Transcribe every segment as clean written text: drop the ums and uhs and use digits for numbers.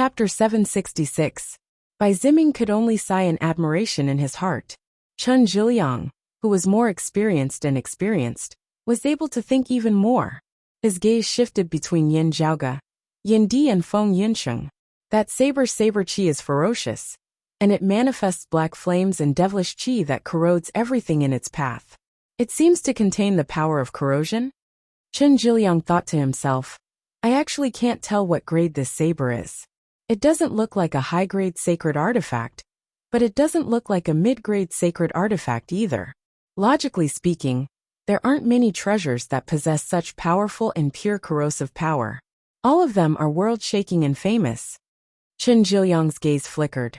Chapter 766. By Ziming could only sigh in admiration in his heart. Chen Zhiliang, who was more experienced, was able to think even more. His gaze shifted between Yin Zhaoge, Yin Di and Feng Yunsheng. That saber qi is ferocious, and it manifests black flames and devilish qi that corrodes everything in its path. It seems to contain the power of corrosion? Chen Zhiliang thought to himself, I actually can't tell what grade this saber is. It doesn't look like a high-grade sacred artifact, but it doesn't look like a mid-grade sacred artifact either. Logically speaking, there aren't many treasures that possess such powerful and pure corrosive power. All of them are world-shaking and famous. Chen Zhiliang's gaze flickered.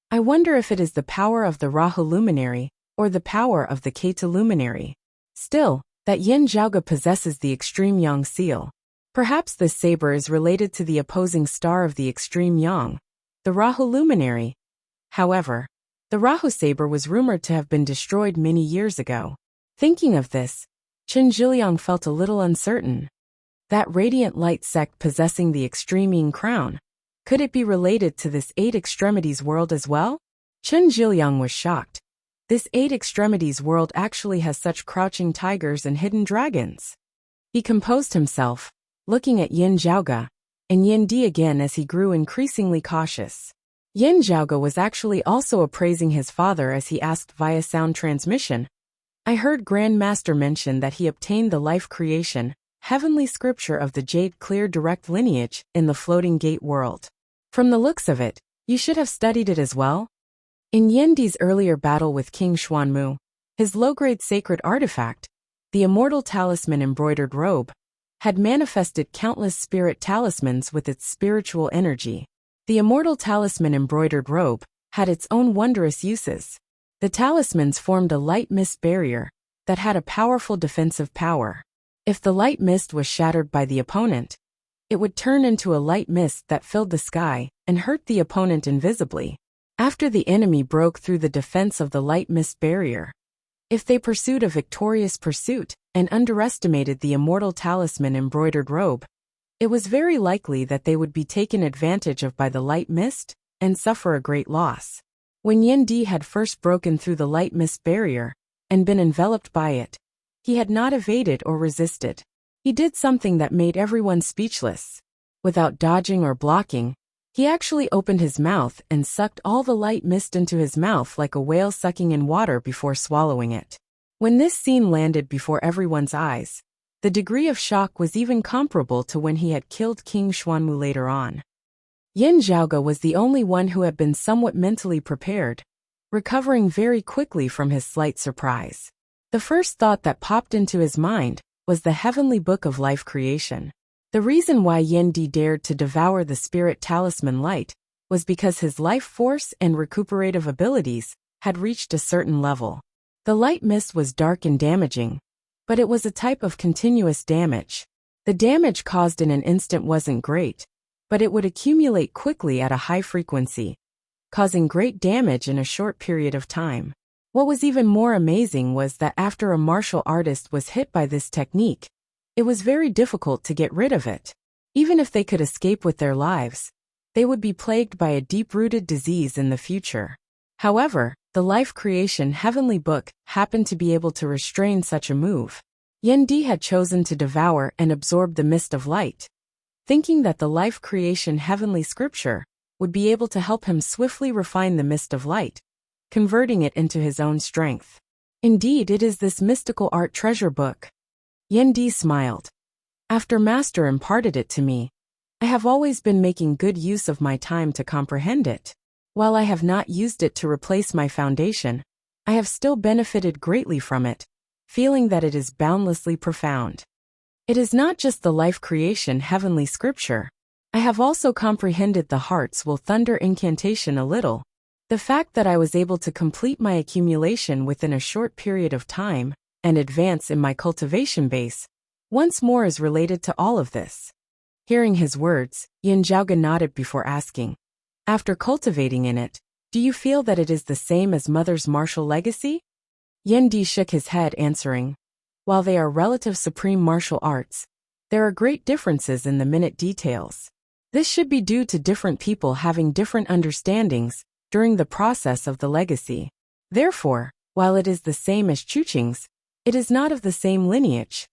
I wonder if it is the power of the Rahu luminary, or the power of the Ketu luminary. Still, that Yin Zhaoge possesses the extreme yang seal. Perhaps this saber is related to the opposing star of the extreme yang, the Rahu luminary. However, the Rahu saber was rumored to have been destroyed many years ago. Thinking of this, Chen Zhiliang felt a little uncertain. That radiant light sect possessing the extreme yin crown, could it be related to this eight extremities world as well? Chen Zhiliang was shocked. This eight extremities world actually has such crouching tigers and hidden dragons. He composed himself, looking at Yin Zhaoge and Yin Di again as he grew increasingly cautious. Yin Zhaoge was actually also appraising his father as he asked via sound transmission. I heard Grand Master mention that he obtained the life creation, heavenly scripture of the Jade Clear direct lineage in the Floating Gate world. From the looks of it, you should have studied it as well. In Yin Di's earlier battle with King Xuanmu, his low-grade sacred artifact, the immortal talisman embroidered robe, had manifested countless spirit talismans with its spiritual energy. The immortal talisman embroidered robe had its own wondrous uses. The talismans formed a light mist barrier that had a powerful defensive power. If the light mist was shattered by the opponent, it would turn into a light mist that filled the sky and hurt the opponent invisibly. After the enemy broke through the defense of the light mist barrier, if they pursued a victorious pursuit and underestimated the immortal talisman embroidered robe, it was very likely that they would be taken advantage of by the light mist and suffer a great loss. When Yin Di had first broken through the light mist barrier and been enveloped by it, he had not evaded or resisted. He did something that made everyone speechless. Without dodging or blocking, he actually opened his mouth and sucked all the light mist into his mouth like a whale sucking in water before swallowing it. When this scene landed before everyone's eyes, the degree of shock was even comparable to when he had killed King Xuanmu later on. Yin Zhaoge was the only one who had been somewhat mentally prepared, recovering very quickly from his slight surprise. The first thought that popped into his mind was the heavenly book of life creation. The reason why Yin Di dared to devour the spirit talisman light was because his life force and recuperative abilities had reached a certain level. The light mist was dark and damaging, but it was a type of continuous damage. The damage caused in an instant wasn't great, but it would accumulate quickly at a high frequency, causing great damage in a short period of time. What was even more amazing was that after a martial artist was hit by this technique, it was very difficult to get rid of it. Even if they could escape with their lives, they would be plagued by a deep-rooted disease in the future. However, the life creation heavenly book happened to be able to restrain such a move. Yin Di had chosen to devour and absorb the mist of light, thinking that the life creation heavenly scripture would be able to help him swiftly refine the mist of light, converting it into his own strength. Indeed, it is this mystical art treasure book. Yin Di smiled. After Master imparted it to me, I have always been making good use of my time to comprehend it. While I have not used it to replace my foundation, I have still benefited greatly from it, feeling that it is boundlessly profound. It is not just the life creation heavenly scripture. I have also comprehended the heart's will thunder incantation a little. The fact that I was able to complete my accumulation within a short period of time and advance in my cultivation base, once more is related to all of this. Hearing his words, Yin Zhaoge nodded before asking, after cultivating in it, do you feel that it is the same as Mother's martial legacy? Yin Di shook his head answering, while they are relative supreme martial arts, there are great differences in the minute details. This should be due to different people having different understandings during the process of the legacy. Therefore, while it is the same as Chuqing's, it is not of the same lineage.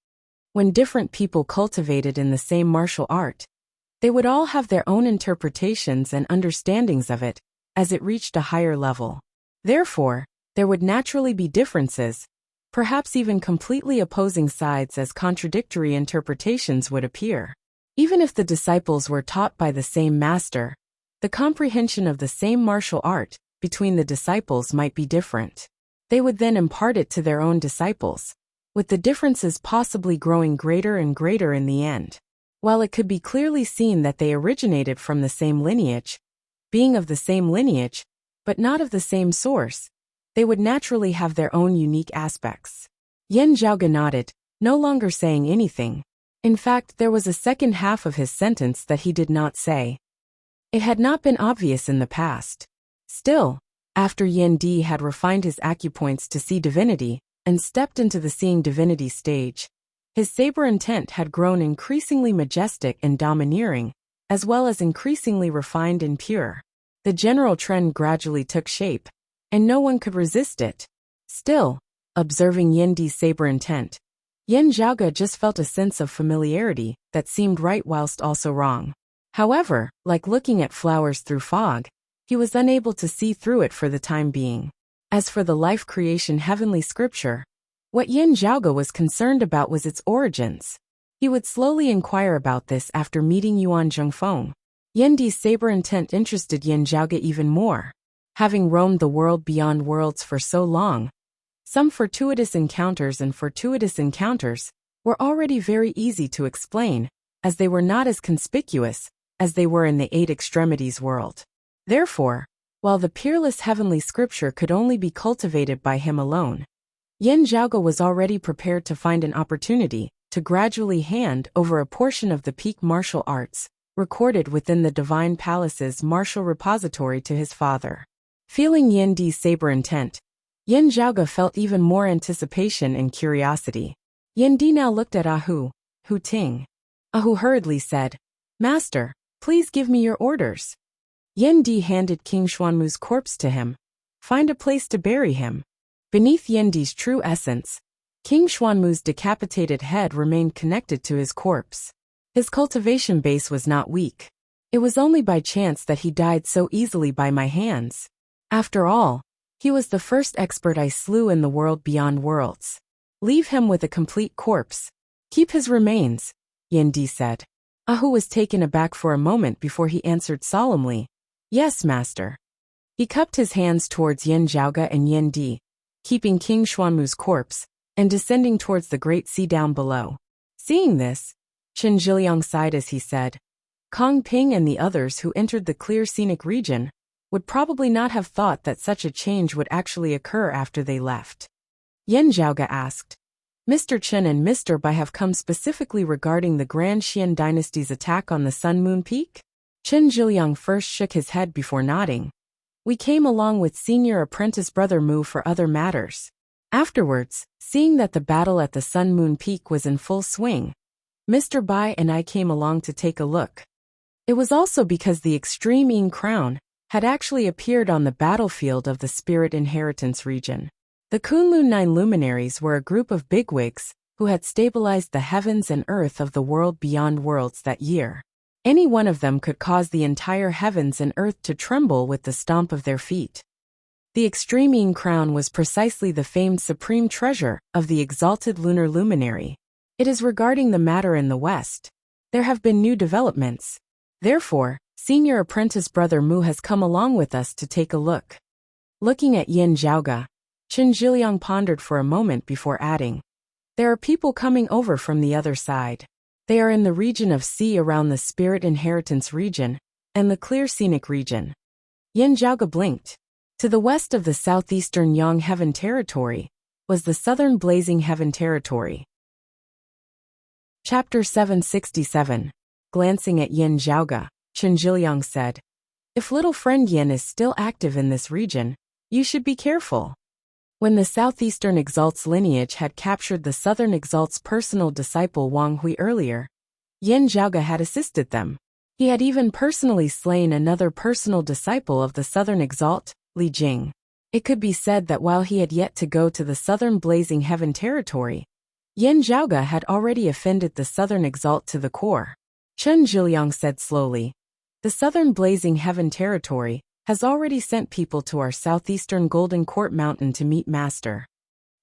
When different people cultivated in the same martial art, they would all have their own interpretations and understandings of it as it reached a higher level. Therefore, there would naturally be differences, perhaps even completely opposing sides, as contradictory interpretations would appear. Even if the disciples were taught by the same master, the comprehension of the same martial art between the disciples might be different. They would then impart it to their own disciples, with the differences possibly growing greater and greater in the end. While it could be clearly seen that they originated from the same lineage, being of the same lineage, but not of the same source, they would naturally have their own unique aspects. Yan Zhaoge nodded, no longer saying anything. In fact, there was a second half of his sentence that he did not say. It had not been obvious in the past. Still, after Yan Di had refined his acupoints to see divinity and stepped into the seeing divinity stage, his saber intent had grown increasingly majestic and domineering, as well as increasingly refined and pure. The general trend gradually took shape, and no one could resist it. Still, observing Yan Di's saber intent, Yan Zhaoge just felt a sense of familiarity that seemed right whilst also wrong. However, like looking at flowers through fog, he was unable to see through it for the time being. As for the life creation heavenly scripture, what Yan Zhaoge was concerned about was its origins. He would slowly inquire about this after meeting Yuan Zhengfeng. Yan Di's saber intent interested Yan Zhaoge even more. Having roamed the world beyond worlds for so long, some fortuitous encounters were already very easy to explain, as they were not as conspicuous as they were in the Eight Extremities world. Therefore, while the peerless heavenly scripture could only be cultivated by him alone, Yan Zhaoge was already prepared to find an opportunity to gradually hand over a portion of the peak martial arts recorded within the Divine Palace's martial repository to his father. Feeling Yan Di's saber intent, Yan Zhaoge felt even more anticipation and curiosity. Yan Di now looked at Hu Ting. Hu hurriedly said, "Master, please give me your orders." Yan Di handed King Xuanmu's corpse to him. "Find a place to bury him." Beneath Yan Di's true essence, King Xuanmu's decapitated head remained connected to his corpse. His cultivation base was not weak. It was only by chance that he died so easily by my hands. After all, he was the first expert I slew in the world beyond worlds. Leave him with a complete corpse. Keep his remains, Yan Di said. Hu was taken aback for a moment before he answered solemnly, "Yes, master." He cupped his hands towards Yan Zhaoge and Yan Di, keeping King Xuanmu's corpse, and descending towards the great sea down below. Seeing this, Chen Zhiliang sighed as he said, "Kong Ping and the others who entered the clear scenic region would probably not have thought that such a change would actually occur after they left." Yan Zhaoge asked, "Mr. Chen and Mr. Bai have come specifically regarding the Grand Xian dynasty's attack on the Sun Moon Peak?" Chen Zhiliang first shook his head before nodding. "We came along with senior apprentice brother Mu for other matters." Afterwards, seeing that the battle at the Sun Moon Peak was in full swing, Mr. Bai and I came along to take a look. It was also because the Extreme Ying Crown had actually appeared on the battlefield of the Spirit Inheritance region. The Kunlun Nine Luminaries were a group of bigwigs who had stabilized the heavens and earth of the world beyond worlds that year. Any one of them could cause the entire heavens and earth to tremble with the stomp of their feet. The Extreme Ying Crown was precisely the famed supreme treasure of the exalted lunar luminary. It is regarding the matter in the West. There have been new developments. Therefore, senior apprentice brother Mu has come along with us to take a look. Looking at Yan Zhaoge, Chen Zhiliang pondered for a moment before adding, "There are people coming over from the other side. They are in the region of sea around the Spirit Inheritance region and the Clear Scenic region." Yan Zhaoge blinked. To the west of the southeastern Yang Heaven Territory was the southern Blazing Heaven Territory. Chapter 767. Glancing at Yan Zhaoge, Chen Zhiliang said, "If little friend Yan is still active in this region, you should be careful." When the southeastern Exalt's lineage had captured the southern Exalt's personal disciple Wang Hui earlier, Yan Zhaoge had assisted them. He had even personally slain another personal disciple of the Southern Exalt, Li Jing. It could be said that while he had yet to go to the Southern Blazing Heaven territory, Yan Zhaoge had already offended the Southern Exalt to the core. Chen Zhiliang said slowly, "The Southern Blazing Heaven territory has already sent people to our southeastern Golden Court Mountain to meet Master.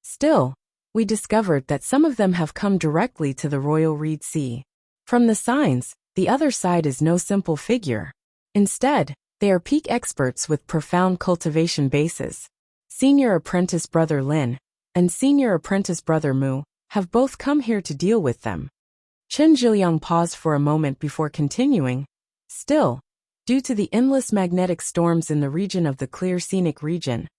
Still, we discovered that some of them have come directly to the Royal Reed Sea. From the signs, the other side is no simple figure. Instead, they are peak experts with profound cultivation bases. Senior apprentice brother Lin and senior apprentice brother Mu have both come here to deal with them." Chen Zhiliang paused for a moment before continuing. "Still, due to the endless magnetic storms in the region of the clear scenic region,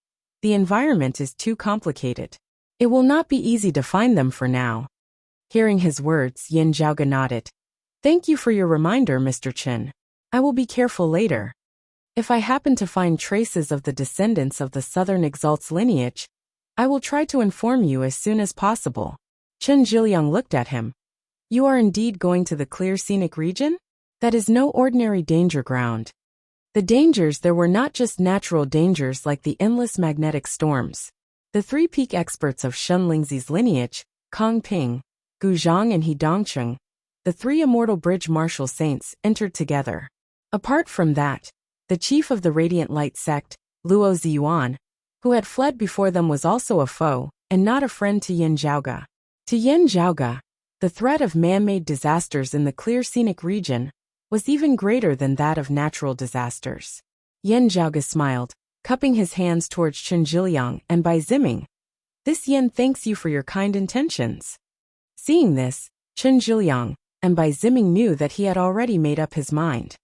the environment is too complicated. It will not be easy to find them for now." Hearing his words, Yan Zhaoge nodded. "Thank you for your reminder, Mr. Chen. I will be careful later. If I happen to find traces of the descendants of the Southern Exalt's lineage, I will try to inform you as soon as possible." Chen Zhiliang looked at him. "You are indeed going to the clear scenic region? That is no ordinary danger ground." The dangers there were not just natural dangers like the endless magnetic storms. The three peak experts of Shen Lingzi's lineage, Kong Ping, Gu Zhang and He Dongcheng, the three immortal bridge martial saints, entered together. Apart from that, the chief of the Radiant Light sect, Luo Ziyuan, who had fled before them, was also a foe, and not a friend to Yan Zhaoge. To Yan Zhaoge, the threat of man-made disasters in the clear scenic region was even greater than that of natural disasters. Yan Zhaoge smiled, cupping his hands towards Chen Zhiliang and Bai Ziming. "This Yan thanks you for your kind intentions." Seeing this, Chen Zhiliang and Bai Ziming knew that he had already made up his mind.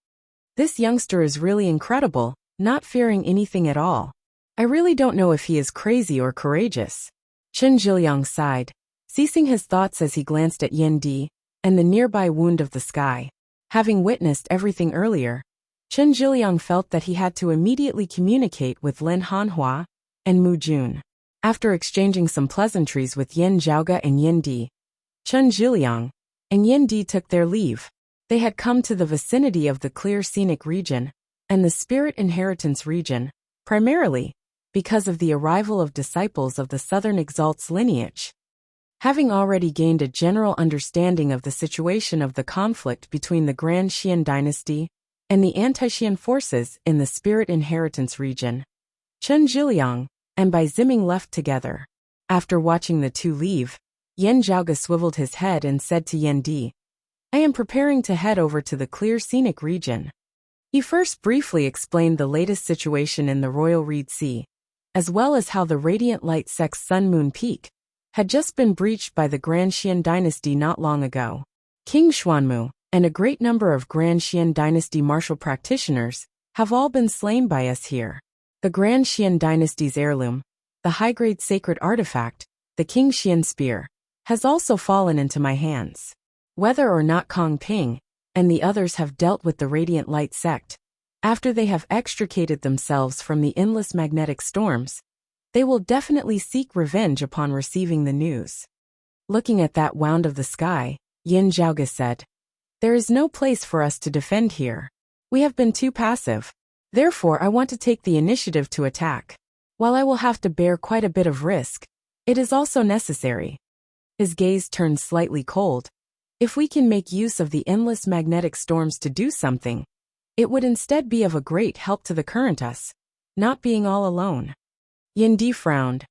This youngster is really incredible, not fearing anything at all. I really don't know if he is crazy or courageous. Chen Zhiliang sighed, ceasing his thoughts as he glanced at Yan Di and the nearby wound of the sky. Having witnessed everything earlier, Chen Zhiliang felt that he had to immediately communicate with Lin Hanhua and Mu Jun. After exchanging some pleasantries with Yan Zhaoge and Yan Di, Chen Zhiliang and Yan Di took their leave. They had come to the vicinity of the clear scenic region and the spirit inheritance region, primarily because of the arrival of disciples of the Southern Exalt's lineage. Having already gained a general understanding of the situation of the conflict between the Grand Xian dynasty and the anti-Xian forces in the spirit inheritance region, Chen Zhiliang and Bai Ziming left together. After watching the two leave, Yan Zhaoge swiveled his head and said to Yan Di, "I am preparing to head over to the clear scenic region." He first briefly explained the latest situation in the Royal Reed Sea, as well as how the Radiant Light sect's Sun Moon Peak had just been breached by the Grand Xian dynasty not long ago. King Xuanmu and a great number of Grand Xian dynasty martial practitioners have all been slain by us here. The Grand Xian dynasty's heirloom, the high-grade sacred artifact, the King Xian spear, has also fallen into my hands. Whether or not Kong Ping and the others have dealt with the Radiant Light sect, after they have extricated themselves from the endless magnetic storms, they will definitely seek revenge upon receiving the news. Looking at that wound of the sky, Yan Zhaoge said, "There is no place for us to defend here. We have been too passive. Therefore, I want to take the initiative to attack. While I will have to bear quite a bit of risk, it is also necessary." His gaze turned slightly cold. "If we can make use of the endless magnetic storms to do something, it would instead be of a great help to the current us, not being all alone." Yan Di frowned.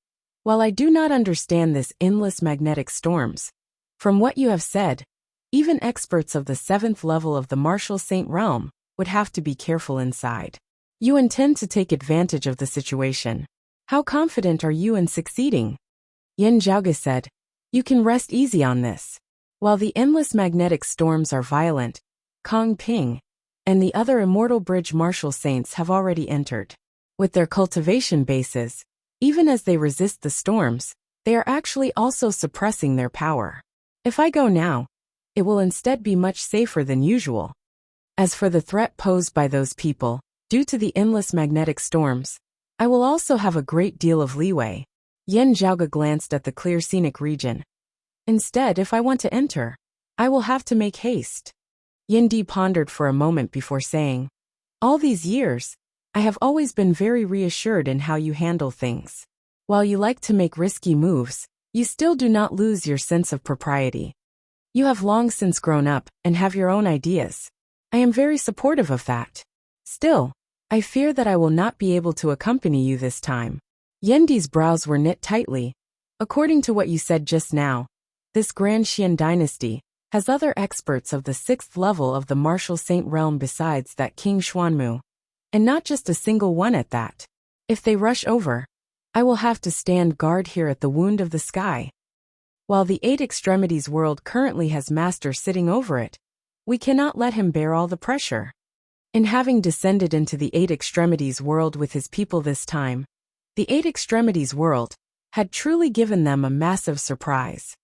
"While I do not understand this endless magnetic storms, from what you have said, even experts of the 7th level of the Martial Saint realm would have to be careful inside. You intend to take advantage of the situation. How confident are you in succeeding?" Yan Zhaoge said, "You can rest easy on this. While the endless magnetic storms are violent, Kong Ping and the other immortal bridge martial saints have already entered. With their cultivation bases, even as they resist the storms, they are actually also suppressing their power. If I go now, it will instead be much safer than usual. As for the threat posed by those people, due to the endless magnetic storms, I will also have a great deal of leeway." Yan Zhaoge glanced at the clear scenic region. "Instead, if I want to enter, I will have to make haste." Yindi pondered for a moment before saying, "All these years, I have always been very reassured in how you handle things. While you like to make risky moves, you still do not lose your sense of propriety. You have long since grown up and have your own ideas. I am very supportive of that. Still, I fear that I will not be able to accompany you this time." Yendi's brows were knit tightly. "According to what you said just now, this Grand Xian dynasty has other experts of the 6th level of the martial saint realm besides that King Xuanmu. And not just a single one at that. If they rush over, I will have to stand guard here at the Wound of the Sky. While the 8 Extremities world currently has Master sitting over it, we cannot let him bear all the pressure. In having descended into the 8 Extremities world with his people this time, the 8 Extremities world had truly given them a massive surprise."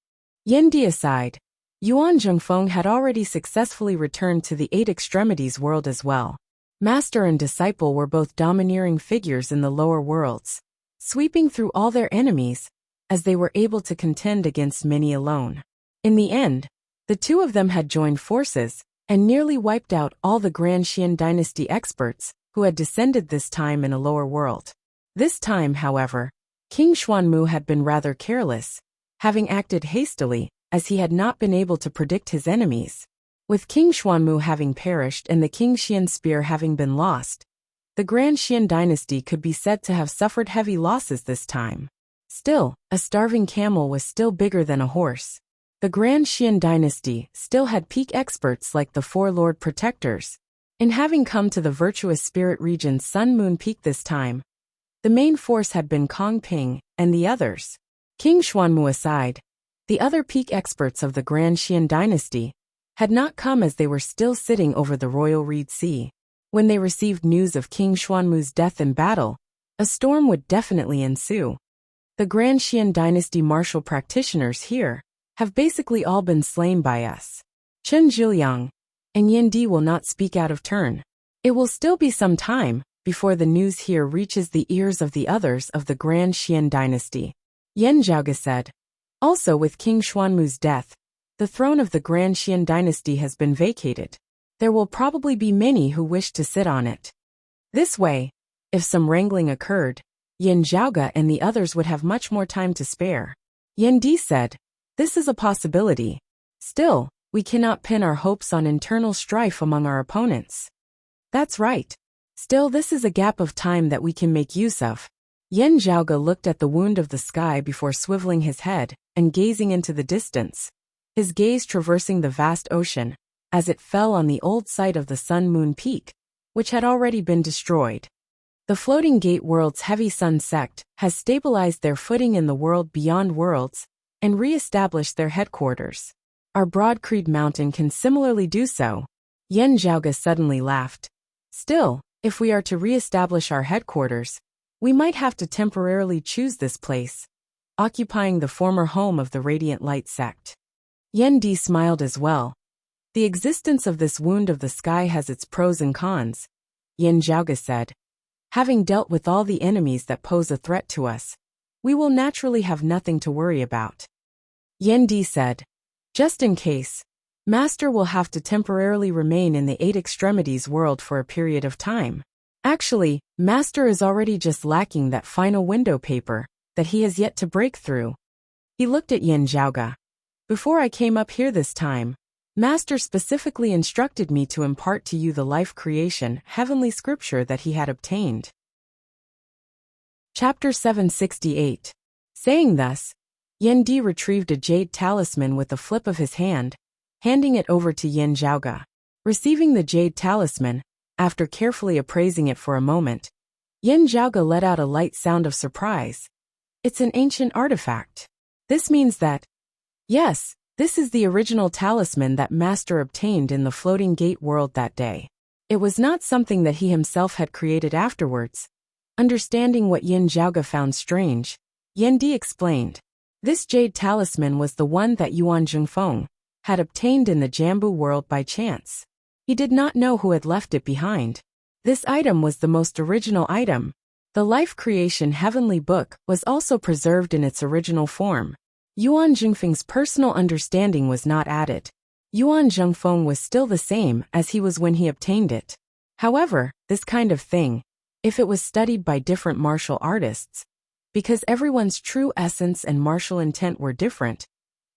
Yendi aside, Yuan Zhengfeng had already successfully returned to the 8 Extremities world as well. Master and disciple were both domineering figures in the lower worlds, sweeping through all their enemies, as they were able to contend against many alone. In the end, the two of them had joined forces and nearly wiped out all the Grand Xian dynasty experts who had descended this time in a lower world. This time, however, King Xuanmu had been rather careless, having acted hastily, as he had not been able to predict his enemies. With King Xuanmu having perished and the King Xian spear having been lost, the Grand Xian dynasty could be said to have suffered heavy losses this time. Still, a starving camel was still bigger than a horse. The Grand Xian dynasty still had peak experts like the 4 Lord Protectors. In having come to the virtuous spirit region Sun Moon Peak this time, the main force had been Kong Ping and the others. King Xuanmu aside, the other peak experts of the Grand Xian dynasty had not come as they were still sitting over the Royal Reed Sea. When they received news of King Xuanmu's death in battle, a storm would definitely ensue. The Grand Xian dynasty martial practitioners here have basically all been slain by us. Chen Zhiliang and Yendi will not speak out of turn. It will still be some time before the news here reaches the ears of the others of the Grand Xian dynasty. Yan Zhaoge said. Also, with King Xuanmu's death, the throne of the Grand Xian dynasty has been vacated. There will probably be many who wish to sit on it. This way, if some wrangling occurred, Yan Zhaoge and the others would have much more time to spare. Yan Di said, "This is a possibility. Still, we cannot pin our hopes on internal strife among our opponents." "That's right. Still, this is a gap of time that we can make use of." Yan Zhaoge looked at the Wound of the Sky before swiveling his head and gazing into the distance, his gaze traversing the vast ocean, as it fell on the old site of the Sun Moon Peak, which had already been destroyed. The Floating Gate World's Heavy Sun sect has stabilized their footing in the world beyond worlds and re-established their headquarters. Our Broad Creed Mountain can similarly do so. Yan Zhaoge suddenly laughed. Still, if we are to re-establish our headquarters, we might have to temporarily choose this place, occupying the former home of the Radiant Light sect. Yan Di smiled as well. The existence of this Wound of the Sky has its pros and cons, Yan Zhaoge said. Having dealt with all the enemies that pose a threat to us, we will naturally have nothing to worry about. Yan Di said, "Just in case, Master will have to temporarily remain in the 8 Extremities world for a period of time. Actually, Master is already just lacking that final window paper that he has yet to break through." He looked at Yan Zhaoge. "Before I came up here this time, Master specifically instructed me to impart to you the life creation heavenly scripture that he had obtained." Chapter 768. Saying thus, Yan Di retrieved a jade talisman with a flip of his hand, handing it over to Yan Zhaoge. Receiving the jade talisman, after carefully appraising it for a moment, Yan Zhaoge let out a light sound of surprise. "It's an ancient artifact. This means that..." "Yes, this is the original talisman that Master obtained in the Floating Gate world that day. It was not something that he himself had created afterwards." Understanding what Yan Zhaoge found strange, Yan Di explained. This jade talisman was the one that Yuan Zhengfeng had obtained in the Jambu world by chance. He did not know who had left it behind. This item was the most original item. The Life Creation Heavenly Book was also preserved in its original form. Yuan Zhengfeng's personal understanding was not added. Yuan Zhengfeng was still the same as he was when he obtained it. However, this kind of thing, if it was studied by different martial artists, because everyone's true essence and martial intent were different,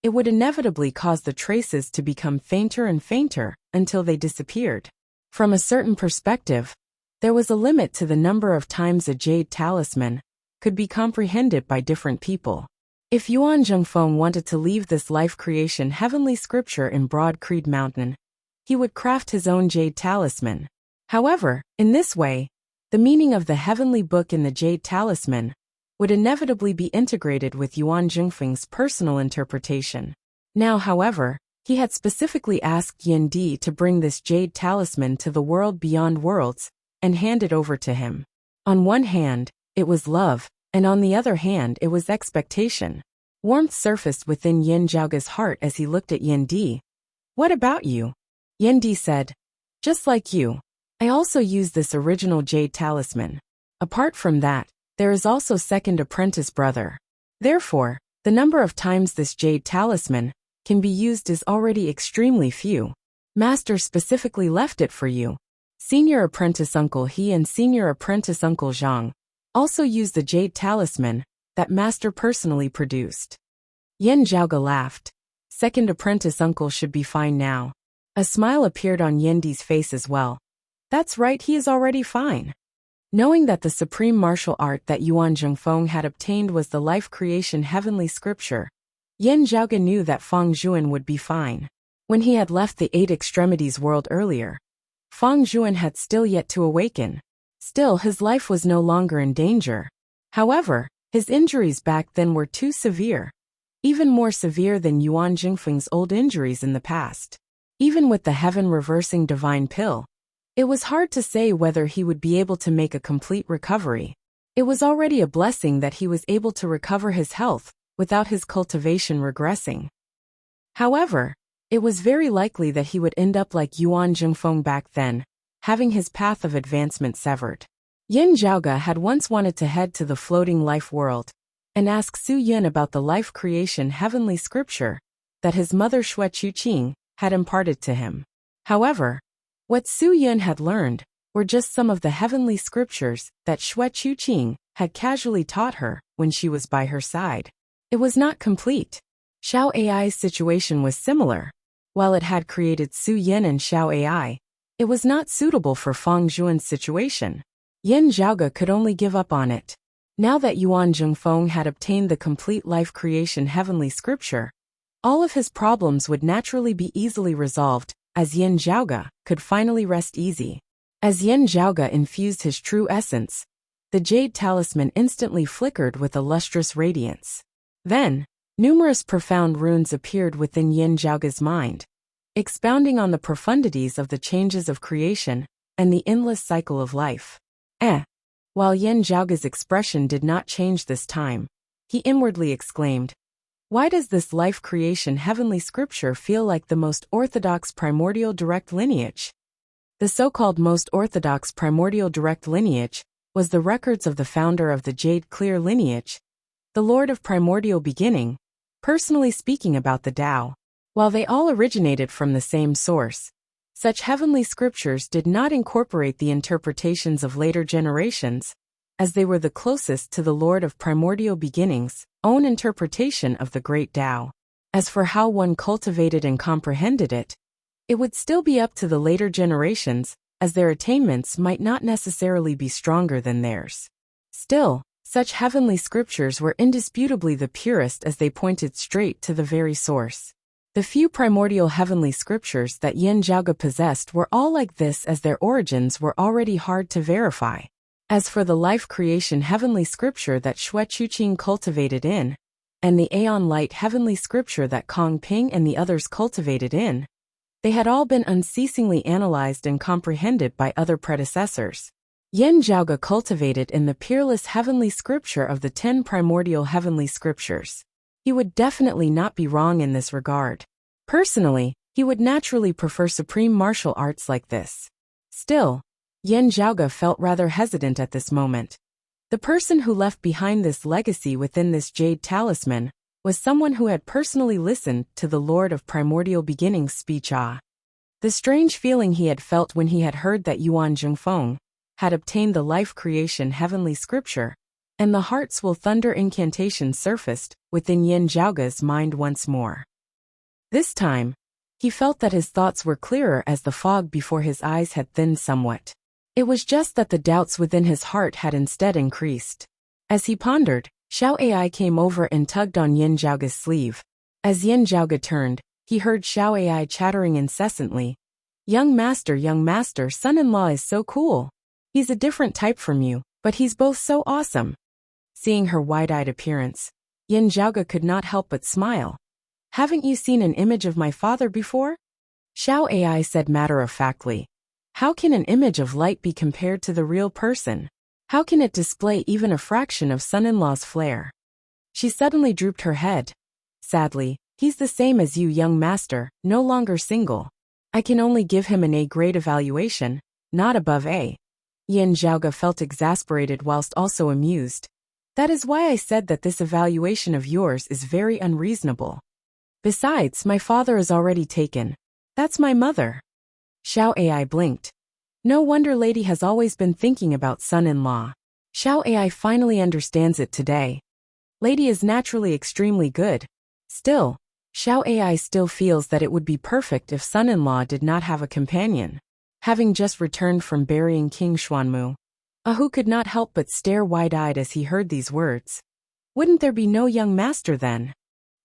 it would inevitably cause the traces to become fainter and fainter until they disappeared. From a certain perspective, there was a limit to the number of times a jade talisman could be comprehended by different people. If Yuan Zhengfeng wanted to leave this life creation heavenly scripture in Broad Creed Mountain, he would craft his own jade talisman. However, in this way, the meaning of the heavenly book in the jade talisman would inevitably be integrated with Yuan Zhengfeng's personal interpretation. Now, however, he had specifically asked Yin Di to bring this jade talisman to the world beyond worlds and hand it over to him. On one hand, it was love, and on the other hand it was expectation. Warmth surfaced within Yin Zhaoge's heart as he looked at Yin Di. "What about you?" Yin Di said. "Just like you. I also use this original jade talisman. Apart from that, there is also second apprentice brother. Therefore, the number of times this jade talisman can be used is already extremely few. Master specifically left it for you. Senior apprentice Uncle He and senior apprentice Uncle Zhang also use the jade talisman that Master personally produced." Yin Zhaoge laughed. "Second apprentice Uncle should be fine now." A smile appeared on Yin Di's face as well. "That's right, he is already fine." Knowing that the supreme martial art that Yuan Zhengfeng had obtained was the life creation heavenly scripture, Yin Zhaoge knew that Fang Zhuan would be fine. When he had left the Eight Extremities world earlier, Fang Zhuan had still yet to awaken. Still, his life was no longer in danger. However, his injuries back then were too severe, even more severe than Yuan Zhengfeng's old injuries in the past. Even with the heaven-reversing divine pill, it was hard to say whether he would be able to make a complete recovery. It was already a blessing that he was able to recover his health without his cultivation regressing. However, it was very likely that he would end up like Yuan Zhengfeng back then, having his path of advancement severed. Yin Zhaoge had once wanted to head to the floating life world and ask Su Yin about the life creation heavenly scripture that his mother Xue Chuqing had imparted to him. However, what Su Yin had learned were just some of the heavenly scriptures that Xue Chuqing had casually taught her when she was by her side. It was not complete. Xiao Ai's situation was similar. While it had created Su Yin and Xiao Ai, it was not suitable for Fang Zhuan's situation. Yin Zhaoge could only give up on it. Now that Yuan Zhengfeng had obtained the complete life creation heavenly scripture, all of his problems would naturally be easily resolved, as Yin Zhaoge could finally rest easy. As Yin Zhaoge infused his true essence, the jade talisman instantly flickered with a lustrous radiance. Then, numerous profound runes appeared within Yin Zhaoge's mind, expounding on the profundities of the changes of creation and the endless cycle of life. While Yin Zhaoge's expression did not change this time, he inwardly exclaimed, "Why does this life creation heavenly scripture feel like the most orthodox primordial direct lineage?" The so-called most orthodox primordial direct lineage was the records of the founder of the Jade Clear lineage, the Lord of Primordial Beginning, personally speaking about the Tao. While they all originated from the same source, such heavenly scriptures did not incorporate the interpretations of later generations, as they were the closest to the Lord of Primordial Beginning's own interpretation of the Great Tao. As for how one cultivated and comprehended it, it would still be up to the later generations, as their attainments might not necessarily be stronger than theirs. Still, such heavenly scriptures were indisputably the purest as they pointed straight to the very source. The few primordial heavenly scriptures that Yin Zhaoge possessed were all like this, as their origins were already hard to verify. As for the life creation heavenly scripture that Xue Chuqing cultivated in, and the Aeon Light heavenly scripture that Kong Ping and the others cultivated in, they had all been unceasingly analyzed and comprehended by other predecessors. Yin Zhaoge cultivated in the peerless heavenly scripture of the 10 primordial heavenly scriptures. He would definitely not be wrong in this regard. Personally, he would naturally prefer supreme martial arts like this. Still, Yin Zhaoge felt rather hesitant at this moment. The person who left behind this legacy within this jade talisman was someone who had personally listened to the Lord of Primordial Beginnings speech. The strange feeling he had felt when he had heard that Yuan Zhengfeng had obtained the life creation heavenly scripture, and the hearts will thunder incantation surfaced within Yin Zhaoge's mind once more. This time, he felt that his thoughts were clearer as the fog before his eyes had thinned somewhat. It was just that the doubts within his heart had instead increased. As he pondered, Xiao Ai came over and tugged on Yin Zhaoge's sleeve. As Yin Zhaoge turned, he heard Xiao Ai chattering incessantly. Young master, son-in-law is so cool. He's a different type from you, but he's both so awesome. Seeing her wide-eyed appearance, Yin Zhaoge could not help but smile. Haven't you seen an image of my father before? Xiao Ai said matter-of-factly. How can an image of light be compared to the real person? How can it display even a fraction of son-in-law's flair? She suddenly drooped her head. Sadly, he's the same as you, young master, no longer single. I can only give him an A-grade evaluation, not above A. Yin Zhaoge felt exasperated whilst also amused. That is why I said that this evaluation of yours is very unreasonable. Besides, my father is already taken. That's my mother. Xiao Ai blinked. No wonder lady has always been thinking about son-in-law. Xiao Ai finally understands it today. Lady is naturally extremely good. Still, Xiao Ai still feels that it would be perfect if son-in-law did not have a companion. Having just returned from burying King Xuanmu, Ahu could not help but stare wide-eyed as he heard these words. Wouldn't there be no young master then?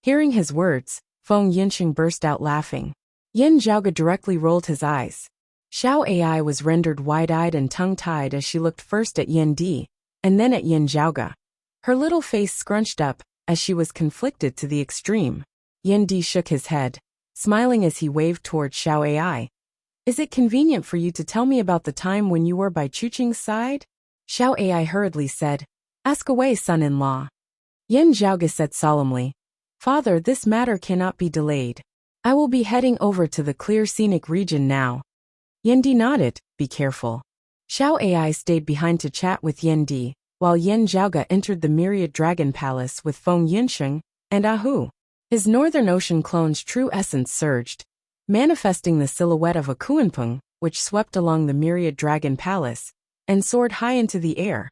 Hearing his words, Feng Yinxing burst out laughing. Yin Zhaoge directly rolled his eyes. Xiao Ai was rendered wide-eyed and tongue-tied as she looked first at Yin Di, and then at Yin Zhaoge. Her little face scrunched up, as she was conflicted to the extreme. Yin Di shook his head, smiling as he waved toward Xiao Ai. Is it convenient for you to tell me about the time when you were by Chuqing's side? Xiao Ai hurriedly said. Ask away, son-in-law. Yin Zhaoge said solemnly. Father, this matter cannot be delayed. I will be heading over to the clear scenic region now. Yin Di nodded. Be careful. Xiao Ai stayed behind to chat with Yin Di, while Yin Zhaoge entered the Myriad Dragon Palace with Feng Yinxing and Ahu. His Northern Ocean clone's true essence surged, manifesting the silhouette of a Kuanpeng, which swept along the Myriad Dragon Palace, and soared high into the air,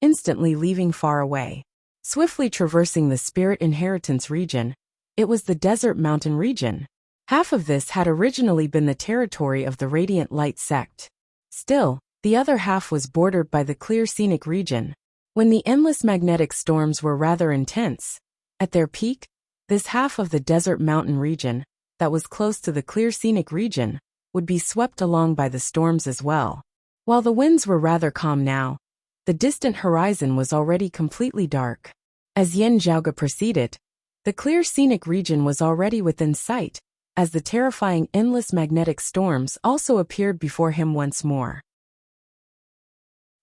instantly leaving far away. Swiftly traversing the Spirit Inheritance region, it was the Desert Mountain region. Half of this had originally been the territory of the Radiant Light sect. Still, the other half was bordered by the Clear Scenic region. When the endless magnetic storms were rather intense, at their peak, this half of the Desert Mountain region, that was close to the Clear Scenic region, would be swept along by the storms as well. While the winds were rather calm now, the distant horizon was already completely dark. As Yin Zhaoge proceeded, the Clear Scenic region was already within sight, as the terrifying endless magnetic storms also appeared before him once more.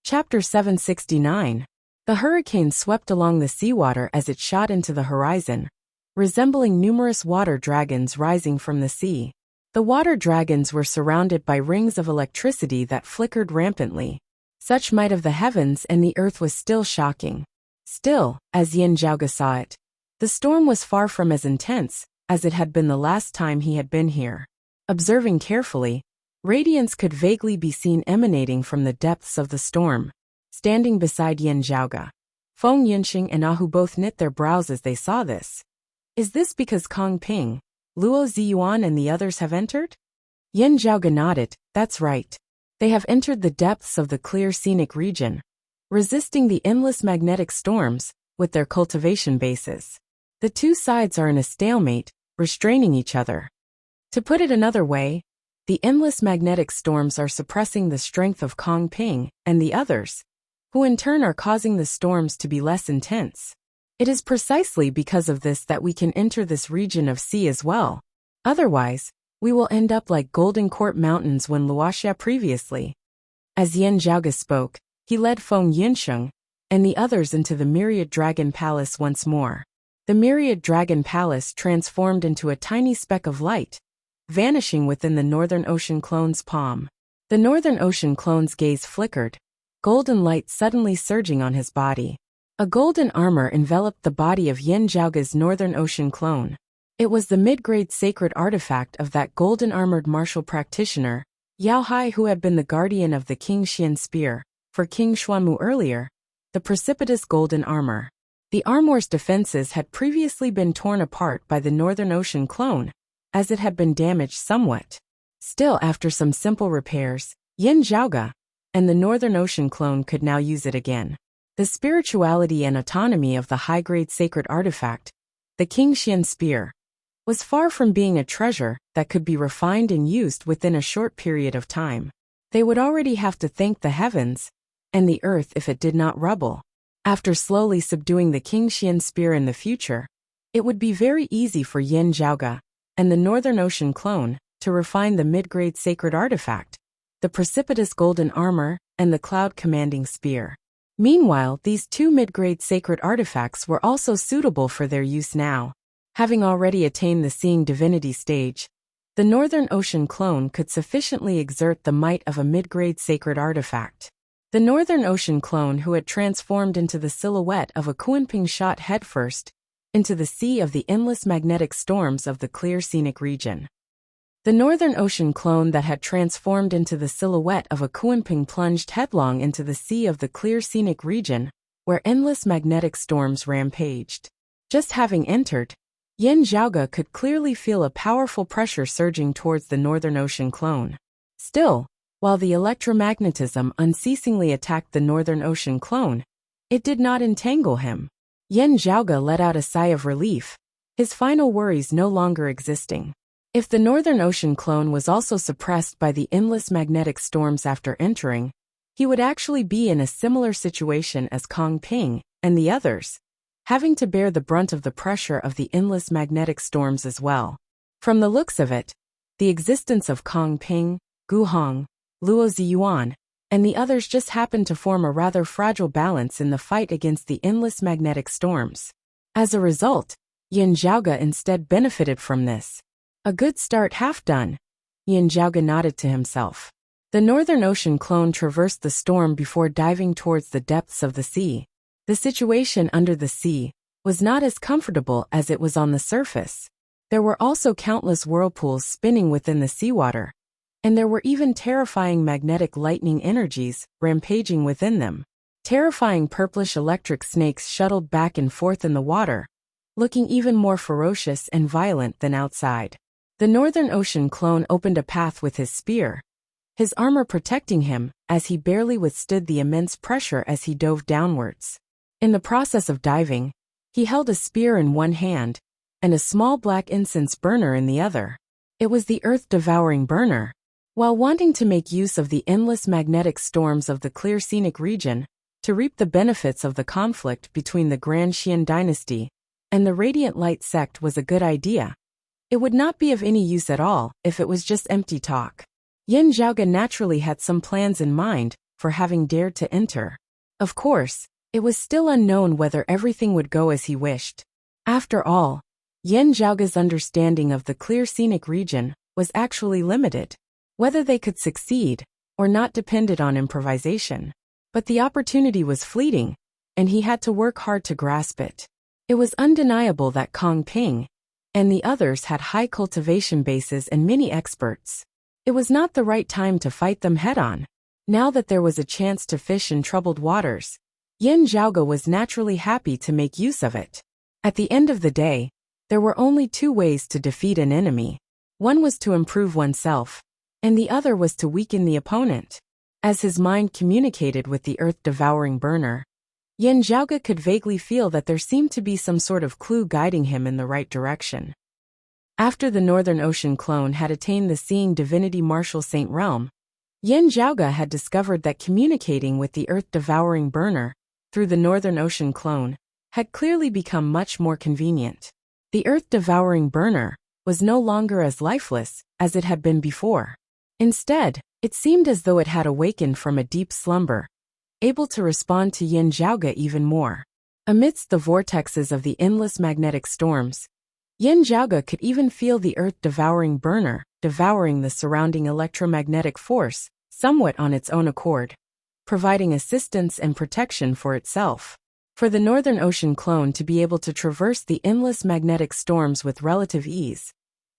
Chapter 769. The hurricane swept along the seawater as it shot into the horizon, resembling numerous water dragons rising from the sea. The water dragons were surrounded by rings of electricity that flickered rampantly. Such might of the heavens and the earth was still shocking. Still, as Yin Zhaoge saw it, the storm was far from as intense as it had been the last time he had been here. Observing carefully, radiance could vaguely be seen emanating from the depths of the storm. Standing beside Yin Zhaoge, Feng Yinxing and Ahu both knit their brows as they saw this. Is this because Kong Ping, Luo Ziyuan and the others have entered? Yin Zhaoge nodded. That's right. They have entered the depths of the Clear Scenic region, resisting the endless magnetic storms with their cultivation bases. The two sides are in a stalemate, restraining each other. To put it another way, the endless magnetic storms are suppressing the strength of Kong Ping and the others, who in turn are causing the storms to be less intense. It is precisely because of this that we can enter this region of sea as well. Otherwise, we will end up like Golden Court Mountains when Wuxia previously. As Yin Zhaoge spoke, he led Feng Yinsheng and the others into the Myriad Dragon Palace once more. The Myriad Dragon Palace transformed into a tiny speck of light, vanishing within the Northern Ocean clone's palm. The Northern Ocean clone's gaze flickered, golden light suddenly surging on his body. A golden armor enveloped the body of Yin Zhaoge's Northern Ocean clone. It was the mid-grade sacred artifact of that golden-armored martial practitioner, Yao Hai, who had been the guardian of the King Xian spear, for King Xuanmu earlier, the precipitous golden armor. The armor's defenses had previously been torn apart by the Northern Ocean clone, as it had been damaged somewhat. Still, after some simple repairs, Yin Zhaoge and the Northern Ocean clone could now use it again. The spirituality and autonomy of the high-grade sacred artifact, the King Xian spear, was far from being a treasure that could be refined and used within a short period of time. They would already have to thank the heavens and the earth if it did not rubble. After slowly subduing the King Xian spear in the future, it would be very easy for Yin Zhaoge and the Northern Ocean clone to refine the mid-grade sacred artifact, the precipitous golden armor, and the cloud-commanding spear. Meanwhile, these two mid-grade sacred artifacts were also suitable for their use now. Having already attained the seeing divinity stage, the Northern Ocean clone could sufficiently exert the might of a mid-grade sacred artifact. The Northern Ocean clone, who had transformed into the silhouette of a Kuanping, shot headfirst into the sea of the endless magnetic storms of the clear scenic region. The Northern Ocean clone that had transformed into the silhouette of a Kuanping plunged headlong into the sea of the clear scenic region, where endless magnetic storms rampaged. Just having entered, Yin Zhaoge could clearly feel a powerful pressure surging towards the Northern Ocean clone. Still, while the electromagnetism unceasingly attacked the Northern Ocean clone, it did not entangle him. Yin Zhaoge let out a sigh of relief, his final worries no longer existing. If the Northern Ocean clone was also suppressed by the endless magnetic storms after entering, he would actually be in a similar situation as Kong Ping and the others, having to bear the brunt of the pressure of the endless magnetic storms as well. From the looks of it, the existence of Kong Ping, Gu Hong, Luo Ziyuan, and the others just happened to form a rather fragile balance in the fight against the endless magnetic storms. As a result, Yin Zhaoge instead benefited from this. A good start half done, Yin Zhaoge nodded to himself. The Northern Ocean clone traversed the storm before diving towards the depths of the sea. The situation under the sea was not as comfortable as it was on the surface. There were also countless whirlpools spinning within the seawater, and there were even terrifying magnetic lightning energies rampaging within them. Terrifying purplish electric snakes shuttled back and forth in the water, looking even more ferocious and violent than outside. The Northern Ocean clone opened a path with his spear, his armor protecting him as he barely withstood the immense pressure as he dove downwards. In the process of diving, he held a spear in one hand and a small black incense burner in the other. It was the earth-devouring burner. While wanting to make use of the endless magnetic storms of the clear scenic region to reap the benefits of the conflict between the Grand Xian dynasty and the Radiant Light sect was a good idea, it would not be of any use at all if it was just empty talk. Yin Zhaoge naturally had some plans in mind for having dared to enter. Of course, it was still unknown whether everything would go as he wished. After all, Yin Zhaoge's understanding of the clear scenic region was actually limited. Whether they could succeed or not depended on improvisation. But the opportunity was fleeting, and he had to work hard to grasp it. It was undeniable that Kong Ping and the others had high cultivation bases and many experts. It was not the right time to fight them head-on. Now that there was a chance to fish in troubled waters, Yin Zhaoge was naturally happy to make use of it. At the end of the day, there were only two ways to defeat an enemy. One was to improve oneself, and the other was to weaken the opponent. As his mind communicated with the earth-devouring burner, Yin Zhaoge could vaguely feel that there seemed to be some sort of clue guiding him in the right direction. After the Northern Ocean clone had attained the seeing divinity martial saint realm, Yin Zhaoge had discovered that communicating with the earth-devouring burner through the Northern Ocean clone had clearly become much more convenient. The earth-devouring burner was no longer as lifeless as it had been before. Instead, it seemed as though it had awakened from a deep slumber, able to respond to Yin Zhaoge even more. Amidst the vortexes of the endless magnetic storms, Yin Zhaoge could even feel the earth-devouring burner devouring the surrounding electromagnetic force, somewhat on its own accord, providing assistance and protection for itself. For the Northern Ocean clone to be able to traverse the endless magnetic storms with relative ease,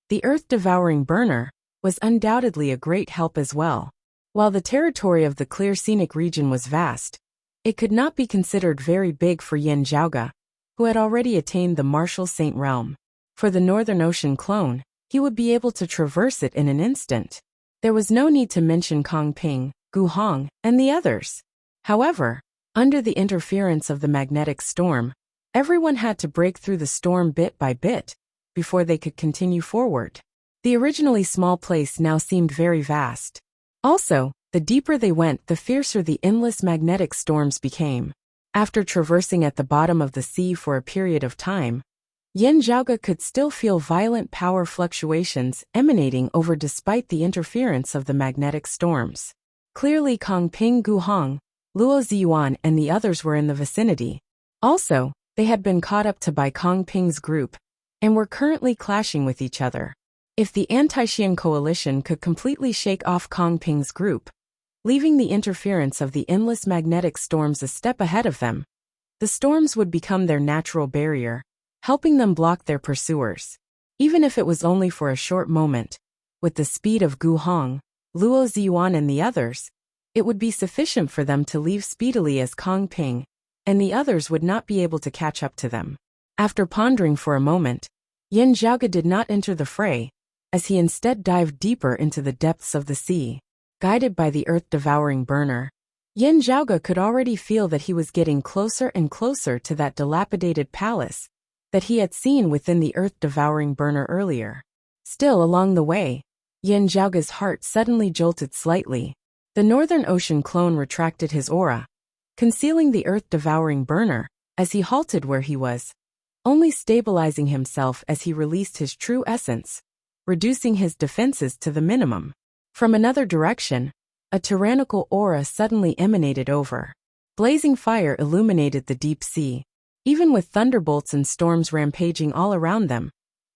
the Earth-devouring burner was undoubtedly a great help as well. While the territory of the clear scenic region was vast, it could not be considered very big for Yin Zhaoge, who had already attained the martial saint realm. For the Northern Ocean clone, he would be able to traverse it in an instant. There was no need to mention Kong Ping, Gu Hong, and the others. However, under the interference of the magnetic storm, everyone had to break through the storm bit by bit before they could continue forward. The originally small place now seemed very vast. Also, the deeper they went, the fiercer the endless magnetic storms became. After traversing at the bottom of the sea for a period of time, Yin Zhaoge could still feel violent power fluctuations emanating over despite the interference of the magnetic storms. Clearly Kong Ping, Gu Hong, Luo Ziyuan and the others were in the vicinity. Also, they had been caught up to by Kong Ping's group and were currently clashing with each other. If the anti-Xian coalition could completely shake off Kong Ping's group, leaving the interference of the endless magnetic storms a step ahead of them, the storms would become their natural barrier, helping them block their pursuers. Even if it was only for a short moment, with the speed of Gu Hong, Luo Ziyuan and the others, it would be sufficient for them to leave speedily as Kong Ping, and the others would not be able to catch up to them. After pondering for a moment, Yin Zhaoge did not enter the fray, as he instead dived deeper into the depths of the sea. Guided by the earth-devouring burner, Yin Zhaoge could already feel that he was getting closer and closer to that dilapidated palace that he had seen within the earth-devouring burner earlier. Still along the way, Yin Zhaoge's heart suddenly jolted slightly. The Northern Ocean clone retracted his aura, concealing the earth-devouring burner, as he halted where he was, only stabilizing himself as he released his true essence, reducing his defenses to the minimum. From another direction, a tyrannical aura suddenly emanated over. Blazing fire illuminated the deep sea. Even with thunderbolts and storms rampaging all around them,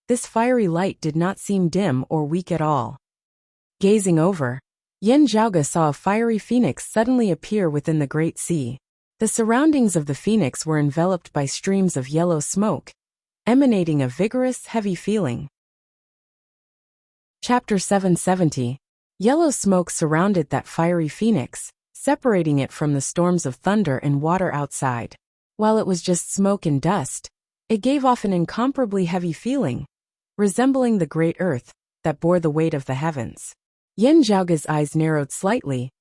this fiery light did not seem dim or weak at all. Gazing over, Yin Zhaoge saw a fiery phoenix suddenly appear within the great sea. The surroundings of the phoenix were enveloped by streams of yellow smoke, emanating a vigorous, heavy feeling. Chapter 770. Yellow smoke surrounded that fiery phoenix, separating it from the storms of thunder and water outside. While it was just smoke and dust, it gave off an incomparably heavy feeling, resembling the great earth that bore the weight of the heavens. Yin Zhaoge's eyes narrowed slightly.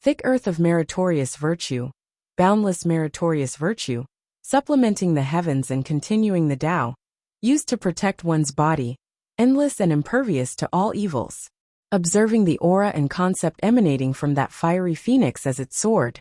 Thick earth of meritorious virtue, boundless meritorious virtue, supplementing the heavens and continuing the Tao, used to protect one's body, endless and impervious to all evils. Observing the aura and concept emanating from that fiery phoenix as it soared,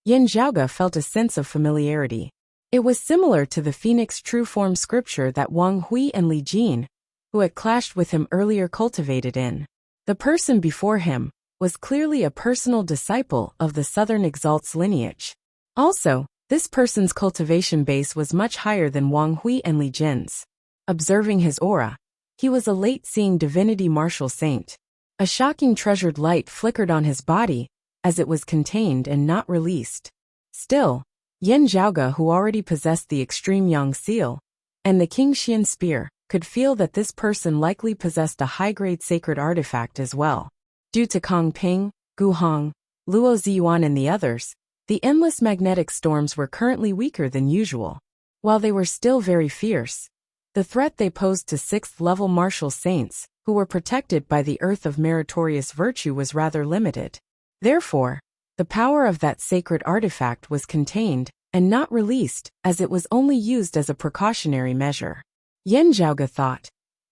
Yin Zhaoge felt a sense of familiarity. It was similar to the phoenix true form scripture that Wang Hui and Li Jin, who had clashed with him earlier, cultivated in. The person before him was clearly a personal disciple of the Southern Exalt's lineage. Also, this person's cultivation base was much higher than Wang Hui and Li Jin's. Observing his aura, he was a late-seeing divinity martial saint. A shocking treasured light flickered on his body, as it was contained and not released. Still, Yin Zhaoge, who already possessed the extreme Yang seal and the King Xian spear, could feel that this person likely possessed a high-grade sacred artifact as well. Due to Kong Ping, Gu Hong, Luo Ziyuan and the others, the endless magnetic storms were currently weaker than usual. While they were still very fierce, the threat they posed to 6th-level martial saints, who were protected by the earth of meritorious virtue, was rather limited. Therefore, the power of that sacred artifact was contained and not released, as it was only used as a precautionary measure. Yin Zhaoge thought,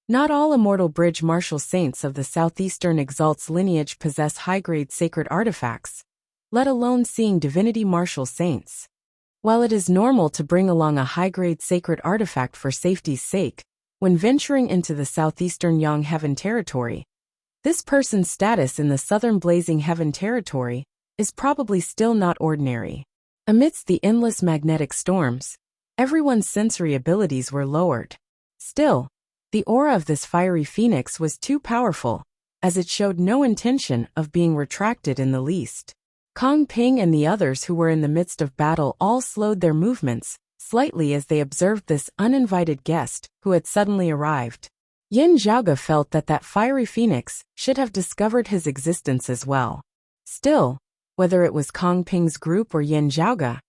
not all immortal bridge martial saints of the Southeastern Exalt's lineage possess high-grade sacred artifacts, let alone seeing divinity martial saints. While it is normal to bring along a high-grade sacred artifact for safety's sake, when venturing into the Southeastern Yang Heaven territory, this person's status in the Southern Blazing Heaven territory is probably still not ordinary. Amidst the endless magnetic storms, everyone's sensory abilities were lowered. Still, the aura of this fiery phoenix was too powerful, as it showed no intention of being retracted in the least. Kong Ping and the others who were in the midst of battle all slowed their movements, slightly as they observed this uninvited guest who had suddenly arrived. Yin Zhaoge felt that fiery phoenix should have discovered his existence as well. Still, whether it was Kong Ping's group or Yin Zhaoge,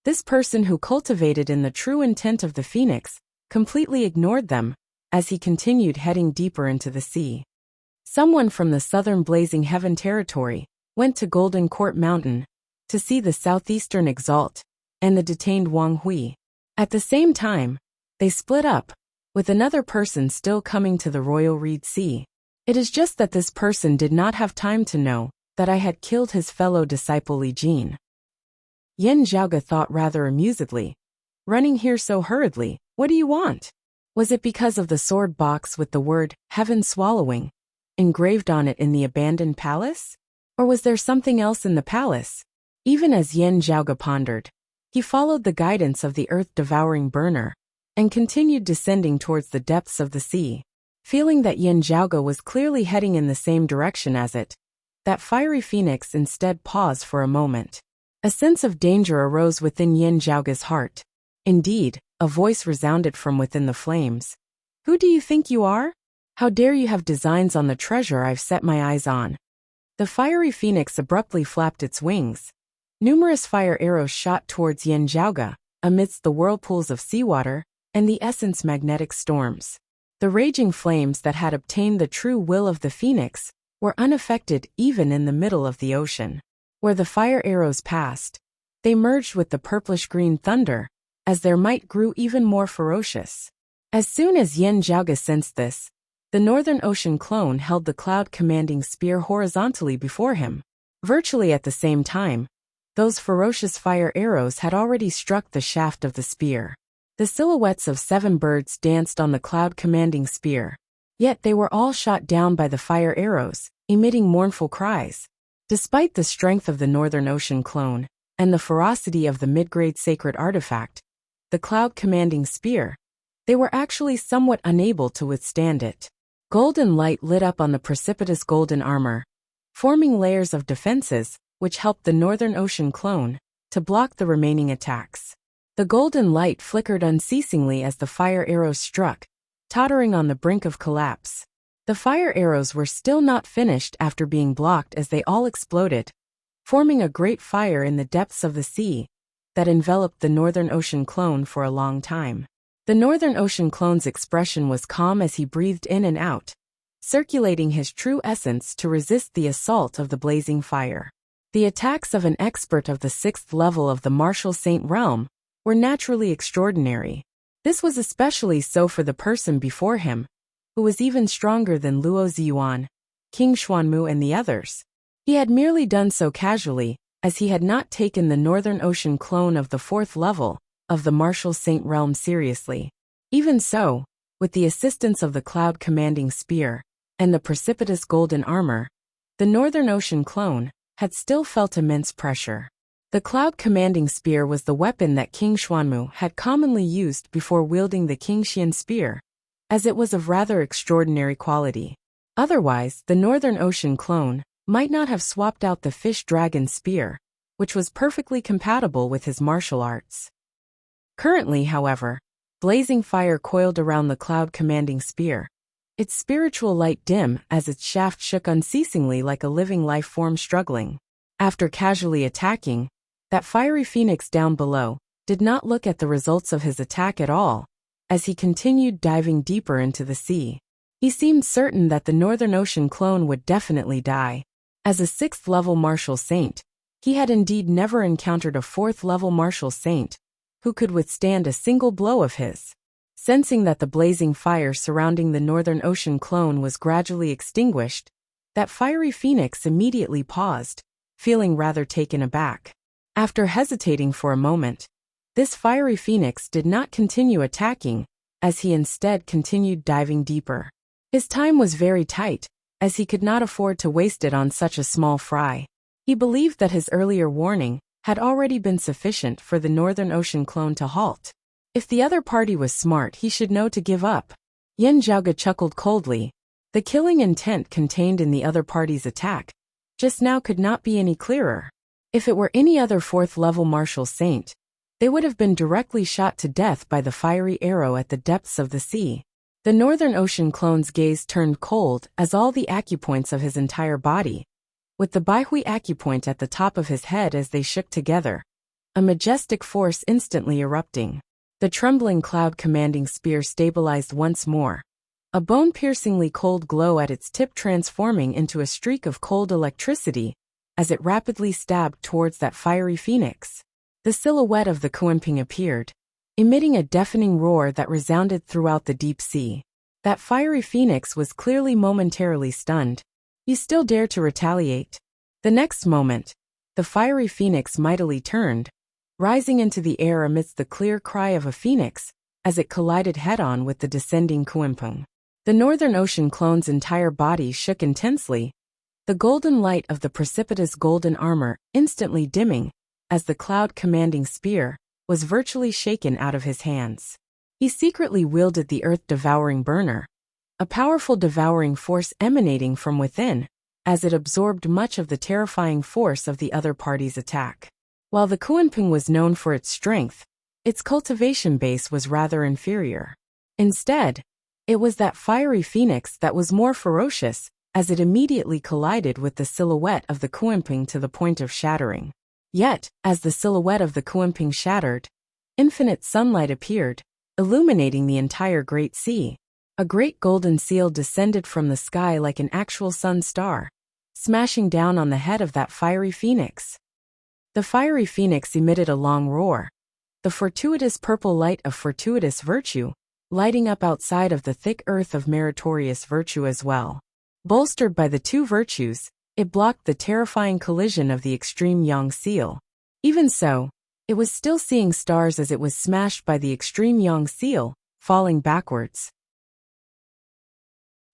this person who cultivated in the true intent of the phoenix completely ignored them as he continued heading deeper into the sea. Someone from the southern Blazing Heaven territory went to Golden Court Mountain to see the southeastern Exalt and the detained Wang Hui. At the same time, they split up, with another person still coming to the Royal Reed Sea. It is just that this person did not have time to know that I had killed his fellow disciple Li Jin. Yin Zhaoge thought rather amusedly. Running here so hurriedly, what do you want? Was it because of the sword box with the word, heaven swallowing, engraved on it in the abandoned palace? Or was there something else in the palace? Even as Yin Zhaoge pondered, he followed the guidance of the earth-devouring burner, and continued descending towards the depths of the sea. Feeling that Yin Zhaoge was clearly heading in the same direction as it, that fiery phoenix instead paused for a moment. A sense of danger arose within Yin Zhaoge's heart. Indeed, a voice resounded from within the flames. Who do you think you are? How dare you have designs on the treasure I've set my eyes on? The fiery phoenix abruptly flapped its wings. Numerous fire arrows shot towards Yin Zhaoge, amidst the whirlpools of seawater and the essence magnetic storms. The raging flames that had obtained the true will of the phoenix were unaffected even in the middle of the ocean. Where the fire arrows passed, they merged with the purplish-green thunder, as their might grew even more ferocious. As soon as Yin Zhaoge sensed this, the Northern Ocean clone held the cloud-commanding spear horizontally before him. Virtually at the same time, those ferocious fire arrows had already struck the shaft of the spear. The silhouettes of 7 birds danced on the cloud-commanding spear, yet they were all shot down by the fire arrows, emitting mournful cries. Despite the strength of the Northern Ocean clone and the ferocity of the mid-grade sacred artifact, the cloud-commanding spear, they were actually somewhat unable to withstand it. Golden light lit up on the precipitous golden armor, forming layers of defenses which helped the Northern Ocean clone to block the remaining attacks. The golden light flickered unceasingly as the fire arrows struck, tottering on the brink of collapse. The fire arrows were still not finished after being blocked as they all exploded, forming a great fire in the depths of the sea that enveloped the Northern Ocean clone for a long time. The Northern Ocean clone's expression was calm as he breathed in and out, circulating his true essence to resist the assault of the blazing fire. The attacks of an expert of the 6th level of the Martial Saint realm were naturally extraordinary. This was especially so for the person before him, who was even stronger than Luo Ziyuan, King Xuanmu and the others. He had merely done so casually, as he had not taken the Northern Ocean clone of the 4th level of the Martial Saint realm seriously. Even so, with the assistance of the cloud-commanding spear and the precipitous golden armor, the Northern Ocean clone had still felt immense pressure. The cloud-commanding spear was the weapon that King Xuanmu had commonly used before wielding the Qingxian spear, as it was of rather extraordinary quality. Otherwise, the Northern Ocean clone might not have swapped out the fish-dragon spear, which was perfectly compatible with his martial arts. Currently, however, blazing fire coiled around the cloud-commanding spear, its spiritual light dim as its shaft shook unceasingly like a living life form struggling. After casually attacking, that fiery phoenix down below did not look at the results of his attack at all, as he continued diving deeper into the sea. He seemed certain that the Northern Ocean clone would definitely die. As a 6th level martial saint, he had indeed never encountered a 4th level martial saint who could withstand a single blow of his. Sensing that the blazing fire surrounding the Northern Ocean clone was gradually extinguished, that fiery phoenix immediately paused, feeling rather taken aback. After hesitating for a moment, this fiery phoenix did not continue attacking, as he instead continued diving deeper. His time was very tight, as he could not afford to waste it on such a small fry. He believed that his earlier warning had already been sufficient for the Northern Ocean clone to halt. If the other party was smart, he should know to give up. Yin Zhaoge chuckled coldly. The killing intent contained in the other party's attack just now could not be any clearer. If it were any other 4th level martial saint, They would have been directly shot to death by the fiery arrow at the depths of the sea. The Northern Ocean clone's gaze turned cold as all the acupoints of his entire body, with the Baihui acupoint at the top of his head as they shook together, a majestic force instantly erupting. The trembling cloud commanding spear stabilized once more, a bone-piercingly cold glow at its tip transforming into a streak of cold electricity as it rapidly stabbed towards that fiery phoenix. The silhouette of the Kuenping appeared, emitting a deafening roar that resounded throughout the deep sea. That fiery phoenix was clearly momentarily stunned. You still dare to retaliate? The next moment, the fiery phoenix mightily turned, rising into the air amidst the clear cry of a phoenix as it collided head-on with the descending Kuenping. The Northern Ocean clone's entire body shook intensely, the golden light of the precipitous golden armor instantly dimming as the cloud-commanding spear was virtually shaken out of his hands. He secretly wielded the earth-devouring burner, a powerful devouring force emanating from within, as it absorbed much of the terrifying force of the other party's attack. While the Kuenping was known for its strength, its cultivation base was rather inferior. Instead, it was that fiery phoenix that was more ferocious, as it immediately collided with the silhouette of the Kuenping to the point of shattering. Yet, as the silhouette of the Kuenping shattered, infinite sunlight appeared, illuminating the entire Great Sea. A great golden seal descended from the sky like an actual sun star, smashing down on the head of that fiery phoenix. The fiery phoenix emitted a long roar, the fortuitous purple light of fortuitous virtue, lighting up outside of the thick earth of meritorious virtue as well. Bolstered by the two virtues, it blocked the terrifying collision of the extreme Yang seal. Even so, it was still seeing stars as it was smashed by the extreme Yang seal, falling backwards.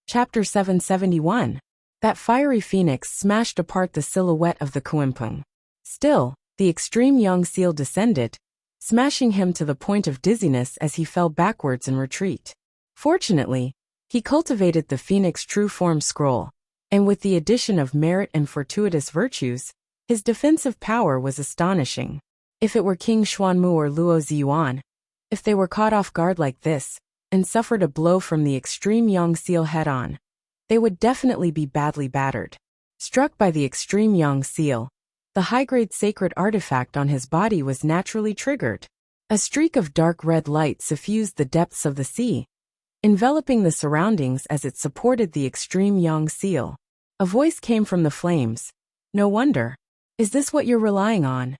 Chapter 771. That fiery phoenix smashed apart the silhouette of the Kuenping. Still, the extreme Yang seal descended, smashing him to the point of dizziness as he fell backwards in retreat. Fortunately, he cultivated the Phoenix True Form Scroll, and with the addition of merit and fortuitous virtues, his defensive power was astonishing. If it were King Xuanmu or Luo Ziyuan, if they were caught off guard like this, and suffered a blow from the extreme Yang seal head-on, they would definitely be badly battered. Struck by the extreme Yang seal, the high-grade sacred artifact on his body was naturally triggered. A streak of dark red light suffused the depths of the sea, enveloping the surroundings as it supported the extreme Yang seal. A voice came from the flames. No wonder. Is this what you're relying on?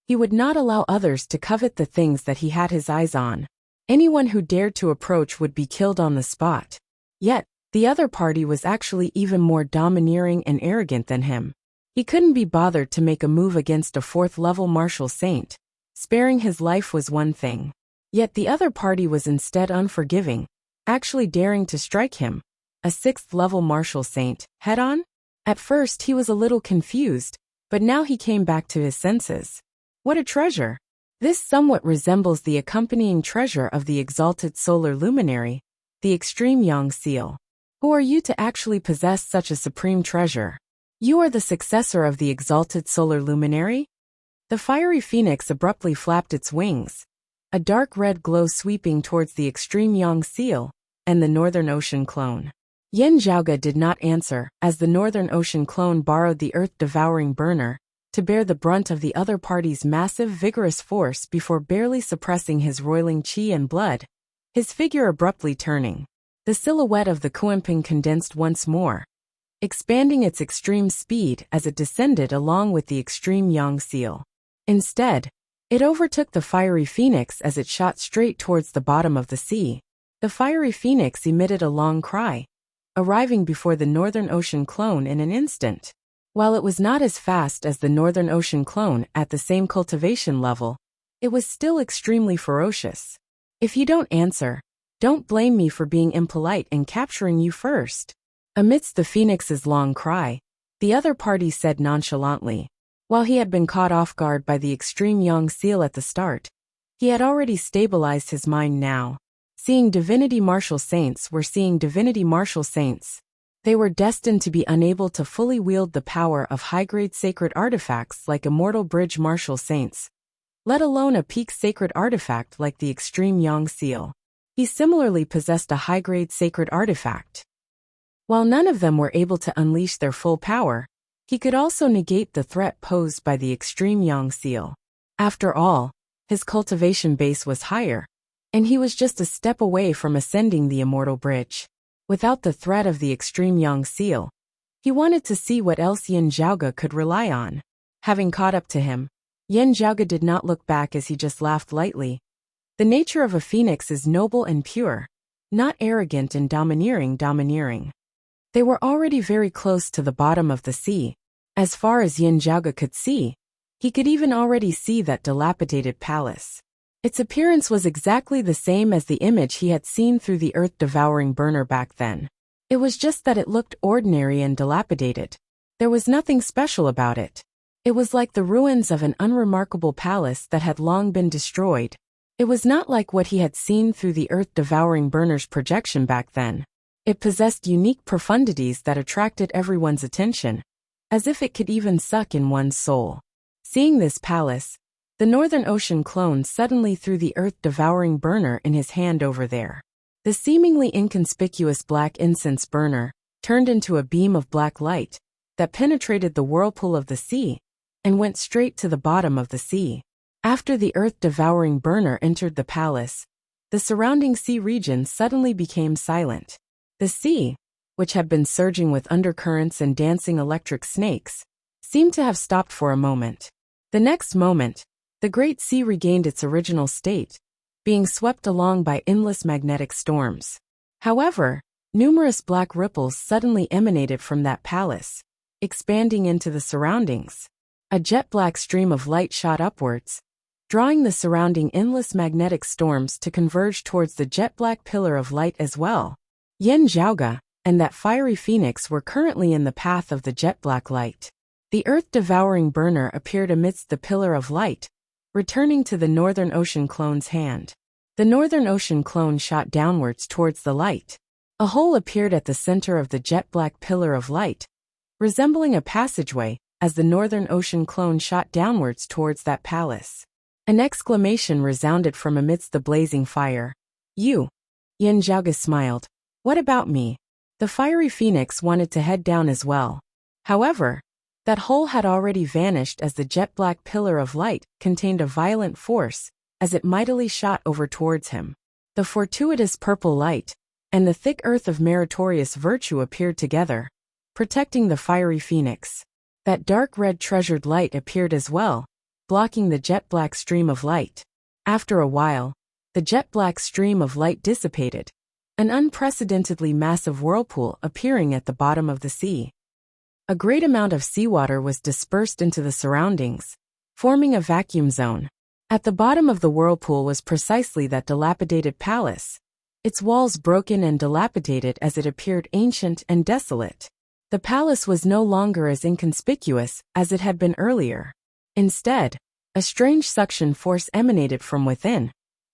He would not allow others to covet the things that he had his eyes on. Anyone who dared to approach would be killed on the spot. Yet, the other party was actually even more domineering and arrogant than him. He couldn't be bothered to make a move against a fourth-level martial saint. Sparing his life was one thing. Yet the other party was instead unforgiving, actually daring to strike him, a sixth-level martial saint, head-on? At first he was a little confused, but now he came back to his senses. What a treasure! This somewhat resembles the accompanying treasure of the exalted solar luminary, the extreme Yang seal. Who are you to actually possess such a supreme treasure? You are the successor of the exalted solar luminary? The fiery phoenix abruptly flapped its wings, a dark red glow sweeping towards the extreme Yang seal and the Northern Ocean clone. Yen Zhaoge did not answer, as the Northern Ocean clone borrowed the earth-devouring burner to bear the brunt of the other party's massive vigorous force before barely suppressing his roiling qi and blood, his figure abruptly turning. The silhouette of the Kuenping condensed once more, expanding its extreme speed as it descended along with the extreme Yang seal. Instead, it overtook the fiery phoenix as it shot straight towards the bottom of the sea. The fiery phoenix emitted a long cry, arriving before the Northern Ocean clone in an instant. While it was not as fast as the Northern Ocean clone at the same cultivation level, it was still extremely ferocious. If you don't answer, don't blame me for being impolite and capturing you first. Amidst the phoenix's long cry, the other party said nonchalantly. While he had been caught off guard by the extreme Yang seal at the start, he had already stabilized his mind now. Seeing divinity martial saints were seeing divinity martial saints. They were destined to be unable to fully wield the power of high-grade sacred artifacts like immortal bridge martial saints, let alone a peak sacred artifact like the Extreme Yang Seal. He similarly possessed a high-grade sacred artifact. While none of them were able to unleash their full power, he could also negate the threat posed by the Extreme Yang Seal. After all, his cultivation base was higher, and he was just a step away from ascending the Immortal Bridge. Without the threat of the Extreme Yang Seal, he wanted to see what else Yin Zhaoge could rely on. Having caught up to him, Yin Zhaoge did not look back as he just laughed lightly. The nature of a phoenix is noble and pure, not arrogant and domineering. They were already very close to the bottom of the sea. As far as Yin Zhaoge could see, he could even already see that dilapidated palace. Its appearance was exactly the same as the image he had seen through the earth-devouring burner back then. It was just that it looked ordinary and dilapidated. There was nothing special about it. It was like the ruins of an unremarkable palace that had long been destroyed. It was not like what he had seen through the earth-devouring burner's projection back then. It possessed unique profundities that attracted everyone's attention, as if it could even suck in one's soul. Seeing this palace, the Northern Ocean clone suddenly threw the earth-devouring burner in his hand over there. The seemingly inconspicuous black incense burner turned into a beam of black light that penetrated the whirlpool of the sea and went straight to the bottom of the sea. After the earth-devouring burner entered the palace, the surrounding sea region suddenly became silent. The sea, which had been surging with undercurrents and dancing electric snakes, seemed to have stopped for a moment. The next moment, the great sea regained its original state, being swept along by endless magnetic storms. However, numerous black ripples suddenly emanated from that palace, expanding into the surroundings. A jet-black stream of light shot upwards, drawing the surrounding endless magnetic storms to converge towards the jet-black pillar of light as well. Yin Zhaoge and that fiery phoenix were currently in the path of the jet-black light. The earth-devouring burner appeared amidst the pillar of light, returning to the Northern Ocean clone's hand. The Northern Ocean clone shot downwards towards the light. A hole appeared at the center of the jet-black pillar of light, resembling a passageway, as the Northern Ocean clone shot downwards towards that palace. An exclamation resounded from amidst the blazing fire. "You!" Yin Zhaoge smiled. "What about me?" The fiery phoenix wanted to head down as well. However, that hole had already vanished as the jet-black pillar of light contained a violent force as it mightily shot over towards him. The fortuitous purple light and the thick earth of meritorious virtue appeared together, protecting the fiery phoenix. That dark red treasured light appeared as well, blocking the jet-black stream of light. After a while, the jet-black stream of light dissipated, an unprecedentedly massive whirlpool appearing at the bottom of the sea. A great amount of seawater was dispersed into the surroundings, forming a vacuum zone. At the bottom of the whirlpool was precisely that dilapidated palace, its walls broken and dilapidated as it appeared ancient and desolate. The palace was no longer as inconspicuous as it had been earlier. Instead, a strange suction force emanated from within,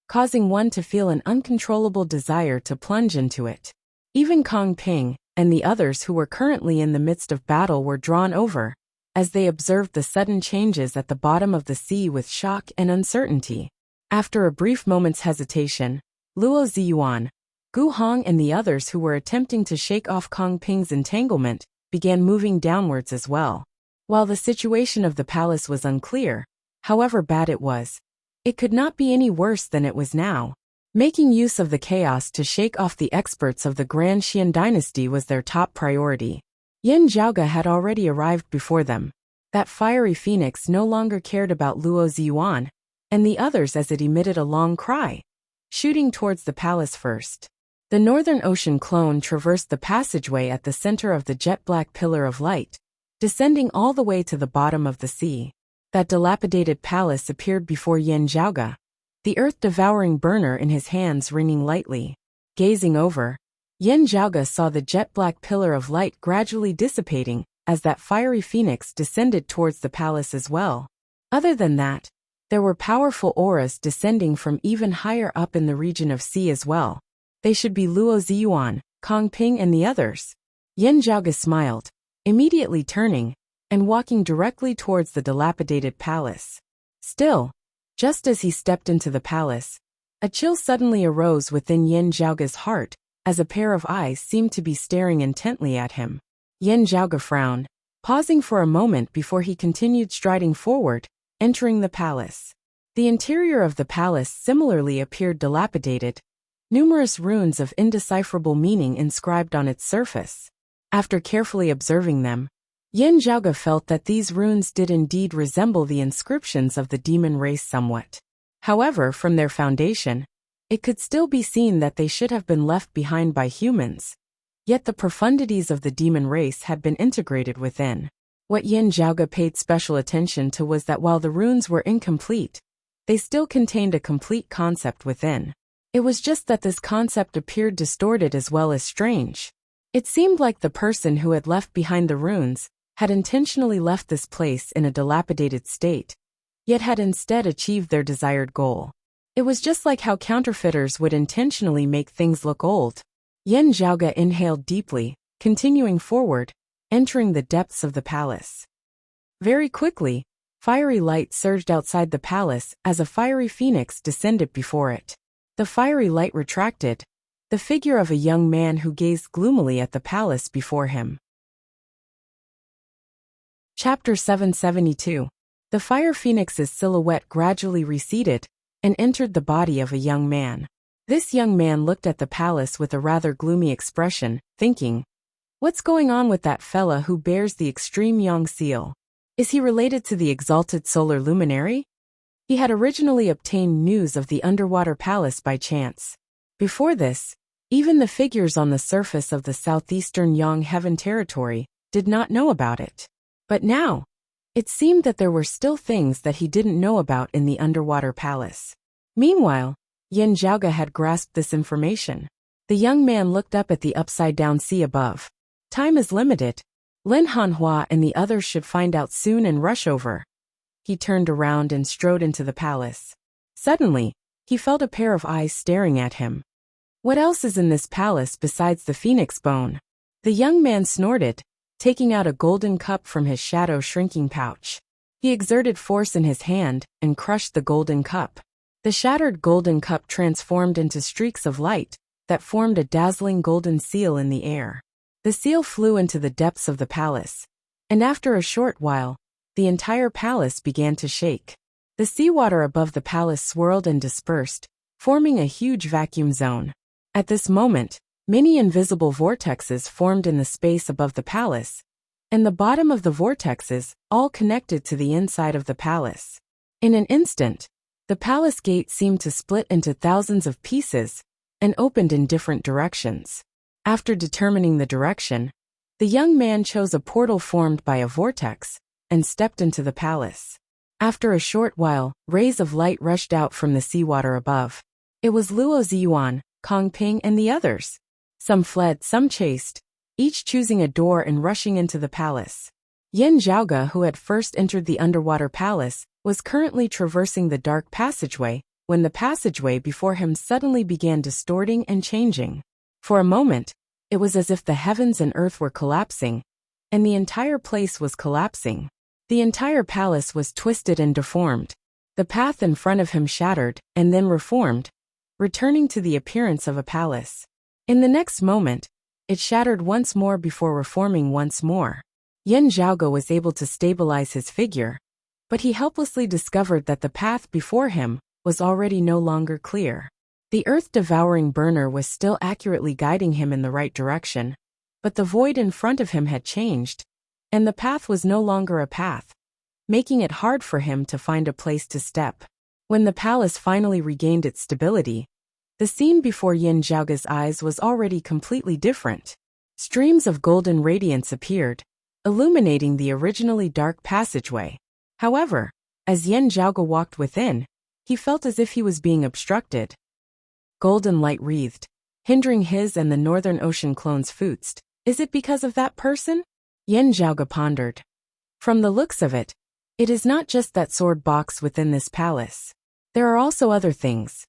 causing one to feel an uncontrollable desire to plunge into it. Even Kong Ping and the others who were currently in the midst of battle were drawn over, as they observed the sudden changes at the bottom of the sea with shock and uncertainty. After a brief moment's hesitation, Luo Ziyuan, Gu Hong and the others who were attempting to shake off Kong Ping's entanglement began moving downwards as well. While the situation of the palace was unclear, however bad it was, it could not be any worse than it was now. Making use of the chaos to shake off the experts of the Grand Xian dynasty was their top priority. Yin Zhaoge had already arrived before them. That fiery phoenix no longer cared about Luo Ziyuan and the others as it emitted a long cry, shooting towards the palace first. The Northern Ocean clone traversed the passageway at the center of the jet-black pillar of light, descending all the way to the bottom of the sea. That dilapidated palace appeared before Yin Zhaoge, the earth-devouring burner in his hands ringing lightly. Gazing over, Yin Zhaoge saw the jet-black pillar of light gradually dissipating as that fiery phoenix descended towards the palace as well. Other than that, there were powerful auras descending from even higher up in the region of sea as well. They should be Luo Ziyuan, Kong Ping and the others. Yin Zhaoge smiled, immediately turning and walking directly towards the dilapidated palace. Still, Just as he stepped into the palace, a chill suddenly arose within Yin Zhaoge's heart, as a pair of eyes seemed to be staring intently at him. Yin Zhaoge frowned, pausing for a moment before he continued striding forward, entering the palace. The interior of the palace similarly appeared dilapidated, numerous runes of indecipherable meaning inscribed on its surface. After carefully observing them, Yin Zhaoge felt that these runes did indeed resemble the inscriptions of the demon race somewhat. However, from their foundation, it could still be seen that they should have been left behind by humans. Yet the profundities of the demon race had been integrated within. What Yin Zhaoge paid special attention to was that while the runes were incomplete, they still contained a complete concept within. It was just that this concept appeared distorted as well as strange. It seemed like the person who had left behind the runes had intentionally left this place in a dilapidated state, yet had instead achieved their desired goal. It was just like how counterfeiters would intentionally make things look old. Yin Zhaoge inhaled deeply, continuing forward, entering the depths of the palace. Very quickly, fiery light surged outside the palace as a fiery phoenix descended before it. The fiery light retracted, the figure of a young man who gazed gloomily at the palace before him. Chapter 772. The fire phoenix's silhouette gradually receded and entered the body of a young man. This young man looked at the palace with a rather gloomy expression, thinking, "What's going on with that fella who bears the extreme Yang seal? Is he related to the exalted solar luminary?" He had originally obtained news of the underwater palace by chance. Before this, even the figures on the surface of the southeastern Yang heaven territory did not know about it. But now, it seemed that there were still things that he didn't know about in the underwater palace. Meanwhile, Yin Zhaoge had grasped this information. The young man looked up at the upside-down sea above. Time is limited. Lin Hanhua and the others should find out soon and rush over. He turned around and strode into the palace. Suddenly, he felt a pair of eyes staring at him. "What else is in this palace besides the phoenix bone?" The young man snorted, taking out a golden cup from his shadow-shrinking pouch. He exerted force in his hand and crushed the golden cup. The shattered golden cup transformed into streaks of light that formed a dazzling golden seal in the air. The seal flew into the depths of the palace, and after a short while, the entire palace began to shake. The seawater above the palace swirled and dispersed, forming a huge vacuum zone. At this moment, many invisible vortexes formed in the space above the palace, and the bottom of the vortexes all connected to the inside of the palace. In an instant, the palace gate seemed to split into thousands of pieces and opened in different directions. After determining the direction, the young man chose a portal formed by a vortex and stepped into the palace. After a short while, rays of light rushed out from the seawater above. It was Luo Ziyuan, Kong Ping, and the others. Some fled, some chased, each choosing a door and rushing into the palace. Yin Zhaoge, who had first entered the underwater palace, was currently traversing the dark passageway when the passageway before him suddenly began distorting and changing. For a moment, it was as if the heavens and earth were collapsing, and the entire place was collapsing. The entire palace was twisted and deformed. The path in front of him shattered and then reformed, returning to the appearance of a palace. In the next moment, it shattered once more before reforming once more. Yin Zhaoge was able to stabilize his figure, but he helplessly discovered that the path before him was already no longer clear. The earth-devouring burner was still accurately guiding him in the right direction, but the void in front of him had changed, and the path was no longer a path, making it hard for him to find a place to step. When the palace finally regained its stability, the scene before Yin Zhaoge's eyes was already completely different. Streams of golden radiance appeared, illuminating the originally dark passageway. However, as Yin Zhaoge walked within, he felt as if he was being obstructed. Golden light wreathed, hindering his and the Northern Ocean clone's foots. Is it because of that person? Yin Zhaoge pondered. From the looks of it, it is not just that sword box within this palace. There are also other things.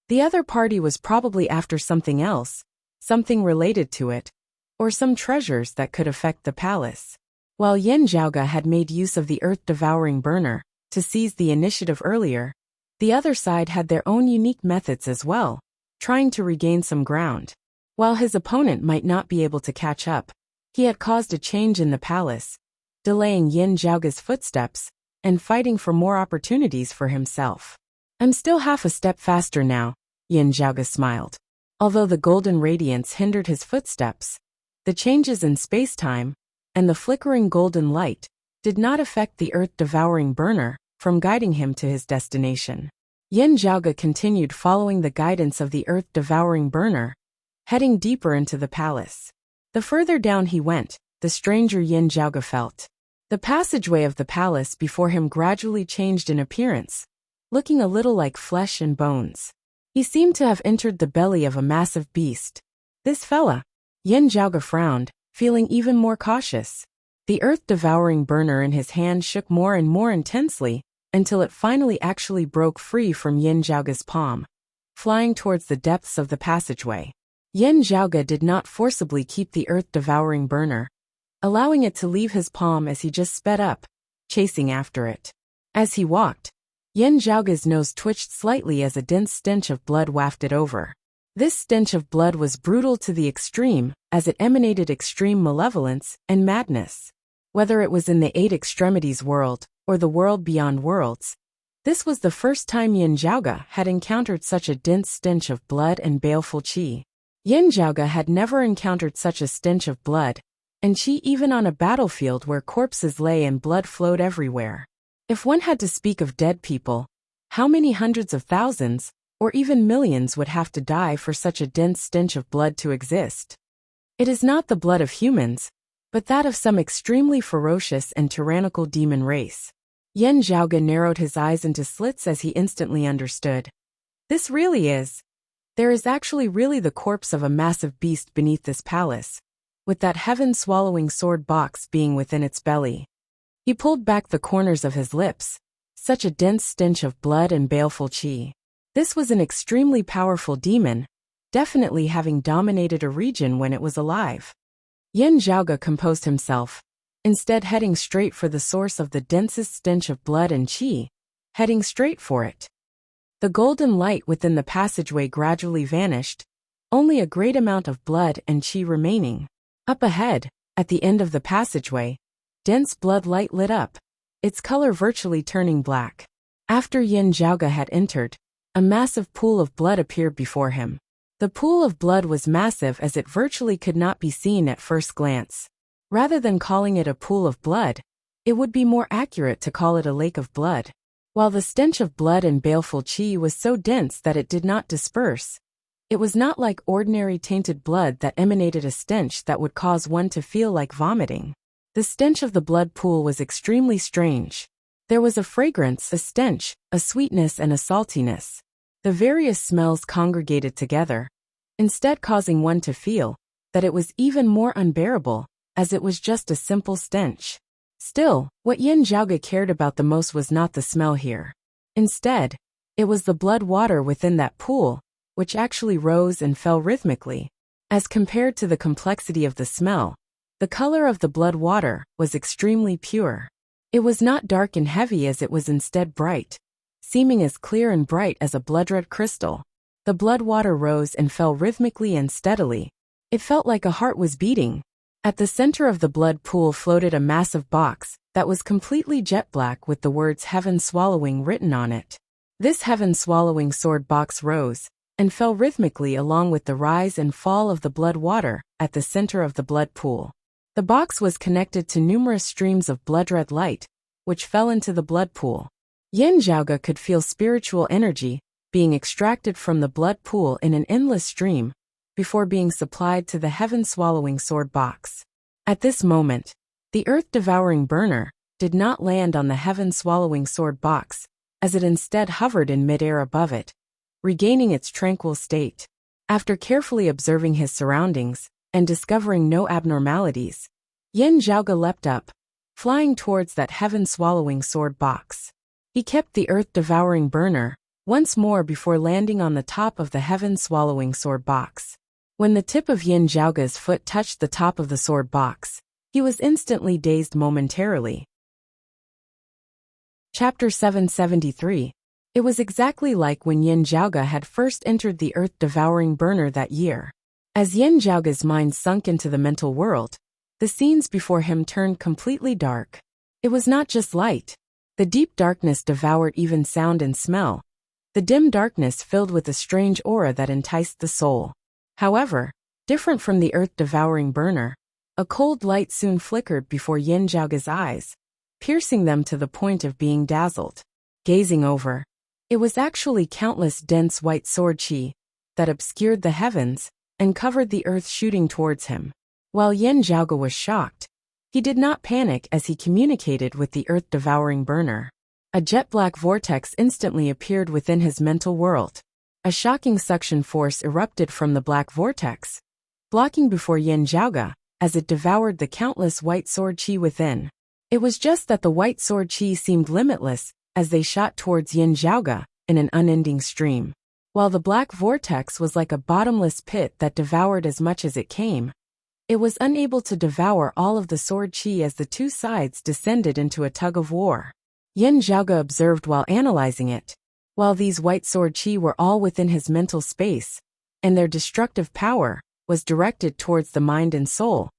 The other party was probably after something else, something related to it, or some treasures that could affect the palace. While Yin Zhaoge had made use of the earth-devouring burner to seize the initiative earlier, The other side had their own unique methods as well, trying to regain some ground. While his opponent might not be able to catch up, he had caused a change in the palace, delaying Yin Zhaoge's footsteps and fighting for more opportunities for himself. I'm still half a step faster now, Yin Zhaoge smiled. Although the golden radiance hindered his footsteps, the changes in space-time and the flickering golden light did not affect the earth-devouring burner from guiding him to his destination. Yin Zhaoge continued following the guidance of the earth-devouring burner, heading deeper into the palace. The further down he went, the stranger Yin Zhaoge felt. The passageway of the palace before him gradually changed in appearance, looking a little like flesh and bones. He seemed to have entered the belly of a massive beast. This fella. Yin Zhaoge frowned, feeling even more cautious. The earth-devouring burner in his hand shook more and more intensely, until it finally actually broke free from Yin Zhaoge's palm, flying towards the depths of the passageway. Yin Zhaoge did not forcibly keep the earth-devouring burner, allowing it to leave his palm as he just sped up, chasing after it. As he walked, Yin Zhaoge's nose twitched slightly as a dense stench of blood wafted over. This stench of blood was brutal to the extreme, as it emanated extreme malevolence and madness. Whether it was in the Eight Extremities world, or the world beyond worlds, this was the first time Yin Zhaoge had encountered such a dense stench of blood and baleful qi. Yin Zhaoge had never encountered such a stench of blood and qi even on a battlefield where corpses lay and blood flowed everywhere. If one had to speak of dead people, how many hundreds of thousands, or even millions would have to die for such a dense stench of blood to exist? It is not the blood of humans, but that of some extremely ferocious and tyrannical demon race. Yin Zhaoge narrowed his eyes into slits as he instantly understood. This really is. There is actually really the corpse of a massive beast beneath this palace, with that heaven-swallowing sword box being within its belly. He pulled back the corners of his lips, such a dense stench of blood and baleful qi. This was an extremely powerful demon, definitely having dominated a region when it was alive. Yin Zhaoge composed himself, instead heading straight for the source of the densest stench of blood and qi, heading straight for it. The golden light within the passageway gradually vanished, only a great amount of blood and qi remaining. Up ahead, at the end of the passageway, dense blood light lit up, its color virtually turning black. After Yin Zhaoge had entered, a massive pool of blood appeared before him. The pool of blood was massive as it virtually could not be seen at first glance. Rather than calling it a pool of blood, it would be more accurate to call it a lake of blood. While the stench of blood and baleful qi was so dense that it did not disperse, it was not like ordinary tainted blood that emanated a stench that would cause one to feel like vomiting. The stench of the blood pool was extremely strange. There was a fragrance, a stench, a sweetness and a saltiness. The various smells congregated together, instead causing one to feel that it was even more unbearable, as it was just a simple stench. Still, what Yin Zhaoge cared about the most was not the smell here. Instead, it was the blood water within that pool, which actually rose and fell rhythmically. As compared to the complexity of the smell, the color of the blood water was extremely pure. It was not dark and heavy as it was instead bright, seeming as clear and bright as a blood-red crystal. The blood water rose and fell rhythmically and steadily. It felt like a heart was beating. At the center of the blood pool floated a massive box that was completely jet black with the words Heaven Swallowing written on it. This Heaven Swallowing sword box rose and fell rhythmically along with the rise and fall of the blood water at the center of the blood pool. The box was connected to numerous streams of blood-red light, which fell into the blood pool. Yin Zhaoge could feel spiritual energy being extracted from the blood pool in an endless stream, before being supplied to the heaven-swallowing sword box. At this moment, the earth-devouring burner did not land on the heaven-swallowing sword box, as it instead hovered in midair above it, regaining its tranquil state. After carefully observing his surroundings and discovering no abnormalities, Yin Zhaoge leapt up, flying towards that heaven-swallowing sword box. He kept the earth-devouring burner once more before landing on the top of the heaven-swallowing sword box. When the tip of Yin Zhaoge's foot touched the top of the sword box, he was instantly dazed momentarily. Chapter 773. It was exactly like when Yin Zhaoge had first entered the earth-devouring burner that year. As Yin Zhaoge's mind sunk into the mental world, the scenes before him turned completely dark. It was not just light. The deep darkness devoured even sound and smell. The dim darkness filled with a strange aura that enticed the soul. However, different from the earth-devouring burner, a cold light soon flickered before Yin Zhaoge's eyes, piercing them to the point of being dazzled. Gazing over, it was actually countless dense white sword qi that obscured the heavens and covered the earth shooting towards him. While Yin Zhaoge was shocked, he did not panic as he communicated with the earth-devouring burner. A jet-black vortex instantly appeared within his mental world. A shocking suction force erupted from the black vortex, blocking before Yin Zhaoge as it devoured the countless white sword qi within. It was just that the white sword qi seemed limitless as they shot towards Yin Zhaoge in an unending stream. While the black vortex was like a bottomless pit that devoured as much as it came, it was unable to devour all of the sword qi as the two sides descended into a tug of war. Yin Zhaoge observed while analyzing it. While these white sword qi were all within his mental space, and their destructive power was directed towards the mind and soul,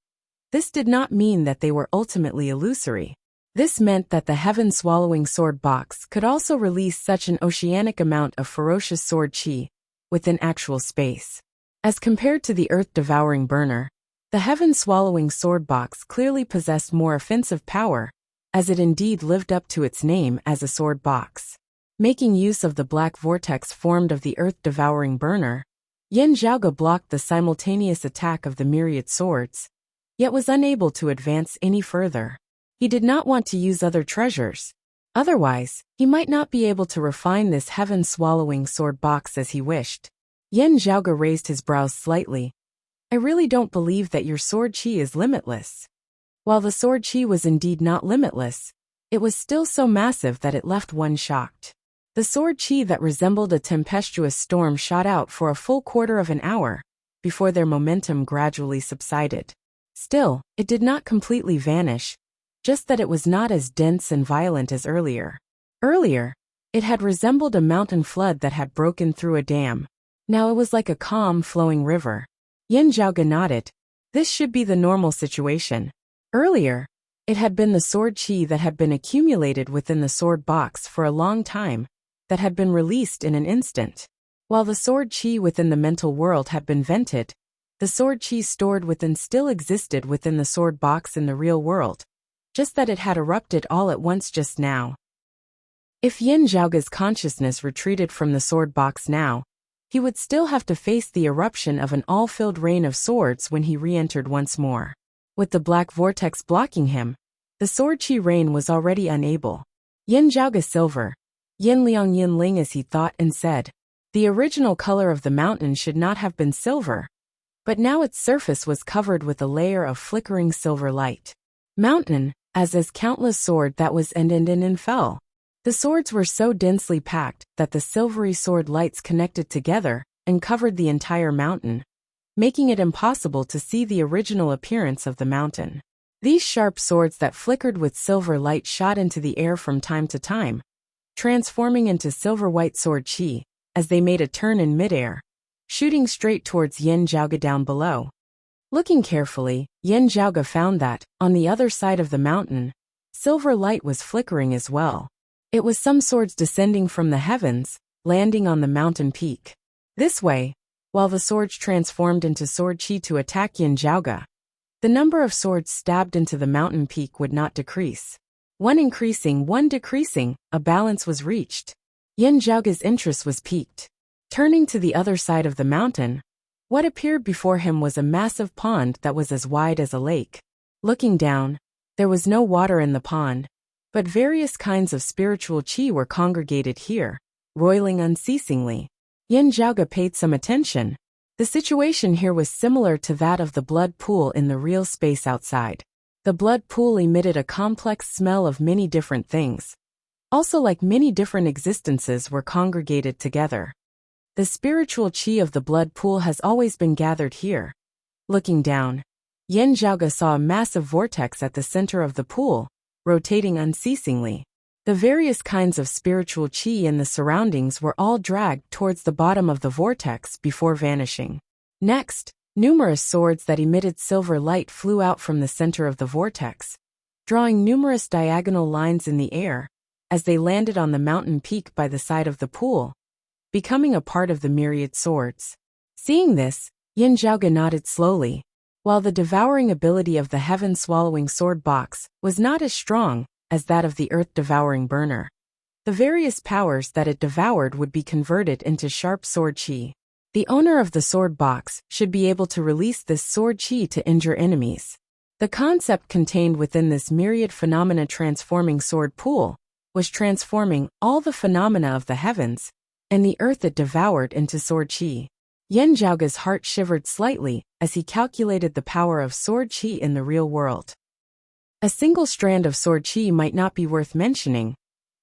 this did not mean that they were ultimately illusory. This meant that the heaven-swallowing sword box could also release such an oceanic amount of ferocious sword qi within actual space. As compared to the earth-devouring burner, the heaven-swallowing sword box clearly possessed more offensive power, as it indeed lived up to its name as a sword box. Making use of the black vortex formed of the earth-devouring burner, Yin Zhaoge blocked the simultaneous attack of the myriad swords, yet was unable to advance any further. He did not want to use other treasures. Otherwise, he might not be able to refine this heaven-swallowing sword box as he wished. Yin Zhaoge raised his brows slightly. I really don't believe that your sword qi is limitless. While the sword qi was indeed not limitless, it was still so massive that it left one shocked. The sword qi that resembled a tempestuous storm shot out for a full quarter of an hour, before their momentum gradually subsided. Still, it did not completely vanish, just that it was not as dense and violent as earlier. Earlier, it had resembled a mountain flood that had broken through a dam. Now it was like a calm, flowing river. Yin Zhaoge nodded. This should be the normal situation. Earlier, it had been the sword qi that had been accumulated within the sword box for a long time, that had been released in an instant. While the sword qi within the mental world had been vented, the sword qi stored within still existed within the sword box in the real world, just that it had erupted all at once just now. If Yin Zhaoge's consciousness retreated from the sword box now, he would still have to face the eruption of an all-filled rain of swords when he re-entered once more. With the black vortex blocking him, the sword qi rain was already unable. Yin Zhaoge silver, Yin Liang Yin Ling as he thought and said. The original color of the mountain should not have been silver, but now its surface was covered with a layer of flickering silver light. Mountain, as countless sword that was and fell. The swords were so densely packed that the silvery sword lights connected together and covered the entire mountain, making it impossible to see the original appearance of the mountain. These sharp swords that flickered with silver light shot into the air from time to time, transforming into silver-white sword qi, as they made a turn in midair, shooting straight towards Yin Zhaoge down below. Looking carefully, Yin Zhaoge found that, on the other side of the mountain, silver light was flickering as well. It was some swords descending from the heavens, landing on the mountain peak. This way, while the swords transformed into sword qi to attack Yin Zhaoge, the number of swords stabbed into the mountain peak would not decrease. One increasing, one decreasing, a balance was reached. Yin Zhaoge's interest was piqued. Turning to the other side of the mountain, what appeared before him was a massive pond that was as wide as a lake. Looking down, there was no water in the pond, but various kinds of spiritual qi were congregated here, roiling unceasingly. Yin Zhaoge paid some attention. The situation here was similar to that of the blood pool in the real space outside. The blood pool emitted a complex smell of many different things. Also, like many different existences were congregated together. The spiritual qi of the blood pool has always been gathered here. Looking down, Yin Zhaoge saw a massive vortex at the center of the pool, rotating unceasingly. The various kinds of spiritual qi in the surroundings were all dragged towards the bottom of the vortex before vanishing. Next, numerous swords that emitted silver light flew out from the center of the vortex, drawing numerous diagonal lines in the air as they landed on the mountain peak by the side of the pool, becoming a part of the myriad swords. Seeing this, Yin Zhaoge nodded slowly. While the devouring ability of the heaven-swallowing sword box was not as strong as that of the earth-devouring burner, the various powers that it devoured would be converted into sharp sword qi. The owner of the sword box should be able to release this sword qi to injure enemies. The concept contained within this myriad phenomena transforming sword pool was transforming all the phenomena of the heavens and the earth it devoured into sword qi. Yin Zhaoge's heart shivered slightly as he calculated the power of sword qi in the real world. A single strand of sword qi might not be worth mentioning,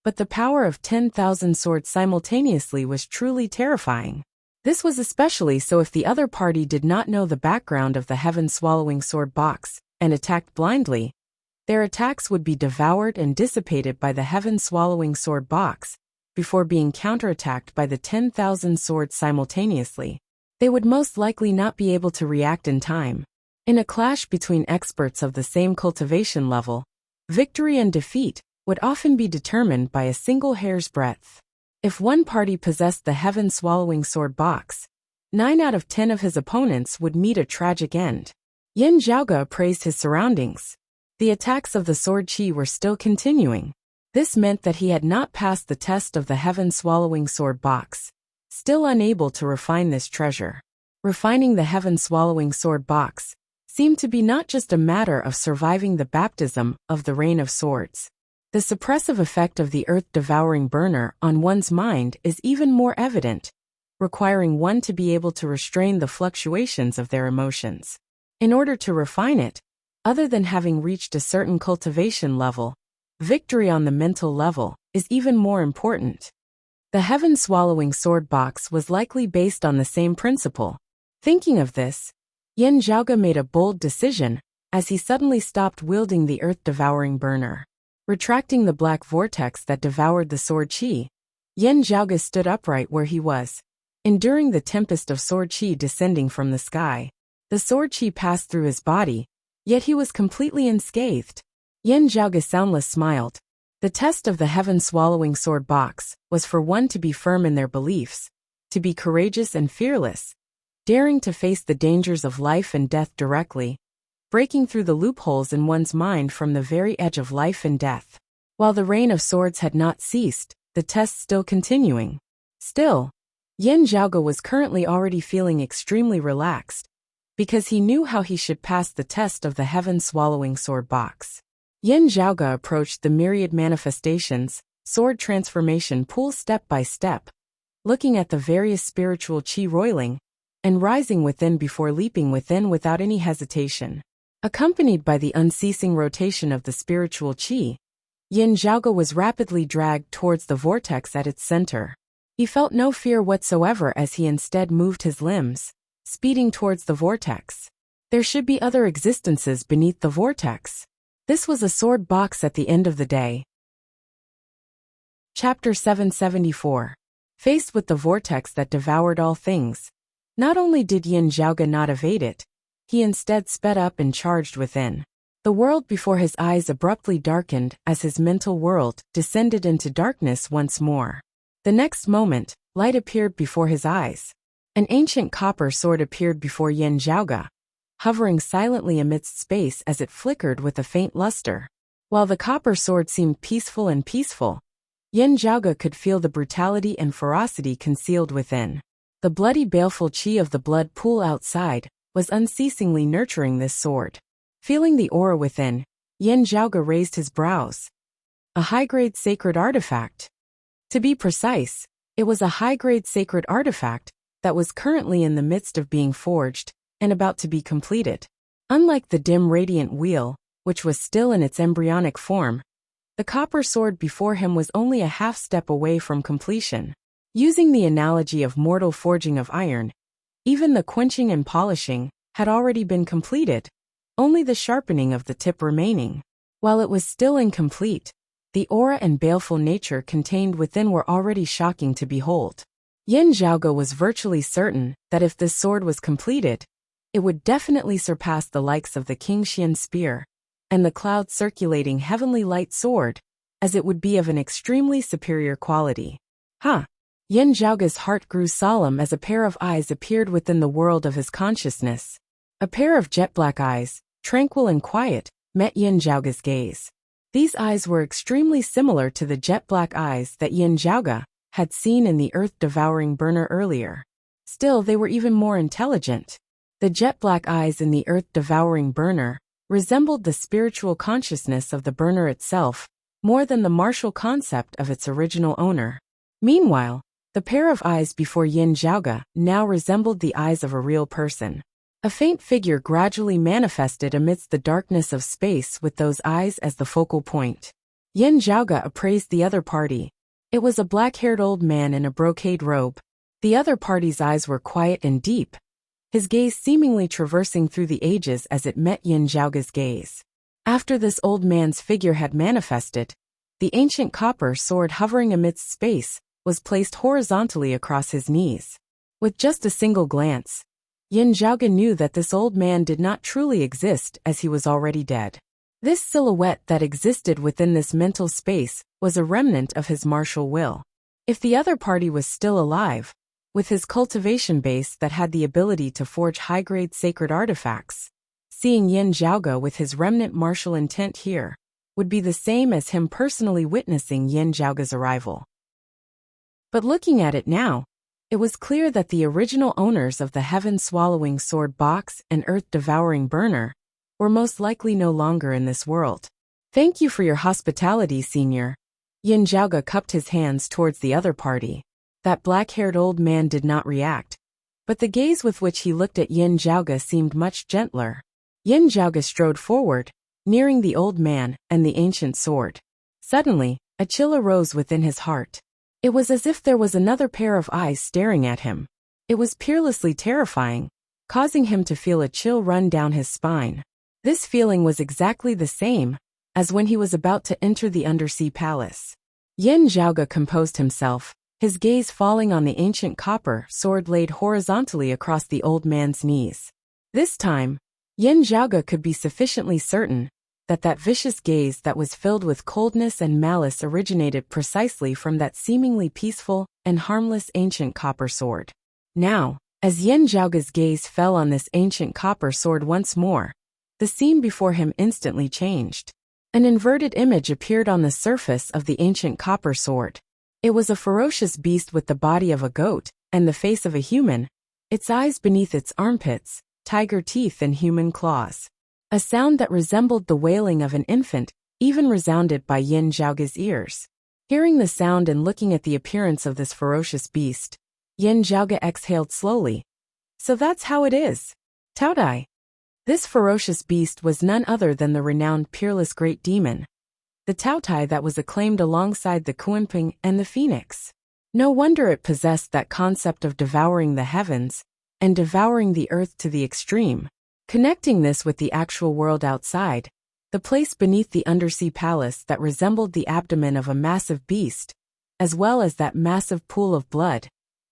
but the power of 10,000 swords simultaneously was truly terrifying. This was especially so if the other party did not know the background of the heaven-swallowing sword box and attacked blindly. Their attacks would be devoured and dissipated by the heaven-swallowing sword box before being counterattacked by the 10,000 swords simultaneously. They would most likely not be able to react in time. In a clash between experts of the same cultivation level, victory and defeat would often be determined by a single hair's breadth. If one party possessed the heaven-swallowing sword box, 9 out of 10 of his opponents would meet a tragic end. Yin Zhaoge appraised his surroundings. The attacks of the sword qi were still continuing. This meant that he had not passed the test of the heaven-swallowing sword box. Still unable to refine this treasure, refining the heaven-swallowing sword box seemed to be not just a matter of surviving the baptism of the rain of swords. The suppressive effect of the earth-devouring burner on one's mind is even more evident, requiring one to be able to restrain the fluctuations of their emotions. In order to refine it, other than having reached a certain cultivation level, victory on the mental level is even more important. The heaven-swallowing sword box was likely based on the same principle. Thinking of this, Yin Zhaoge made a bold decision as he suddenly stopped wielding the earth-devouring burner. Retracting the black vortex that devoured the sword qi, Yin Zhaoge stood upright where he was, enduring the tempest of sword qi descending from the sky. The sword qi passed through his body, yet he was completely unscathed. Yin Zhaoge soundless smiled. The test of the heaven-swallowing sword box was for one to be firm in their beliefs, to be courageous and fearless, daring to face the dangers of life and death directly, breaking through the loopholes in one's mind from the very edge of life and death. While the rain of swords had not ceased, the test still continuing. Still, Yin Zhaoge was currently already feeling extremely relaxed, because he knew how he should pass the test of the heaven-swallowing sword box. Yin Zhaoge approached the myriad manifestations, sword transformation pool step by step, looking at the various spiritual qi roiling and rising within before leaping within without any hesitation. Accompanied by the unceasing rotation of the spiritual qi, Yin Zhaoge was rapidly dragged towards the vortex at its center. He felt no fear whatsoever as he instead moved his limbs, speeding towards the vortex. There should be other existences beneath the vortex. This was a sword box at the end of the day. Chapter 774. Faced with the vortex that devoured all things, not only did Yin Zhaoge not evade it, he instead sped up and charged within. The world before his eyes abruptly darkened as his mental world descended into darkness once more. The next moment, light appeared before his eyes. An ancient copper sword appeared before Yin Zhaoge, hovering silently amidst space as it flickered with a faint luster. While the copper sword seemed peaceful, Yin Zhaoge could feel the brutality and ferocity concealed within. The bloody baleful qi of the blood pool outside was unceasingly nurturing this sword. Feeling the aura within, Yin Zhaoge raised his brows. A high-grade sacred artifact. To be precise, it was a high-grade sacred artifact that was currently in the midst of being forged and about to be completed. Unlike the dim radiant wheel, which was still in its embryonic form, the copper sword before him was only a half step away from completion. Using the analogy of mortal forging of iron, even the quenching and polishing had already been completed, only the sharpening of the tip remaining. While it was still incomplete, The aura and baleful nature contained within were already shocking to behold. Yin Zhaoge was virtually certain that if this sword was completed, it would definitely surpass the likes of the Qingxian spear and the cloud-circulating heavenly light sword, as it would be of an extremely superior quality. Yin Zhaoge's heart grew solemn as a pair of eyes appeared within the world of his consciousness. A pair of jet-black eyes, tranquil and quiet, met Yin Zhaoge's gaze. These eyes were extremely similar to the jet-black eyes that Yin Zhaoge had seen in the earth-devouring burner earlier. Still, they were even more intelligent. The jet-black eyes in the earth-devouring burner resembled the spiritual consciousness of the burner itself, more than the martial concept of its original owner. Meanwhile, the pair of eyes before Yin Zhaoge now resembled the eyes of a real person. A faint figure gradually manifested amidst the darkness of space with those eyes as the focal point. Yin Zhaoge appraised the other party. It was a black-haired old man in a brocade robe. The other party's eyes were quiet and deep, his gaze seemingly traversing through the ages as it met Yin Zhaoge's gaze. After this old man's figure had manifested, the ancient copper sword hovering amidst space was placed horizontally across his knees. With just a single glance, Yin Zhaoge knew that this old man did not truly exist, as he was already dead. This silhouette that existed within this mental space was a remnant of his martial will. If the other party was still alive, with his cultivation base that had the ability to forge high-grade sacred artifacts, seeing Yin Zhaoge with his remnant martial intent here would be the same as him personally witnessing Yin Zhaoge's arrival. But looking at it now, it was clear that the original owners of the heaven-swallowing sword box and earth-devouring burner were most likely no longer in this world. "Thank you for your hospitality, Senior." Yin Zhaoge cupped his hands towards the other party. That black-haired old man did not react, but the gaze with which he looked at Yin Zhaoge seemed much gentler. Yin Zhaoge strode forward, nearing the old man and the ancient sword. Suddenly, a chill arose within his heart. It was as if there was another pair of eyes staring at him. It was peerlessly terrifying, causing him to feel a chill run down his spine. This feeling was exactly the same as when he was about to enter the undersea palace. Yin Zhaoge composed himself, his gaze falling on the ancient copper sword laid horizontally across the old man's knees. This time, Yin Zhaoge could be sufficiently certain that that vicious gaze that was filled with coldness and malice originated precisely from that seemingly peaceful and harmless ancient copper sword. Now, as Yin Zhaoge's gaze fell on this ancient copper sword once more, the scene before him instantly changed. An inverted image appeared on the surface of the ancient copper sword. It was a ferocious beast with the body of a goat and the face of a human, its eyes beneath its armpits, tiger teeth and human claws. A sound that resembled the wailing of an infant even resounded by Yin Zhaoge's ears. Hearing the sound and looking at the appearance of this ferocious beast, Yin Zhaoge exhaled slowly. So that's how it is. Tao Dai. This ferocious beast was none other than the renowned peerless great demon, the Tao Tai that was acclaimed alongside the Kunping and the Phoenix. No wonder it possessed that concept of devouring the heavens and devouring the earth to the extreme. Connecting this with the actual world outside, the place beneath the undersea palace that resembled the abdomen of a massive beast, as well as that massive pool of blood,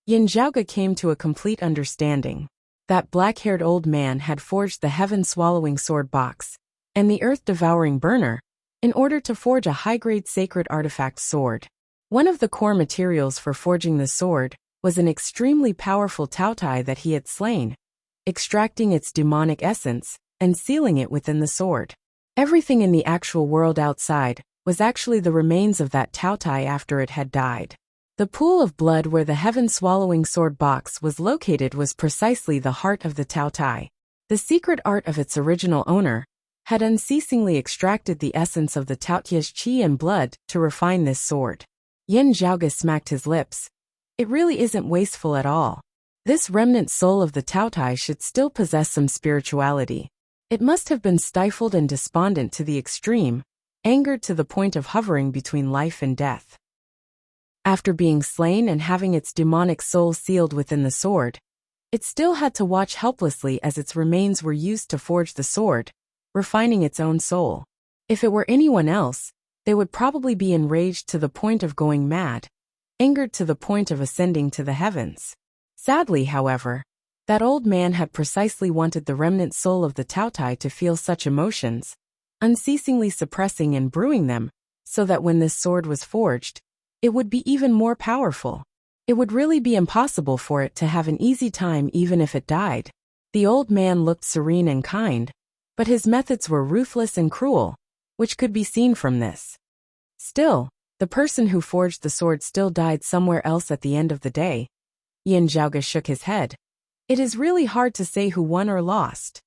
Yin Zhaoge came to a complete understanding. That black-haired old man had forged the heaven-swallowing sword box and the earth-devouring burner in order to forge a high-grade sacred artifact sword. One of the core materials for forging the sword was an extremely powerful Tao Tai that he had slain, extracting its demonic essence and sealing it within the sword. Everything in the actual world outside was actually the remains of that Tao Tai after it had died. The pool of blood where the heaven-swallowing sword box was located was precisely the heart of the Tao Tai. The secret art of its original owner had unceasingly extracted the essence of the Tao Tai's qi and blood to refine this sword. Yin Zhaoge smacked his lips. It really isn't wasteful at all. This remnant soul of the Tao Tai should still possess some spirituality. It must have been stifled and despondent to the extreme, angered to the point of hovering between life and death. After being slain and having its demonic soul sealed within the sword, it still had to watch helplessly as its remains were used to forge the sword, refining its own soul. If it were anyone else, they would probably be enraged to the point of going mad, angered to the point of ascending to the heavens. Sadly, however, that old man had precisely wanted the remnant soul of the Taotai to feel such emotions, unceasingly suppressing and brewing them, so that when this sword was forged, it would be even more powerful. It would really be impossible for it to have an easy time even if it died. The old man looked serene and kind, but his methods were ruthless and cruel, which could be seen from this. Still, the person who forged the sword still died somewhere else at the end of the day. Yin Zhaoge shook his head. It is really hard to say who won or lost.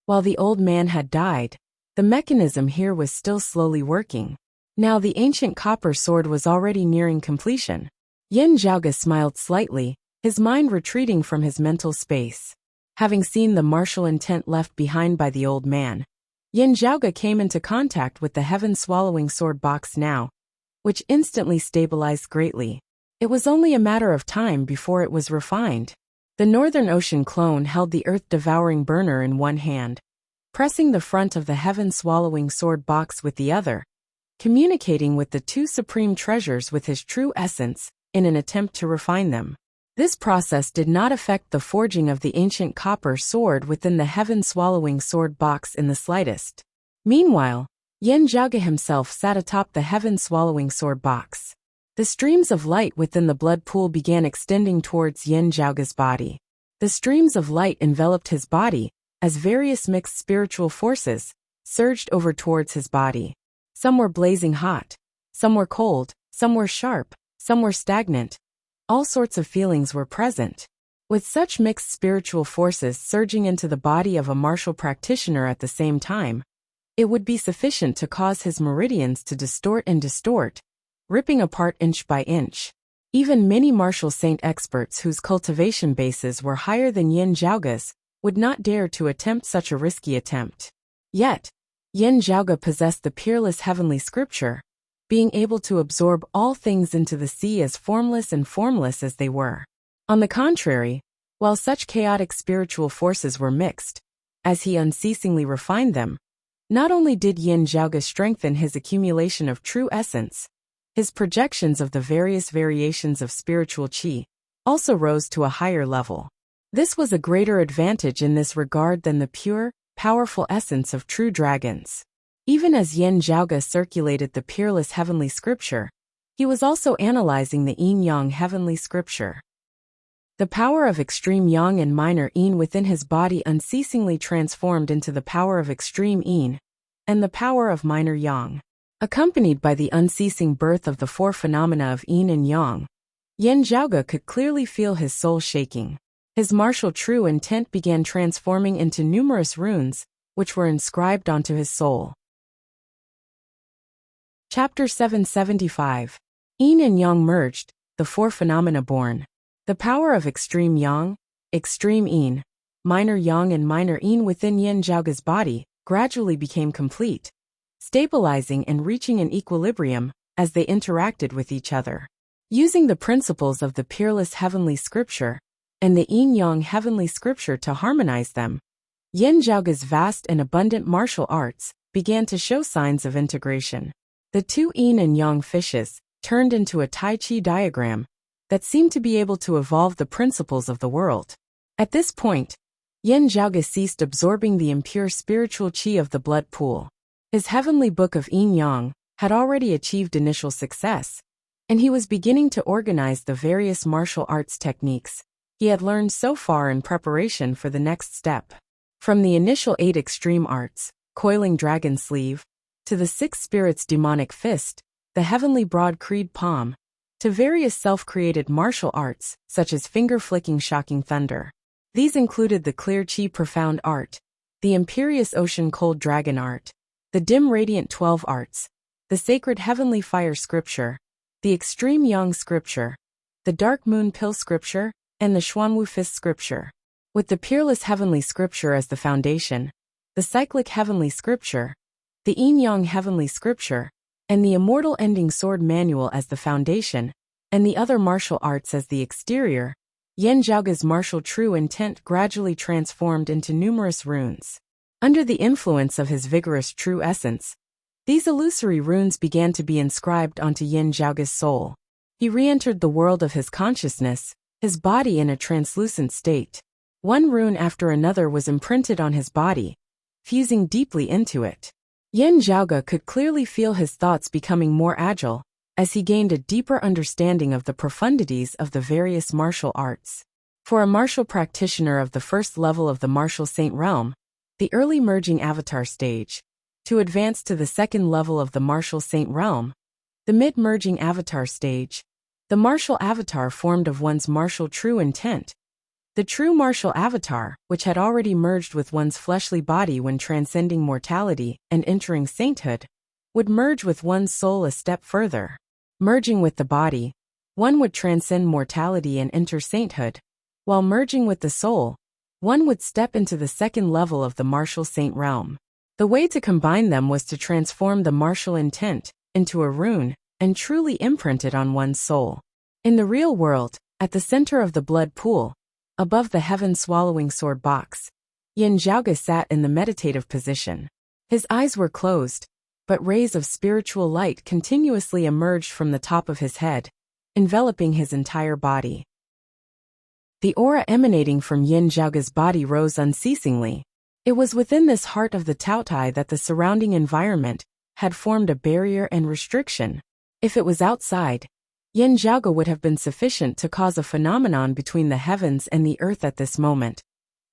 While the old man had died, the mechanism here was still slowly working. Now the ancient copper sword was already nearing completion. Yin Zhaoge smiled slightly, his mind retreating from his mental space. Having seen the martial intent left behind by the old man, Yin Zhaoge came into contact with the heaven-swallowing sword box now, which instantly stabilized greatly. It was only a matter of time before it was refined. The Northern Ocean clone held the earth-devouring burner in one hand, pressing the front of the heaven-swallowing sword box with the other, communicating with the two supreme treasures with his true essence, in an attempt to refine them. This process did not affect the forging of the ancient copper sword within the heaven-swallowing sword box in the slightest. Meanwhile, Yin Zhaoge himself sat atop the heaven-swallowing sword box. The streams of light within the blood pool began extending towards Yin Zhaoge's body. The streams of light enveloped his body, as various mixed spiritual forces surged over towards his body. Some were blazing hot, some were cold, some were sharp, some were stagnant. All sorts of feelings were present. With such mixed spiritual forces surging into the body of a martial practitioner at the same time, it would be sufficient to cause his meridians to distort and distort, ripping apart inch by inch. Even many martial saint experts whose cultivation bases were higher than Yin Zhaoge's would not dare to attempt such a risky attempt. Yet, Yin Zhaoge possessed the peerless heavenly scripture, being able to absorb all things into the sea as formless and formless as they were. On the contrary, while such chaotic spiritual forces were mixed, as he unceasingly refined them, not only did Yin Zhaoge strengthen his accumulation of true essence, his projections of the various variations of spiritual qi also rose to a higher level. This was a greater advantage in this regard than the pure, powerful essence of true dragons. Even as Yin Zhaoge circulated the peerless heavenly scripture, he was also analyzing the yin-yang heavenly scripture. The power of extreme yang and minor yin within his body unceasingly transformed into the power of extreme yin and the power of minor yang. Accompanied by the unceasing birth of the four phenomena of yin and yang, Yin Zhaoge could clearly feel his soul shaking. His martial true intent began transforming into numerous runes, which were inscribed onto his soul. Chapter 775. Yin and Yang merged, the four phenomena born. The power of extreme yang, extreme yin, minor yang and minor yin within Yin Zhaoge's body gradually became complete, stabilizing and reaching an equilibrium as they interacted with each other. Using the principles of the peerless heavenly scripture and the yin-yang heavenly scripture to harmonize them, Yin Zhaoge's vast and abundant martial arts began to show signs of integration. The two yin and yang fishes turned into a Tai Chi diagram that seemed to be able to evolve the principles of the world. At this point, Yin Zhaoge ceased absorbing the impure spiritual qi of the blood pool. His heavenly book of yin-yang had already achieved initial success, and he was beginning to organize the various martial arts techniques he had learned so far in preparation for the next step. From the initial 8 extreme arts, coiling dragon sleeve, to the 6 spirits demonic fist, the heavenly broad creed palm, to various self-created martial arts, such as finger-flicking shocking thunder. These included the clear chi profound art, the imperious ocean cold dragon art, the dim radiant 12 arts, the sacred heavenly fire scripture, the extreme yang scripture, the dark moon pill scripture, and the Xuanwu fist scripture. With the peerless heavenly scripture as the foundation, the cyclic heavenly scripture, the yin-yang heavenly scripture, and the immortal ending sword manual as the foundation, and the other martial arts as the exterior, Yin Zhaoge's martial true intent gradually transformed into numerous runes. Under the influence of his vigorous true essence, These illusory runes began to be inscribed onto Yin Zhaoge's soul. He re-entered the world of his consciousness, his body in a translucent state. One rune after another was imprinted on his body, fusing deeply into it. Yin Zhaoge could clearly feel his thoughts becoming more agile, as he gained a deeper understanding of the profundities of the various martial arts. For a martial practitioner of the first level of the martial saint realm, the early merging avatar stage, to advance to the second level of the martial saint realm, the mid-merging avatar stage, the martial avatar formed of one's martial true intent, the true martial avatar, which had already merged with one's fleshly body when transcending mortality and entering sainthood, would merge with one's soul a step further. Merging with the body, one would transcend mortality and enter sainthood, while merging with the soul, one would step into the second level of the martial saint realm. The way to combine them was to transform the martial intent into a rune and truly imprint it on one's soul. In the real world, at the center of the blood pool, above the heaven-swallowing sword box, Yin Zhaoge sat in the meditative position. His eyes were closed, but rays of spiritual light continuously emerged from the top of his head, enveloping his entire body. The aura emanating from Yin Zhaoge's body rose unceasingly. It was within this heart of the Taotai that the surrounding environment had formed a barrier and restriction. If it was outside, Yin Zhaoge would have been sufficient to cause a phenomenon between the heavens and the earth at this moment,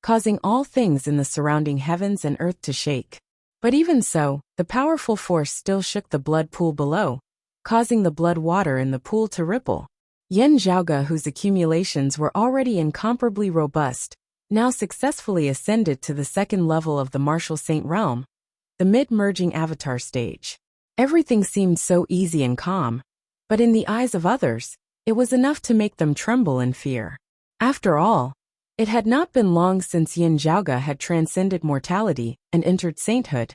causing all things in the surrounding heavens and earth to shake. But even so, the powerful force still shook the blood pool below, causing the blood water in the pool to ripple. Yin Zhaoge, whose accumulations were already incomparably robust, now successfully ascended to the second level of the martial saint realm, the mid-merging avatar stage. Everything seemed so easy and calm, but in the eyes of others, it was enough to make them tremble in fear. After all, it had not been long since Yin Zhaoge had transcended mortality and entered sainthood,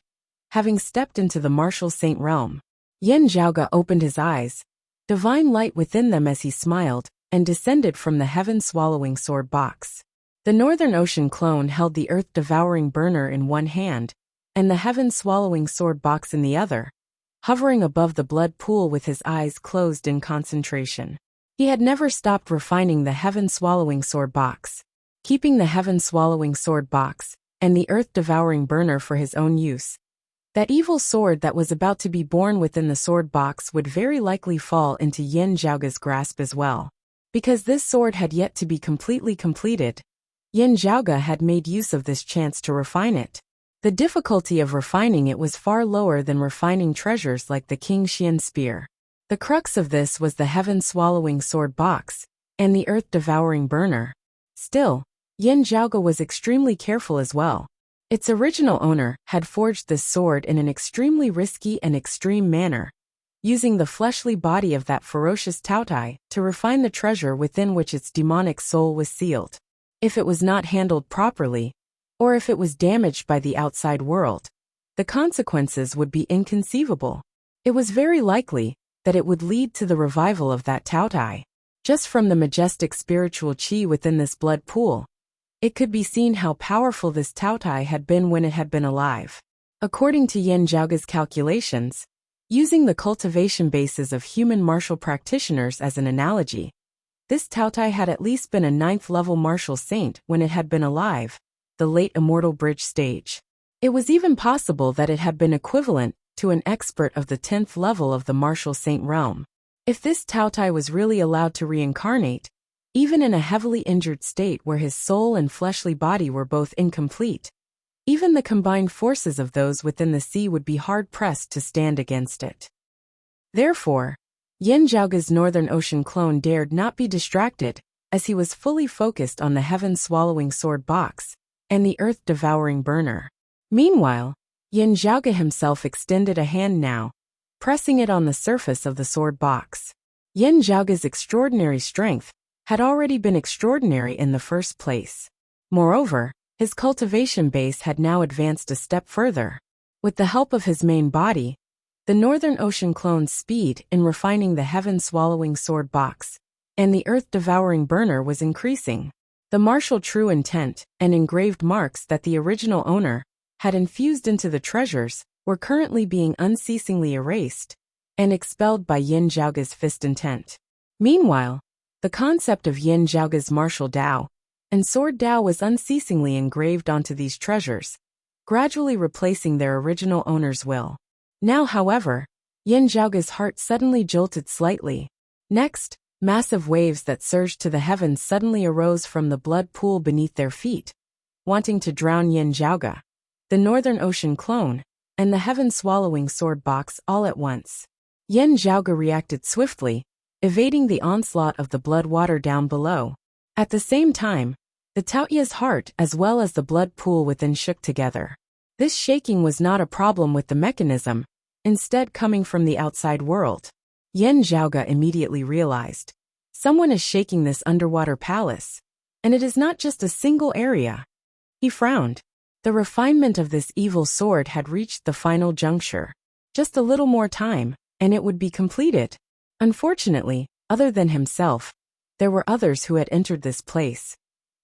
having stepped into the martial saint realm. Yin Zhaoge opened his eyes, divine light within them as he smiled, and descended from the heaven-swallowing sword box. The Northern Ocean clone held the earth-devouring burner in one hand, and the heaven-swallowing sword box in the other, hovering above the blood pool with his eyes closed in concentration. He had never stopped refining the heaven-swallowing sword box, keeping the heaven-swallowing sword box and the earth-devouring burner for his own use. That evil sword that was about to be born within the sword box would very likely fall into Yin Zhaoge's grasp as well. Because this sword had yet to be completely completed, Yin Zhaoge had made use of this chance to refine it. The difficulty of refining it was far lower than refining treasures like the King Xian spear. The crux of this was the heaven-swallowing sword box and the earth-devouring burner. Still, Yin Zhaoge was extremely careful as well. Its original owner had forged this sword in an extremely risky and extreme manner, using the fleshly body of that ferocious Taotai to refine the treasure within which its demonic soul was sealed. If it was not handled properly, or if it was damaged by the outside world, the consequences would be inconceivable. It was very likely that it would lead to the revival of that Taotai. Just from the majestic spiritual qi within this blood pool, it could be seen how powerful this Taotai had been when it had been alive. According to Yin Zhaoge's calculations, using the cultivation bases of human martial practitioners as an analogy, this Taotai had at least been a 9th-level martial saint when it had been alive, the late immortal bridge stage. It was even possible that it had been equivalent to an expert of the 10th level of the martial saint realm. If this Taotai was really allowed to reincarnate, even in a heavily injured state where his soul and fleshly body were both incomplete, even the combined forces of those within the sea would be hard-pressed to stand against it. Therefore, Yin Zhaoge's Northern Ocean clone dared not be distracted, as he was fully focused on the heaven-swallowing sword box and the earth-devouring burner. Meanwhile, Yin Zhaoge himself extended a hand now, pressing it on the surface of the sword box. Yin Zhaoge's extraordinary strength had already been extraordinary in the first place. Moreover, his cultivation base had now advanced a step further. With the help of his main body, the Northern Ocean clone's speed in refining the heaven-swallowing sword box and the earth-devouring burner was increasing. The martial true intent and engraved marks that the original owner had infused into the treasures were currently being unceasingly erased and expelled by Yin Zhaoge's fist intent. Meanwhile, the concept of Yin Zhaoge's martial Dao and sword Dao was unceasingly engraved onto these treasures, gradually replacing their original owner's will. Now, however, Yin Zhaoge's heart suddenly jolted slightly. Next, massive waves that surged to the heavens suddenly arose from the blood pool beneath their feet, wanting to drown Yin Zhaoge, the Northern Ocean clone, and the heaven-swallowing sword box all at once. Yin Zhaoge reacted swiftly, evading the onslaught of the blood water down below. At the same time, the Taoya's heart as well as the blood pool within shook together. This shaking was not a problem with the mechanism, instead coming from the outside world. Yin Zhaoge immediately realized, someone is shaking this underwater palace, and it is not just a single area. He frowned. The refinement of this evil sword had reached the final juncture. Just a little more time, and it would be completed. Unfortunately, other than himself, there were others who had entered this place,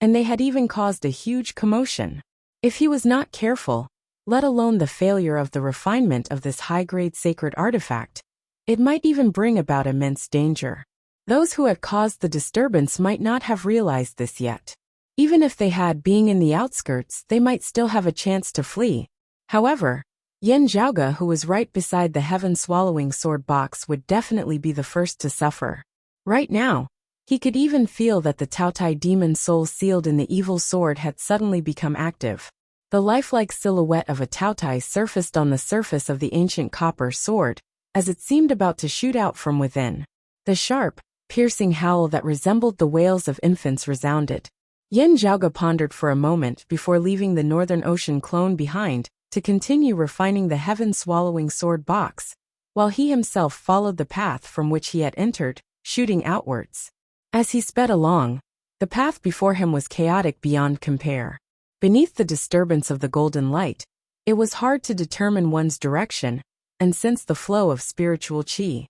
and they had even caused a huge commotion. If he was not careful, let alone the failure of the refinement of this high-grade sacred artifact, it might even bring about immense danger. Those who had caused the disturbance might not have realized this yet. Even if they had, being in the outskirts, they might still have a chance to flee. However, Yin Zhaoge, who was right beside the heaven-swallowing sword box, would definitely be the first to suffer. Right now, he could even feel that the Taotai demon soul sealed in the evil sword had suddenly become active. The lifelike silhouette of a Taotai surfaced on the surface of the ancient copper sword, as it seemed about to shoot out from within. The sharp, piercing howl that resembled the wails of infants resounded. Yin Zhaoge pondered for a moment before leaving the Northern Ocean clone behind to continue refining the heaven-swallowing sword box, while he himself followed the path from which he had entered, shooting outwards. As he sped along, the path before him was chaotic beyond compare. Beneath the disturbance of the golden light, it was hard to determine one's direction and sense the flow of spiritual qi.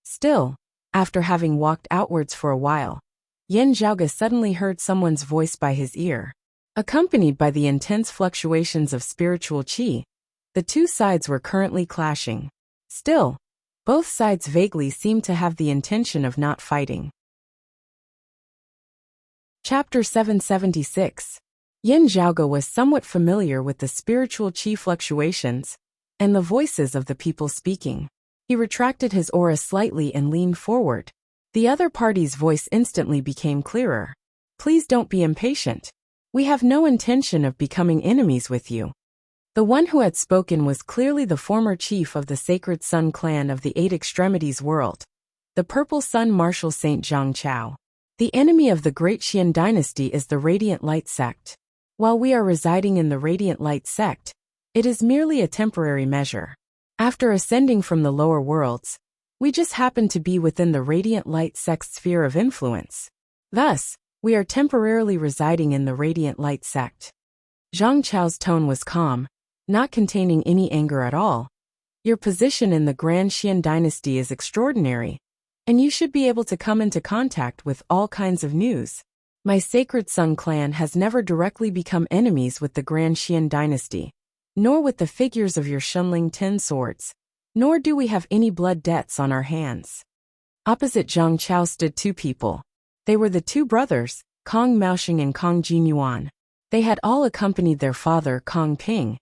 Still, after having walked outwards for a while, Yin Zhaoge suddenly heard someone's voice by his ear. Accompanied by the intense fluctuations of spiritual qi, the two sides were currently clashing. Still, both sides vaguely seemed to have the intention of not fighting. Chapter 776. Yin Zhaoge was somewhat familiar with the spiritual qi fluctuations and the voices of the people speaking. He retracted his aura slightly and leaned forward. The other party's voice instantly became clearer. Please don't be impatient. We have no intention of becoming enemies with you. The one who had spoken was clearly the former chief of the Sacred Sun clan of the Eight Extremities world, the Purple Sun Marshal Saint Zhang Chao. The enemy of the Great Qian dynasty is the Radiant Light sect. While we are residing in the Radiant Light sect, it is merely a temporary measure. After ascending from the lower worlds, we just happen to be within the Radiant Light sect's sphere of influence. Thus, we are temporarily residing in the Radiant Light sect. Zhang Chao's tone was calm, not containing any anger at all. Your position in the Grand Qian dynasty is extraordinary, and you should be able to come into contact with all kinds of news. My Sacred Sun clan has never directly become enemies with the Grand Qian dynasty, nor with the figures of your Shunling 10 swords, nor do we have any blood debts on our hands. Opposite Zhang Chao stood two people. They were the two brothers, Kong Maoxing and Kong Jinyuan. They had all accompanied their father, Kong Ping,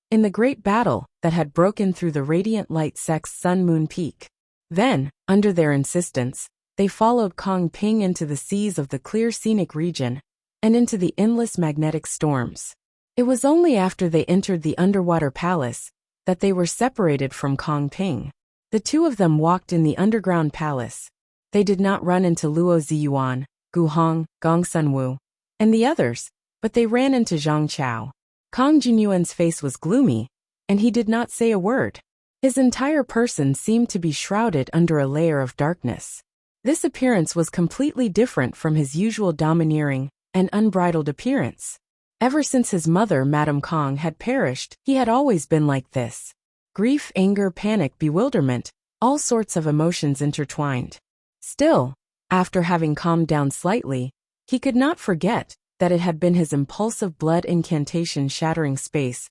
in the great battle that had broken through the Radiant Light sect's Sun Moon Peak. Then, under their insistence, they followed Kong Ping into the seas of the clear scenic region and into the endless magnetic storms. It was only after they entered the underwater palace that they were separated from Kong Ping. The two of them walked in the underground palace. They did not run into Luo Ziyuan, Gu Hong, Gong Sunwu, and the others, but they ran into Zhang Chao. Kong Jinyuan's face was gloomy, and he did not say a word. His entire person seemed to be shrouded under a layer of darkness. This appearance was completely different from his usual domineering and unbridled appearance. Ever since his mother, Madame Kong, had perished, he had always been like this. Grief, anger, panic, bewilderment, all sorts of emotions intertwined. Still, after having calmed down slightly, he could not forget that it had been his impulsive blood incantation shattering space,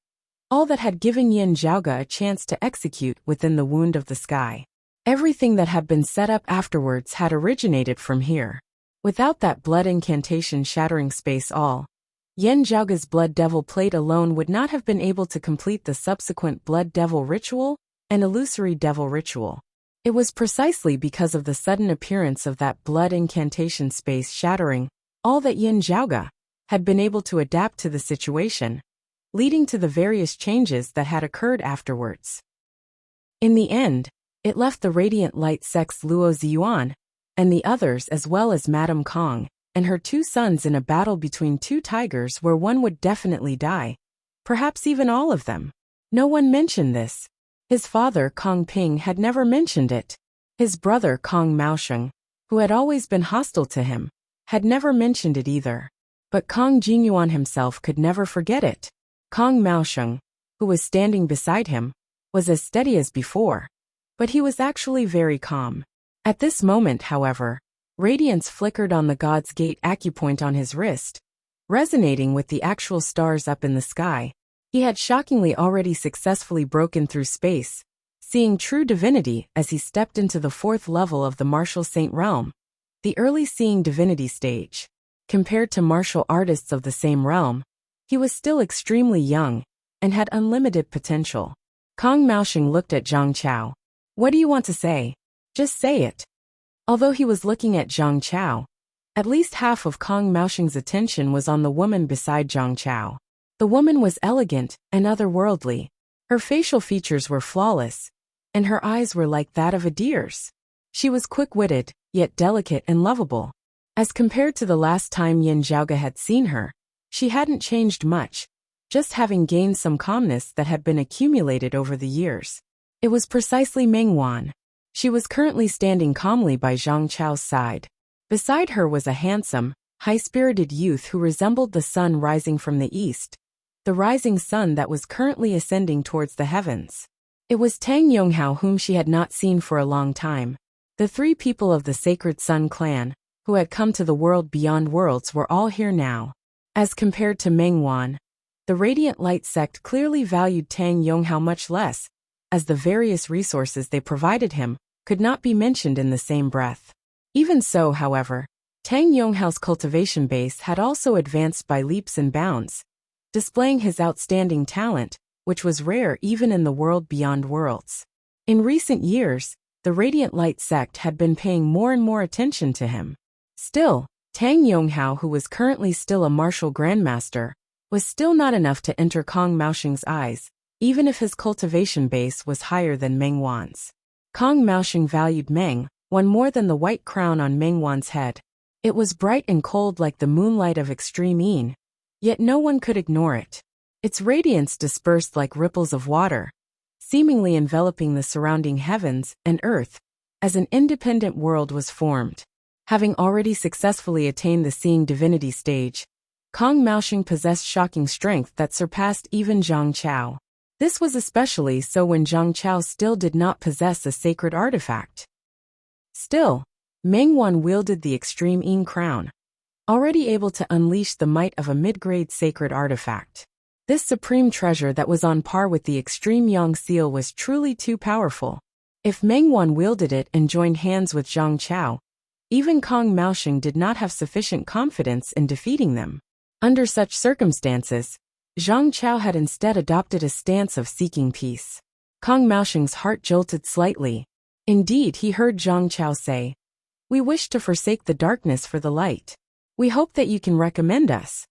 all that had given Yin Zhaoge a chance to execute within the wound of the sky. Everything that had been set up afterwards had originated from here. Without that blood incantation shattering space all, Yin Zhaoge's Blood Devil plate alone would not have been able to complete the subsequent Blood Devil ritual and Illusory Devil ritual. It was precisely because of the sudden appearance of that blood incantation space shattering all that Yin Zhaoge had been able to adapt to the situation, leading to the various changes that had occurred afterwards. In the end, it left the Radiant Light Sect's Luo Ziyuan and the others, as well as Madame Kong and her 2 sons, in a battle between 2 tigers where one would definitely die, perhaps even all of them. No one mentioned this. His father Kong Ping had never mentioned it. His brother Kong Maosheng, who had always been hostile to him, had never mentioned it either. But Kong Jingyuan himself could never forget it. Kong Maosheng, who was standing beside him, was as steady as before, but he was actually very calm. At this moment, however, radiance flickered on the God's Gate acupoint on his wrist, resonating with the actual stars up in the sky. He had shockingly already successfully broken through space, seeing true divinity as he stepped into the 4th level of the martial saint realm, the early seeing divinity stage. Compared to martial artists of the same realm, he was still extremely young and had unlimited potential. Kong Maosheng looked at Zhang Chao. "What do you want to say? Just say it." Although he was looking at Zhang Chao, at least half of Kong Maosheng's attention was on the woman beside Zhang Chao. The woman was elegant and otherworldly. Her facial features were flawless, and her eyes were like that of a deer's. She was quick-witted, yet delicate and lovable. As compared to the last time Yin Zhaoge had seen her, she hadn't changed much, just having gained some calmness that had been accumulated over the years. It was precisely Meng Wan. She was currently standing calmly by Zhang Chao's side. Beside her was a handsome, high-spirited youth who resembled the sun rising from the east, the rising sun that was currently ascending towards the heavens. It was Tang Yonghao, whom she had not seen for a long time. The 3 people of the Sacred Sun clan, who had come to the world beyond worlds, were all here now. As compared to Meng Wan, the Radiant Light sect clearly valued Tang Yonghao much less, as the various resources they provided him could not be mentioned in the same breath. Even so, however, Tang Yonghao's cultivation base had also advanced by leaps and bounds, displaying his outstanding talent, which was rare even in the world beyond worlds. In recent years, the Radiant Light sect had been paying more and more attention to him. Still, Tang Yonghao, who was currently still a martial grandmaster, was still not enough to enter Kong Maosheng's eyes, even if his cultivation base was higher than Meng Wan's. Kong Maosheng valued Meng Wan more than the white crown on Meng Wan's head. It was bright and cold like the moonlight of extreme Yin, yet no one could ignore it. Its radiance dispersed like ripples of water, seemingly enveloping the surrounding heavens and earth, as an independent world was formed. Having already successfully attained the seeing divinity stage, Kong Maosheng possessed shocking strength that surpassed even Zhang Chao. This was especially so when Zhang Chao still did not possess a sacred artifact. Still, Meng Wan wielded the extreme Yin crown, already able to unleash the might of a mid-grade sacred artifact. This supreme treasure that was on par with the extreme Yang seal was truly too powerful. If Meng Wan wielded it and joined hands with Zhang Chao, even Kong Maosheng did not have sufficient confidence in defeating them. Under such circumstances, Zhang Chao had instead adopted a stance of seeking peace. Kong Maosheng's heart jolted slightly. Indeed, he heard Zhang Chao say, "We wish to forsake the darkness for the light. We hope that you can recommend us."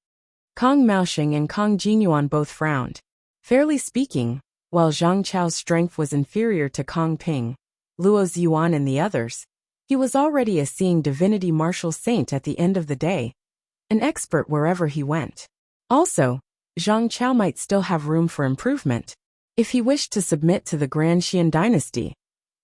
Kong Maosheng and Kong Jinyuan both frowned. Fairly speaking, while Zhang Chao's strength was inferior to Kong Ping, Luo Ziyuan and the others, he was already a seeing divinity martial saint at the end of the day, an expert wherever he went. Also, Zhang Chao might still have room for improvement. If he wished to submit to the Grand Xian dynasty,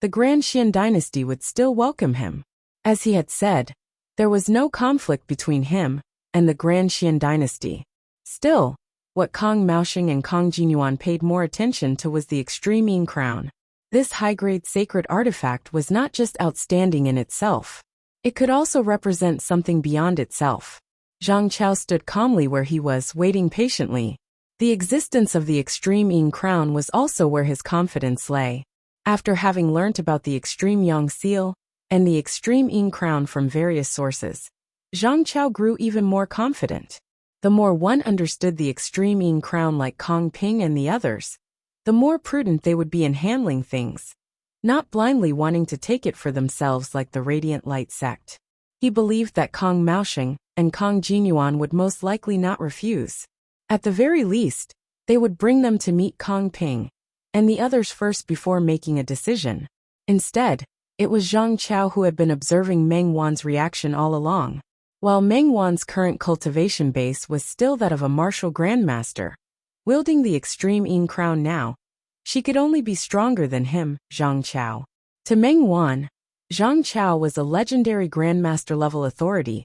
the Grand Xian dynasty would still welcome him. As he had said, there was no conflict between him and the Grand Xian dynasty. Still, what Kong Maosheng and Kong Jinyuan paid more attention to was the extreme Yin crown. This high-grade sacred artifact was not just outstanding in itself. It could also represent something beyond itself. Zhang Chao stood calmly where he was, waiting patiently. The existence of the extreme yin crown was also where his confidence lay. After having learnt about the extreme yang seal and the extreme yin crown from various sources, Zhang Chao grew even more confident. The more one understood the extreme yin crown like Kong Ping and the others, the more prudent they would be in handling things, not blindly wanting to take it for themselves like the Radiant Light sect. He believed that Kong Maosheng and Kong Jinyuan would most likely not refuse. At the very least, they would bring them to meet Kong Ping and the others first before making a decision. Instead, it was Zhang Chao who had been observing Meng Wan's reaction all along. While Meng Wan's current cultivation base was still that of a martial grandmaster, wielding the extreme yin crown now, she could only be stronger than him, Zhang Chao. To Meng Wan, Zhang Chao was a legendary grandmaster-level authority,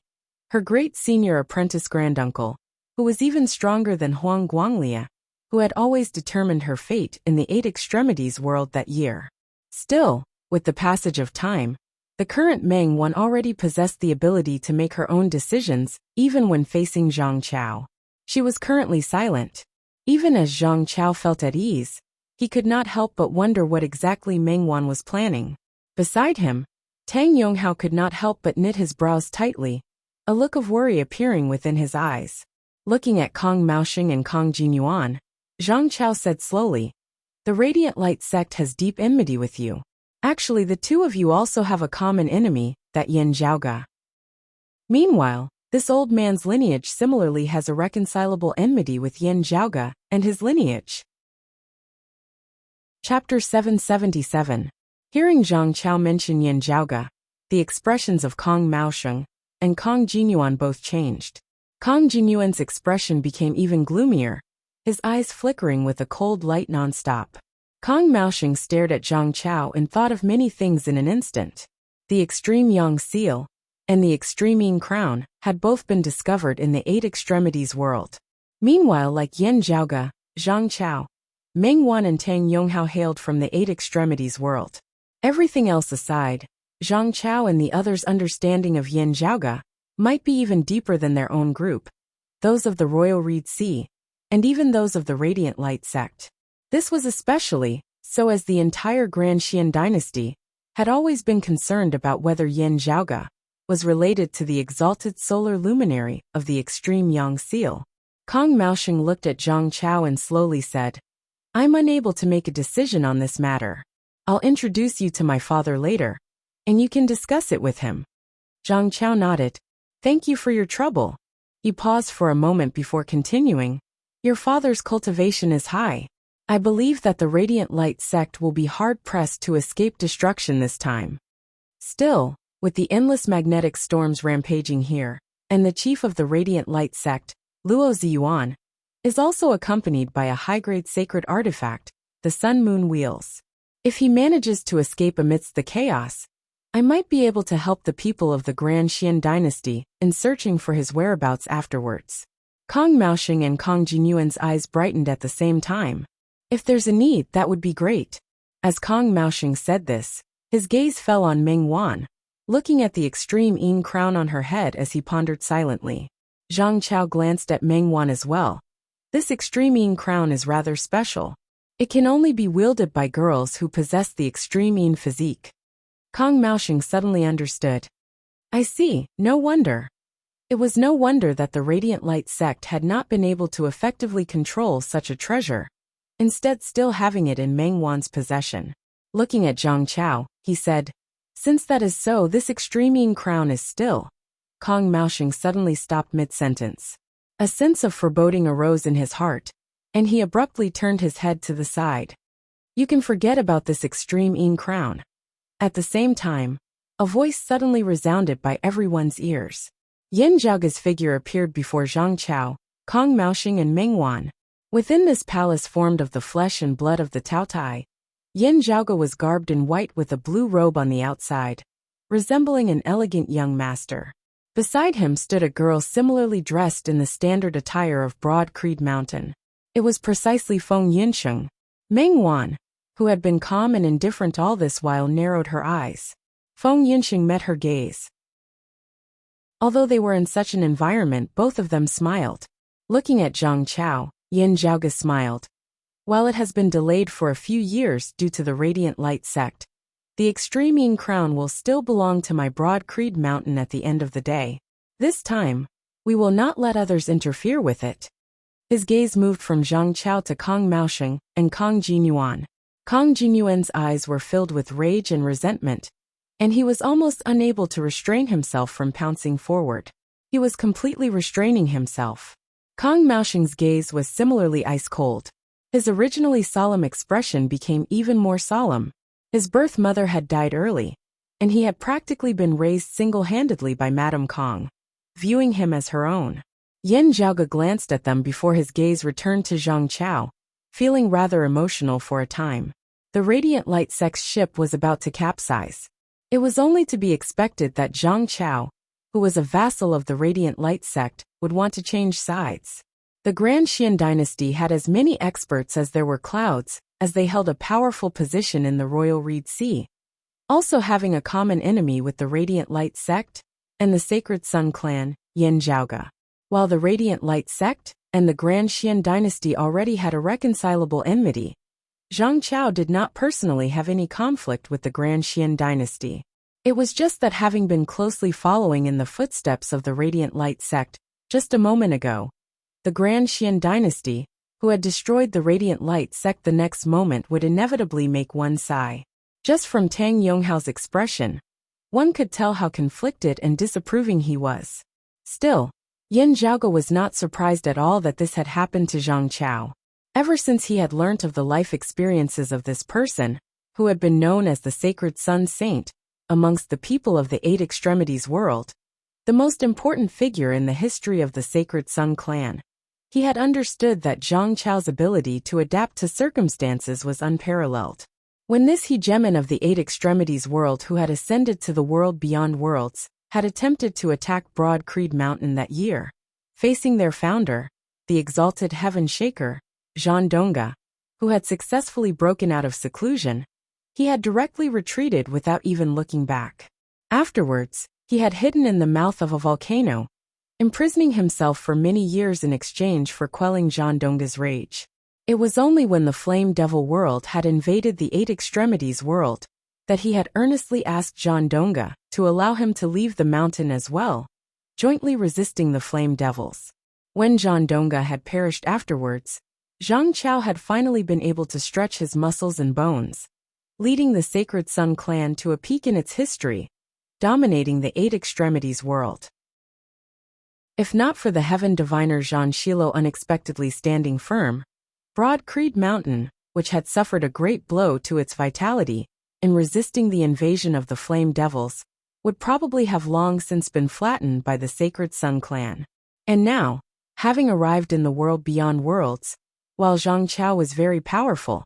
her great senior apprentice granduncle, who was even stronger than Huang Guanglia, who had always determined her fate in the Eight Extremities world that year. Still, with the passage of time, the current Meng Wan already possessed the ability to make her own decisions, even when facing Zhang Chao. She was currently silent. Even as Zhang Chao felt at ease, he could not help but wonder what exactly Meng Wan was planning. Beside him, Tang Yonghao could not help but knit his brows tightly, a look of worry appearing within his eyes. Looking at Kong Maosheng and Kong Jinyuan, Zhang Chao said slowly, "The Radiant Light sect has deep enmity with you. Actually, the two of you also have a common enemy, that Yin Zhaoga. Meanwhile, this old man's lineage similarly has a reconcilable enmity with Yin Zhaoga and his lineage." Chapter 777. Hearing Zhang Chao mention Yin Zhaoga, the expressions of Kong Maosheng and Kong Jinyuan both changed. Kong Jinyuan's expression became even gloomier, his eyes flickering with a cold light non-stop. Kong Maosheng stared at Zhang Chao and thought of many things in an instant. The extreme yang seal and the extreme yin crown had both been discovered in the Eight Extremities world. Meanwhile, like Yin Zhaoga, Zhang Chao, Meng Wan and Tang Yonghao hailed from the Eight Extremities world. Everything else aside, Zhang Chao and the others' understanding of Yin Zhaoga might be even deeper than their own group, those of the Royal Reed Sea, and even those of the Radiant Light sect. This was especially so as the entire Grand Xian dynasty had always been concerned about whether Yin Zhaoga was related to the exalted solar luminary of the extreme yang seal. Kong Maosheng looked at Zhang Chao and slowly said, "I'm unable to make a decision on this matter. I'll introduce you to my father later, and you can discuss it with him." Zhang Chao nodded. "Thank you for your trouble." He paused for a moment before continuing, "Your father's cultivation is high. I believe that the Radiant Light sect will be hard-pressed to escape destruction this time. Still, with the endless magnetic storms rampaging here, and the chief of the Radiant Light sect, Luo Ziyuan, is also accompanied by a high-grade sacred artifact, the Sun-Moon Wheels. If he manages to escape amidst the chaos, I might be able to help the people of the Grand Xian dynasty in searching for his whereabouts afterwards." Kong Maosheng and Kong Jinyuan's eyes brightened at the same time. "If there's a need, that would be great." As Kong Maosheng said this, his gaze fell on Meng Wan, looking at the extreme yin crown on her head as he pondered silently. Zhang Chao glanced at Meng Wan as well. This extreme yin crown is rather special. It can only be wielded by girls who possess the extreme yin physique. Kong Maosheng suddenly understood. "I see, no wonder." It was no wonder that the Radiant Light sect had not been able to effectively control such a treasure, instead still having it in Meng Wan's possession. Looking at Zhang Chao, he said, "Since that is so, this extreme yin crown is still." Kong Maosheng suddenly stopped mid-sentence. A sense of foreboding arose in his heart, and he abruptly turned his head to the side. "You can forget about this extreme yin crown." At the same time, a voice suddenly resounded by everyone's ears. Yin Zhaoga's figure appeared before Zhang Chao, Kong Maosheng and Meng Wan. Within this palace formed of the flesh and blood of the Taotai, Yin Zhaoga was garbed in white with a blue robe on the outside, resembling an elegant young master. Beside him stood a girl similarly dressed in the standard attire of Broad Creed Mountain. It was precisely Feng Yinsheng. Meng Wan, who had been calm and indifferent all this while, narrowed her eyes. Feng Yinsheng met her gaze. Although they were in such an environment, both of them smiled. Looking at Zhang Chao, Yin Zhaoge smiled. While it has been delayed for a few years due to the Radiant Light sect, the Extreme Yin crown will still belong to my Broad Creed Mountain at the end of the day. This time, we will not let others interfere with it. His gaze moved from Zhang Chao to Kong Maosheng and Kong Jinyuan. Kong Jinyuan's eyes were filled with rage and resentment, and he was almost unable to restrain himself from pouncing forward. He was completely restraining himself. Kong Maosheng's gaze was similarly ice-cold. His originally solemn expression became even more solemn. His birth mother had died early, and he had practically been raised single-handedly by Madame Kong, viewing him as her own. Yin Zhaoge glanced at them before his gaze returned to Zhang Chao, feeling rather emotional for a time. The Radiant Light sect's ship was about to capsize. It was only to be expected that Zhang Chao, who was a vassal of the Radiant Light sect, would want to change sides. The Grand Xian dynasty had as many experts as there were clouds, as they held a powerful position in the Royal Reed Sea, also having a common enemy with the Radiant Light sect and the Sacred Sun clan, Yin Zhaoge. While the Radiant Light sect and the Grand Xian dynasty already had a reconcilable enmity, Zhang Chao did not personally have any conflict with the Grand Xian dynasty. It was just that, having been closely following in the footsteps of the Radiant Light sect just a moment ago, the Grand Xian dynasty, who had destroyed the Radiant Light sect the next moment, would inevitably make one sigh. Just from Tang Yonghao's expression, one could tell how conflicted and disapproving he was. Still, Yin Zhaoge was not surprised at all that this had happened to Zhang Chao. Ever since he had learnt of the life experiences of this person, who had been known as the Sacred Sun Saint amongst the people of the Eight Extremities world, the most important figure in the history of the Sacred Sun clan, he had understood that Zhang Chao's ability to adapt to circumstances was unparalleled. When this hegemon of the Eight Extremities world, who had ascended to the world beyond worlds, had attempted to attack Broad Creed Mountain that year, facing their founder, the exalted Heaven Shaker, Zhan Dongge, who had successfully broken out of seclusion, he had directly retreated without even looking back. Afterwards, he had hidden in the mouth of a volcano, imprisoning himself for many years in exchange for quelling Zhan Dongge's rage. It was only when the Flame Devil world had invaded the Eight Extremities world that he had earnestly asked Zhan Dongge to allow him to leave the mountain as well, jointly resisting the Flame Devils. When Zhan Dongge had perished afterwards, Zhang Chao had finally been able to stretch his muscles and bones, leading the Sacred Sun clan to a peak in its history, dominating the Eight Extremities world. If not for the Heaven Diviner Zhan Shilo unexpectedly standing firm, Broad Creed Mountain, which had suffered a great blow to its vitality in resisting the invasion of the Flame Devils, would probably have long since been flattened by the Sacred Sun clan. And now, having arrived in the world beyond worlds, while Zhang Chao was very powerful,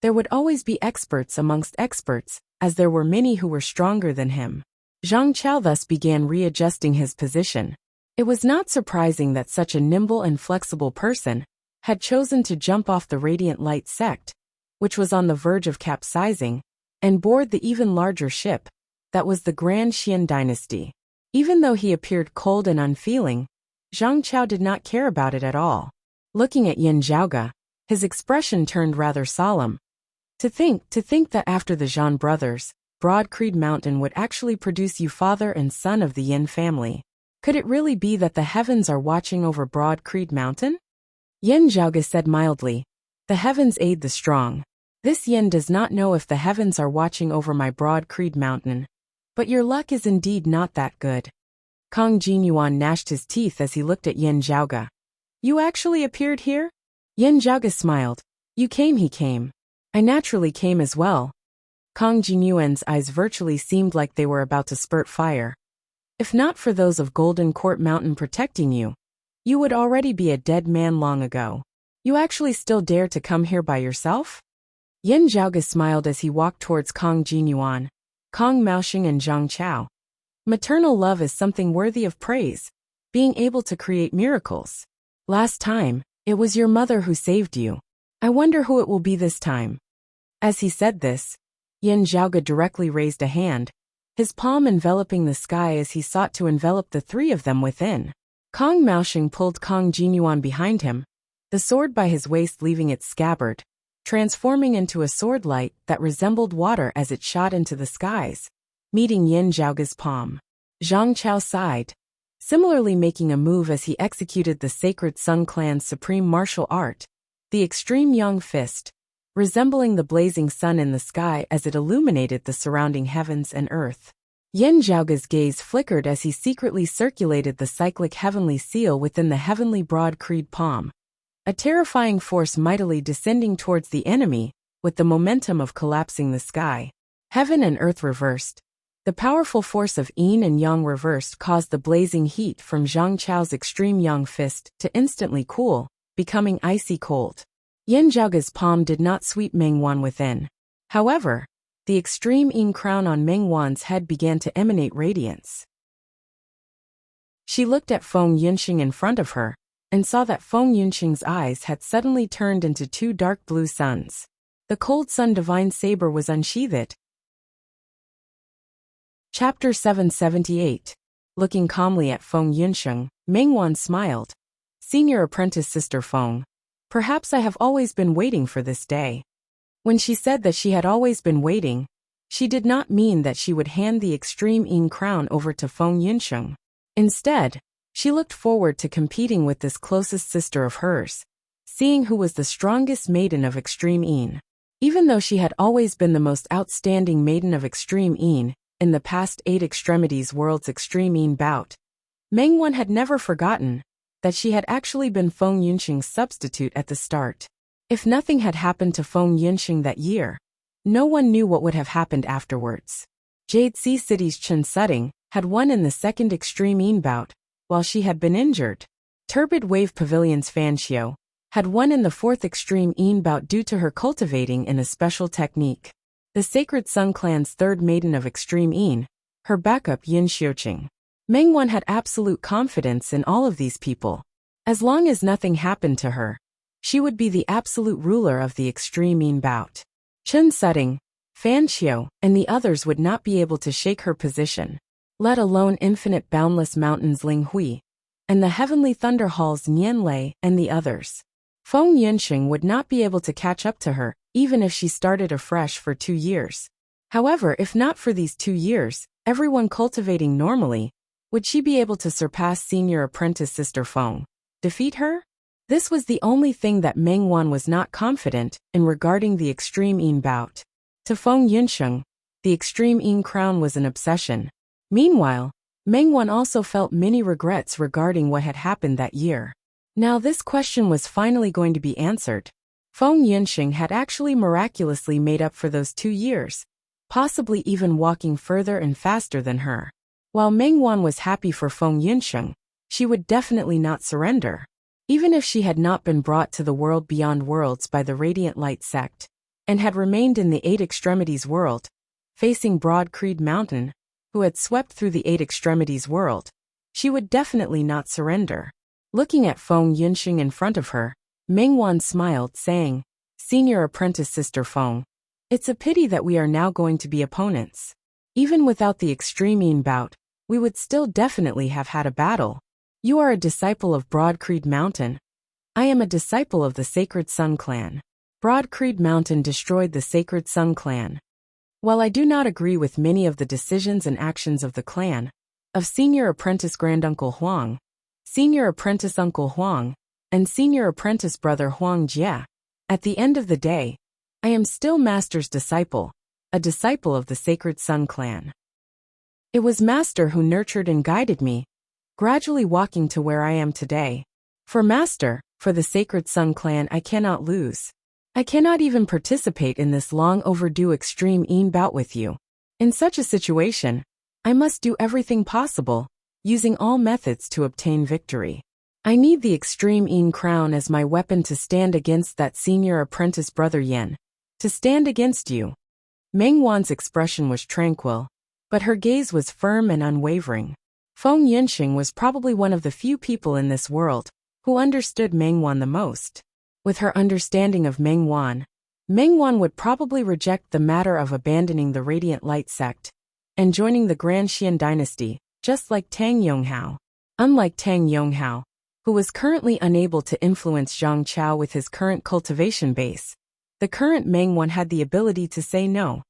there would always be experts amongst experts, as there were many who were stronger than him. Zhang Chao thus began readjusting his position. It was not surprising that such a nimble and flexible person had chosen to jump off the Radiant Light sect, which was on the verge of capsizing, and board the even larger ship that was the Grand Xian dynasty. Even though he appeared cold and unfeeling, Zhang Chao did not care about it at all. Looking at Yin Zhaoge, his expression turned rather solemn. To think that after the Zhan brothers, Broad Creed Mountain would actually produce you father and son of the Yin family. Could it really be that the heavens are watching over Broad Creed Mountain? Yin Zhaoge said mildly, "The heavens aid the strong. This Yin does not know if the heavens are watching over my Broad Creed Mountain, but your luck is indeed not that good." Kong Jinyuan gnashed his teeth as he looked at Yin Zhaoge. "You actually appeared here?" Yin Zhaoge smiled. "You came, he came. I naturally came as well." Kong Jinyuan's eyes virtually seemed like they were about to spurt fire. "If not for those of Golden Court Mountain protecting you, you would already be a dead man long ago. You actually still dare to come here by yourself?" Yin Zhaoge smiled as he walked towards Kong Jinyuan, Kong Maosheng and Zhang Chao. Maternal love is something worthy of praise, being able to create miracles. Last time, it was your mother who saved you. I wonder who it will be this time. As he said this, Yin Zhaoge directly raised a hand, his palm enveloping the sky as he sought to envelop the three of them within. Kong Maosheng pulled Kong Jinyuan behind him, the sword by his waist leaving its scabbard, transforming into a sword light that resembled water as it shot into the skies, meeting Yin Zhaoge's palm. Zhang Chao sighed, similarly making a move as he executed the Sacred Sun Clan's supreme martial art, the Extreme Yang Fist, resembling the blazing sun in the sky as it illuminated the surrounding heavens and earth. Yin Zhaoge's gaze flickered as he secretly circulated the cyclic heavenly seal within the heavenly broad creed palm, a terrifying force mightily descending towards the enemy, with the momentum of collapsing the sky. Heaven and earth reversed. The powerful force of yin and yang reversed caused the blazing heat from Zhang Chao's extreme yang fist to instantly cool, becoming icy cold. Yin Zhaoge's palm did not sweep Meng Wan within. However, the extreme yin crown on Meng Wan's head began to emanate radiance. She looked at Feng Yunxing in front of her, and saw that Feng Yunxing's eyes had suddenly turned into two dark blue suns. The cold sun divine saber was unsheathed. Chapter 778. Looking calmly at Feng Yunxing, Meng Wan smiled. Senior apprentice Sister Feng, perhaps I have always been waiting for this day. When she said that she had always been waiting, she did not mean that she would hand the extreme yin crown over to Feng Yunxing. Instead, she looked forward to competing with this closest sister of hers, seeing who was the strongest maiden of extreme yin. Even though she had always been the most outstanding maiden of extreme yin in the past 8 extremities world's extreme yin bout, Meng Wan had never forgotten that she had actually been Feng Yunxing's substitute at the start. If nothing had happened to Feng Yunxing that year, no one knew what would have happened afterwards. Jade Sea City's Chen Sutting had won in the second extreme yin bout, while she had been injured. Turbid Wave Pavilion's Fan Xiao had won in the fourth extreme yin bout due to her cultivating in a special technique. The Sacred Sun Clan's third maiden of extreme yin, her backup Yin Xiuqing. Meng Wan had absolute confidence in all of these people. As long as nothing happened to her, she would be the absolute ruler of the extreme yin bout. Chen Sutting, Fan Xiao, and the others would not be able to shake her position, let alone infinite boundless mountains Ling Hui, and the heavenly thunder halls Nian Lei and the others. Feng Yunxing would not be able to catch up to her, even if she started afresh for 2 years. However, if not for these 2 years, everyone cultivating normally, would she be able to surpass senior apprentice Sister Feng? Defeat her? This was the only thing that Meng Wan was not confident in regarding the extreme yin bout. To Feng Yunxing, the extreme yin crown was an obsession. Meanwhile, Meng Wan also felt many regrets regarding what had happened that year. Now this question was finally going to be answered. Feng Yunxing had actually miraculously made up for those 2 years, possibly even walking further and faster than her. While Meng Wan was happy for Feng Yunxing, she would definitely not surrender. Even if she had not been brought to the world beyond worlds by the Radiant Light sect, and had remained in the 8 extremities world, facing Broad Creed Mountain, who had swept through the 8 extremities world, she would definitely not surrender. Looking at Feng Yunxing in front of her, Meng Wan smiled, saying, Senior apprentice Sister Feng, it's a pity that we are now going to be opponents. Even without the extreme yin bout, we would still definitely have had a battle. You are a disciple of Broad Creed Mountain. I am a disciple of the Sacred Sun Clan. Broad Creed Mountain destroyed the Sacred Sun Clan. While I do not agree with many of the decisions and actions of the clan, of Senior Apprentice Granduncle Huang, Senior Apprentice Uncle Huang, and Senior Apprentice Brother Huang Jie, at the end of the day, I am still Master's disciple, a disciple of the Sacred Sun Clan. It was Master who nurtured and guided me, gradually walking to where I am today. For Master, for the Sacred Sun Clan I cannot lose. I cannot even participate in this long overdue extreme yin bout with you. In such a situation, I must do everything possible, using all methods to obtain victory. I need the extreme yin crown as my weapon to stand against that senior apprentice Brother Yen, to stand against you. Meng Wan's expression was tranquil, but her gaze was firm and unwavering. Feng Yunxing was probably one of the few people in this world who understood Meng Wan the most. With her understanding of Meng Wan would probably reject the matter of abandoning the Radiant Light sect and joining the Grand Xian dynasty, just like Tang Yonghao. Unlike Tang Yonghao, who was currently unable to influence Zhang Chao with his current cultivation base. The current Mengwan had the ability to say no.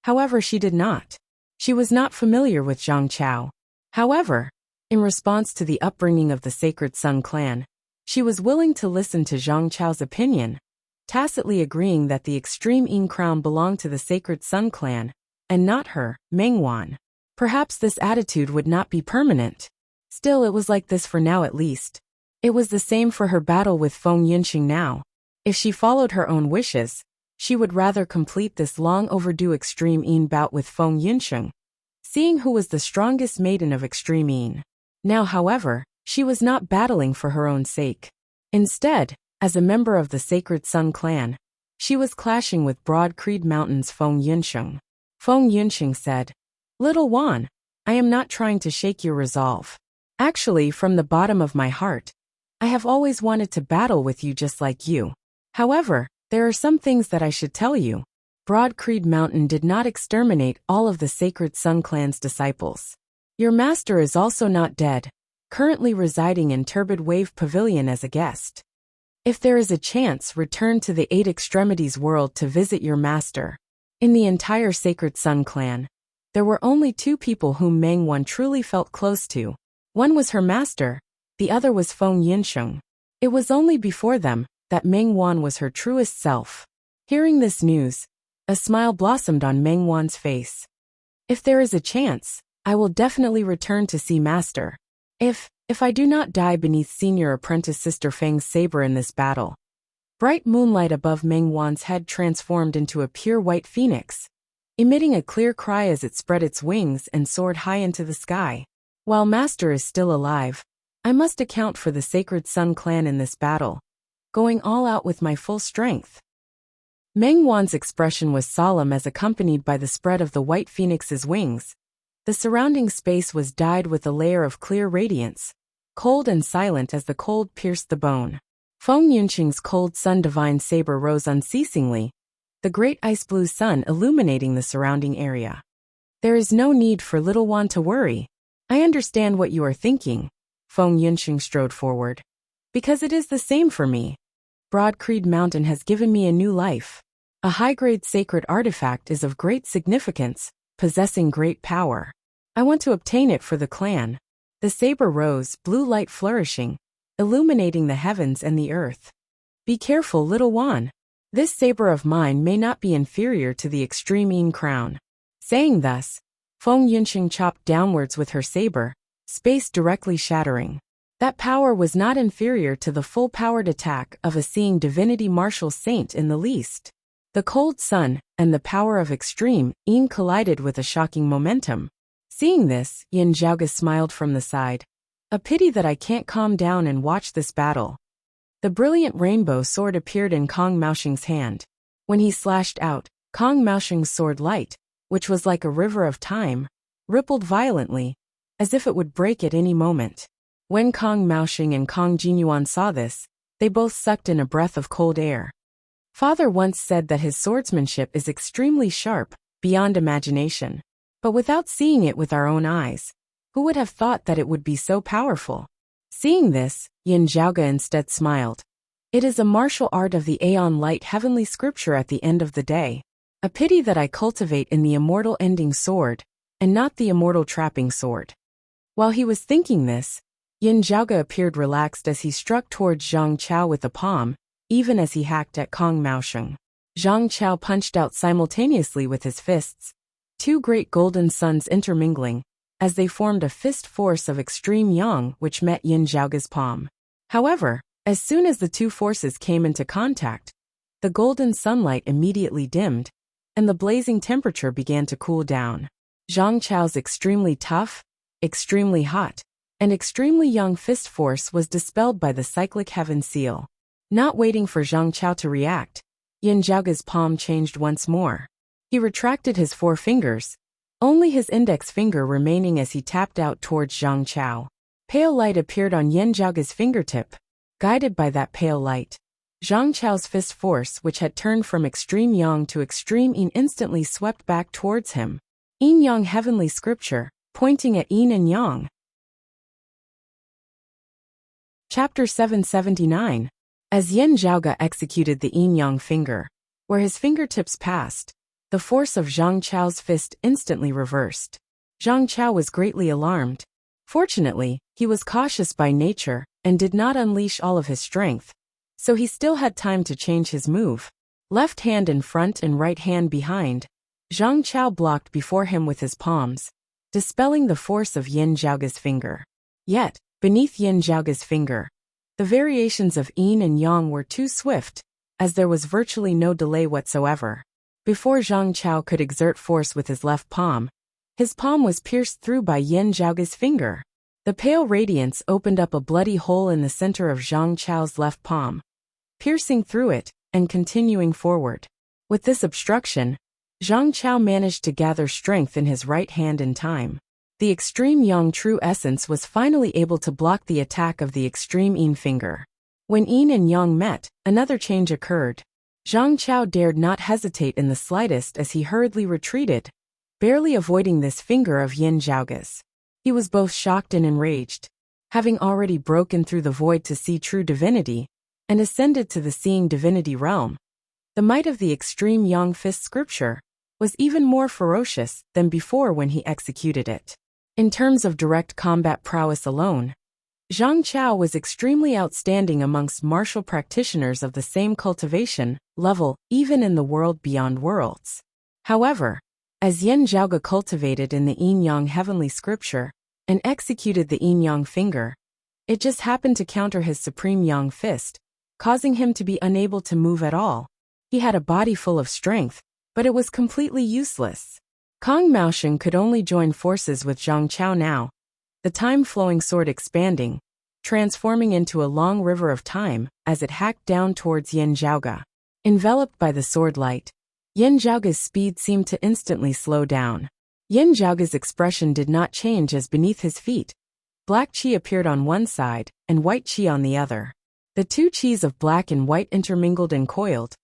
However, she did not. She was not familiar with Zhang Chao. However, in response to the upbringing of the Sacred Sun clan, she was willing to listen to Zhang Chao's opinion, tacitly agreeing that the extreme Yin crown belonged to the Sacred Sun clan, and not her, Mengwan. Perhaps this attitude would not be permanent. Still, it was like this for now at least. It was the same for her battle with Feng Yunxing now. If she followed her own wishes, she would rather complete this long overdue extreme Yin bout with Feng Yunxing, seeing who was the strongest maiden of extreme Yin. Now, however, she was not battling for her own sake. Instead, as a member of the Sacred Sun clan, she was clashing with Broad Creed Mountain's Feng Yunxing. Feng Yunxing said, "Little Wan, I am not trying to shake your resolve. Actually, from the bottom of my heart, I have always wanted to battle with you just like you. However, there are some things that I should tell you. Broad Creed Mountain did not exterminate all of the Sacred Sun clan's disciples. Your master is also not dead, currently residing in Turbid Wave Pavilion as a guest. If there is a chance, return to the Eight Extremities world to visit your master." In the entire Sacred Sun clan, there were only two people whom Mengwan truly felt close to. One was her master, the other was Feng Yunxing. It was only before them that Mengwan was her truest self. Hearing this news, a smile blossomed on Mengwan's face. "If there is a chance, I will definitely return to see master. If I do not die beneath senior apprentice Sister Feng's saber in this battle." Bright moonlight above Mengwan's head transformed into a pure white phoenix, emitting a clear cry as it spread its wings and soared high into the sky. "While master is still alive, I must account for the Sacred Sun clan in this battle, going all out with my full strength." Mengwan's expression was solemn as accompanied by the spread of the white phoenix's wings. The surrounding space was dyed with a layer of clear radiance, cold and silent as the cold pierced the bone. Feng Yunqing's cold sun divine saber rose unceasingly, the great ice blue sun illuminating the surrounding area. "There is no need for little Wan to worry. I understand what you are thinking." Feng Yunqing strode forward. "Because it is the same for me. Broad Creed Mountain has given me a new life. A high-grade sacred artifact is of great significance, possessing great power. I want to obtain it for the clan." The saber rose, blue light flourishing, illuminating the heavens and the earth. "Be careful, little Wan. This saber of mine may not be inferior to the extreme Yin crown." Saying thus, Feng Yunqing chopped downwards with her saber, space directly shattering. That power was not inferior to the full-powered attack of a seeing divinity martial saint in the least. The cold sun and the power of extreme Yin collided with a shocking momentum. Seeing this, Yin Zhaoge smiled from the side. "A pity that I can't calm down and watch this battle." The brilliant rainbow sword appeared in Kong Maoxing's hand. When he slashed out, Kong Maoxing's sword light, which was like a river of time, rippled violently, as if it would break at any moment. When Kong Maoxing and Kong Jinyuan saw this, they both sucked in a breath of cold air. Father once said that his swordsmanship is extremely sharp, beyond imagination. But without seeing it with our own eyes, who would have thought that it would be so powerful? Seeing this, Yin Zhaoge instead smiled. "It is a martial art of the Aeon Light heavenly scripture at the end of the day. A pity that I cultivate in the immortal ending sword, and not the immortal trapping sword." While he was thinking this, Yin Zhaoge appeared relaxed as he struck towards Zhang Chao with the palm, even as he hacked at Kong Maoxing. Zhang Chao punched out simultaneously with his fists, two great golden suns intermingling, as they formed a fist force of extreme yang which met Yin Zhaoge's palm. However, as soon as the two forces came into contact, the golden sunlight immediately dimmed, and the blazing temperature began to cool down. Zhang Chao's extremely tough, extremely hot, and extremely young fist force was dispelled by the cyclic heaven seal. Not waiting for Zhang Chao to react, Yin Zhaoge's palm changed once more. He retracted his four fingers, only his index finger remaining as he tapped out towards Zhang Chao. Pale light appeared on Yin Zhaoge's fingertip. Guided by that pale light, Zhang Chao's fist force, which had turned from extreme yang to extreme yin, instantly swept back towards him. Yin Yang heavenly scripture, pointing at yin and yang. Chapter 779. As Yin Zhaoge executed the yin-yang finger, where his fingertips passed, the force of Zhang Chao's fist instantly reversed. Zhang Chao was greatly alarmed. Fortunately, he was cautious by nature and did not unleash all of his strength, so he still had time to change his move. Left hand in front and right hand behind, Zhang Chao blocked before him with his palms, dispelling the force of Yin Zhaoge's finger. Yet, beneath Yin Zhaoge's finger, the variations of yin and yang were too swift, as there was virtually no delay whatsoever. Before Zhang Chao could exert force with his left palm, his palm was pierced through by Yin Zhaoge's finger. The pale radiance opened up a bloody hole in the center of Zhang Chao's left palm, piercing through it and continuing forward. With this obstruction, Zhang Chao managed to gather strength in his right hand in time. The extreme yang true essence was finally able to block the attack of the extreme yin finger. When yin and yang met, another change occurred. Zhang Chao dared not hesitate in the slightest as he hurriedly retreated, barely avoiding this finger of Yin Zhaoge's. He was both shocked and enraged. Having already broken through the void to see true divinity, and ascended to the seeing divinity realm, the might of the extreme yang fist scripture was even more ferocious than before when he executed it. In terms of direct combat prowess alone, Zhang Chao was extremely outstanding amongst martial practitioners of the same cultivation level, even in the world beyond worlds. However, as Yin Zhaoge cultivated in the yin-yang heavenly scripture and executed the yin-yang finger, it just happened to counter his supreme yang fist, causing him to be unable to move at all. He had a body full of strength, but it was completely useless. Kong Maosheng could only join forces with Zhang Chao now, the time-flowing sword expanding, transforming into a long river of time as it hacked down towards Yin Zhaoge. Enveloped by the sword light, Yin Zhaoge's speed seemed to instantly slow down. Yin Zhaoge's expression did not change as beneath his feet, black qi appeared on one side and white qi on the other. The two qis of black and white intermingled and coiled,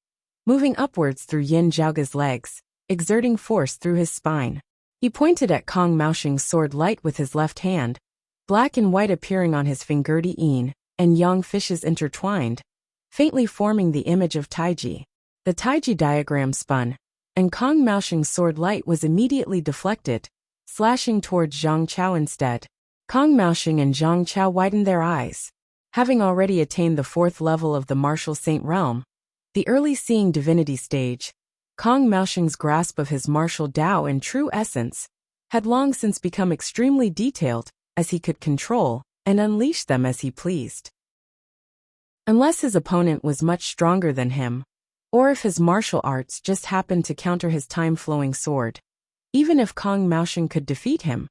moving upwards through Yin Zhaoge's legs, exerting force through his spine. He pointed at Kong Maosheng's sword light with his left hand, black and white appearing on his fingerdi yin and yang fishes intertwined, faintly forming the image of Taiji. The Taiji diagram spun, and Kong Maosheng's sword light was immediately deflected, slashing towards Zhang Chao instead. Kong Maosheng and Zhang Chao widened their eyes. Having already attained the 4th level of the martial saint realm, the early seeing divinity stage, Kong Maosheng's grasp of his martial Tao in true essence had long since become extremely detailed, as he could control and unleash them as he pleased. Unless his opponent was much stronger than him, or if his martial arts just happened to counter his time-flowing sword, even if Kong Maosheng could defeat him,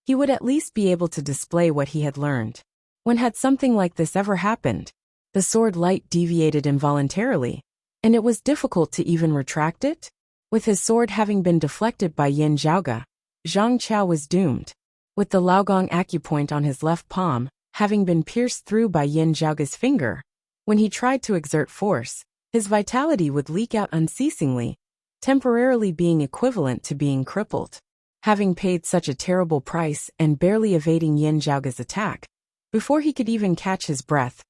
he would at least be able to display what he had learned. When had something like this ever happened? The sword light deviated involuntarily, and it was difficult to even retract it. With his sword having been deflected by Yin Zhaoge, Zhang Chao was doomed. With the Laogong acupoint on his left palm, having been pierced through by Yin Zhaoge's finger, when he tried to exert force, his vitality would leak out unceasingly, temporarily being equivalent to being crippled. Having paid such a terrible price and barely evading Yin Zhaoge's attack, before he could even catch his breath,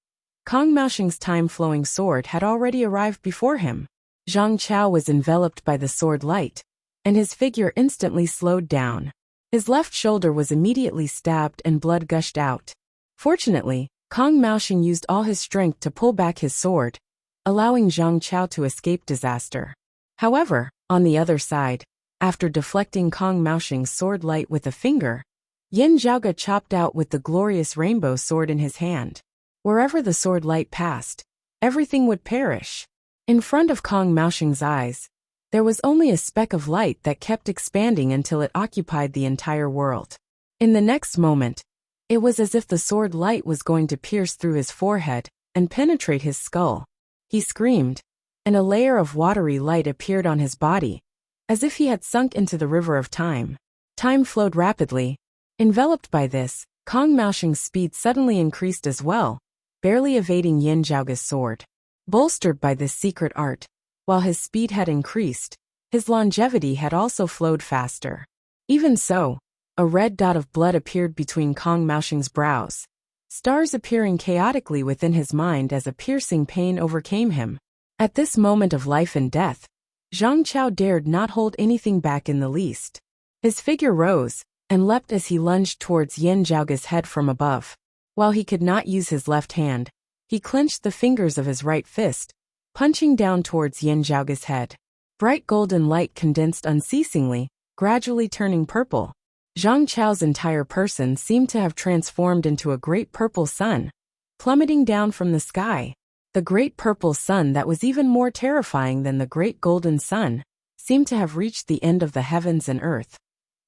Kong Maosheng's time-flowing sword had already arrived before him. Zhang Chao was enveloped by the sword light, and his figure instantly slowed down. His left shoulder was immediately stabbed and blood gushed out. Fortunately, Kong Maosheng used all his strength to pull back his sword, allowing Zhang Chao to escape disaster. However, on the other side, after deflecting Kong Maosheng's sword light with a finger, Yin Zhaoge chopped out with the glorious rainbow sword in his hand. Wherever the sword light passed, everything would perish. In front of Kong Maosheng's eyes, there was only a speck of light that kept expanding until it occupied the entire world. In the next moment, it was as if the sword light was going to pierce through his forehead and penetrate his skull. He screamed, and a layer of watery light appeared on his body, as if he had sunk into the river of time. Time flowed rapidly. Enveloped by this, Kong Maosheng's speed suddenly increased as well, barely evading Yin Zhaoge's sword. Bolstered by this secret art, while his speed had increased, his longevity had also flowed faster. Even so, a red dot of blood appeared between Kong Maosheng's brows, stars appearing chaotically within his mind as a piercing pain overcame him. At this moment of life and death, Zhang Chao dared not hold anything back in the least. His figure rose and leapt as he lunged towards Yin Zhaoge's head from above. While he could not use his left hand, he clenched the fingers of his right fist, punching down towards Yin Zhaoge's head. Bright golden light condensed unceasingly, gradually turning purple. Zhang Chao's entire person seemed to have transformed into a great purple sun, plummeting down from the sky. The great purple sun that was even more terrifying than the great golden sun seemed to have reached the end of the heavens and earth.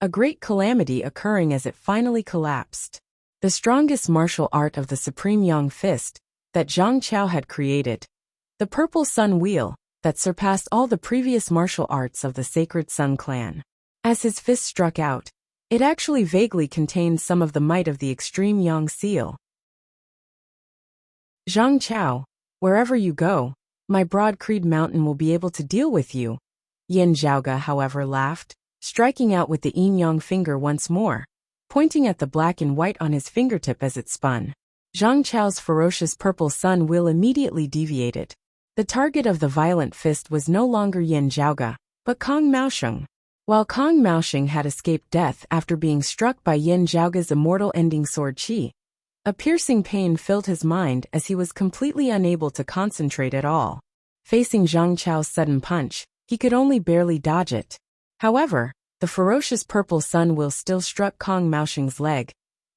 A great calamity occurring as it finally collapsed. The strongest martial art of the Supreme Yang Fist that Zhang Chao had created. The Purple Sun Wheel that surpassed all the previous martial arts of the Sacred Sun Clan. As his fist struck out, it actually vaguely contained some of the might of the Extreme Yang Seal. Zhang Chao, wherever you go, my broad creed mountain will be able to deal with you. Yin Zhaoge, however, laughed, striking out with the yin yang finger once more, pointing at the black and white on his fingertip as it spun. Zhang Chao's ferocious purple sun wheel immediately deviated. The target of the violent fist was no longer Yin Zhaoge, but Kong Maosheng. While Kong Maosheng had escaped death after being struck by Yin Zhaoge's immortal ending sword qi, a piercing pain filled his mind as he was completely unable to concentrate at all. Facing Zhang Chao's sudden punch, he could only barely dodge it. However, the ferocious purple sun wheel still struck Kong Maosheng's leg,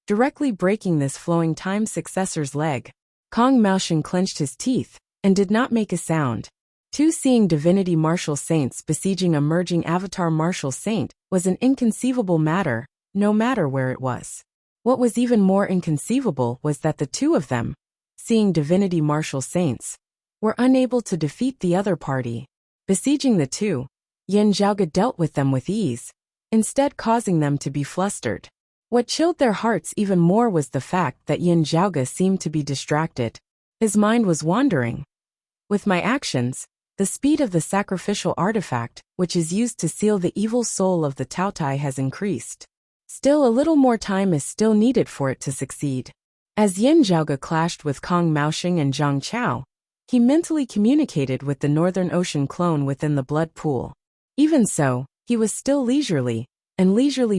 directly breaking this flowing time successor's leg. Kong Maosheng clenched his teeth and did not make a sound. Two seeing divinity martial saints besieging a merging avatar martial saint was an inconceivable matter, no matter where it was. What was even more inconceivable was that the two of them, seeing divinity martial saints, were unable to defeat the other party. Besieging the two, Yin Zhaoge dealt with them with ease, instead causing them to be flustered. What chilled their hearts even more was the fact that Yin Zhaoge seemed to be distracted. His mind was wandering. With my actions, the speed of the sacrificial artifact, which is used to seal the evil soul of the Taotai, has increased. Still, a little more time is still needed for it to succeed. As Yin Zhaoge clashed with Kong Maosheng and Zhang Chao, he mentally communicated with the Northern Ocean clone within the blood pool. Even so, he was still leisurely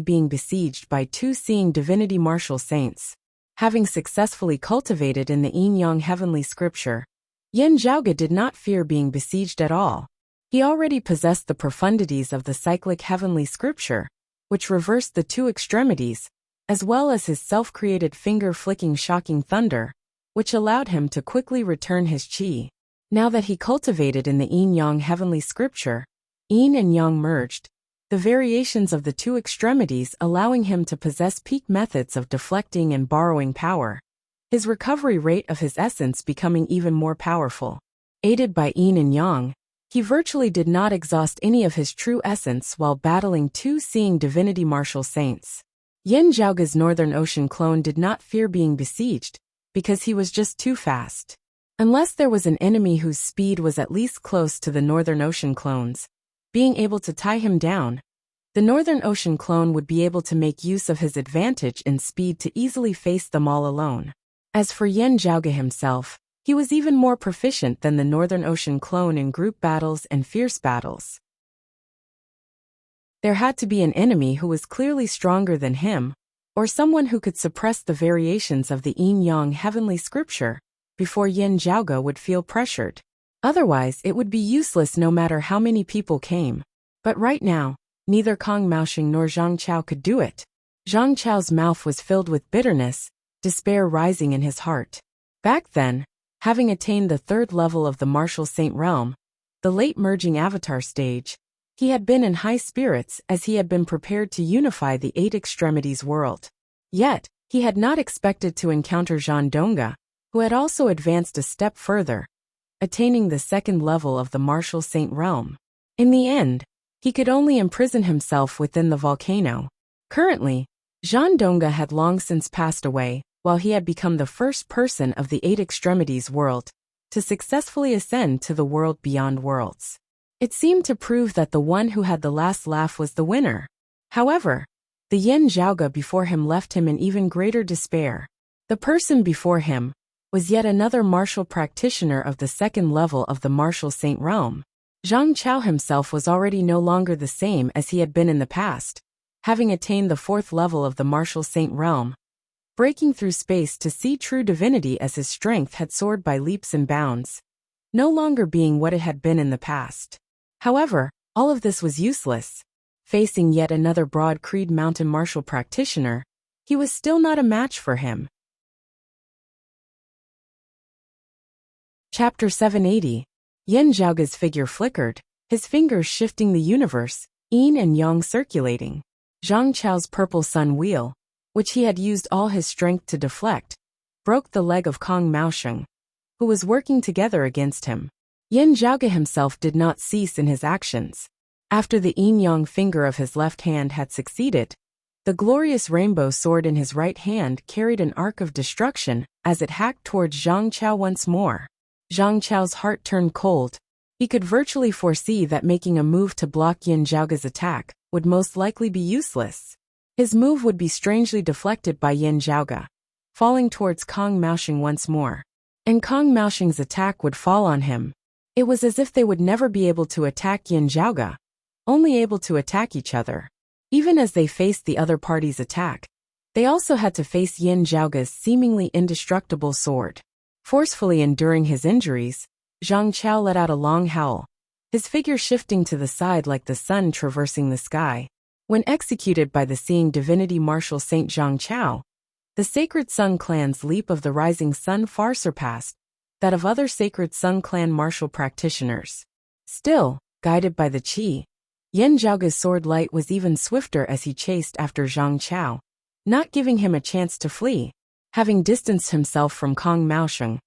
being besieged by two seeing divinity martial saints. Having successfully cultivated in the yin-yang heavenly scripture, Yin Zhaoge did not fear being besieged at all. He already possessed the profundities of the cyclic heavenly scripture, which reversed the two extremities, as well as his self-created finger-flicking shocking thunder, which allowed him to quickly return his qi. Now that he cultivated in the yin-yang heavenly scripture, yin and yang merged, the variations of the two extremities allowing him to possess peak methods of deflecting and borrowing power. His recovery rate of his essence becoming even more powerful. Aided by yin and yang, he virtually did not exhaust any of his true essence while battling two seeing divinity martial saints. Yin Zhaoge's Northern Ocean clone did not fear being besieged, because he was just too fast. Unless there was an enemy whose speed was at least close to the Northern Ocean clone's, being able to tie him down, the Northern Ocean clone would be able to make use of his advantage in speed to easily face them all alone. As for Yin Zhaoge himself, he was even more proficient than the Northern Ocean clone in group battles and fierce battles. There had to be an enemy who was clearly stronger than him, or someone who could suppress the variations of the yin-yang heavenly scripture, before Yin Zhaoge would feel pressured. Otherwise, it would be useless no matter how many people came. But right now, neither Kong Maosheng nor Zhang Chao could do it. Zhang Chao's mouth was filled with bitterness, despair rising in his heart. Back then, having attained the third level of the martial saint realm, the late merging avatar stage, he had been in high spirits as he had been prepared to unify the eight extremities world. Yet, he had not expected to encounter Zhan Dongge, who had also advanced a step further, attaining the second level of the martial saint realm. In the end, he could only imprison himself within the volcano. Currently, Zhan Dongge had long since passed away, while he had become the first person of the eight extremities world to successfully ascend to the world beyond worlds. It seemed to prove that the one who had the last laugh was the winner. However, the Yin Zhaoge before him left him in even greater despair. The person before him was yet another martial practitioner of the second level of the martial saint realm. Zhang Chao himself was already no longer the same as he had been in the past, having attained the fourth level of the martial saint realm, breaking through space to see true divinity as his strength had soared by leaps and bounds, no longer being what it had been in the past. However, all of this was useless. Facing yet another Broad Creed Mountain martial practitioner, he was still not a match for him. Chapter 780. Yin Zhaoge's figure flickered, his fingers shifting the universe, yin and yang circulating. Zhang Chao's purple sun wheel, which he had used all his strength to deflect, broke the leg of Kong Maosheng, who was working together against him. Yin Zhaoge himself did not cease in his actions. After the yin-yang finger of his left hand had succeeded, the glorious rainbow sword in his right hand carried an arc of destruction as it hacked towards Zhang Chao once more. Zhang Chao's heart turned cold. He could virtually foresee that making a move to block Yin Zhaoge's attack would most likely be useless. His move would be strangely deflected by Yin Zhaoge, falling towards Kong Maosheng once more. And Kong Maosheng's attack would fall on him. It was as if they would never be able to attack Yin Zhaoge, only able to attack each other. Even as they faced the other party's attack, they also had to face Yin Zhaoge's seemingly indestructible sword. Forcefully enduring his injuries, Zhang Chao let out a long howl, his figure shifting to the side like the sun traversing the sky. When executed by the seeing divinity martial saint Zhang Chao, the sacred Sun clan's leap of the rising sun far surpassed that of other sacred Sun clan martial practitioners. Still, guided by the qi, Yin Zhaoge's sword light was even swifter as he chased after Zhang Chao, not giving him a chance to flee. Having distanced himself from Kong Maosheng,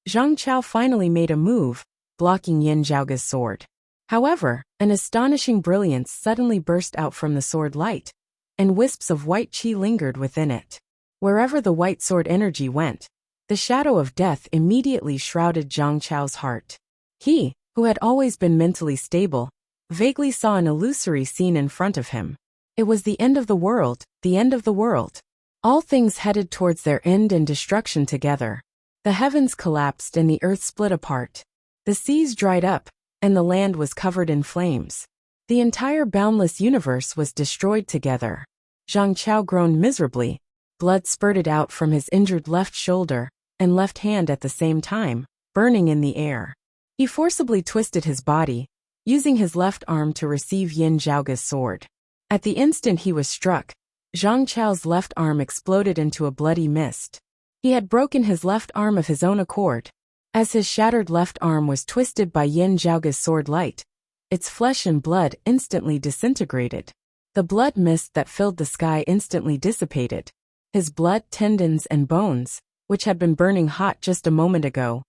Zhang Chao finally made a move, blocking Yin Zhaoge's sword. However, an astonishing brilliance suddenly burst out from the sword light, and wisps of white qi lingered within it. Wherever the white sword energy went, the shadow of death immediately shrouded Zhang Chao's heart. He, who had always been mentally stable, vaguely saw an illusory scene in front of him. It was the end of the world, the end of the world. All things headed towards their end and destruction together. The heavens collapsed and the earth split apart. The seas dried up, and the land was covered in flames. The entire boundless universe was destroyed together. Zhang Chao groaned miserably. Blood spurted out from his injured left shoulder and left hand at the same time, burning in the air. He forcibly twisted his body, using his left arm to receive Yin Zhaoge's sword. At the instant he was struck, Zhang Chao's left arm exploded into a bloody mist. He had broken his left arm of his own accord. As his shattered left arm was twisted by Yin Zhaoge's sword light, its flesh and blood instantly disintegrated. The blood mist that filled the sky instantly dissipated. His blood, tendons, and bones, which had been burning hot just a moment ago,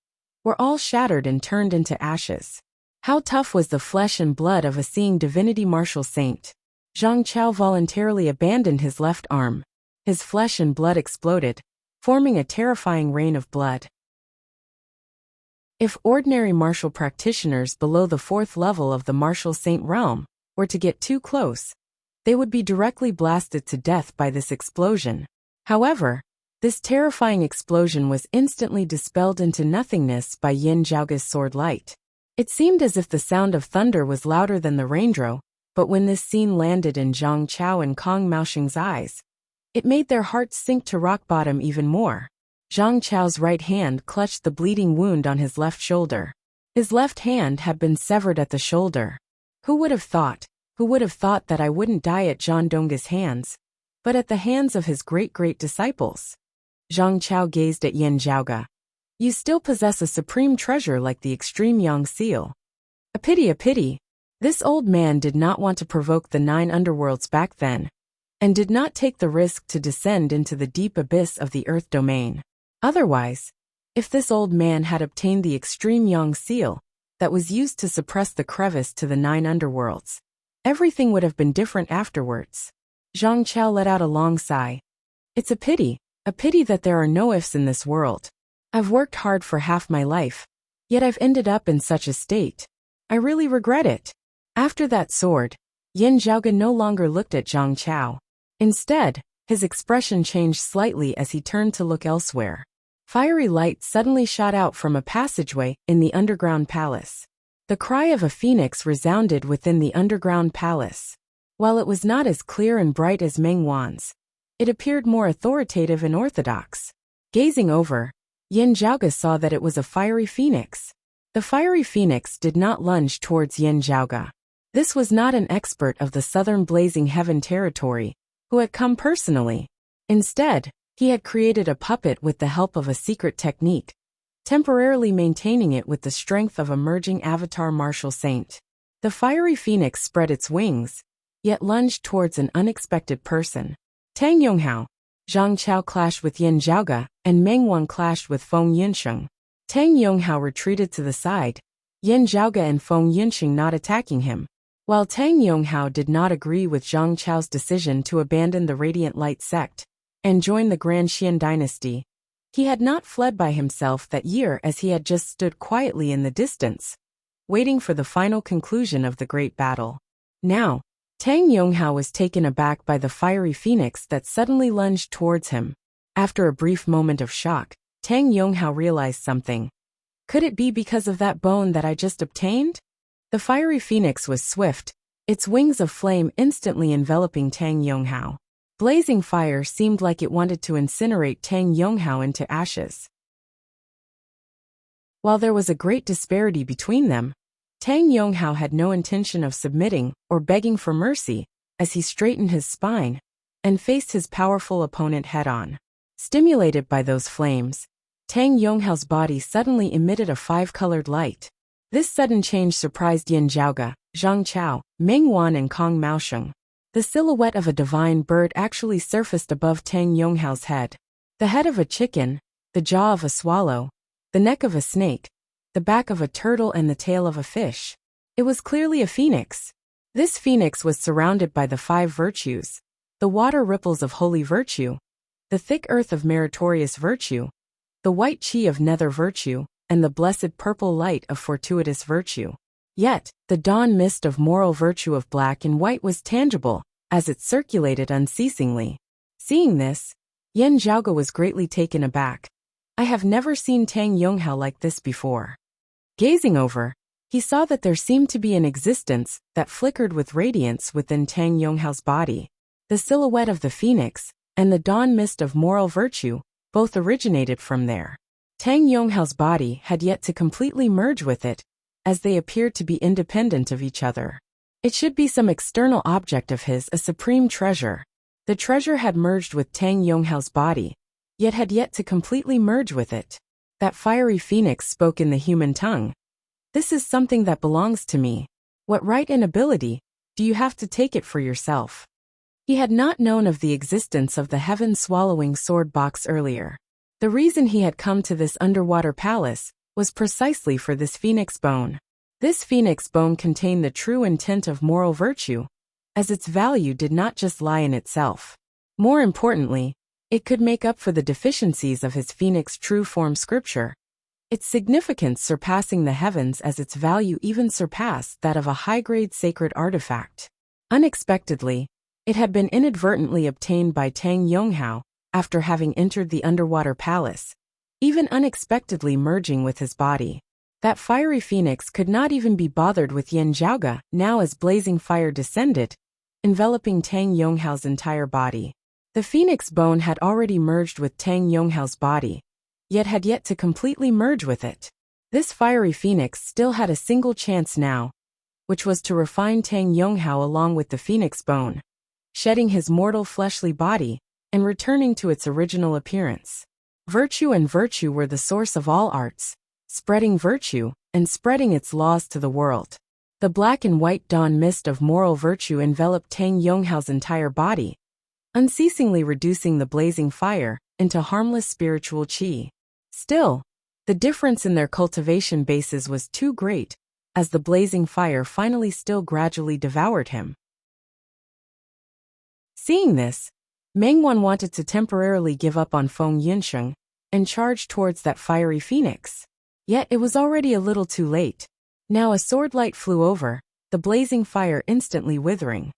were all shattered and turned into ashes. How tough was the flesh and blood of a seeing divinity martial saint! Zhang Chao voluntarily abandoned his left arm. His flesh and blood exploded, forming a terrifying rain of blood. If ordinary martial practitioners below the fourth level of the martial saint realm were to get too close, they would be directly blasted to death by this explosion. However, this terrifying explosion was instantly dispelled into nothingness by Yin Zhaoge's sword light. It seemed as if the sound of thunder was louder than the raindrow, but when this scene landed in Zhang Chao and Kong Maosheng's eyes, it made their hearts sink to rock bottom even more. Zhang Chao's right hand clutched the bleeding wound on his left shoulder. His left hand had been severed at the shoulder. Who would have thought that I wouldn't die at Zhang Dongge's hands, but at the hands of his great disciples? Zhang Chao gazed at Yin Zhaoge. You still possess a supreme treasure like the extreme Yang seal. A pity. This old man did not want to provoke the 9 underworlds back then, and did not take the risk to descend into the deep abyss of the earth domain. Otherwise, if this old man had obtained the extreme Yang seal that was used to suppress the crevice to the 9 underworlds, everything would have been different afterwards. Zhang Chao let out a long sigh. It's a pity that there are no ifs in this world. I've worked hard for half my life, yet I've ended up in such a state. I really regret it. After that sword, Yin Zhaoge no longer looked at Zhang Chao. Instead, His expression changed slightly as he turned to look elsewhere. Fiery light suddenly shot out from a passageway in the underground palace. The cry of a phoenix resounded within the underground palace. While it was not as clear and bright as Meng Wan's, it appeared more authoritative and orthodox. Gazing over, Yin Zhaoge saw that it was a fiery phoenix. The fiery phoenix did not lunge towards Yin Zhaoge. This was not an expert of the southern blazing heaven territory, who had come personally. Instead, he had created a puppet with the help of a secret technique, temporarily maintaining it with the strength of a merging avatar martial saint. The fiery phoenix spread its wings, yet lunged towards an unexpected person. Tang Yonghao, Zhang Chao clashed with Yin Zhaoge, and Meng Wan clashed with Feng Yinsheng. Tang Yonghao retreated to the side, Yin Zhaoge and Feng Yinsheng not attacking him. While Tang Yonghao did not agree with Zhang Chao's decision to abandon the Radiant Light sect and join the Grand Xian dynasty, he had not fled by himself that year, as he had just stood quietly in the distance, waiting for the final conclusion of the great battle. Now, Tang Yonghao was taken aback by the fiery phoenix that suddenly lunged towards him. After a brief moment of shock, Tang Yonghao realized something. Could it be because of that bone that I just obtained? The fiery phoenix was swift, its wings of flame instantly enveloping Tang Yonghao. Blazing fire seemed like it wanted to incinerate Tang Yonghao into ashes. While there was a great disparity between them, Tang Yonghao had no intention of submitting or begging for mercy, as he straightened his spine and faced his powerful opponent head-on. Stimulated by those flames, Tang Yonghao's body suddenly emitted a five-colored light. This sudden change surprised Yin Zhaoge, Zhang Chao, Meng Wan and Kong Maosheng. The silhouette of a divine bird actually surfaced above Tang Yonghao's head. The head of a chicken, the jaw of a swallow, the neck of a snake, the back of a turtle and the tail of a fish. It was clearly a phoenix. This phoenix was surrounded by the five virtues: the water ripples of holy virtue, the thick earth of meritorious virtue, the white qi of nether virtue, and the blessed purple light of fortuitous virtue. Yet, the dawn mist of moral virtue of black and white was tangible, as it circulated unceasingly. Seeing this, Yin Zhaoge was greatly taken aback. I have never seen Tang Yonghao like this before. Gazing over, he saw that there seemed to be an existence that flickered with radiance within Tang Yonghao's body. The silhouette of the phoenix and the dawn mist of moral virtue both originated from there. Tang Yonghao's body had yet to completely merge with it, as they appeared to be independent of each other. It should be some external object of his, a supreme treasure. The treasure had merged with Tang Yonghao's body, yet had yet to completely merge with it. That fiery phoenix spoke in the human tongue. This is something that belongs to me. What right and ability do you have to take it for yourself? He had not known of the existence of the heaven-swallowing sword box earlier. The reason he had come to this underwater palace was precisely for this phoenix bone. This phoenix bone contained the true intent of moral virtue, as its value did not just lie in itself. More importantly, it could make up for the deficiencies of his phoenix true form scripture, its significance surpassing the heavens, as its value even surpassed that of a high-grade sacred artifact. Unexpectedly, it had been inadvertently obtained by Tang Yonghao after having entered the underwater palace, even unexpectedly merging with his body. That fiery phoenix could not even be bothered with Yin Zhaoge now, as blazing fire descended, enveloping Tang Yonghao's entire body. The phoenix bone had already merged with Tang Yonghao's body, yet had yet to completely merge with it. This fiery phoenix still had a single chance now, which was to refine Tang Yonghao along with the phoenix bone, shedding his mortal fleshly body and returning to its original appearance. Virtue and virtue were the source of all arts, spreading virtue and spreading its laws to the world. The black and white dawn mist of moral virtue enveloped Tang Yonghao's entire body, unceasingly reducing the blazing fire into harmless spiritual qi. Still, the difference in their cultivation bases was too great, as the blazing fire finally still gradually devoured him. Seeing this, Meng Wan wanted to temporarily give up on Feng Yinsheng and charge towards that fiery phoenix. Yet it was already a little too late. Now a sword light flew over, the blazing fire instantly withering.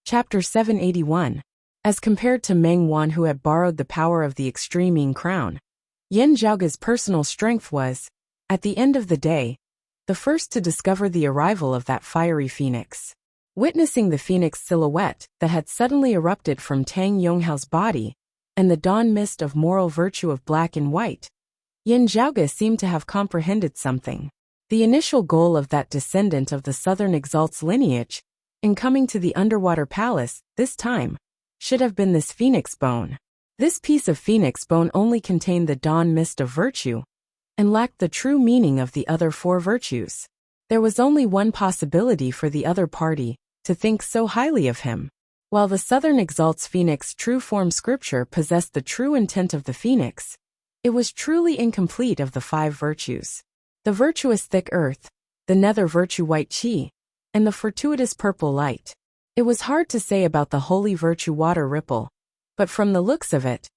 Chapter 781. As compared to Meng Wan, who had borrowed the power of the extreme Ying crown, Yin Zhaoge's personal strength was, at the end of the day, the first to discover the arrival of that fiery phoenix. Witnessing the phoenix silhouette that had suddenly erupted from Tang Yonghao's body, and the dawn mist of moral virtue of black and white, Yin Zhaoge seemed to have comprehended something. The initial goal of that descendant of the Southern Exalt's lineage, in coming to the underwater palace, this time, should have been this phoenix bone. This piece of phoenix bone only contained the dawn mist of virtue, and lacked the true meaning of the other four virtues. There was only one possibility for the other party, to think so highly of him. While the Southern Exalt's phoenix true form scripture possessed the true intent of the phoenix, it was truly incomplete of the five virtues. The virtuous thick earth, the nether virtue white qi, and the fortuitous purple light. It was hard to say about the holy virtue water ripple, but from the looks of it,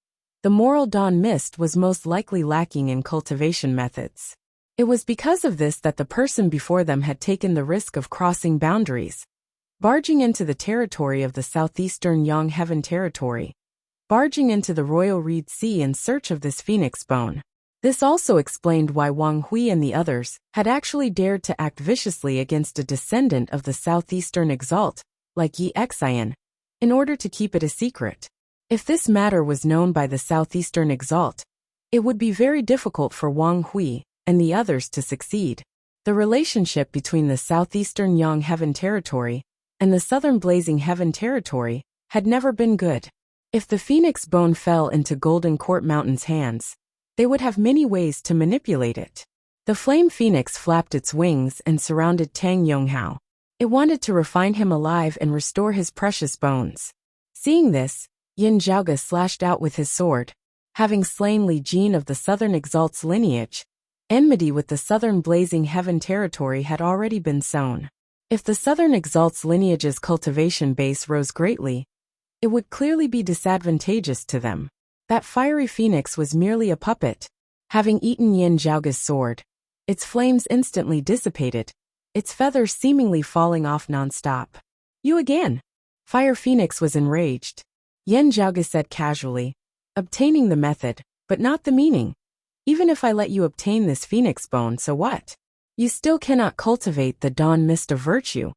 the moral dawn mist was most likely lacking in cultivation methods. It was because of this that the person before them had taken the risk of crossing boundaries, barging into the territory of the southeastern Yang Heaven territory, barging into the Royal Reed Sea in search of this phoenix bone. This also explained why Wang Hui and the others had actually dared to act viciously against a descendant of the southeastern Exalt, like Yi Xian, in order to keep it a secret. If this matter was known by the southeastern Exalt, it would be very difficult for Wang Hui and the others to succeed. The relationship between the southeastern Yang Heaven territory and the southern Blazing Heaven territory had never been good. If the phoenix bone fell into Golden Court Mountain's hands, they would have many ways to manipulate it. The flame phoenix flapped its wings and surrounded Tang Yonghao. It wanted to refine him alive and restore his precious bones. Seeing this, Yin Zhaoge slashed out with his sword. Having slain Li Jin of the Southern Exalt's lineage, enmity with the Southern Blazing Heaven territory had already been sown. If the Southern Exalt's lineage's cultivation base rose greatly, it would clearly be disadvantageous to them. That fiery phoenix was merely a puppet. Having eaten Yin Zhaoge's sword, its flames instantly dissipated, its feathers seemingly falling off non-stop. You again? Fire Phoenix was enraged. Yin Zhaoge said casually, obtaining the method, but not the meaning. Even if I let you obtain this phoenix bone, so what? You still cannot cultivate the dawn mist of virtue.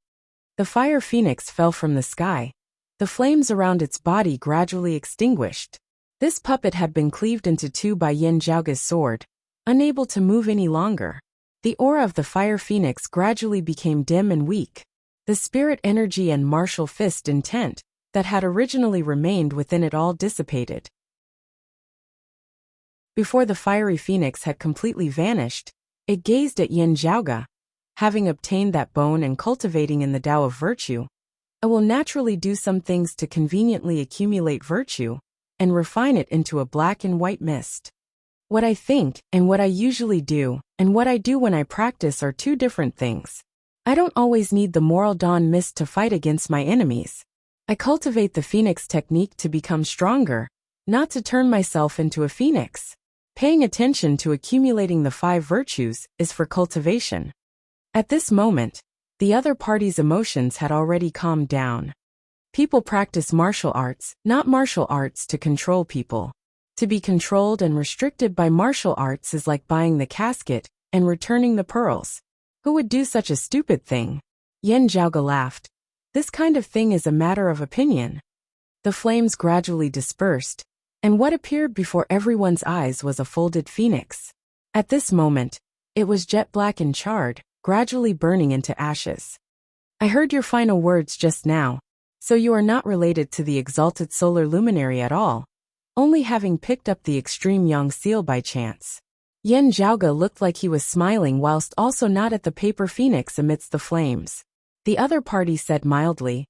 The fire phoenix fell from the sky. The flames around its body gradually extinguished. This puppet had been cleaved into two by Yin Zhaoge's sword, unable to move any longer. The aura of the fire phoenix gradually became dim and weak. The spirit energy and martial fist intent that had originally remained within it all dissipated. Before the fiery phoenix had completely vanished, it gazed at Yin Zhaoge. Having obtained that bone and cultivating in the Tao of virtue, I will naturally do some things to conveniently accumulate virtue and refine it into a black and white mist. What I think and what I usually do and what I do when I practice are two different things. I don't always need the moral dawn mist to fight against my enemies. I cultivate the phoenix technique to become stronger, not to turn myself into a phoenix. Paying attention to accumulating the five virtues is for cultivation. At this moment, the other party's emotions had already calmed down. People practice martial arts, not martial arts to control people. To be controlled and restricted by martial arts is like buying the casket and returning the pearls. Who would do such a stupid thing? Yin Zhaoge laughed. This kind of thing is a matter of opinion. The flames gradually dispersed, and what appeared before everyone's eyes was a folded phoenix. At this moment, it was jet black and charred, gradually burning into ashes. I heard your final words just now, so you are not related to the exalted solar luminary at all, only having picked up the extreme yang seal by chance. Yin Zhaoge looked like he was smiling whilst also not at the paper phoenix amidst the flames. The other party said mildly,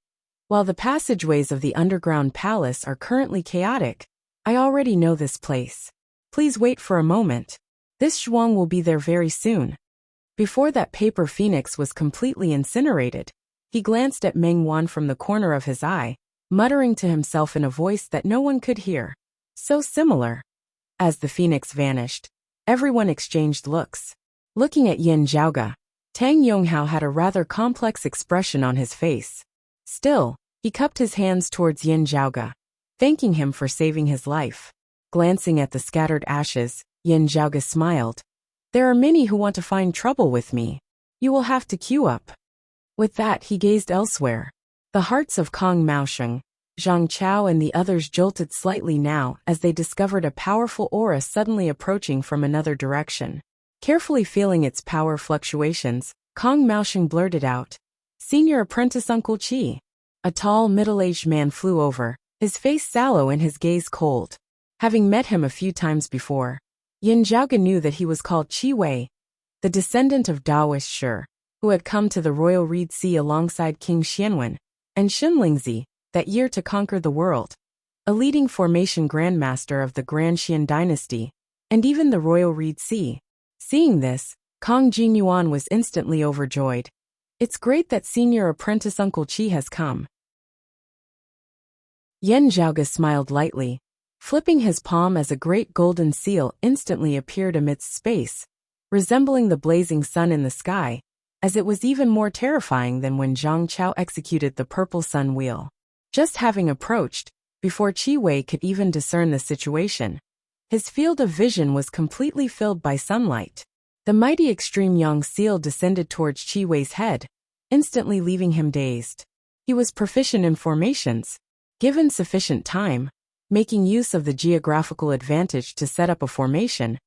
while the passageways of the underground palace are currently chaotic, I already know this place. Please wait for a moment. This Zhuang will be there very soon. Before that paper phoenix was completely incinerated, he glanced at Meng Wan from the corner of his eye, muttering to himself in a voice that no one could hear. So similar. As the phoenix vanished, everyone exchanged looks. Looking at Yin Zhaoge, Tang Yonghao had a rather complex expression on his face. Still, He cupped his hands towards Yin Zhaoge, thanking him for saving his life. Glancing at the scattered ashes, Yin Zhaoge smiled. There are many who want to find trouble with me. You will have to queue up. With that, he gazed elsewhere. The hearts of Kong Maosheng, Zhang Chao and the others jolted slightly now as they discovered a powerful aura suddenly approaching from another direction. Carefully feeling its power fluctuations, Kong Maosheng blurted out, "Senior apprentice Uncle Qi." A tall, middle-aged man flew over, his face sallow and his gaze cold. Having met him a few times before, Yin Zhaoge knew that he was called Qi Wei, the descendant of Daoist Shi, who had come to the royal Reed Sea alongside King Xianwen and Xinlingzi that year to conquer the world, a leading formation grandmaster of the Grand Xian dynasty, and even the royal Reed Sea. Seeing this, Kong Jinyuan was instantly overjoyed. It's great that senior apprentice Uncle Qi has come. Yin Zhaoge smiled lightly, flipping his palm as a great golden seal instantly appeared amidst space, resembling the blazing sun in the sky, as it was even more terrifying than when Zhang Chao executed the purple sun wheel. Just having approached, before Qi Wei could even discern the situation, his field of vision was completely filled by sunlight. The mighty extreme yang seal descended towards Qi Wei's head, instantly leaving him dazed. He was proficient in formations. Given sufficient time, making use of the geographical advantage to set up a formation,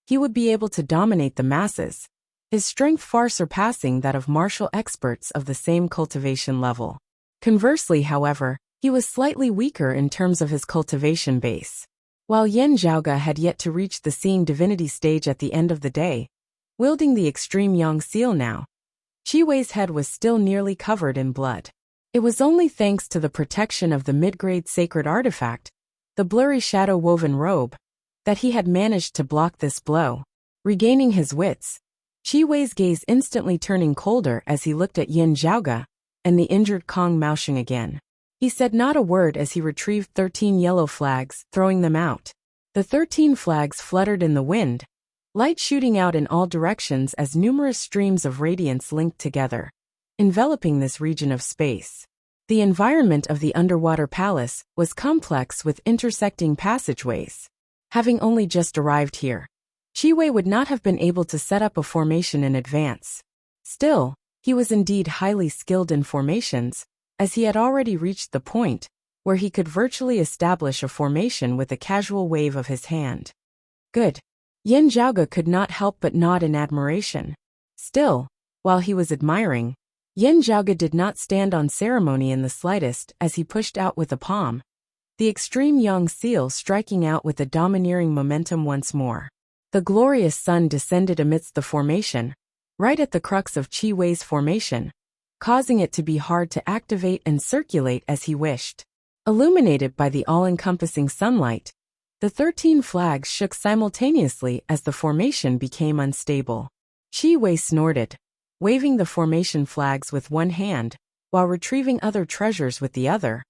he would be able to dominate the masses, his strength far surpassing that of martial experts of the same cultivation level. Conversely, however, he was slightly weaker in terms of his cultivation base. While Yin Zhaoge had yet to reach the seeing divinity stage at the end of the day, wielding the extreme yang seal now, Qi Wei's head was still nearly covered in blood. It was only thanks to the protection of the mid-grade sacred artifact, the blurry shadow-woven robe, that he had managed to block this blow. Regaining his wits, Qi Wei's gaze instantly turning colder as he looked at Yin Zhaoge and the injured Kong Maosheng again. He said not a word as he retrieved 13 yellow flags, throwing them out. The 13 flags fluttered in the wind, light shooting out in all directions as numerous streams of radiance linked together, enveloping this region of space. The environment of the underwater palace was complex with intersecting passageways. Having only just arrived here, Qi Wei would not have been able to set up a formation in advance. Still, he was indeed highly skilled in formations, as he had already reached the point where he could virtually establish a formation with a casual wave of his hand. Good. Yin Zhaoge could not help but nod in admiration. Still, while he was admiring, Yin Zhaoge did not stand on ceremony in the slightest as he pushed out with a palm, the extreme yang seal striking out with a domineering momentum once more. The glorious sun descended amidst the formation, right at the crux of Qi Wei's formation, causing it to be hard to activate and circulate as he wished. Illuminated by the all-encompassing sunlight, the 13 flags shook simultaneously as the formation became unstable. Qi Wei snorted, waving the formation flags with one hand, while retrieving other treasures with the other,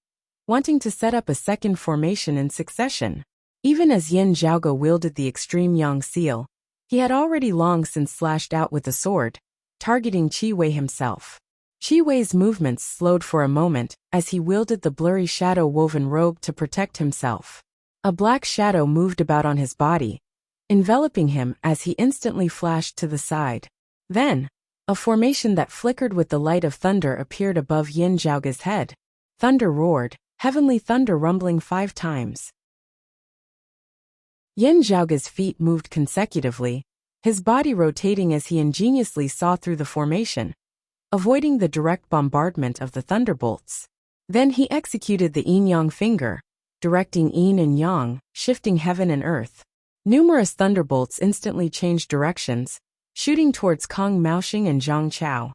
wanting to set up a second formation in succession. Even as Yin Zhaoge wielded the extreme yang seal, he had already long since slashed out with a sword, targeting Qi Wei himself. Qi Wei's movements slowed for a moment as he wielded the blurry shadow-woven robe to protect himself. A black shadow moved about on his body, enveloping him as he instantly flashed to the side. Then, a formation that flickered with the light of thunder appeared above Yin Zhaoge's head. Thunder roared, heavenly thunder rumbling 5 times. Yin Zhaoge's feet moved consecutively, his body rotating as he ingeniously saw through the formation, avoiding the direct bombardment of the thunderbolts. Then he executed the yin-yang finger, directing yin and yang, shifting heaven and earth. Numerous thunderbolts instantly changed directions, shooting towards Kong Maosheng and Zhang Chao.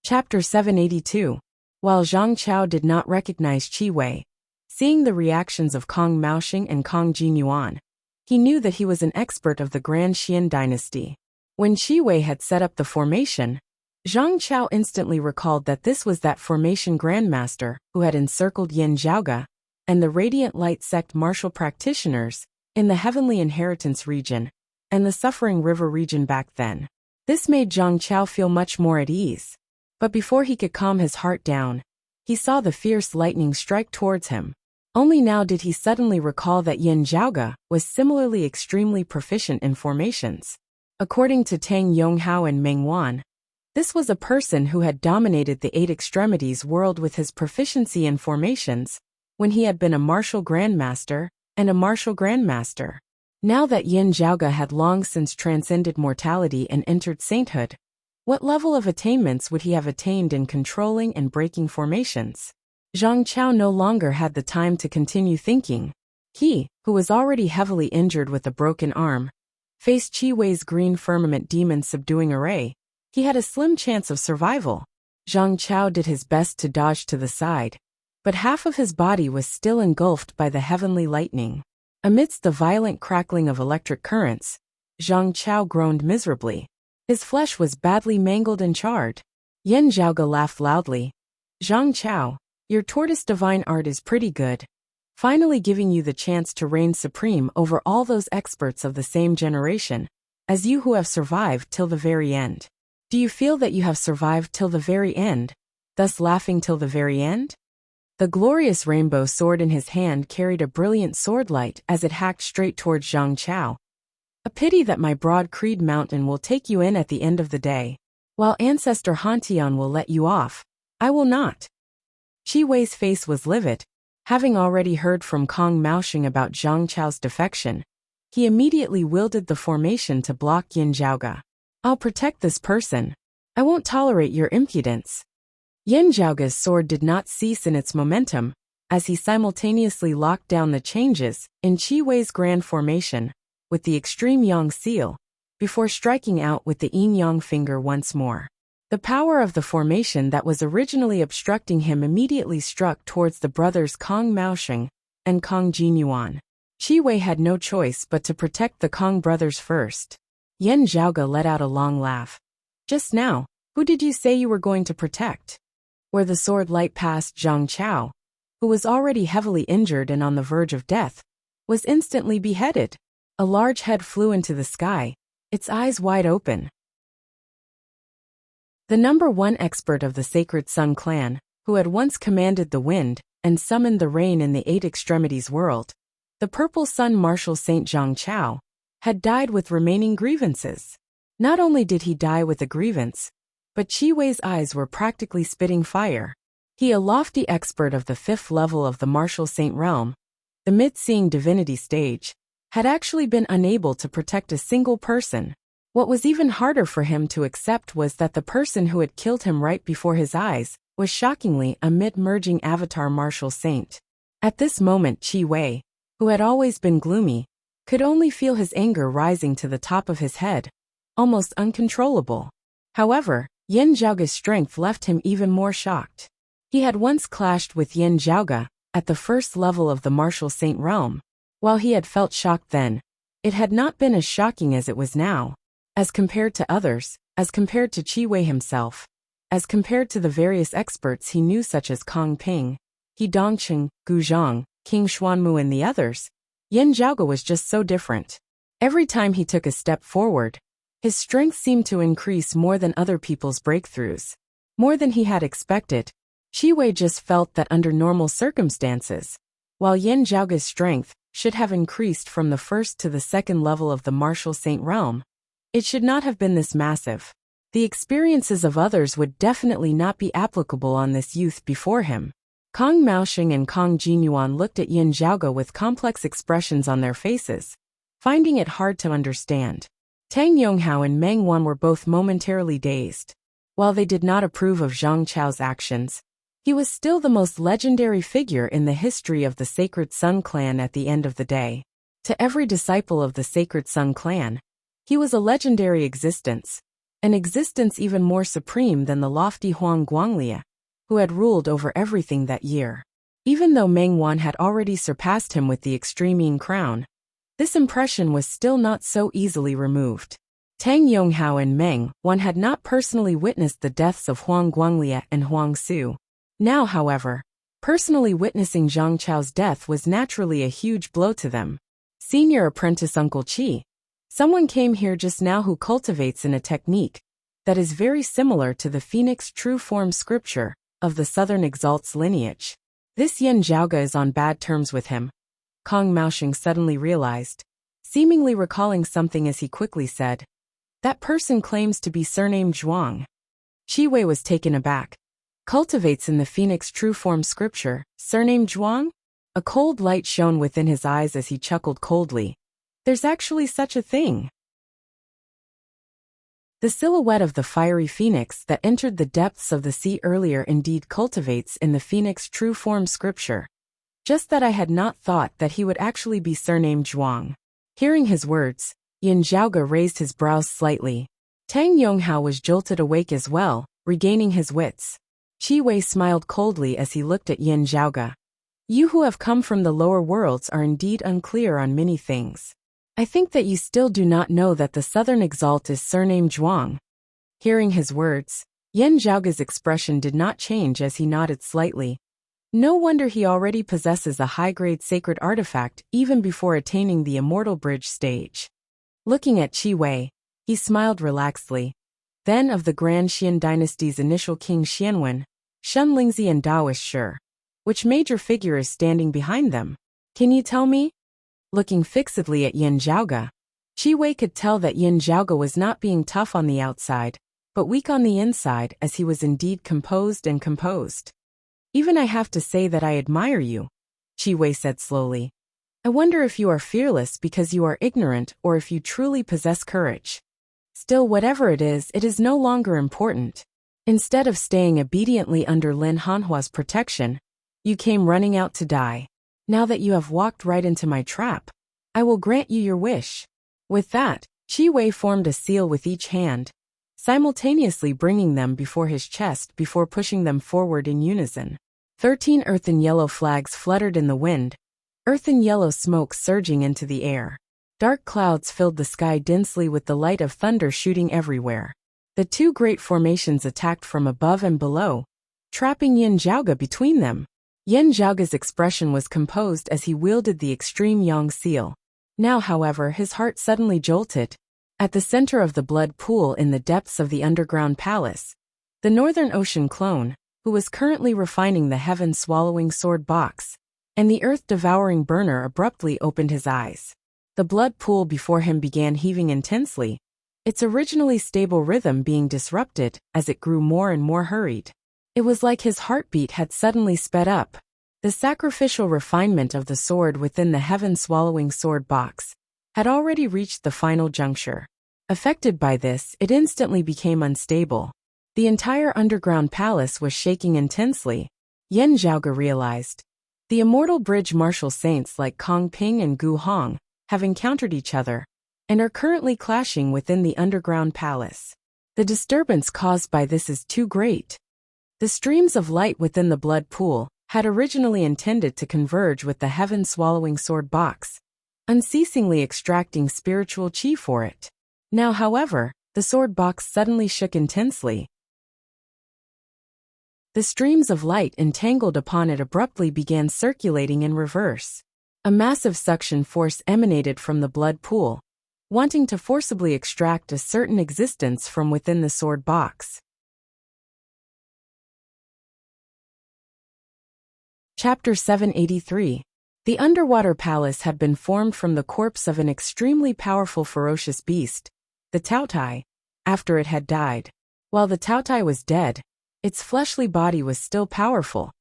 Chapter 782. While Zhang Chao did not recognize Qi Wei, seeing the reactions of Kong Maosheng and Kong Jinyuan, he knew that he was an expert of the Grand Xian dynasty. When Qi Wei had set up the formation, Zhang Chao instantly recalled that this was that formation grandmaster who had encircled Yin Zhaoge and the Radiant Light sect martial practitioners in the Heavenly Inheritance region and the Suffering River region back then. This made Zhang Chao feel much more at ease. But before he could calm his heart down, he saw the fierce lightning strike towards him. Only now did he suddenly recall that Yin Zhaoge was similarly extremely proficient in formations. According to Tang Yonghao and Meng Wan, this was a person who had dominated the Eight Extremities world with his proficiency in formations, when he had been a martial grandmaster and a martial grandmaster. Now that Yin Zhaoge had long since transcended mortality and entered sainthood, what level of attainments would he have attained in controlling and breaking formations? Zhang Chao no longer had the time to continue thinking. He, who was already heavily injured with a broken arm, faced Qi Wei's green firmament demon subduing array. He had a slim chance of survival. Zhang Chao did his best to dodge to the side, but half of his body was still engulfed by the heavenly lightning. Amidst the violent crackling of electric currents, Zhang Chao groaned miserably. His flesh was badly mangled and charred. Yin Zhaoge laughed loudly. Zhang Chao, your tortoise divine art is pretty good, finally giving you the chance to reign supreme over all those experts of the same generation, as you who have survived till the very end. Do you feel that you have survived till the very end, thus laughing till the very end? The glorious rainbow sword in his hand carried a brilliant sword light as it hacked straight towards Zhang Chao. A pity that my broad Creed mountain will take you in at the end of the day, while Ancestor Hantian will let you off. I will not. Qi Wei's face was livid. Having already heard from Kong Maoxing about Zhang Chao's defection, he immediately wielded the formation to block Yin Zhaoge. I'll protect this person. I won't tolerate your impudence. Yin Zhaoge's sword did not cease in its momentum, as he simultaneously locked down the changes in Qi Wei's grand formation with the extreme yang seal, before striking out with the yin yang finger once more. The power of the formation that was originally obstructing him immediately struck towards the brothers Kong Maoxing and Kong Jinyuan. Qi Wei had no choice but to protect the Kong brothers first. Yin Zhaoge let out a long laugh. Just now, who did you say you were going to protect? Where the sword light passed, Zhang Chao, who was already heavily injured and on the verge of death, was instantly beheaded. A large head flew into the sky, its eyes wide open. The number one expert of the Sacred Sun clan, who had once commanded the wind and summoned the rain in the Eight Extremities world, the Purple Sun Martial Saint Zhang Chao, had died with remaining grievances. Not only did he die with a grievance, but Qi Wei's eyes were practically spitting fire. He, a lofty expert of the 5th level of the Martial Saint realm, the mid-seeing divinity stage, had actually been unable to protect a single person. What was even harder for him to accept was that the person who had killed him right before his eyes was shockingly a mid-merging avatar martial saint. At this moment Qi Wei, who had always been gloomy, could only feel his anger rising to the top of his head, almost uncontrollable. However, Yin Zhaoge's strength left him even more shocked. He had once clashed with Yin Zhaoge at the 1st level of the martial saint realm. While he had felt shocked then, it had not been as shocking as it was now. As compared to others, as compared to Qi Wei himself, as compared to the various experts he knew such as Kong Ping, He Dongqing, Gu Zhang, King Xuanmu and the others, Yin Zhaoge was just so different. Every time he took a step forward, his strength seemed to increase more than other people's breakthroughs. More than he had expected. Qi Wei just felt that under normal circumstances, while Yin Zhaoge's strength should have increased from the 1st to the 2nd level of the martial saint realm, it should not have been this massive. The experiences of others would definitely not be applicable on this youth before him. Kong Maoxing and Kong Jinyuan looked at Yin Zhaoge with complex expressions on their faces, finding it hard to understand. Tang Yonghao and Meng Wan were both momentarily dazed. While they did not approve of Zhang Chao's actions, he was still the most legendary figure in the history of the Sacred Sun clan at the end of the day. To every disciple of the Sacred Sun clan, he was a legendary existence, an existence even more supreme than the lofty Huang Guanglia, who had ruled over everything that year. Even though Meng Wan had already surpassed him with the extreme yin crown, this impression was still not so easily removed. Tang Yonghao and Meng Wan had not personally witnessed the deaths of Huang Guanglia and Huang Su. Now, however, personally witnessing Zhang Chao's death was naturally a huge blow to them. Senior apprentice Uncle Qi, someone came here just now who cultivates in a technique that is very similar to the Phoenix true form scripture of the Southern Exalt's lineage. This Yin Zhaoge is on bad terms with him, Kong Maosheng suddenly realized, seemingly recalling something as he quickly said, "That person claims to be surnamed Zhuang." Shi Wei was taken aback. "Cultivates in the Phoenix true form scripture, surnamed Zhuang?" A cold light shone within his eyes as he chuckled coldly. "There's actually such a thing." The silhouette of the fiery phoenix that entered the depths of the sea earlier indeed cultivates in the Phoenix true form scripture. Just that I had not thought that he would actually be surnamed Zhuang. Hearing his words, Yin Zhaoge raised his brows slightly. Tang Yonghao was jolted awake as well, regaining his wits. Shi Wei smiled coldly as he looked at Yin Zhaoge. "You who have come from the lower worlds are indeed unclear on many things. I think that you still do not know that the Southern Exalt is surnamed Zhuang." Hearing his words, Yin Zhaoge's expression did not change as he nodded slightly. No wonder he already possesses a high-grade sacred artifact even before attaining the Immortal Bridge stage. Looking at Shi Wei, he smiled relaxedly. Then of the Grand Xian dynasty's initial king Xianwen, Shun Lingzi and Daoist Shi, which major figure is standing behind them? Can you tell me? Looking fixedly at Yin Zhaoge, Shi Wei could tell that Yin Zhaoge was not being tough on the outside, but weak on the inside, as he was indeed composed and composed. "Even I have to say that I admire you," Shi Wei said slowly. "I wonder if you are fearless because you are ignorant or if you truly possess courage. Still, whatever it is no longer important. Instead of staying obediently under Lin Hanhua's protection, you came running out to die. Now that you have walked right into my trap, I will grant you your wish." With that, Shi Wei formed a seal with each hand, simultaneously bringing them before his chest before pushing them forward in unison. 13 earthen yellow flags fluttered in the wind, earthen yellow smoke surging into the air. Dark clouds filled the sky densely with the light of thunder shooting everywhere. The two great formations attacked from above and below, trapping Yin Zhaoge between them. Yin Zhaoge's expression was composed as he wielded the extreme yang seal. Now, however, his heart suddenly jolted. At the center of the blood pool in the depths of the underground palace, the Northern Ocean clone, who was currently refining the heaven-swallowing sword box, and the earth-devouring burner abruptly opened his eyes. The blood pool before him began heaving intensely, its originally stable rhythm being disrupted as it grew more and more hurried. It was like his heartbeat had suddenly sped up. The sacrificial refinement of the sword within the heaven-swallowing sword box had already reached the final juncture. Affected by this, it instantly became unstable. The entire underground palace was shaking intensely. Yin Zhaoge realized. The Immortal Bridge martial saints like Kong Ping and Gu Hong have encountered each other, and are currently clashing within the underground palace. The disturbance caused by this is too great. The streams of light within the blood pool had originally intended to converge with the heaven-swallowing sword box, unceasingly extracting spiritual chi for it. Now, however, the sword box suddenly shook intensely. The streams of light entangled upon it abruptly began circulating in reverse. A massive suction force emanated from the blood pool, wanting to forcibly extract a certain existence from within the sword box. Chapter 783. The underwater palace had been formed from the corpse of an extremely powerful ferocious beast, the Taotai, after it had died. While the Taotai was dead, its fleshly body was still powerful,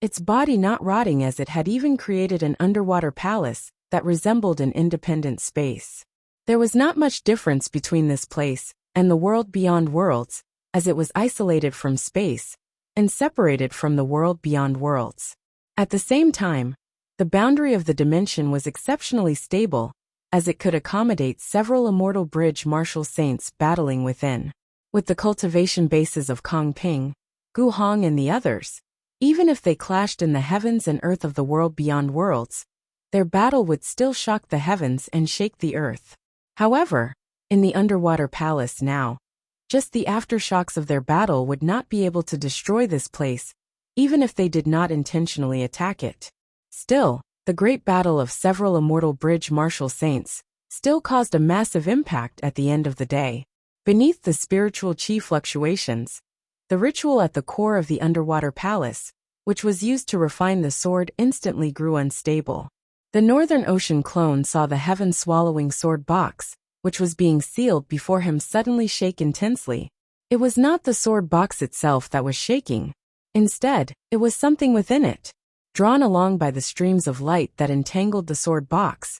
its body not rotting, as it had even created an underwater palace that resembled an independent space. There was not much difference between this place and the world beyond worlds, as it was isolated from space and separated from the world beyond worlds. At the same time, the boundary of the dimension was exceptionally stable, as it could accommodate several Immortal Bridge martial saints battling within. With the cultivation bases of Kong Ping, Gu Hong and the others, even if they clashed in the heavens and earth of the world beyond worlds, their battle would still shock the heavens and shake the earth. However, in the underwater palace now, just the aftershocks of their battle would not be able to destroy this place, even if they did not intentionally attack it. Still, the great battle of several Immortal Bridge martial saints still caused a massive impact at the end of the day. Beneath the spiritual chi fluctuations, the ritual at the core of the underwater palace, which was used to refine the sword, instantly grew unstable. The Northern Ocean clone saw the heaven-swallowing sword box, which was being sealed before him, suddenly shake intensely. It was not the sword box itself that was shaking. Instead, it was something within it. Drawn along by the streams of light that entangled the sword box,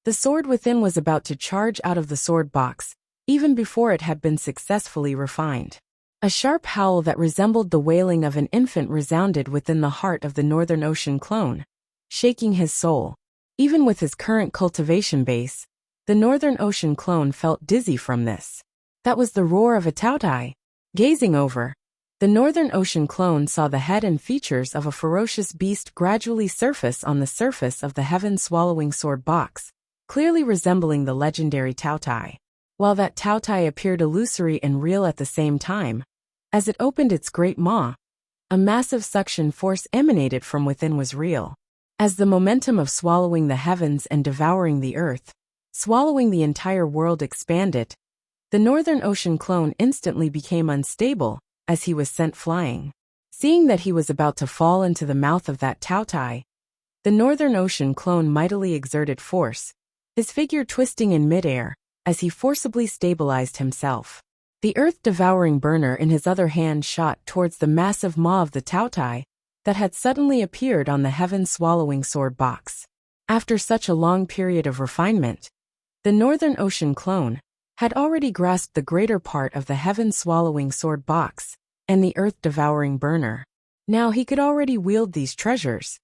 the sword within was about to charge out of the sword box, even before it had been successfully refined. A sharp howl that resembled the wailing of an infant resounded within the heart of the Northern Ocean clone, shaking his soul. Even with his current cultivation base, the Northern Ocean clone felt dizzy from this. That was the roar of a Taotai. Gazing over, the Northern Ocean clone saw the head and features of a ferocious beast gradually surface on the surface of the heaven-swallowing sword box, clearly resembling the legendary Taotai. While that Taotai appeared illusory and real at the same time, as it opened its great maw, a massive suction force emanated from within was real. As the momentum of swallowing the heavens and devouring the earth, swallowing the entire world expanded, the Northern Ocean clone instantly became unstable as he was sent flying. Seeing that he was about to fall into the mouth of that Taotai, the Northern Ocean clone mightily exerted force, his figure twisting in midair as he forcibly stabilized himself. The earth-devouring burner in his other hand shot towards the massive maw of the Taotai that had suddenly appeared on the heaven-swallowing sword box. After such a long period of refinement, the Northern Ocean clone had already grasped the greater part of the heaven-swallowing sword box and the earth-devouring burner. Now he could already wield these treasures.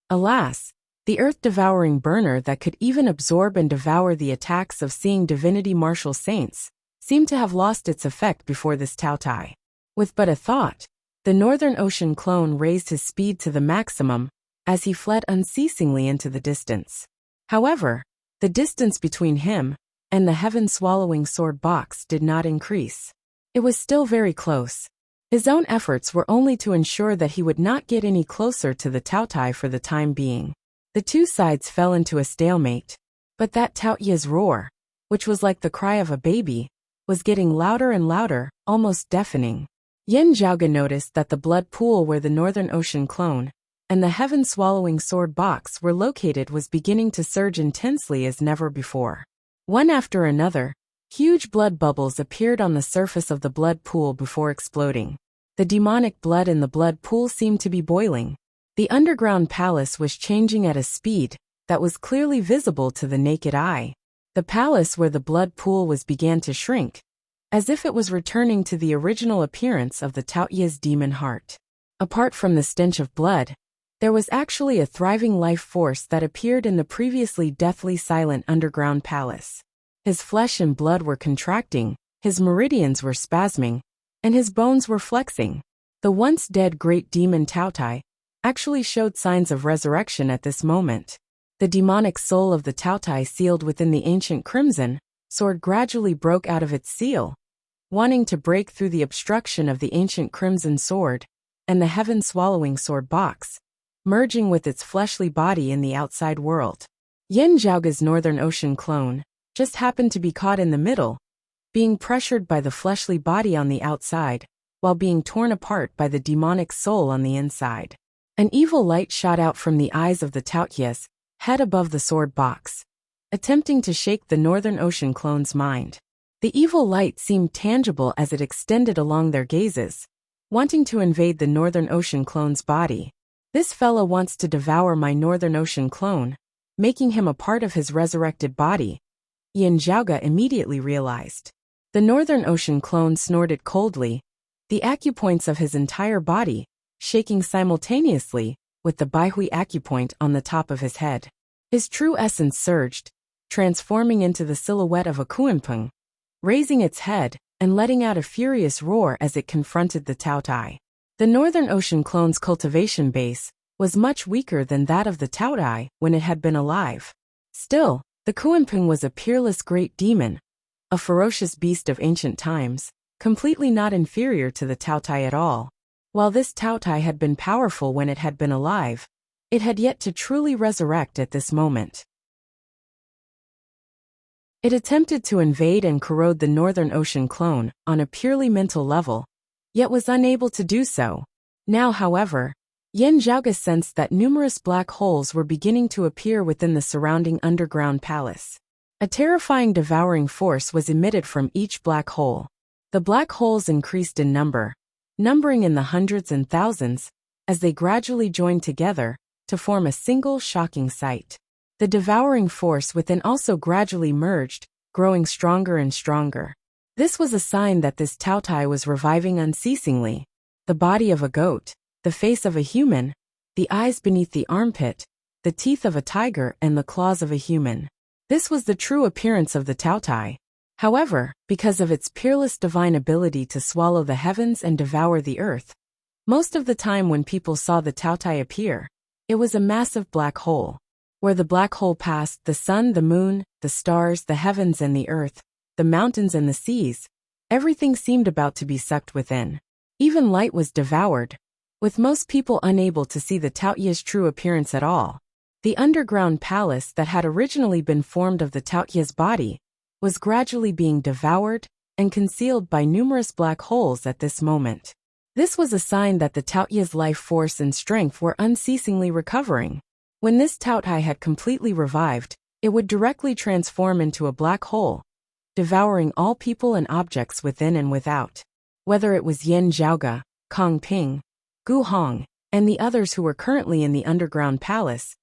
Alas, the earth-devouring burner that could even absorb and devour the attacks of seeing divinity martial saints seemed to have lost its effect before this Taotai. With but a thought, the Northern Ocean clone raised his speed to the maximum as he fled unceasingly into the distance. However, the distance between him and the heaven-swallowing sword box did not increase. It was still very close. His own efforts were only to ensure that he would not get any closer to the Taotai for the time being. The two sides fell into a stalemate, but that Taoyu's roar, which was like the cry of a baby, was getting louder and louder, almost deafening. Yin Zhaoge noticed that the blood pool where the Northern Ocean clone and the heaven-swallowing sword box were located was beginning to surge intensely as never before. One after another, huge blood bubbles appeared on the surface of the blood pool before exploding. The demonic blood in the blood pool seemed to be boiling. The underground palace was changing at a speed that was clearly visible to the naked eye. The palace where the blood pool was began to shrink, as if it was returning to the original appearance of the Taoyu's demon heart. Apart from the stench of blood, there was actually a thriving life force that appeared in the previously deathly silent underground palace. His flesh and blood were contracting, his meridians were spasming, and his bones were flexing. The once dead great demon Taotai actually showed signs of resurrection at this moment. The demonic soul of the Taotai sealed within the ancient crimson sword gradually broke out of its seal, wanting to break through the obstruction of the ancient crimson sword and the heaven-swallowing sword box, merging with its fleshly body in the outside world. Yin Zhaoge's Northern Ocean clone just happened to be caught in the middle, being pressured by the fleshly body on the outside, while being torn apart by the demonic soul on the inside. An evil light shot out from the eyes of the Taoyu's head above the sword box, attempting to shake the Northern Ocean clone's mind. The evil light seemed tangible as it extended along their gazes, wanting to invade the Northern Ocean clone's body. This fella wants to devour my Northern Ocean clone, making him a part of his resurrected body, Yin Zhaoge immediately realized. The Northern Ocean clone snorted coldly, the acupoints of his entire body shaking simultaneously with the Baihui acupoint on the top of his head. His true essence surged, transforming into the silhouette of a kunpeng, raising its head and letting out a furious roar as it confronted the Taotai. The Northern Ocean clone's cultivation base was much weaker than that of the Taotai when it had been alive. Still, the kunpeng was a peerless great demon, a ferocious beast of ancient times, completely not inferior to the Taotai at all. While this Taotai had been powerful when it had been alive, it had yet to truly resurrect at this moment. It attempted to invade and corrode the Northern Ocean clone on a purely mental level, yet was unable to do so. Now, however, Yin Zhaoge sensed that numerous black holes were beginning to appear within the surrounding underground palace. A terrifying devouring force was emitted from each black hole. The black holes increased in number, numbering in the hundreds and thousands, as they gradually joined together to form a single shocking sight. The devouring force within also gradually merged, growing stronger and stronger. This was a sign that this Taotai was reviving unceasingly. The body of a goat, the face of a human, the eyes beneath the armpit, the teeth of a tiger and the claws of a human. This was the true appearance of the Taotai. However, because of its peerless divine ability to swallow the heavens and devour the earth, most of the time when people saw the Taotai appear, it was a massive black hole. Where the black hole passed, the sun, the moon, the stars, the heavens and the earth, the mountains and the seas, everything seemed about to be sucked within. Even light was devoured, with most people unable to see the Taoyu's true appearance at all. The underground palace that had originally been formed of the Taoyu's body was gradually being devoured and concealed by numerous black holes at this moment. This was a sign that the Taoyu's life force and strength were unceasingly recovering. When this Taotai had completely revived, it would directly transform into a black hole, devouring all people and objects within and without. Whether it was Yin Zhaoge, Kong Ping, Gu Hong, and the others who were currently in the underground palace,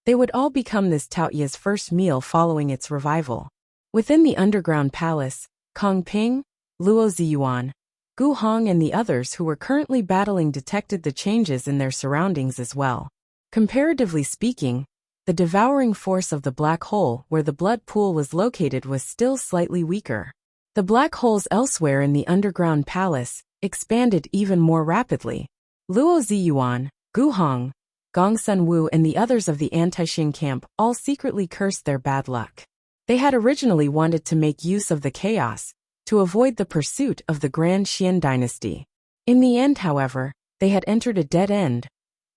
they would all become this Taoyu's first meal following its revival. Within the underground palace, Kong Ping, Luo Ziyuan, Gu Hong and the others who were currently battling detected the changes in their surroundings as well. Comparatively speaking, the devouring force of the black hole where the blood pool was located was still slightly weaker. The black holes elsewhere in the underground palace expanded even more rapidly. Luo Ziyuan, Gu Hong, Gong Sun Wu and the others of the anti-Qing camp all secretly cursed their bad luck. They had originally wanted to make use of the chaos to avoid the pursuit of the Grand Xian dynasty. In the end, however, they had entered a dead end,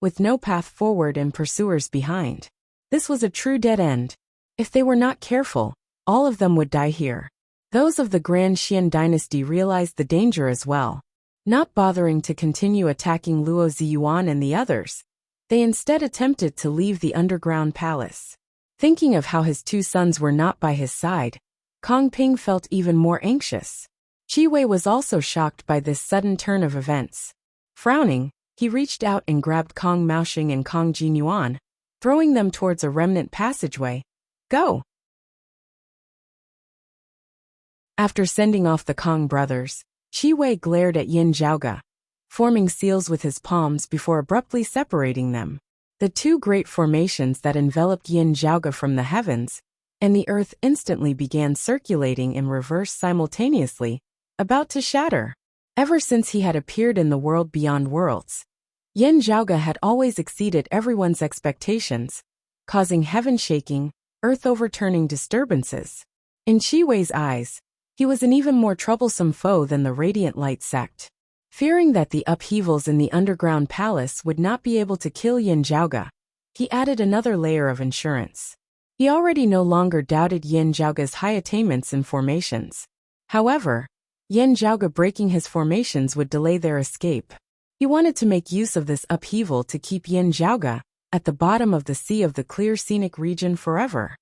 with no path forward and pursuers behind. This was a true dead end. If they were not careful, all of them would die here. Those of the Grand Xian dynasty realized the danger as well. Not bothering to continue attacking Luo Ziyuan and the others, they instead attempted to leave the underground palace. Thinking of how his two sons were not by his side, Kong Ping felt even more anxious. Qi Wei was also shocked by this sudden turn of events. Frowning, he reached out and grabbed Kong Maoxing and Kong Jinyuan, throwing them towards a remnant passageway. Go! After sending off the Kong brothers, Qi Wei glared at Yin Zhaoge, forming seals with his palms before abruptly separating them. The two great formations that enveloped Yin Zhaoge from the heavens and the earth instantly began circulating in reverse simultaneously, about to shatter. Ever since he had appeared in the world beyond worlds, Yin Zhaoge had always exceeded everyone's expectations, causing heaven-shaking, earth-overturning disturbances. In Qi Wei's eyes, he was an even more troublesome foe than the Radiant Light sect. Fearing that the upheavals in the underground palace would not be able to kill Yin Zhaoge, he added another layer of insurance. He already no longer doubted Yin Zhaoge's high attainments and formations. However, Yin Zhaoge breaking his formations would delay their escape. He wanted to make use of this upheaval to keep Yin Zhaoge at the bottom of the sea of the clear scenic region forever.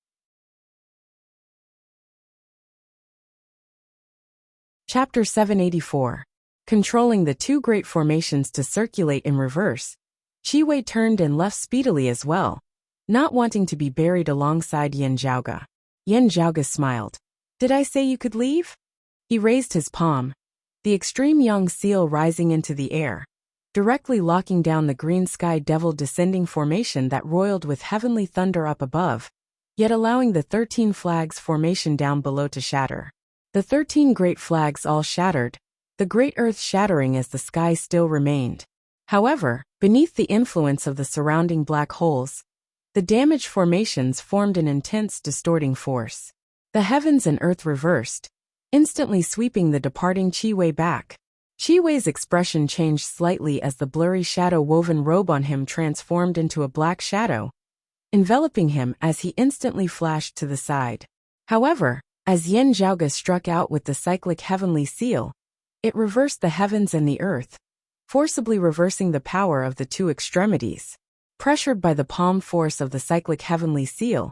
Chapter 784. Controlling the two great formations to circulate in reverse, Qi Wei turned and left speedily as well, not wanting to be buried alongside Yin Zhaoge. Yin Zhaoge smiled. Did I say you could leave? He raised his palm, the extreme young seal rising into the air, directly locking down the green sky devil descending formation that roiled with heavenly thunder up above, yet allowing the 13 flags formation down below to shatter. The 13 great flags all shattered, the great earth shattering as the sky still remained. However, beneath the influence of the surrounding black holes, the damaged formations formed an intense distorting force. The heavens and earth reversed, instantly sweeping the departing Qi Wei back. Qi Wei's expression changed slightly as the blurry shadow-woven robe on him transformed into a black shadow, enveloping him as he instantly flashed to the side. However, As Yin Zhaoge struck out with the cyclic heavenly seal, it reversed the heavens and the earth, forcibly reversing the power of the two extremities. Pressured by the palm force of the cyclic heavenly seal,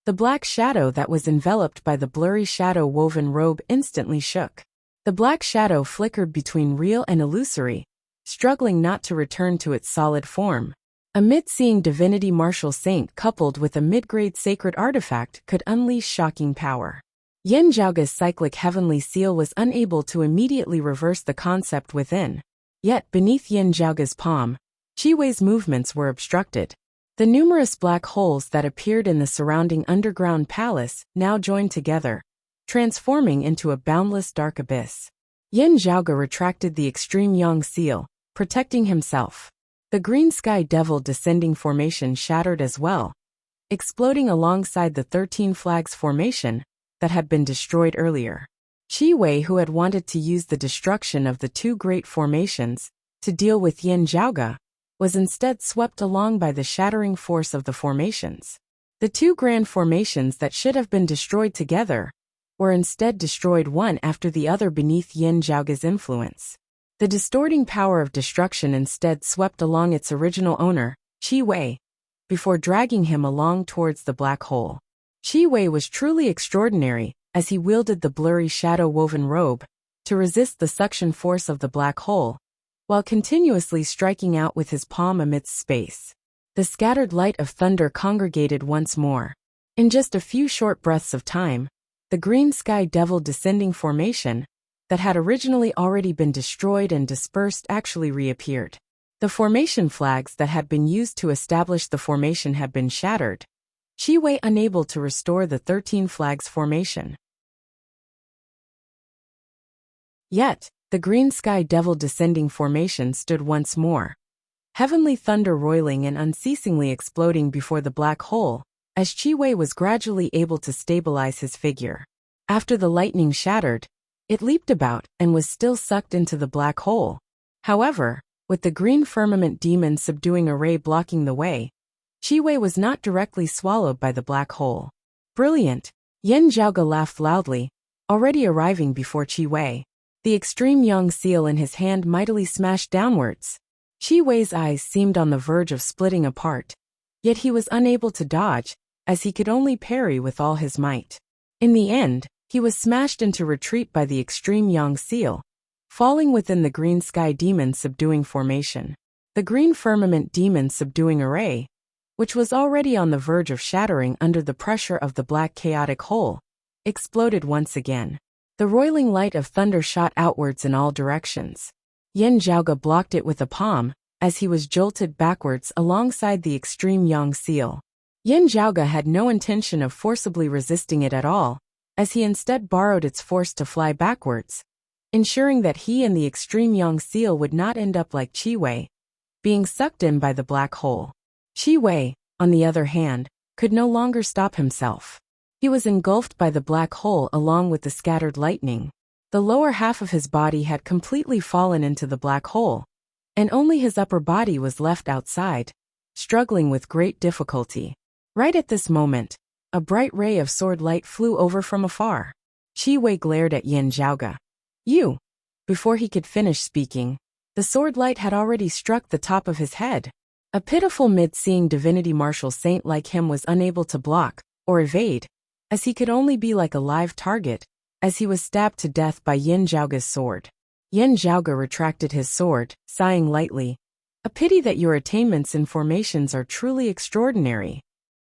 the black shadow that was enveloped by the blurry shadow-woven robe instantly shook. The black shadow flickered between real and illusory, struggling not to return to its solid form. A mid-seeing divinity martial saint coupled with a mid-grade sacred artifact could unleash shocking power. Yin Zhaoge's cyclic heavenly seal was unable to immediately reverse the concept within. Yet beneath Yin Zhaoge's palm, Qi Wei's movements were obstructed. The numerous black holes that appeared in the surrounding underground palace now joined together, transforming into a boundless dark abyss. Yin Zhaoge retracted the extreme yang seal, protecting himself. The green sky devil descending formation shattered as well, exploding alongside the 13 flags formation that had been destroyed earlier. Qi Wei, who had wanted to use the destruction of the two great formations to deal with Yin Zhaoge, was instead swept along by the shattering force of the formations. The two grand formations that should have been destroyed together were instead destroyed one after the other beneath Yin Zhaoge's influence. The distorting power of destruction instead swept along its original owner, Qi Wei, before dragging him along towards the black hole. Qi Wei was truly extraordinary as he wielded the blurry shadow-woven robe to resist the suction force of the black hole, while continuously striking out with his palm amidst space. The scattered light of thunder congregated once more. In just a few short breaths of time, the green sky devil descending formation that had originally already been destroyed and dispersed actually reappeared. The formation flags that had been used to establish the formation had been shattered, Qi Wei unable to restore the 13 flags formation. Yet, the green sky devil descending formation stood once more, heavenly thunder roiling and unceasingly exploding before the black hole, as Qi Wei was gradually able to stabilize his figure. After the lightning shattered, it leaped about and was still sucked into the black hole. However, with the green firmament demon subduing array blocking the way, Qi Wei was not directly swallowed by the black hole. Brilliant! Yin Zhaoge laughed loudly, already arriving before Qi Wei. The extreme yang seal in his hand mightily smashed downwards. Qi Wei's eyes seemed on the verge of splitting apart, yet he was unable to dodge, as he could only parry with all his might. In the end, he was smashed into retreat by the extreme yang seal, falling within the green sky demon subduing formation. The green firmament demon subduing array, which was already on the verge of shattering under the pressure of the black chaotic hole, exploded once again. The roiling light of thunder shot outwards in all directions. Yin Zhaoge blocked it with a palm, as he was jolted backwards alongside the extreme yang seal. Yin Zhaoge had no intention of forcibly resisting it at all, as he instead borrowed its force to fly backwards, ensuring that he and the extreme yang seal would not end up like Qi Wei, being sucked in by the black hole. Qi Wei, on the other hand, could no longer stop himself. He was engulfed by the black hole along with the scattered lightning. The lower half of his body had completely fallen into the black hole, and only his upper body was left outside, struggling with great difficulty. Right at this moment, a bright ray of sword light flew over from afar. Qi Wei glared at Yin Zhaoge. "You!" Before he could finish speaking, the sword light had already struck the top of his head. A pitiful mid-seeing divinity martial saint like him was unable to block or evade, as he could only be like a live target, as he was stabbed to death by Yin Zhaoge's sword. Yin Zhaoge retracted his sword, sighing lightly. "A pity that your attainments in formations are truly extraordinary."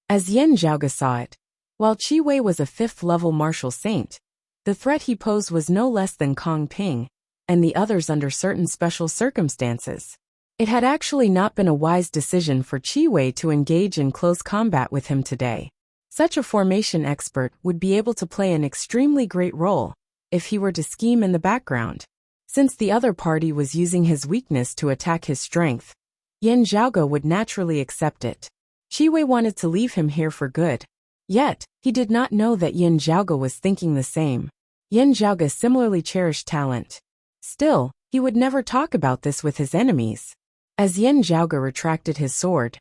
As Yin Zhaoge saw it, while Qi Wei was a 5th-level martial saint, the threat he posed was no less than Kong Ping, and the others under certain special circumstances. It had actually not been a wise decision for Qi Wei to engage in close combat with him today. Such a formation expert would be able to play an extremely great role if he were to scheme in the background. Since the other party was using his weakness to attack his strength, Yin Zhaoge would naturally accept it. Qi Wei wanted to leave him here for good. Yet, he did not know that Yin Zhaoge was thinking the same. Yin Zhaoge similarly cherished talent. Still, he would never talk about this with his enemies. As Yin Zhaoge retracted his sword,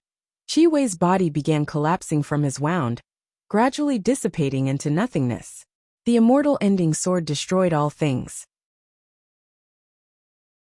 Qi Wei's body began collapsing from his wound, gradually dissipating into nothingness. The immortal ending sword destroyed all things.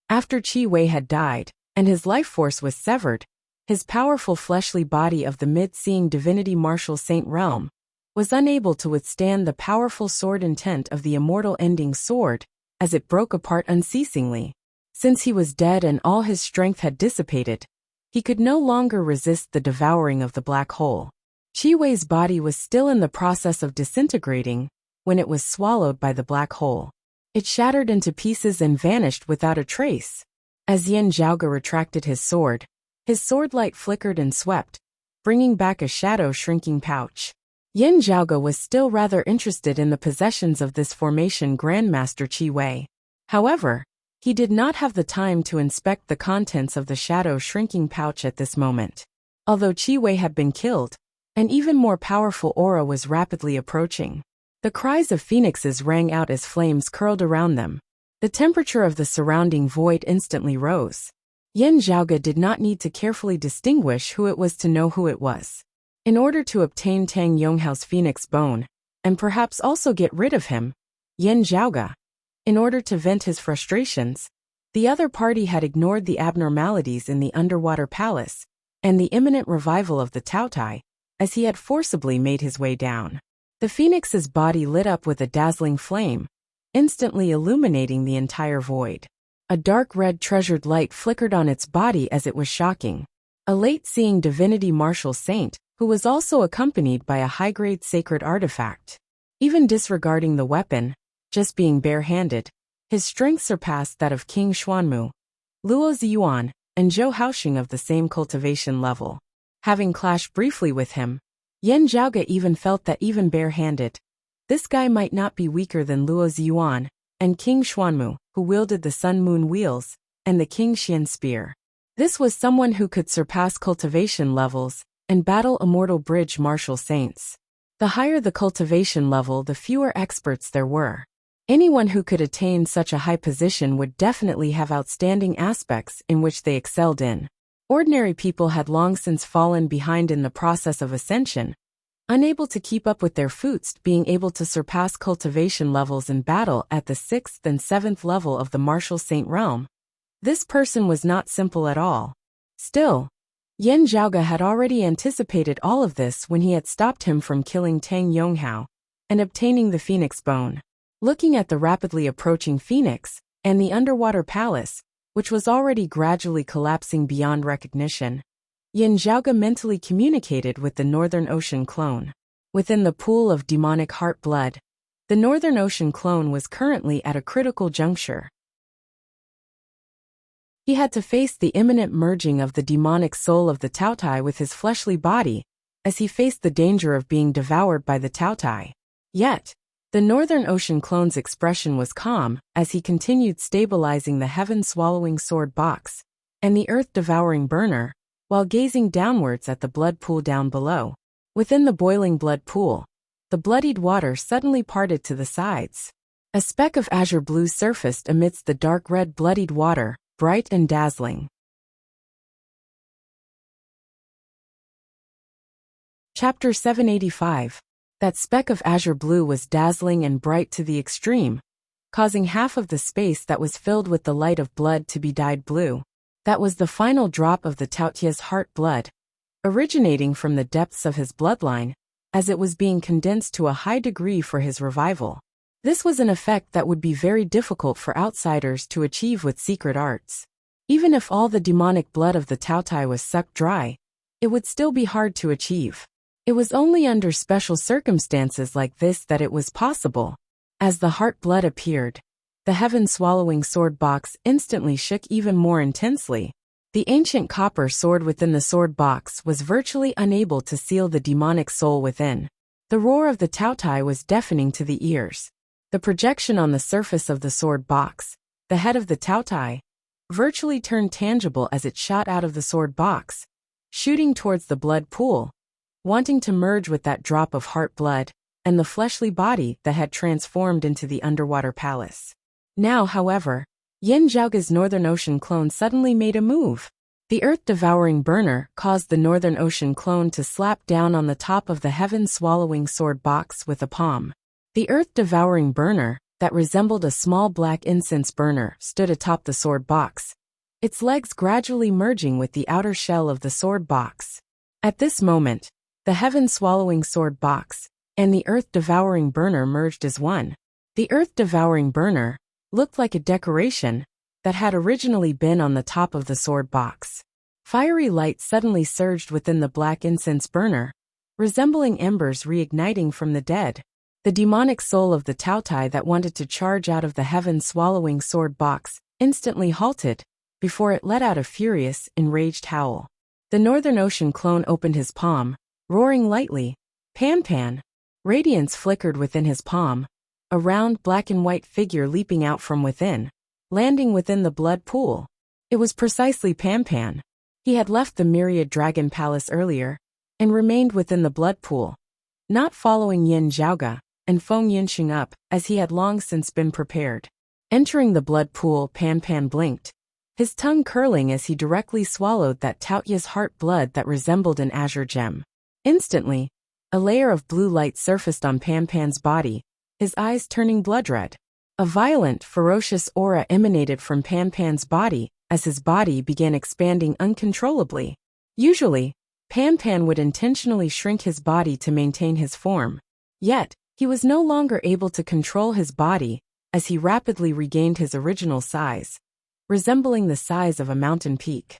After Qi Wei had died, and his life force was severed, his powerful fleshly body of the mid-seeing divinity martial saint realm was unable to withstand the powerful sword intent of the immortal ending sword, as it broke apart unceasingly. Since he was dead and all his strength had dissipated, he could no longer resist the devouring of the black hole. Qi Wei's body was still in the process of disintegrating when it was swallowed by the black hole. It shattered into pieces and vanished without a trace. As Yan Zhaoge retracted his sword light flickered and swept, bringing back a shadow-shrinking pouch. Yan Zhaoge was still rather interested in the possessions of this formation Grandmaster Qi Wei. However, he did not have the time to inspect the contents of the shadow-shrinking pouch at this moment. Although Qi Wei had been killed, an even more powerful aura was rapidly approaching. The cries of phoenixes rang out as flames curled around them. The temperature of the surrounding void instantly rose. Yan Zhaoge did not need to carefully distinguish who it was to know who it was. In order to obtain Tang Yonghao's phoenix bone, and perhaps also get rid of him, Yan Zhaoge, in order to vent his frustrations, the other party had ignored the abnormalities in the underwater palace and the imminent revival of the Taotai, as he had forcibly made his way down. The phoenix's body lit up with a dazzling flame, instantly illuminating the entire void. A dark red treasured light flickered on its body as it was shocking. A late-seeing divinity martial saint, who was also accompanied by a high-grade sacred artifact. Even disregarding the weapon, just being bare-handed, his strength surpassed that of King Xuanmu, Luo Ziyuan, and Zhou Haoxing of the same cultivation level. Having clashed briefly with him, Yan Zhaoge even felt that even bare-handed, this guy might not be weaker than Luo Ziyuan and King Xuanmu, who wielded the Sun-Moon Wheels and the King Xian Spear. This was someone who could surpass cultivation levels and battle immortal bridge martial saints. The higher the cultivation level, the fewer experts there were. Anyone who could attain such a high position would definitely have outstanding aspects in which they excelled in. Ordinary people had long since fallen behind in the process of ascension, unable to keep up with their foots, being able to surpass cultivation levels in battle at the 6th and 7th level of the martial saint realm. This person was not simple at all. Still, Yan Zhaoge had already anticipated all of this when he had stopped him from killing Tang Yonghao and obtaining the phoenix bone. Looking at the rapidly approaching phoenix and the underwater palace, which was already gradually collapsing beyond recognition, Yan Zhaoge mentally communicated with the Northern Ocean clone. Within the pool of demonic heart blood, the Northern Ocean clone was currently at a critical juncture. He had to face the imminent merging of the demonic soul of the Taotai with his fleshly body, as he faced the danger of being devoured by the Taotai. Yet, the Northern Ocean clone's expression was calm as he continued stabilizing the heaven-swallowing sword box and the earth-devouring burner, while gazing downwards at the blood pool down below. Within the boiling blood pool, the bloodied water suddenly parted to the sides. A speck of azure blue surfaced amidst the dark red bloodied water, bright and dazzling. Chapter 785. That speck of azure blue was dazzling and bright to the extreme, causing half of the space that was filled with the light of blood to be dyed blue. That was the final drop of the Taotia's heart blood, originating from the depths of his bloodline, as it was being condensed to a high degree for his revival. This was an effect that would be very difficult for outsiders to achieve with secret arts. Even if all the demonic blood of the Taotai was sucked dry, it would still be hard to achieve. It was only under special circumstances like this that it was possible. As the heart blood appeared, the heaven-swallowing sword box instantly shook even more intensely. The ancient copper sword within the sword box was virtually unable to seal the demonic soul within. The roar of the Taotai was deafening to the ears. The projection on the surface of the sword box, the head of the Taotai, virtually turned tangible as it shot out of the sword box, shooting towards the blood pool, wanting to merge with that drop of heart blood and the fleshly body that had transformed into the underwater palace. Now, however, Yan Zhaoge's Northern Ocean clone suddenly made a move. The earth-devouring burner caused the Northern Ocean clone to slap down on the top of the heaven-swallowing sword box with a palm. The earth-devouring burner, that resembled a small black incense burner, stood atop the sword box, its legs gradually merging with the outer shell of the sword box. At this moment, the heaven-swallowing sword box and the earth-devouring burner merged as one. The earth-devouring burner looked like a decoration that had originally been on the top of the sword box. Fiery light suddenly surged within the black incense burner, resembling embers reigniting from the dead. The demonic soul of the Taotai that wanted to charge out of the heaven-swallowing sword box instantly halted before it let out a furious, enraged howl. The Northern Ocean clone opened his palm, roaring lightly. Pan. Radiance flickered within his palm, a round black and white figure leaping out from within, landing within the blood pool. It was precisely Pan. He had left the Myriad Dragon Palace earlier and remained within the blood pool, not following Yin Zhaoga and Feng Yinxing up, as he had long since been prepared. Entering the blood pool, Pan blinked, his tongue curling as he directly swallowed that Taoya's heart blood that resembled an azure gem. Instantly, a layer of blue light surfaced on Pan's body, his eyes turning blood-red. A violent, ferocious aura emanated from Pan's body as his body began expanding uncontrollably. Usually, Pan would intentionally shrink his body to maintain his form. Yet, he was no longer able to control his body as he rapidly regained his original size, resembling the size of a mountain peak.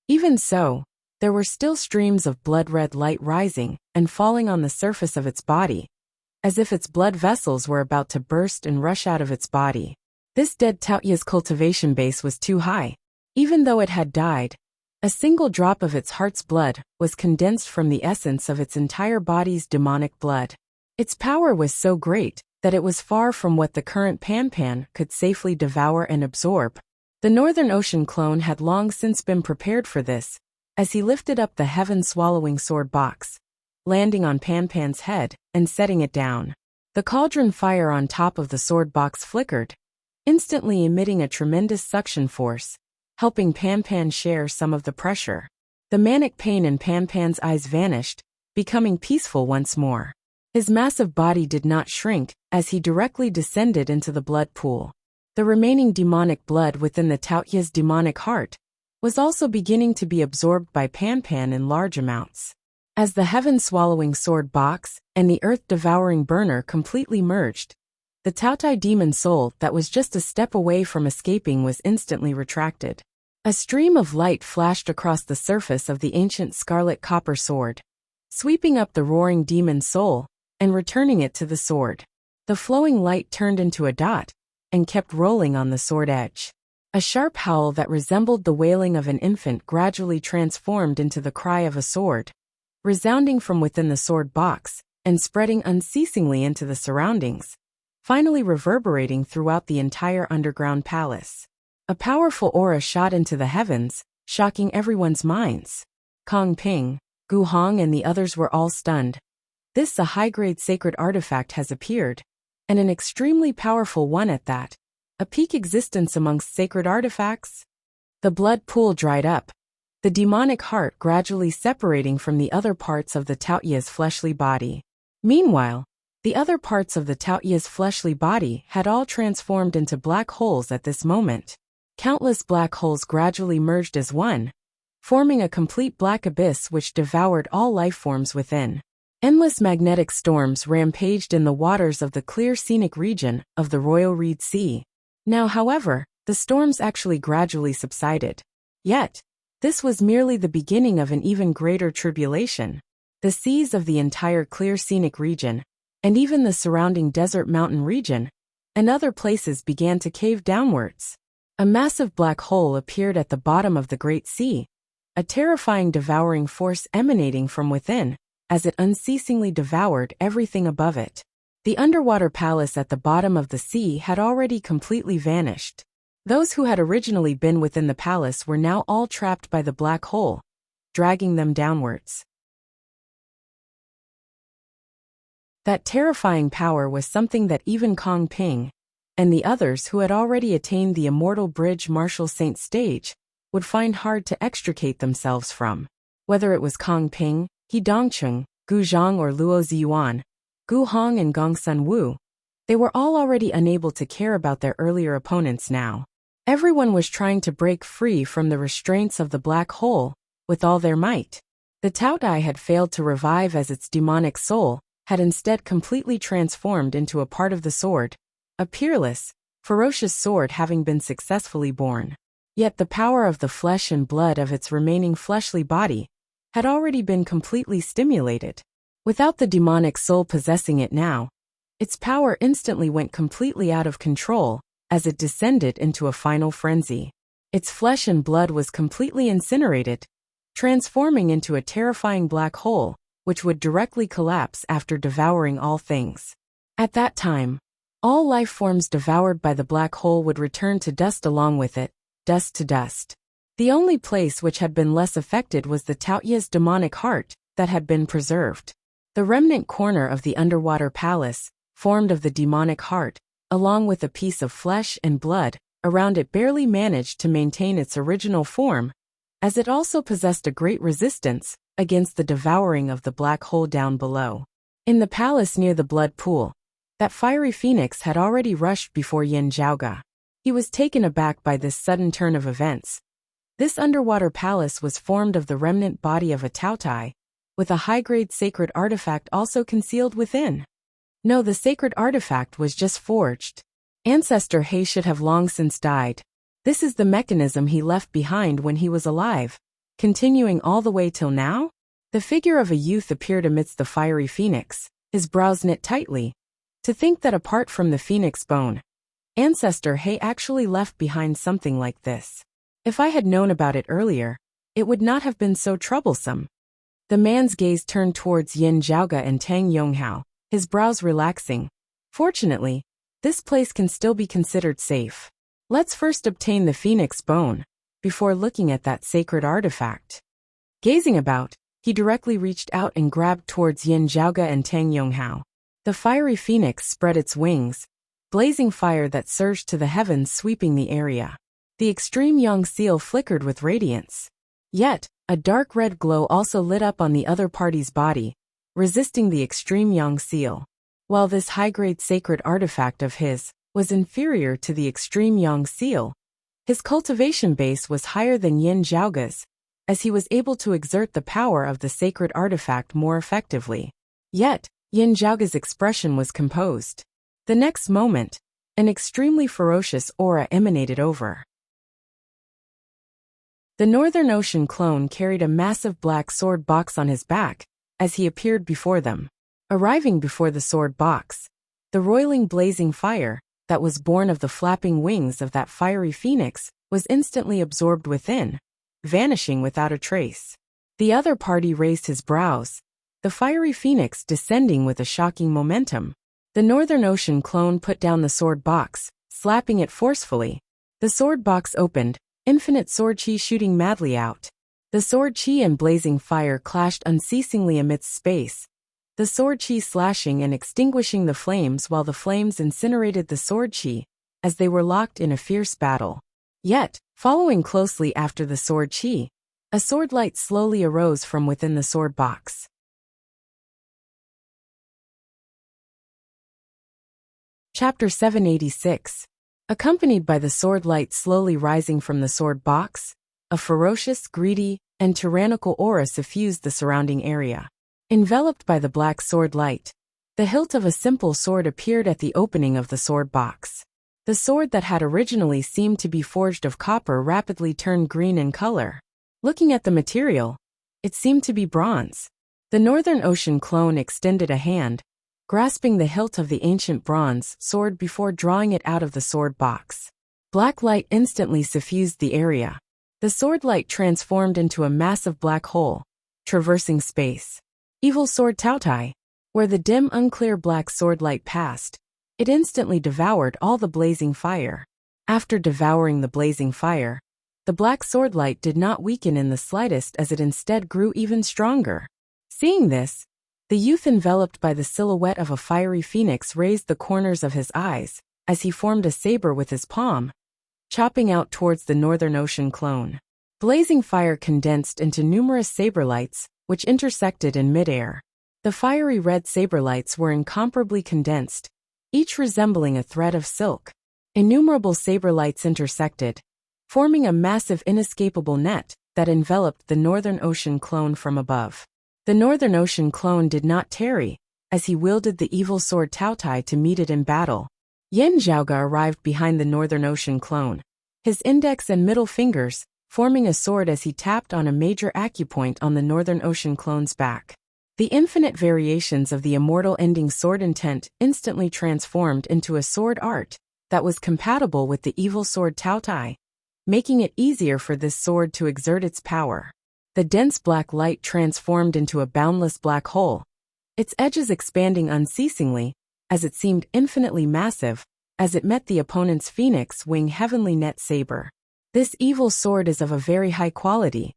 Even so, there were still streams of blood-red light rising and falling on the surface of its body, as if its blood vessels were about to burst and rush out of its body. This dead Taoya's cultivation base was too high. Even though it had died, a single drop of its heart's blood was condensed from the essence of its entire body's demonic blood. Its power was so great that it was far from what the current Pan could safely devour and absorb. The Northern Ocean clone had long since been prepared for this, as he lifted up the heaven-swallowing sword box, landing on Pan's head and setting it down. The cauldron fire on top of the sword box flickered, instantly emitting a tremendous suction force, helping Pan share some of the pressure. The manic pain in Pan's eyes vanished, becoming peaceful once more. His massive body did not shrink as he directly descended into the blood pool. The remaining demonic blood within the Taoya's demonic heart was also beginning to be absorbed by Pan in large amounts. As the heaven-swallowing sword box and the earth-devouring burner completely merged, the Taotai demon soul that was just a step away from escaping was instantly retracted. A stream of light flashed across the surface of the ancient scarlet copper sword, sweeping up the roaring demon soul and returning it to the sword. The flowing light turned into a dot and kept rolling on the sword edge. A sharp howl that resembled the wailing of an infant gradually transformed into the cry of a sword, resounding from within the sword box and spreading unceasingly into the surroundings, finally reverberating throughout the entire underground palace. A powerful aura shot into the heavens, shocking everyone's minds. Kong Ping, Gu Hong and the others were all stunned. This a high-grade sacred artifact has appeared, and an extremely powerful one at that. A peak existence amongst sacred artifacts? The blood pool dried up, the demonic heart gradually separating from the other parts of the Taoya's fleshly body. Meanwhile, the other parts of the Taoya's fleshly body had all transformed into black holes at this moment. Countless black holes gradually merged as one, forming a complete black abyss which devoured all life forms within. Endless magnetic storms rampaged in the waters of the clear scenic region of the Royal Reed Sea. Now, however, the storms actually gradually subsided. Yet, this was merely the beginning of an even greater tribulation. The seas of the entire clear scenic region, and even the surrounding desert mountain region, and other places began to cave downwards. A massive black hole appeared at the bottom of the Great Sea, a terrifying devouring force emanating from within, as it unceasingly devoured everything above it. The underwater palace at the bottom of the sea had already completely vanished. Those who had originally been within the palace were now all trapped by the black hole, dragging them downwards. That terrifying power was something that even Kong Ping, and the others who had already attained the immortal bridge Martial Saint stage, would find hard to extricate themselves from. Whether it was Kong Ping, He Dongcheng, Gu Zhang or Luo Ziyuan, Gu Hong and Gongsun Wu, they were all already unable to care about their earlier opponents now. Everyone was trying to break free from the restraints of the black hole with all their might. The Taotai had failed to revive as its demonic soul had instead completely transformed into a part of the sword, a peerless, ferocious sword having been successfully born. Yet the power of the flesh and blood of its remaining fleshly body had already been completely stimulated. Without the demonic soul possessing it now, its power instantly went completely out of control as it descended into a final frenzy. Its flesh and blood was completely incinerated, transforming into a terrifying black hole, which would directly collapse after devouring all things. At that time, all life forms devoured by the black hole would return to dust along with it, dust to dust. The only place which had been less affected was the Taoya's demonic heart that had been preserved. The remnant corner of the underwater palace, formed of the demonic heart, along with a piece of flesh and blood around it, barely managed to maintain its original form, as it also possessed a great resistance against the devouring of the black hole down below. In the palace near the blood pool, that fiery phoenix had already rushed before Yin Zhaoge. He was taken aback by this sudden turn of events. This underwater palace was formed of the remnant body of a Taotai, with a high-grade sacred artifact also concealed within. No, the sacred artifact was just forged. Ancestor He should have long since died. This is the mechanism he left behind when he was alive, continuing all the way till now? The figure of a youth appeared amidst the fiery phoenix, his brows knit tightly. To think that apart from the phoenix bone, Ancestor He actually left behind something like this. If I had known about it earlier, it would not have been so troublesome. The man's gaze turned towards Yin Zhaoge and Tang Yonghao, his brows relaxing. Fortunately, this place can still be considered safe. Let's first obtain the phoenix bone, before looking at that sacred artifact. Gazing about, he directly reached out and grabbed towards Yin Zhaoge and Tang Yonghao. The fiery phoenix spread its wings, blazing fire that surged to the heavens, sweeping the area. The extreme yang seal flickered with radiance. Yet, a dark red glow also lit up on the other party's body, resisting the extreme yang seal. While this high-grade sacred artifact of his was inferior to the extreme yang seal, his cultivation base was higher than Yin Zhaoge's, as he was able to exert the power of the sacred artifact more effectively. Yet, Yin Zhaoge's expression was composed. The next moment, an extremely ferocious aura emanated over. The Northern Ocean clone carried a massive black sword box on his back, as he appeared before them. Arriving before the sword box, the roiling blazing fire, that was born of the flapping wings of that fiery phoenix, was instantly absorbed within, vanishing without a trace. The other party raised his brows, the fiery phoenix descending with a shocking momentum. The Northern Ocean clone put down the sword box, slapping it forcefully. The sword box opened, infinite sword chi shooting madly out. The sword chi and blazing fire clashed unceasingly amidst space, the sword chi slashing and extinguishing the flames while the flames incinerated the sword chi, as they were locked in a fierce battle. Yet, following closely after the sword chi, a sword light slowly arose from within the sword box. Chapter 786. Accompanied by the sword light slowly rising from the sword box, a ferocious, greedy, and tyrannical aura suffused the surrounding area. Enveloped by the black sword light, the hilt of a simple sword appeared at the opening of the sword box. The sword that had originally seemed to be forged of copper rapidly turned green in color. Looking at the material, it seemed to be bronze. The Northern Ocean clone extended a hand, grasping the hilt of the ancient bronze sword before drawing it out of the sword box. Black light instantly suffused the area. The sword light transformed into a massive black hole, traversing space. Evil sword Taotai, where the dim unclear black sword light passed, it instantly devoured all the blazing fire. After devouring the blazing fire, the black sword light did not weaken in the slightest, as it instead grew even stronger. Seeing this, the youth enveloped by the silhouette of a fiery phoenix raised the corners of his eyes, as he formed a saber with his palm, chopping out towards the Northern Ocean clone. Blazing fire condensed into numerous saber lights, which intersected in midair. The fiery red saber lights were incomparably condensed, each resembling a thread of silk. Innumerable saber lights intersected, forming a massive inescapable net that enveloped the Northern Ocean clone from above. The Northern Ocean clone did not tarry, as he wielded the evil sword Taotai to meet it in battle. Yin Zhaoge arrived behind the Northern Ocean clone, his index and middle fingers forming a sword as he tapped on a major acupoint on the Northern Ocean clone's back. The infinite variations of the immortal ending sword intent instantly transformed into a sword art that was compatible with the evil sword Taotai, making it easier for this sword to exert its power. The dense black light transformed into a boundless black hole, its edges expanding unceasingly, as it seemed infinitely massive, as it met the opponent's phoenix wing heavenly net saber. This evil sword is of a very high quality.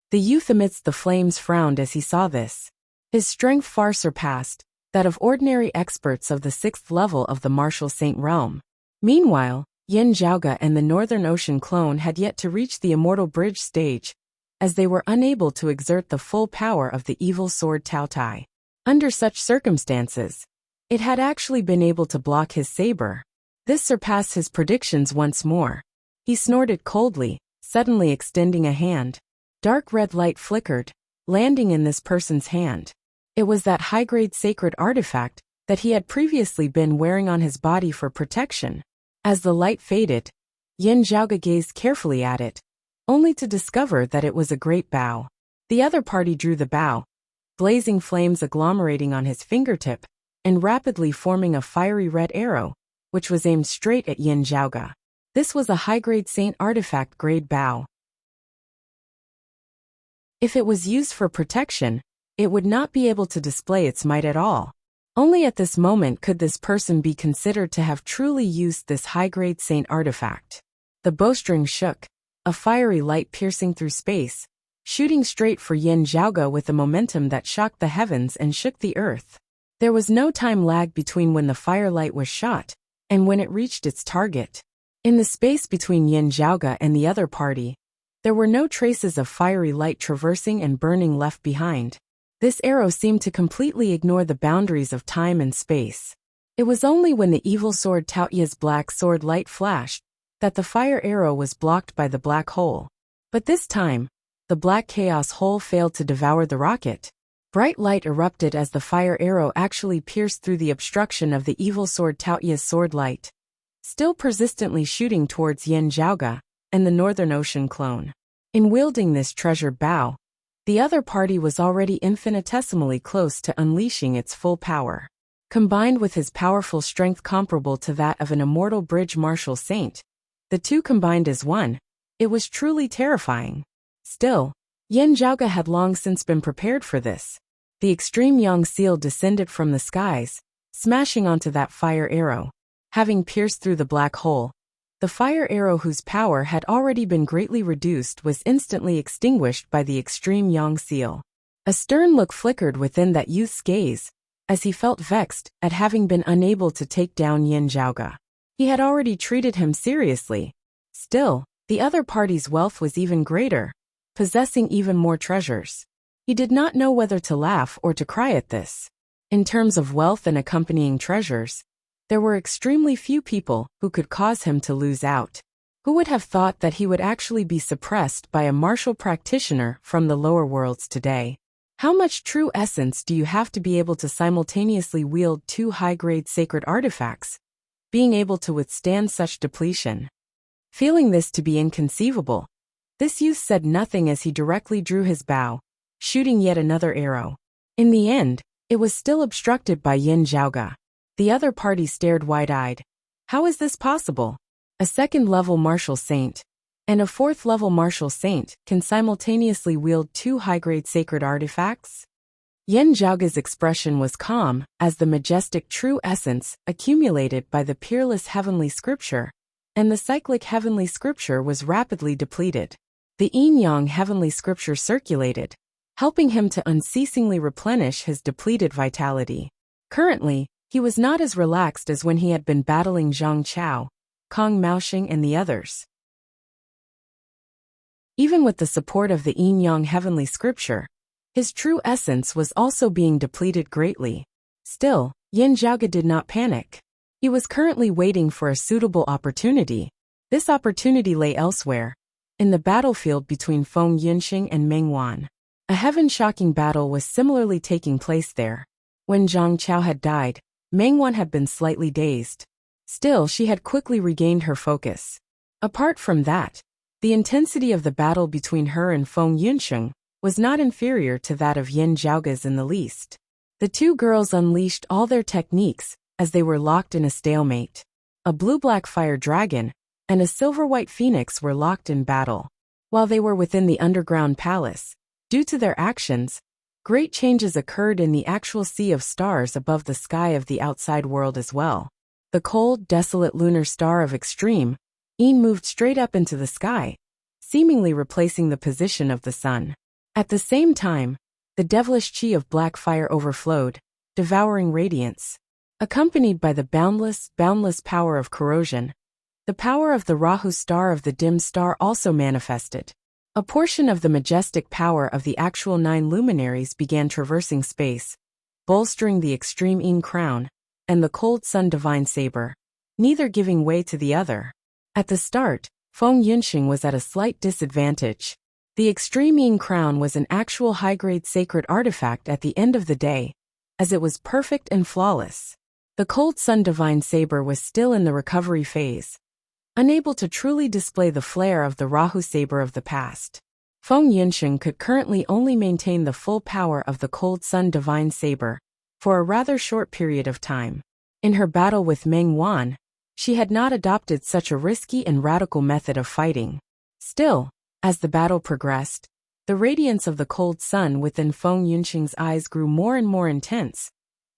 The youth amidst the flames frowned as he saw this. His strength far surpassed that of ordinary experts of the 6th level of the martial saint realm. Meanwhile, Yin Zhaoge and the Northern Ocean clone had yet to reach the immortal bridge stage, as they were unable to exert the full power of the evil sword Taotai. Under such circumstances, it had actually been able to block his saber. This surpassed his predictions once more. He snorted coldly, suddenly extending a hand. Dark red light flickered, landing in this person's hand. It was that high-grade sacred artifact that he had previously been wearing on his body for protection. As the light faded, Yin Zhaoge gazed carefully at it, only to discover that it was a great bow. The other party drew the bow, blazing flames agglomerating on his fingertip, and rapidly forming a fiery red arrow, which was aimed straight at Yin Zhaoge. This was a high-grade saint artifact grade bow. If it was used for protection, it would not be able to display its might at all. Only at this moment could this person be considered to have truly used this high-grade saint artifact. The bowstring shook, a fiery light piercing through space, shooting straight for Yin Zhaoge with a momentum that shocked the heavens and shook the earth. There was no time lag between when the firelight was shot and when it reached its target. In the space between Yin Zhaoge and the other party, there were no traces of fiery light traversing and burning left behind. This arrow seemed to completely ignore the boundaries of time and space. It was only when the evil sword Taoyu's black sword light flashed that the fire arrow was blocked by the black hole. But this time, the black chaos hole failed to devour the rocket. Bright light erupted as the fire arrow actually pierced through the obstruction of the evil sword Taoyu's sword light, still persistently shooting towards Yin Zhaoge and the Northern Ocean clone. In wielding this treasured bow, the other party was already infinitesimally close to unleashing its full power. Combined with his powerful strength comparable to that of an immortal bridge martial saint, the two combined as one, it was truly terrifying. Still, Yin Zhaoge had long since been prepared for this. The extreme yang seal descended from the skies, smashing onto that fire arrow. Having pierced through the black hole, the fire arrow whose power had already been greatly reduced was instantly extinguished by the extreme yang seal. A stern look flickered within that youth's gaze, as he felt vexed at having been unable to take down Yin Zhaoge. He had already treated him seriously. Still, the other party's wealth was even greater, possessing even more treasures. He did not know whether to laugh or to cry at this. In terms of wealth and accompanying treasures, there were extremely few people who could cause him to lose out. Who would have thought that he would actually be suppressed by a martial practitioner from the lower worlds today? How much true essence do you have to be able to simultaneously wield two high-grade sacred artifacts, being able to withstand such depletion? Feeling this to be inconceivable, this youth said nothing as he directly drew his bow, shooting yet another arrow. In the end, it was still obstructed by Yin Zhaoge. The other party stared wide-eyed. How is this possible? A second-level martial saint and a fourth-level martial saint can simultaneously wield two high-grade sacred artifacts? Yin Zhaoge's expression was calm as the majestic true essence accumulated by the peerless heavenly scripture, and the cyclic heavenly scripture was rapidly depleted. The yin-yang heavenly scripture circulated, helping him to unceasingly replenish his depleted vitality. Currently, he was not as relaxed as when he had been battling Zhang Chao, Kong Maoxing and the others. Even with the support of the yin-yang heavenly scripture, His true essence was also being depleted greatly. Still, Yin Zhaoge did not panic. He was currently waiting for a suitable opportunity. This opportunity lay elsewhere, in the battlefield between Feng Yunxing and Meng Wan. A heaven-shocking battle was similarly taking place there. When Zhang Chao had died, Meng Wan had been slightly dazed. Still, she had quickly regained her focus. Apart from that, the intensity of the battle between her and Feng Yunxing was not inferior to that of Yin Zhaoge's in the least. The two girls unleashed all their techniques as they were locked in a stalemate. A blue-black fire dragon and a silver-white phoenix were locked in battle. While they were within the underground palace, due to their actions, great changes occurred in the actual sea of stars above the sky of the outside world as well. The cold, desolate lunar star of Extreme moved straight up into the sky, seemingly replacing the position of the sun. At the same time, the devilish chi of black fire overflowed, devouring radiance. Accompanied by the boundless power of corrosion, the power of the Rahu star of the dim star also manifested. A portion of the majestic power of the actual 9 luminaries began traversing space, bolstering the extreme Yin crown and the cold sun divine saber, neither giving way to the other. At the start, Feng Yunxing was at a slight disadvantage. The extreme Yin crown was an actual high-grade sacred artifact at the end of the day, as it was perfect and flawless. The cold sun divine saber was still in the recovery phase, unable to truly display the flair of the Rahu saber of the past. Feng Yunxing could currently only maintain the full power of the cold sun divine saber for a rather short period of time. In her battle with Meng Wan, she had not adopted such a risky and radical method of fighting. Still, as the battle progressed, the radiance of the cold sun within Feng Yunxing's eyes grew more and more intense,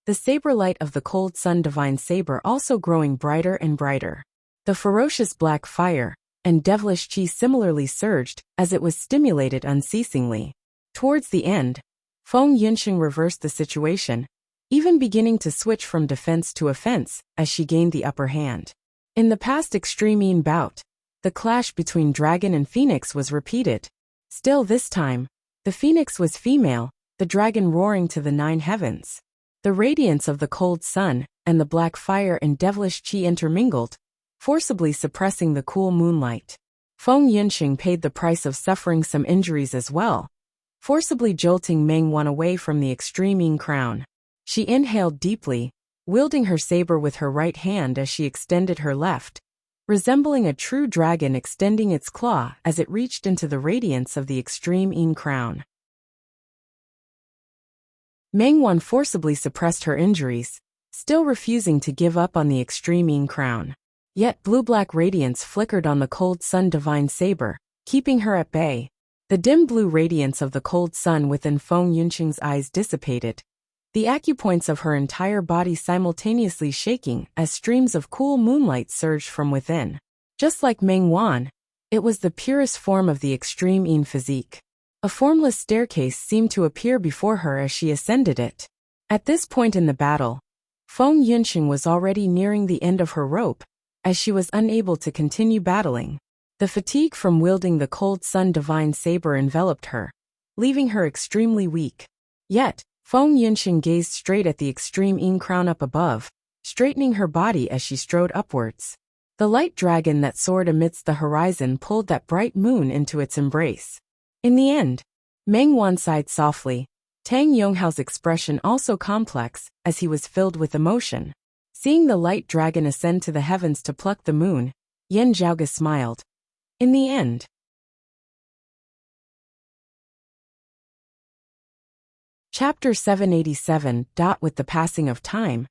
the saber light of the cold sun divine saber also growing brighter and brighter. The ferocious black fire and devilish chi similarly surged as it was stimulated unceasingly. Towards the end, Feng Yunxing reversed the situation, even beginning to switch from defense to offense as she gained the upper hand. In the past extreme Yin bout, the clash between dragon and phoenix was repeated. Still this time, the phoenix was female, the dragon roaring to the 9 heavens. The radiance of the cold sun and the black fire and devilish chi intermingled, forcibly suppressing the cool moonlight. Feng Yunxing paid the price of suffering some injuries as well, forcibly jolting Meng Wan away from the extreme Yin crown. She inhaled deeply, wielding her saber with her right hand as she extended her left, resembling a true dragon extending its claw as it reached into the radiance of the extreme Yin crown. Meng Wan forcibly suppressed her injuries, still refusing to give up on the extreme Yin crown. Yet blue-black radiance flickered on the cold sun divine saber, keeping her at bay. The dim blue radiance of the cold sun within Feng Yunxing's eyes dissipated, the acupoints of her entire body simultaneously shaking as streams of cool moonlight surged from within. Just like Meng Wan, it was the purest form of the extreme Yin physique. A formless staircase seemed to appear before her as she ascended it. At this point in the battle, Feng Yunxing was already nearing the end of her rope, as she was unable to continue battling. The fatigue from wielding the cold sun divine saber enveloped her, leaving her extremely weak. Yet, Feng Yunxing gazed straight at the extreme Yin crown up above, straightening her body as she strode upwards. The light dragon that soared amidst the horizon pulled that bright moon into its embrace. In the end, Meng Wan sighed softly, Tang Yonghao's expression also complex, as he was filled with emotion. Seeing the light dragon ascend to the heavens to pluck the moon, Yin Zhaoge smiled. In the end, Chapter 787. With the passing of time,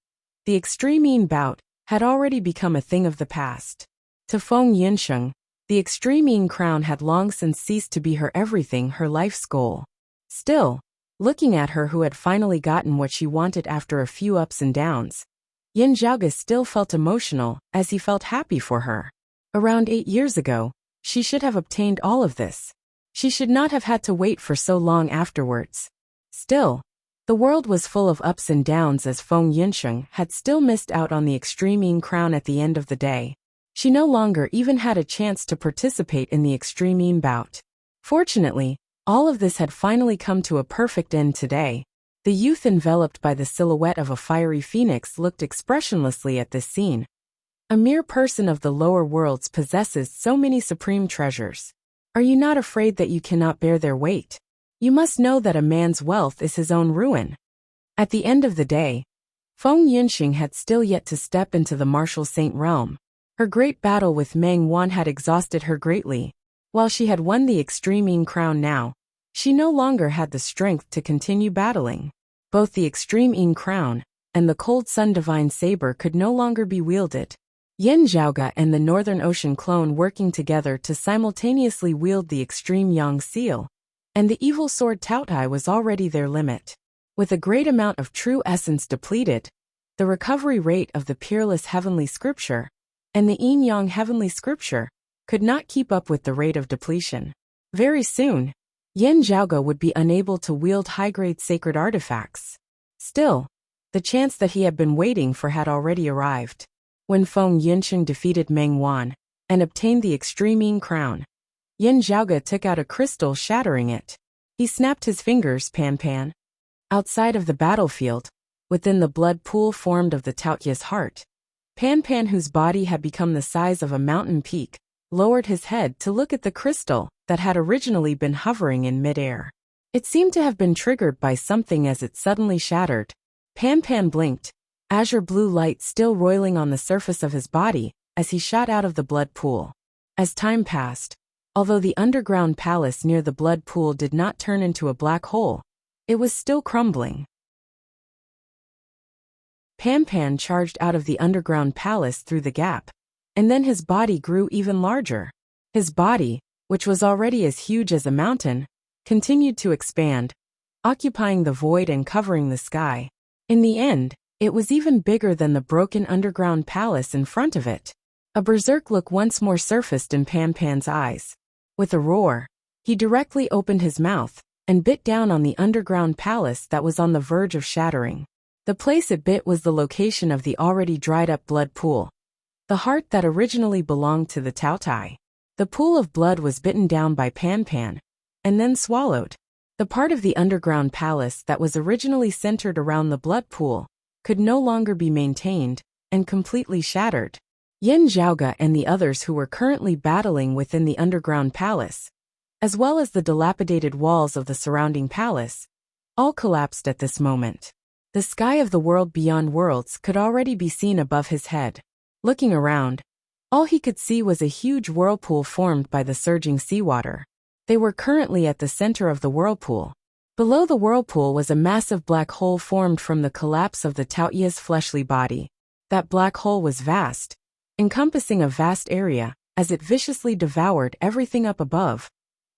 the extreme Yin bout had already become a thing of the past. To Feng Yunxing, the extreme Yin crown had long since ceased to be her everything, her life's goal. Still, looking at her who had finally gotten what she wanted after a few ups and downs, Yin Zhaoge still felt emotional as he felt happy for her. Around 8 years ago, she should have obtained all of this. She should not have had to wait for so long afterwards. Still, the world was full of ups and downs as Feng Yunxing had still missed out on the extreme Yin crown at the end of the day. She no longer even had a chance to participate in the extreme Yin bout. Fortunately, All of this had finally come to a perfect end today. The youth, enveloped by the silhouette of a fiery phoenix, looked expressionlessly at this scene. A mere person of the lower worlds possesses so many supreme treasures. Are you not afraid that you cannot bear their weight? You must know that a man's wealth is his own ruin. At the end of the day, Feng Yunxing had still yet to step into the martial saint realm. Her great battle with Meng Wan had exhausted her greatly. While she had won the Extreme Yin crown now, she no longer had the strength to continue battling. Both the Extreme Yin crown and the Cold Sun Divine Saber could no longer be wielded. Yin Zhaoge and the Northern Ocean clone working together to simultaneously wield the Extreme Yang seal, and the evil sword Taotai was already their limit. With a great amount of true essence depleted, the recovery rate of the Peerless Heavenly Scripture and the Yin Yang Heavenly Scripture could not keep up with the rate of depletion. Very soon, Yin Zhaoge would be unable to wield high-grade sacred artifacts. Still, the chance that he had been waiting for had already arrived. When Feng Yunxing defeated Meng Wan and obtained the Extreme Yin crown, Yin Zhaoge took out a crystal, shattering it. He snapped his fingers, pan pan. Outside of the battlefield, within the blood pool formed of the Taotia's heart, Pan Pan, whose body had become the size of a mountain peak, lowered his head to look at the crystal that had originally been hovering in midair. It seemed to have been triggered by something as it suddenly shattered. Pan Pan blinked, azure blue light still roiling on the surface of his body as he shot out of the blood pool. As time passed, although the underground palace near the blood pool did not turn into a black hole, it was still crumbling. Pan Pan charged out of the underground palace through the gap, and then his body grew even larger. His body, which was already as huge as a mountain, continued to expand, occupying the void and covering the sky. In the end, it was even bigger than the broken underground palace in front of it. A berserk look once more surfaced in Pan Pan's eyes. With a roar, he directly opened his mouth and bit down on the underground palace that was on the verge of shattering. The place it bit was the location of the already dried-up blood pool, the heart that originally belonged to the Taotai. The pool of blood was bitten down by Pan Pan, and then swallowed. The part of the underground palace that was originally centered around the blood pool could no longer be maintained, and completely shattered. Yin Zhaoge and the others who were currently battling within the underground palace, as well as the dilapidated walls of the surrounding palace, all collapsed at this moment. The sky of the world beyond worlds could already be seen above his head. Looking around, all he could see was a huge whirlpool formed by the surging seawater. They were currently at the center of the whirlpool. Below the whirlpool was a massive black hole formed from the collapse of the Taotia's fleshly body. That black hole was vast, encompassing a vast area, as it viciously devoured everything up above,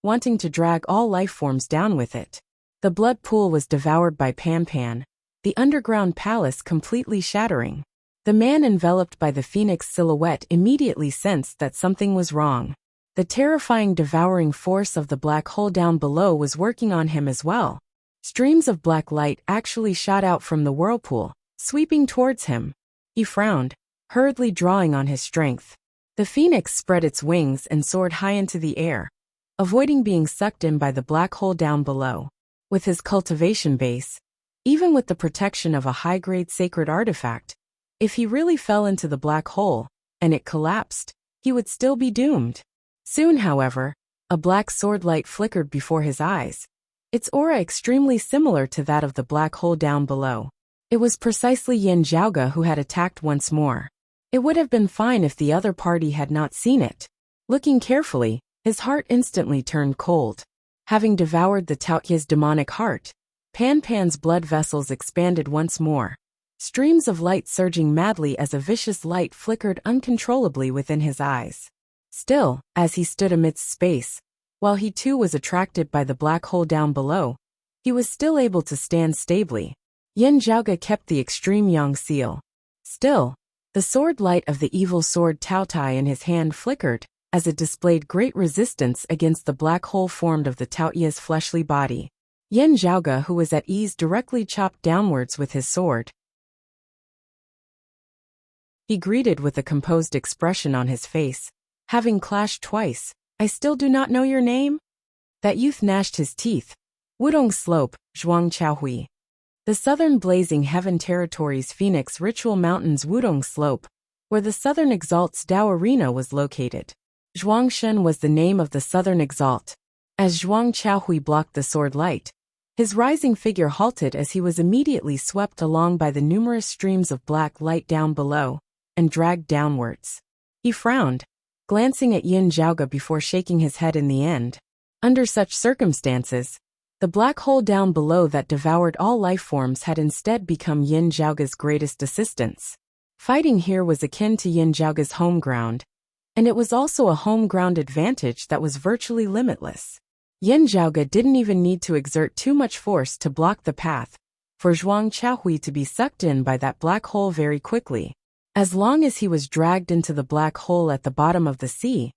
wanting to drag all life forms down with it. The blood pool was devoured by Pan Pan, the underground palace completely shattering. The man enveloped by the phoenix silhouette immediately sensed that something was wrong. The terrifying devouring force of the black hole down below was working on him as well. Streams of black light actually shot out from the whirlpool, sweeping towards him. He frowned, hurriedly drawing on his strength. The phoenix spread its wings and soared high into the air, avoiding being sucked in by the black hole down below. With his cultivation base, even with the protection of a high-grade sacred artifact, if he really fell into the black hole, and it collapsed, he would still be doomed. Soon, however, a black sword light flickered before his eyes, its aura extremely similar to that of the black hole down below. It was precisely Yin Zhaoge who had attacked once more. It would have been fine if the other party had not seen it. Looking carefully, his heart instantly turned cold. Having devoured the Taotia's demonic heart, Pan Pan's blood vessels expanded once more, streams of light surging madly as a vicious light flickered uncontrollably within his eyes. Still, as he stood amidst space, while he too was attracted by the black hole down below, he was still able to stand stably. Yin Zhaoge kept the extreme Yang seal. Still, the sword light of the evil sword Taotai in his hand flickered, as it displayed great resistance against the black hole formed of the Taotia's fleshly body. Yin Zhaoge, who was at ease, directly chopped downwards with his sword. He greeted with a composed expression on his face. Having clashed twice, I still do not know your name? That youth gnashed his teeth. Wudong Slope, Zhuang Chaohui. The southern blazing heaven territory's Phoenix Ritual Mountains Wudong Slope, where the Southern Exalt's Dao Arena was located. Zhuangshen was the name of the Southern Exalt. As Zhuang Chaohui blocked the sword light, his rising figure halted as he was immediately swept along by the numerous streams of black light down below, and dragged downwards. He frowned, glancing at Yin Zhaoge before shaking his head in the end. Under such circumstances, the black hole down below that devoured all life forms had instead become Yin Zhaoge's greatest assistance. Fighting here was akin to Yin Zhaoge's home ground, and it was also a home ground advantage that was virtually limitless. Yin Zhaoge didn't even need to exert too much force to block the path for Zhuang Chaohui to be sucked in by that black hole very quickly. As long as he was dragged into the black hole at the bottom of the sea,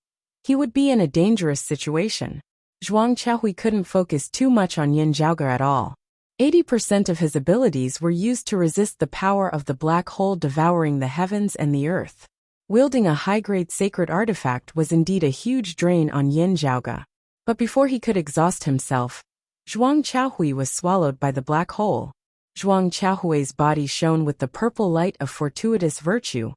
he would be in a dangerous situation. Zhuang Chaohui couldn't focus too much on Yin Zhaoge at all. 80% of his abilities were used to resist the power of the black hole devouring the heavens and the earth. Wielding a high-grade sacred artifact was indeed a huge drain on Yin Zhaoge. But before he could exhaust himself, Zhuang Chaohui was swallowed by the black hole. Zhuang Chaohui's body shone with the purple light of fortuitous virtue,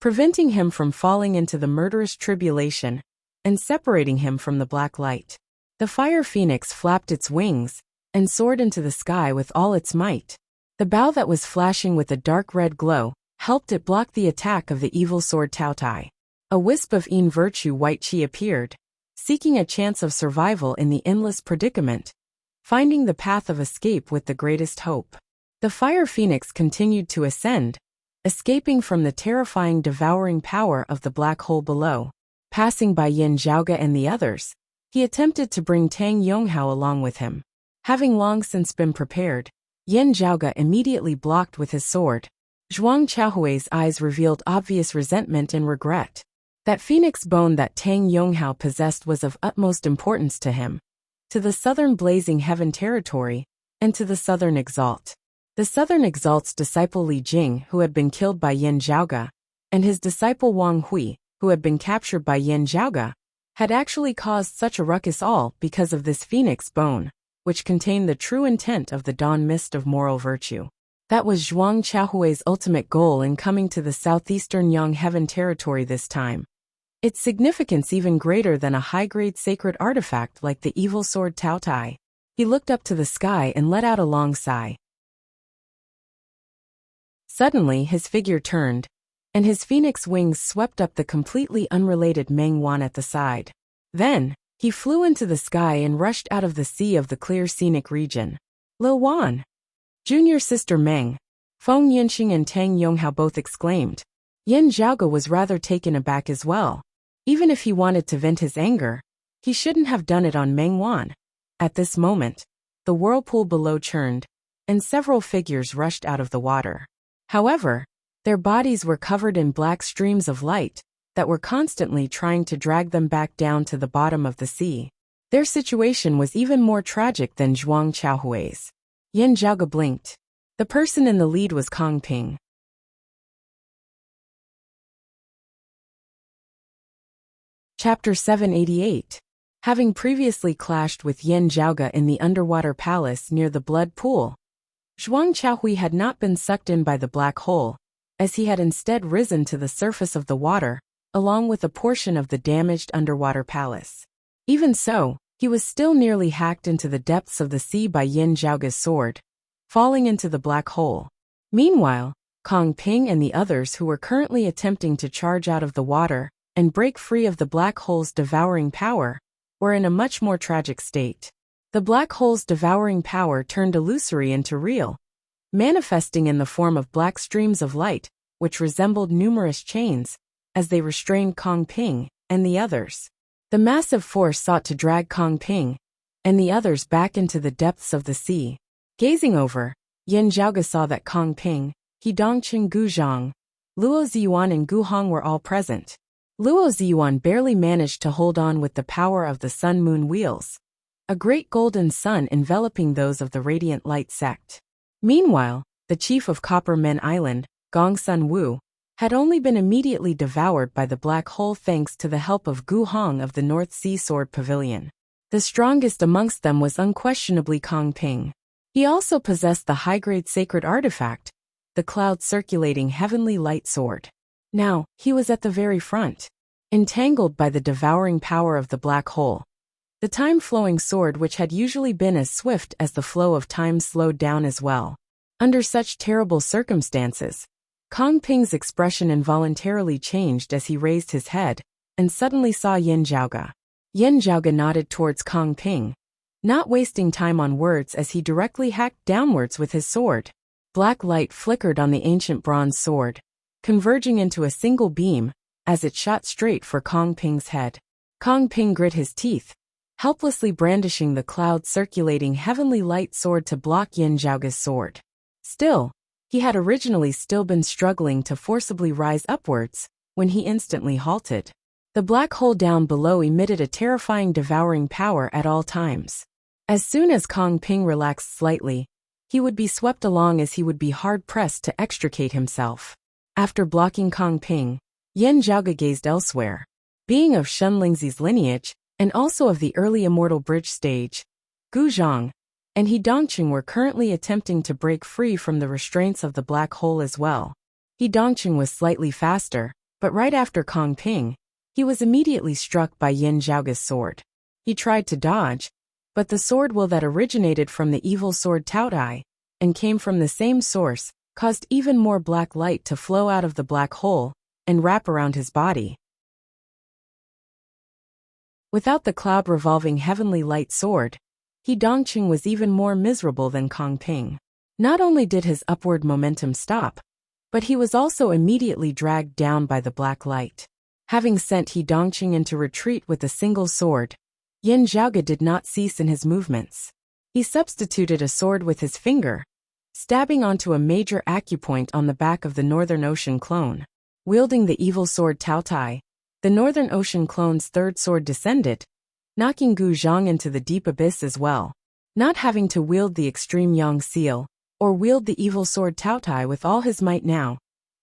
preventing him from falling into the murderous tribulation and separating him from the black light. The fire phoenix flapped its wings and soared into the sky with all its might. The bow that was flashing with a dark red glow helped it block the attack of the evil sword Taotai. A wisp of Yin virtue white qi appeared, seeking a chance of survival in the endless predicament, finding the path of escape with the greatest hope. The fire phoenix continued to ascend, escaping from the terrifying devouring power of the black hole below. Passing by Yin Zhaoge and the others, he attempted to bring Tang Yonghao along with him. Having long since been prepared, Yin Zhaoge immediately blocked with his sword. Zhuang Chaohui's eyes revealed obvious resentment and regret. That phoenix bone that Tang Yonghao possessed was of utmost importance to him, to the southern blazing heaven territory, and to the Southern Exalt. The Southern Exalt's disciple Li Jing, who had been killed by Yin Zhaoge, and his disciple Wang Hui, who had been captured by Yin Zhaoge, had actually caused such a ruckus all because of this phoenix bone, which contained the true intent of the dawn mist of moral virtue. That was Zhuang Chaohui's ultimate goal in coming to the southeastern Yang Heaven territory this time. Its significance even greater than a high-grade sacred artifact like the evil sword Taotai. He looked up to the sky and let out a long sigh. Suddenly his figure turned, and his phoenix wings swept up the completely unrelated Meng Wan at the side. Then, he flew into the sky and rushed out of the sea of the clear scenic region. Lil Wan! Junior sister Meng, Feng Yinxing and Tang Yonghao both exclaimed. Yin Zhaoge was rather taken aback as well. Even if he wanted to vent his anger, he shouldn't have done it on Meng Wan. At this moment, the whirlpool below churned, and several figures rushed out of the water. However, their bodies were covered in black streams of light that were constantly trying to drag them back down to the bottom of the sea. Their situation was even more tragic than Zhuang Chaohui's. Yin Zhaoge blinked. The person in the lead was Kong Ping. Chapter 788. Having previously clashed with Yin Zhaoge in the underwater palace near the blood pool, Zhuang Chaohui had not been sucked in by the black hole, as he had instead risen to the surface of the water, along with a portion of the damaged underwater palace. Even so, he was still nearly hacked into the depths of the sea by Yin Zhaoge's sword, falling into the black hole. Meanwhile, Kong Ping and the others who were currently attempting to charge out of the water and break free of the black hole's devouring power were in a much more tragic state. The black hole's devouring power turned illusory into real, manifesting in the form of black streams of light, which resembled numerous chains, as they restrained Kong Ping and the others. The massive force sought to drag Kong Ping and the others back into the depths of the sea. Gazing over, Yin Zhaoge saw that Kong Ping, He Dongqing Gu Zhang, Luo Ziyuan and Gu Hong were all present. Luo Ziyuan barely managed to hold on with the power of the sun-moon wheels, a great golden sun enveloping those of the radiant light sect. Meanwhile, the chief of Copper Men Island, Gong Sun Wu, had only been immediately devoured by the black hole thanks to the help of Gu Hong of the North Sea Sword Pavilion. The strongest amongst them was unquestionably Kong Ping. He also possessed the high-grade sacred artifact, the cloud-circulating heavenly light sword. Now, he was at the very front, entangled by the devouring power of the black hole. The time-flowing sword, which had usually been as swift as the flow of time, slowed down as well. Under such terrible circumstances, Kong Ping's expression involuntarily changed as he raised his head and suddenly saw Yin Zhaoge. Yin Zhaoge nodded towards Kong Ping, not wasting time on words as he directly hacked downwards with his sword. Black light flickered on the ancient bronze sword, converging into a single beam as it shot straight for Kong Ping's head. Kong Ping grit his teeth, helplessly brandishing the cloud-circulating heavenly light sword to block Yin Zhaoge's sword. Still, he had originally still been struggling to forcibly rise upwards when he instantly halted. The black hole down below emitted a terrifying devouring power at all times. As soon as Kong Ping relaxed slightly, he would be swept along as he would be hard-pressed to extricate himself. After blocking Kong Ping, Yin Zhaoge gazed elsewhere. Being of Shun Lingzi's lineage, and also of the early immortal bridge stage, Gu Zhang and He Dongqing were currently attempting to break free from the restraints of the black hole as well. He Dongqing was slightly faster, but right after Kong Ping, he was immediately struck by Yin Zhaoge's sword. He tried to dodge, but the sword will that originated from the evil sword Taotai and came from the same source caused even more black light to flow out of the black hole and wrap around his body. Without the cloud-revolving heavenly light sword, He Dongqing was even more miserable than Kong Ping. Not only did his upward momentum stop, but he was also immediately dragged down by the black light. Having sent He Dongqing into retreat with a single sword, Yin Zhaoge did not cease in his movements. He substituted a sword with his finger, stabbing onto a major acupoint on the back of the Northern Ocean clone. Wielding the evil sword Taotai, the Northern Ocean clone's third sword descended, knocking Gu Zhang into the deep abyss as well. Not having to wield the extreme Yang seal, or wield the evil sword Taotai with all his might now,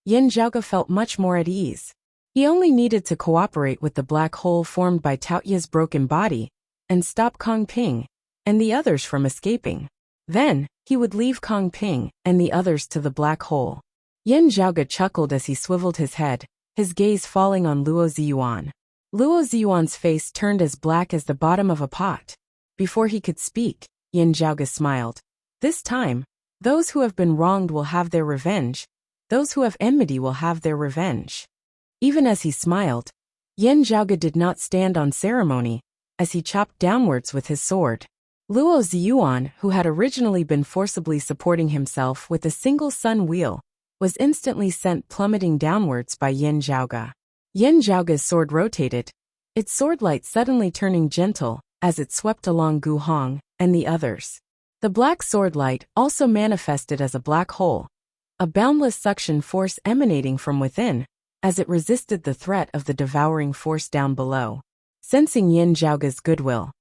Yin Zhaoge felt much more at ease. He only needed to cooperate with the black hole formed by Taoya's broken body, and stop Kong Ping and the others from escaping. Then, he would leave Kong Ping and the others to the black hole. Yin Zhaoge chuckled as he swiveled his head, his gaze falling on Luo Ziyuan. Luo Ziyuan's face turned as black as the bottom of a pot. Before he could speak, Yin Zhaoge smiled. This time, those who have been wronged will have their revenge. Those who have enmity will have their revenge. Even as he smiled, Yin Zhaoge did not stand on ceremony, as he chopped downwards with his sword. Luo Ziyuan, who had originally been forcibly supporting himself with a single sun wheel, was instantly sent plummeting downwards by Yin Zhaoge. Yin Zhaoge's sword rotated, its sword light suddenly turning gentle as it swept along Gu Hong and the others. The black sword light also manifested as a black hole, a boundless suction force emanating from within, as it resisted the threat of the devouring force down below. Sensing Yin Zhaoge's goodwill,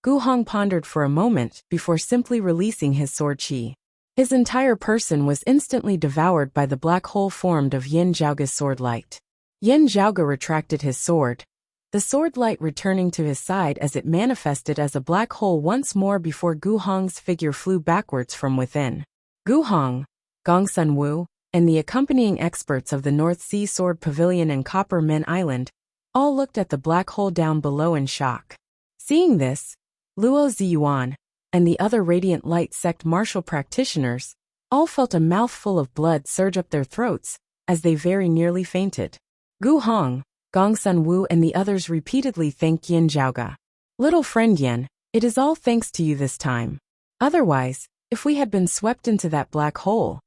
Gu Hong pondered for a moment before simply releasing his sword chi. His entire person was instantly devoured by the black hole formed of Yin Zhaoge's sword light. Yin Zhaoge retracted his sword, the sword light returning to his side as it manifested as a black hole once more before Gu Hong's figure flew backwards from within. Gu Hong, Gong Sun Wu, and the accompanying experts of the North Sea Sword Pavilion and Copper Men Island all looked at the black hole down below in shock. Seeing this, Luo Ziyuan and the other Radiant Light Sect martial practitioners all felt a mouthful of blood surge up their throats as they very nearly fainted. Gu Hong, Gong Sun Wu and the others repeatedly thanked Yin Zhaoge. Little friend Yin, it is all thanks to you this time. Otherwise, if we had been swept into that black hole,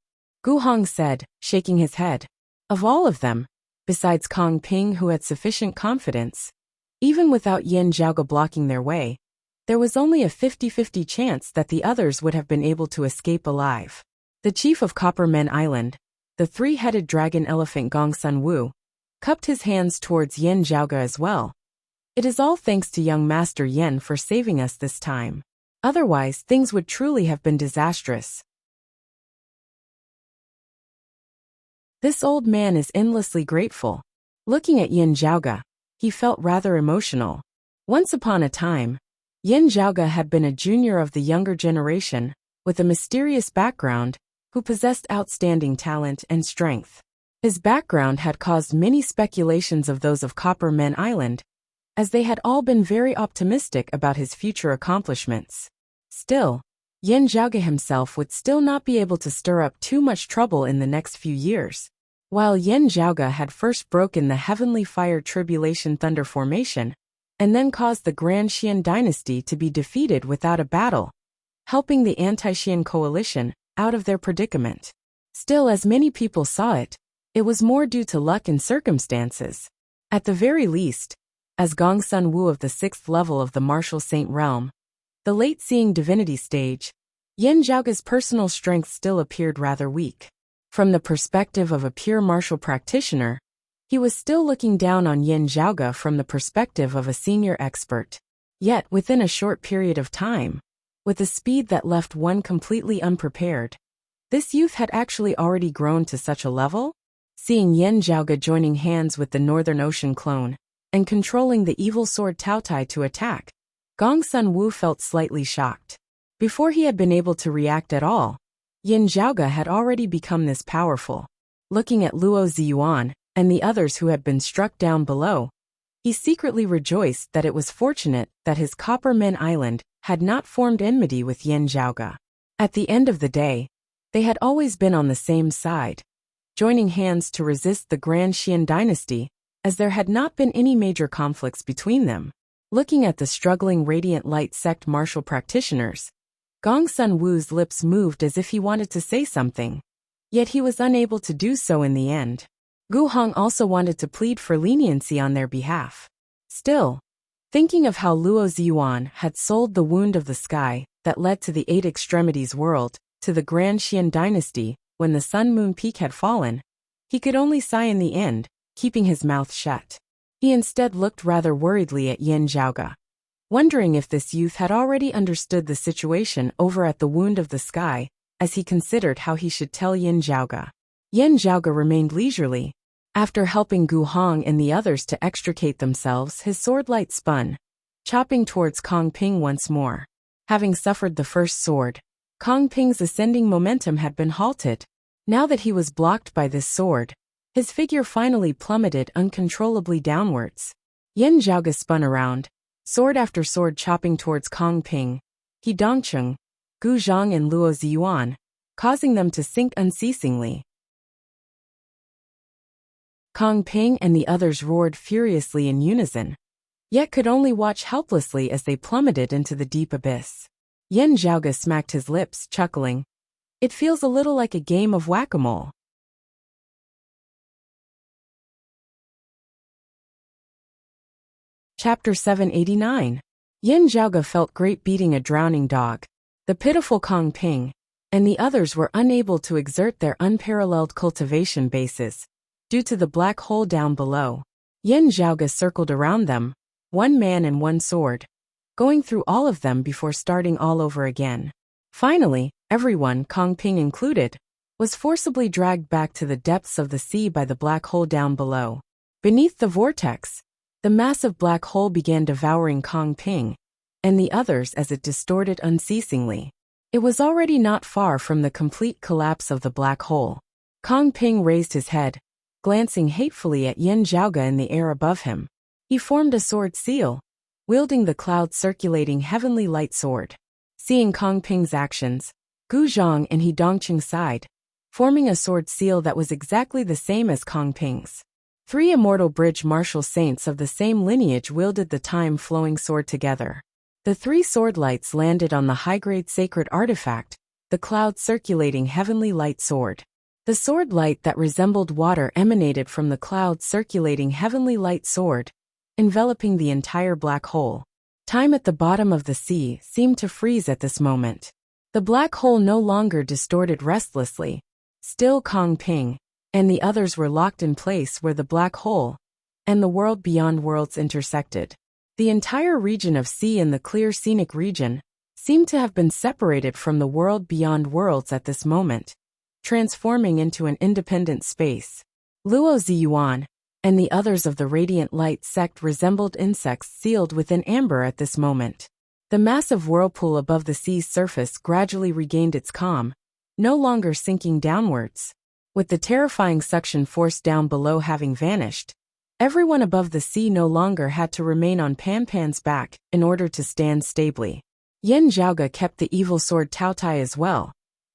Gu Hong said, shaking his head. Of all of them, besides Kong Ping who had sufficient confidence, even without Yin Zhaoge blocking their way, there was only a 50-50 chance that the others would have been able to escape alive. The chief of Copper Men Island, the three-headed dragon elephant Gong Sun Wu, cupped his hands towards Yin Zhaoge as well. It is all thanks to young Master Yin for saving us this time. Otherwise, things would truly have been disastrous. This old man is endlessly grateful. Looking at Yin Zhaoge, he felt rather emotional. Once upon a time, Yin Zhaoge had been a junior of the younger generation, with a mysterious background, who possessed outstanding talent and strength. His background had caused many speculations of those of Copper Men Island, as they had all been very optimistic about his future accomplishments. Still, Yin Zhaoge himself would still not be able to stir up too much trouble in the next few years. While Yin Zhaoge had first broken the Heavenly Fire Tribulation Thunder formation, and then caused the Grand Xian dynasty to be defeated without a battle, helping the anti-Xian coalition out of their predicament. Still, as many people saw it, it was more due to luck and circumstances. At the very least, as Gong Sun Wu of the 6th level of the Martial Saint realm, the late-seeing divinity stage, Yin Zhaoge's personal strength still appeared rather weak. From the perspective of a pure martial practitioner, he was still looking down on Yin Zhaoge from the perspective of a senior expert. Yet, within a short period of time, with a speed that left one completely unprepared, this youth had actually already grown to such a level? Seeing Yin Zhaoge joining hands with the Northern Ocean clone, and controlling the evil sword Taotai to attack, Gong Sun Wu felt slightly shocked. Before he had been able to react at all, Yin Zhaoge had already become this powerful. Looking at Luo Ziyuan and the others who had been struck down below, he secretly rejoiced that it was fortunate that his Copper Men Island had not formed enmity with Yin Zhaoge. At the end of the day, they had always been on the same side, joining hands to resist the Grand Xian dynasty, as there had not been any major conflicts between them. Looking at the struggling Radiant Light sect martial practitioners, Gong Sun Wu's lips moved as if he wanted to say something, yet he was unable to do so in the end. Gu Hong also wanted to plead for leniency on their behalf. Still, thinking of how Luo Ziyuan had sold the wound of the sky that led to the 8 Extremities world to the Grand Xian dynasty when the Sun Moon Peak had fallen, he could only sigh in the end, keeping his mouth shut. He instead looked rather worriedly at Yin Zhaoge, wondering if this youth had already understood the situation over at the Wound of the Sky, as he considered how he should tell Yin Zhaoge. Yin Zhaoge remained leisurely. After helping Gu Hong and the others to extricate themselves, his sword light spun, chopping towards Kong Ping once more. Having suffered the first sword, Kong Ping's ascending momentum had been halted. Now that he was blocked by this sword, his figure finally plummeted uncontrollably downwards. Yin Zhaoge spun around, sword after sword chopping towards Kong Ping, He Dongcheng, Gu Zhang and Luo Ziyuan, causing them to sink unceasingly. Kong Ping and the others roared furiously in unison, yet could only watch helplessly as they plummeted into the deep abyss. Yin Zhaoge smacked his lips, chuckling. It feels a little like a game of whack-a-mole. Chapter 789. Yin Zhaoge felt great beating a drowning dog. The pitiful Kong Ping and the others were unable to exert their unparalleled cultivation bases due to the black hole down below. Yin Zhaoge circled around them, one man and one sword, going through all of them before starting all over again. Finally, everyone, Kong Ping included, was forcibly dragged back to the depths of the sea by the black hole down below. Beneath the vortex, the massive black hole began devouring Kong Ping and the others as it distorted unceasingly. It was already not far from the complete collapse of the black hole. Kong Ping raised his head, glancing hatefully at Yin Zhaoge in the air above him. He formed a sword seal, wielding the cloud-circulating heavenly light sword. Seeing Kong Ping's actions, Gu Zhang and He Dongcheng sighed, forming a sword seal that was exactly the same as Kong Ping's. 3 immortal bridge martial saints of the same lineage wielded the time-flowing sword together. The 3 sword lights landed on the high-grade sacred artifact, the cloud-circulating heavenly light sword. The sword light that resembled water emanated from the cloud-circulating heavenly light sword, enveloping the entire black hole. Time at the bottom of the sea seemed to freeze at this moment. The black hole no longer distorted restlessly. Still Kong Ping and the others were locked in place where the black hole and the world beyond worlds intersected. The entire region of sea and the clear scenic region seemed to have been separated from the world beyond worlds at this moment, transforming into an independent space. Luo Ziyuan and the others of the Radiant Light sect resembled insects sealed within amber at this moment. The massive whirlpool above the sea's surface gradually regained its calm, no longer sinking downwards. With the terrifying suction force down below having vanished, everyone above the sea no longer had to remain on Pan's back in order to stand stably. Yin Zhaoge kept the evil sword Taotai as well,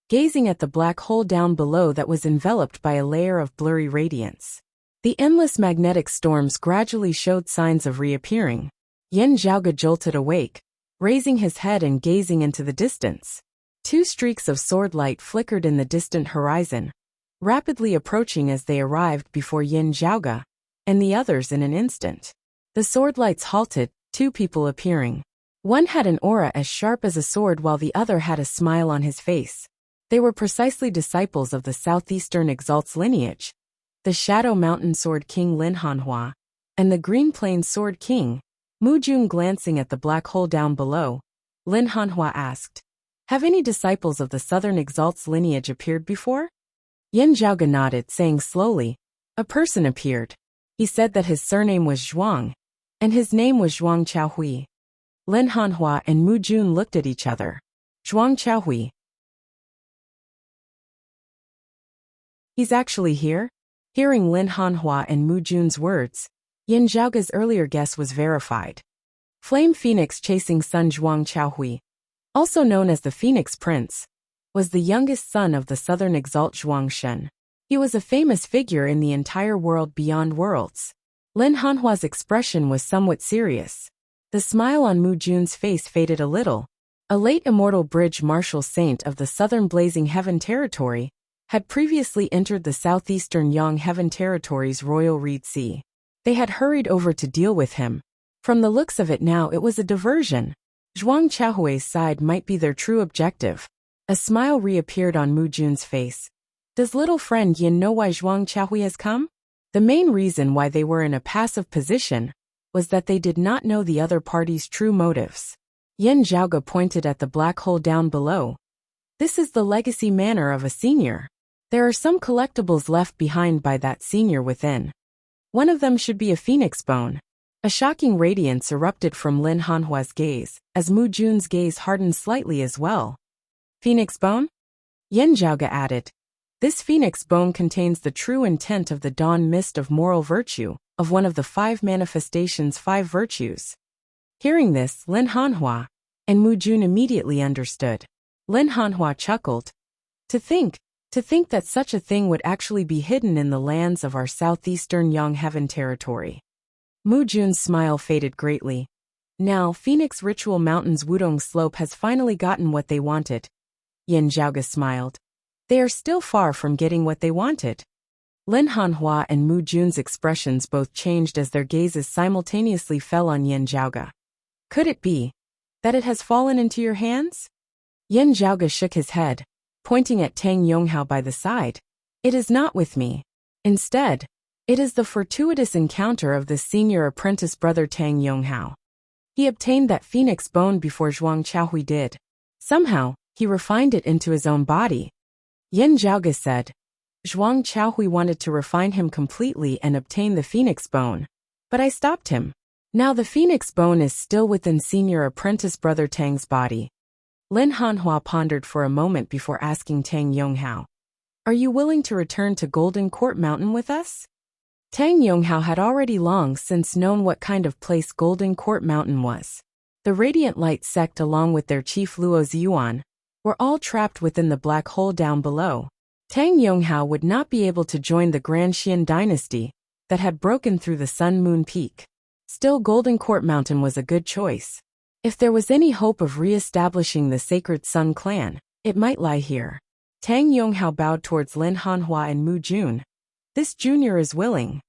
gazing at the black hole down below that was enveloped by a layer of blurry radiance. The endless magnetic storms gradually showed signs of reappearing. Yin Zhaoge jolted awake, raising his head and gazing into the distance. Two streaks of sword light flickered in the distant horizon, rapidly approaching as they arrived before Yin Zhaoge and the others in an instant. The sword lights halted, two people appearing. One had an aura as sharp as a sword while the other had a smile on his face. They were precisely disciples of the southeastern Exalt's lineage, the Shadow Mountain Sword King Lin Hanhua and the Green Plains Sword King. Mu Jun glancing at the black hole down below, Lin Hanhua asked, "Have any disciples of the Southern Exalt's lineage appeared before?" Yin Zhaoge nodded, saying slowly, "A person appeared. He said that his surname was Zhuang, and his name was Zhuang Chaohui." Lin Hanhua and Mu Jun looked at each other. Zhuang Chaohui. He's actually here? Hearing Lin Hanhua and Mu Jun's words, Yin Zhaoge's earlier guess was verified. Flame Phoenix chasing son Zhuang Chaohui, also known as the Phoenix Prince, was the youngest son of the Southern Exalt Zhuang Shen. He was a famous figure in the entire world beyond worlds. Lin Hanhua's expression was somewhat serious. The smile on Mu Jun's face faded a little. A late immortal bridge martial saint of the Southern Blazing Heaven Territory had previously entered the southeastern Yang Heaven Territory's Royal Reed Sea. They had hurried over to deal with him. From the looks of it now, it was a diversion. Zhuang Chaohui's side might be their true objective. A smile reappeared on Mu Jun's face. Does little friend Yin know why Zhuang Chaohui has come? The main reason why they were in a passive position was that they did not know the other party's true motives. Yin Zhaoge pointed at the black hole down below. This is the legacy manor of a senior. There are some collectibles left behind by that senior within. One of them should be a phoenix bone. A shocking radiance erupted from Lin Hanhua's gaze, as Mu Jun's gaze hardened slightly as well. Phoenix bone? Yin Zhaoge added. This phoenix bone contains the true intent of the dawn mist of moral virtue, of one of the 5 manifestations' 5 virtues. Hearing this, Lin Hanhua and Mu Jun immediately understood. Lin Hanhua chuckled. To think that such a thing would actually be hidden in the lands of our southeastern Yang Heaven Territory. Mu Jun's smile faded greatly. Now, Phoenix Ritual Mountain's Wudong Slope has finally gotten what they wanted. Yin Zhaoge smiled. They are still far from getting what they wanted. Lin Hanhua and Mu Jun's expressions both changed as their gazes simultaneously fell on Yin Zhaoge. Could it be that it has fallen into your hands? Yin Zhaoge shook his head, pointing at Tang Yonghao by the side. It is not with me. Instead, it is the fortuitous encounter of the senior apprentice brother Tang Yonghao. He obtained that phoenix bone before Zhuang Chaohui did. Somehow, he refined it into his own body. Yin Zhaoge said. Zhuang Chaohui wanted to refine him completely and obtain the phoenix bone, but I stopped him. Now the phoenix bone is still within senior apprentice brother Tang's body. Lin Hanhua pondered for a moment before asking Tang Yonghao, "Are you willing to return to Golden Court Mountain with us?" Tang Yonghao had already long since known what kind of place Golden Court Mountain was. The Radiant Light sect along with their chief Luo Ziyuan were all trapped within the black hole down below. Tang Yonghao would not be able to join the Grand Xian dynasty that had broken through the Sun Moon Peak. Still, Golden Court Mountain was a good choice. If there was any hope of re-establishing the Sacred Sun clan, it might lie here. Tang Yonghao bowed towards Lin Hanhua and Mu Jun. This junior is willing.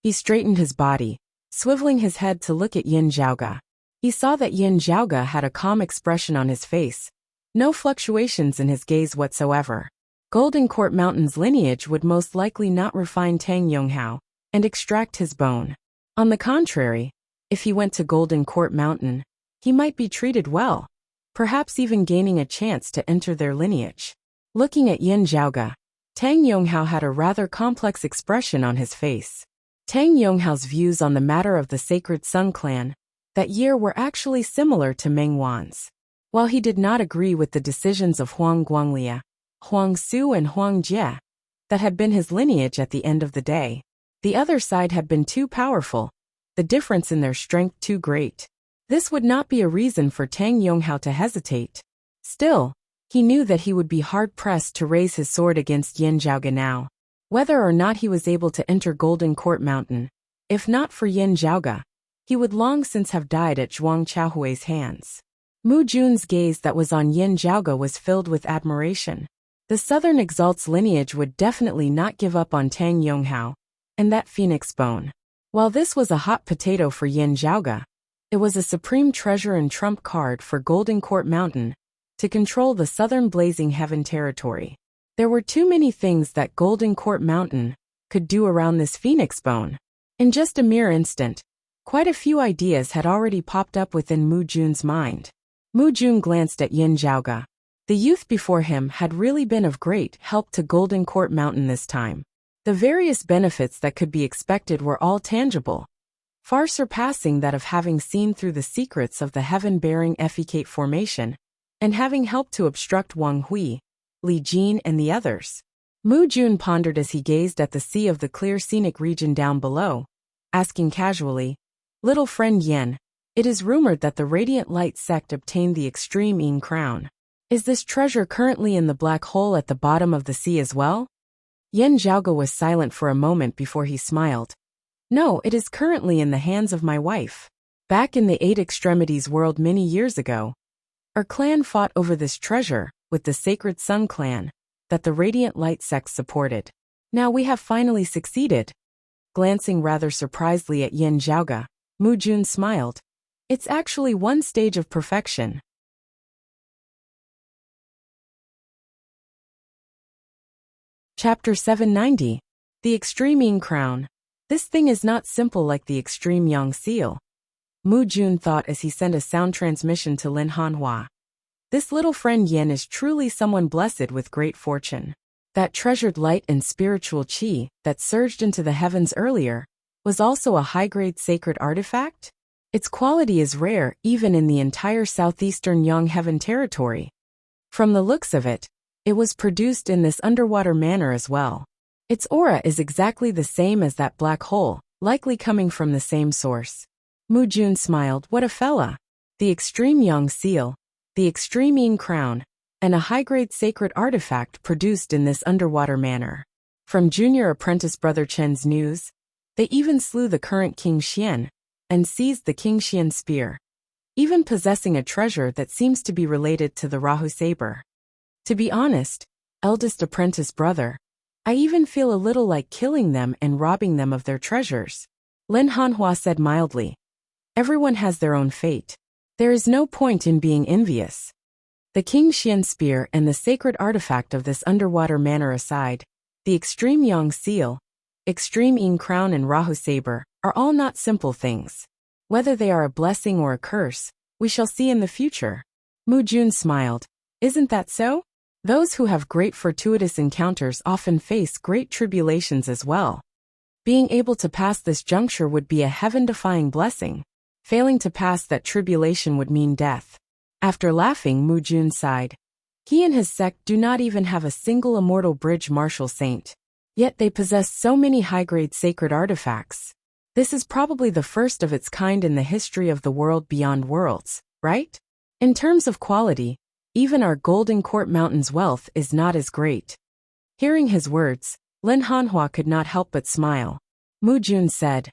He straightened his body, swiveling his head to look at Yin Zhaoge. He saw that Yin Zhaoge had a calm expression on his face, no fluctuations in his gaze whatsoever. Golden Court Mountain's lineage would most likely not refine Tang Yonghao and extract his bone. On the contrary, if he went to Golden Court Mountain, he might be treated well, perhaps even gaining a chance to enter their lineage. Looking at Yin Zhaoge, Tang Yonghao had a rather complex expression on his face. Tang Yonghao's views on the matter of the Sacred Sun clan that year were actually similar to Meng Wan's. While he did not agree with the decisions of Huang Guanglia, Huang Su and Huang Jie, that had been his lineage at the end of the day, the other side had been too powerful, the difference in their strength too great. This would not be a reason for Tang Yonghao to hesitate. Still, he knew that he would be hard-pressed to raise his sword against Yin Zhaoge now. Whether or not he was able to enter Golden Court Mountain, if not for Yin Zhaoge, he would long since have died at Zhuang Chaohui's hands. Mu Jun's gaze that was on Yin Zhaoge was filled with admiration. The Southern Exalt's lineage would definitely not give up on Tang Yonghao and that phoenix bone. While this was a hot potato for Yin Zhaoge, it was a supreme treasure and trump card for Golden Court Mountain to control the Southern Blazing Heaven territory. There were too many things that Golden Court Mountain could do around this phoenix bone. In just a mere instant, quite a few ideas had already popped up within Mu Jun's mind. Mu Jun glanced at Yin Zhaoge. The youth before him had really been of great help to Golden Court Mountain this time. The various benefits that could be expected were all tangible, far surpassing that of having seen through the secrets of the heaven-bearing Effecate formation, and having helped to obstruct Wang Hui, Li Jin and the others. Mu Jun pondered as he gazed at the sea of the clear scenic region down below, asking casually, "Little friend Yin, it is rumored that the Radiant Light sect obtained the Extreme Yin crown. Is this treasure currently in the black hole at the bottom of the sea as well?" Yin Zhaoge was silent for a moment before he smiled. "No, it is currently in the hands of my wife. Back in the Eight Extremities world many years ago, our clan fought over this treasure with the Sacred Sun clan that the Radiant Light sect supported. Now we have finally succeeded." Glancing rather surprisedly at Yin Zhaoge, Mu Jun smiled. "It's actually one stage of perfection." Chapter 790. The Extreme Yin Crown. This thing is not simple like the Extreme Yang Seal, Mu Jun thought as he sent a sound transmission to Lin Hanhua. This little friend Yin is truly someone blessed with great fortune. That treasured light and spiritual qi that surged into the heavens earlier was also a high-grade sacred artifact? Its quality is rare even in the entire southeastern Yang Heaven territory. From the looks of it, it was produced in this underwater manner as well. Its aura is exactly the same as that black hole, likely coming from the same source. Mu Jun smiled. What a fella. The Extreme Yang Seal, the Extreme Yin Crown, and a high-grade sacred artifact produced in this underwater manner. From junior apprentice brother Chen's news, they even slew the current King Xian and seized the King Xian spear, even possessing a treasure that seems to be related to the Rahu saber. To be honest, eldest apprentice brother, I even feel a little like killing them and robbing them of their treasures. Lin Hanhua said mildly. Everyone has their own fate. There is no point in being envious. The King Xian spear and the sacred artifact of this underwater manor aside, the Extreme Yang Seal, Extreme Yin Crown and Rahu saber are all not simple things. Whether they are a blessing or a curse, we shall see in the future. Mu Jun smiled. Isn't that so? Those who have great fortuitous encounters often face great tribulations as well. Being able to pass this juncture would be a heaven-defying blessing. Failing to pass that tribulation would mean death. After laughing, Mu Jun sighed. He and his sect do not even have a single immortal bridge martial saint. Yet they possess so many high-grade sacred artifacts. This is probably the first of its kind in the history of the world beyond worlds, right? In terms of quality, even our Golden Court Mountain's wealth is not as great. Hearing his words, Lin Hanhua could not help but smile. Mu Jun said,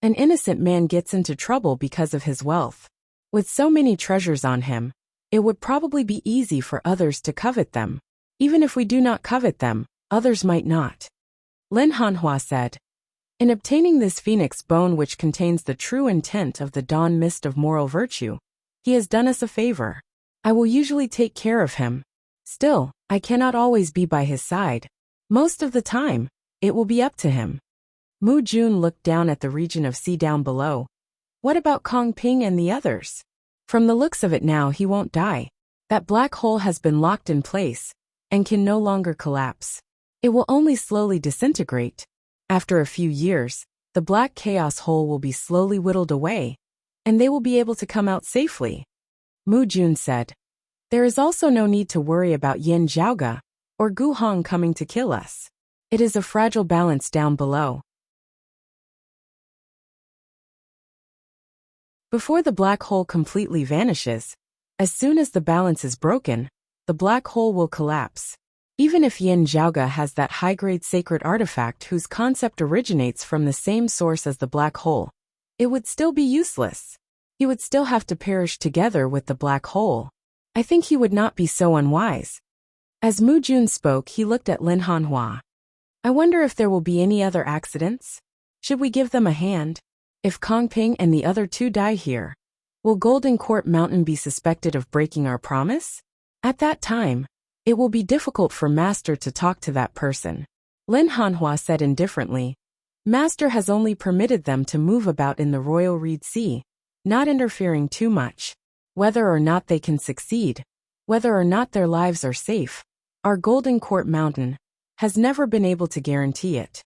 an innocent man gets into trouble because of his wealth. With so many treasures on him, it would probably be easy for others to covet them. Even if we do not covet them, others might not. Lin Hanhua said, in obtaining this phoenix bone which contains the true intent of the dawn mist of moral virtue, he has done us a favor. I will usually take care of him. Still, I cannot always be by his side. Most of the time, it will be up to him. Mu Jun looked down at the region of sea down below. What about Kong Ping and the others? From the looks of it now, he won't die. That black hole has been locked in place and can no longer collapse. It will only slowly disintegrate. After a few years, the black chaos hole will be slowly whittled away, and they will be able to come out safely. Mu Jun said. There is also no need to worry about Yin Zhaoge or Gu Hong coming to kill us. It is a fragile balance down below. Before the black hole completely vanishes, as soon as the balance is broken, the black hole will collapse. Even if Yin Zhaoge has that high-grade sacred artifact whose concept originates from the same source as the black hole, it would still be useless. He would still have to perish together with the black hole. I think he would not be so unwise. As Mu Jun spoke, he looked at Lin Hanhua. I wonder if there will be any other accidents? Should we give them a hand? If Kong Ping and the other two die here, will Golden Court Mountain be suspected of breaking our promise? At that time, it will be difficult for Master to talk to that person. Lin Hanhua said indifferently. Master has only permitted them to move about in the Royal Reed Sea, not interfering too much. Whether or not they can succeed, whether or not their lives are safe, our Golden Court Mountain has never been able to guarantee it.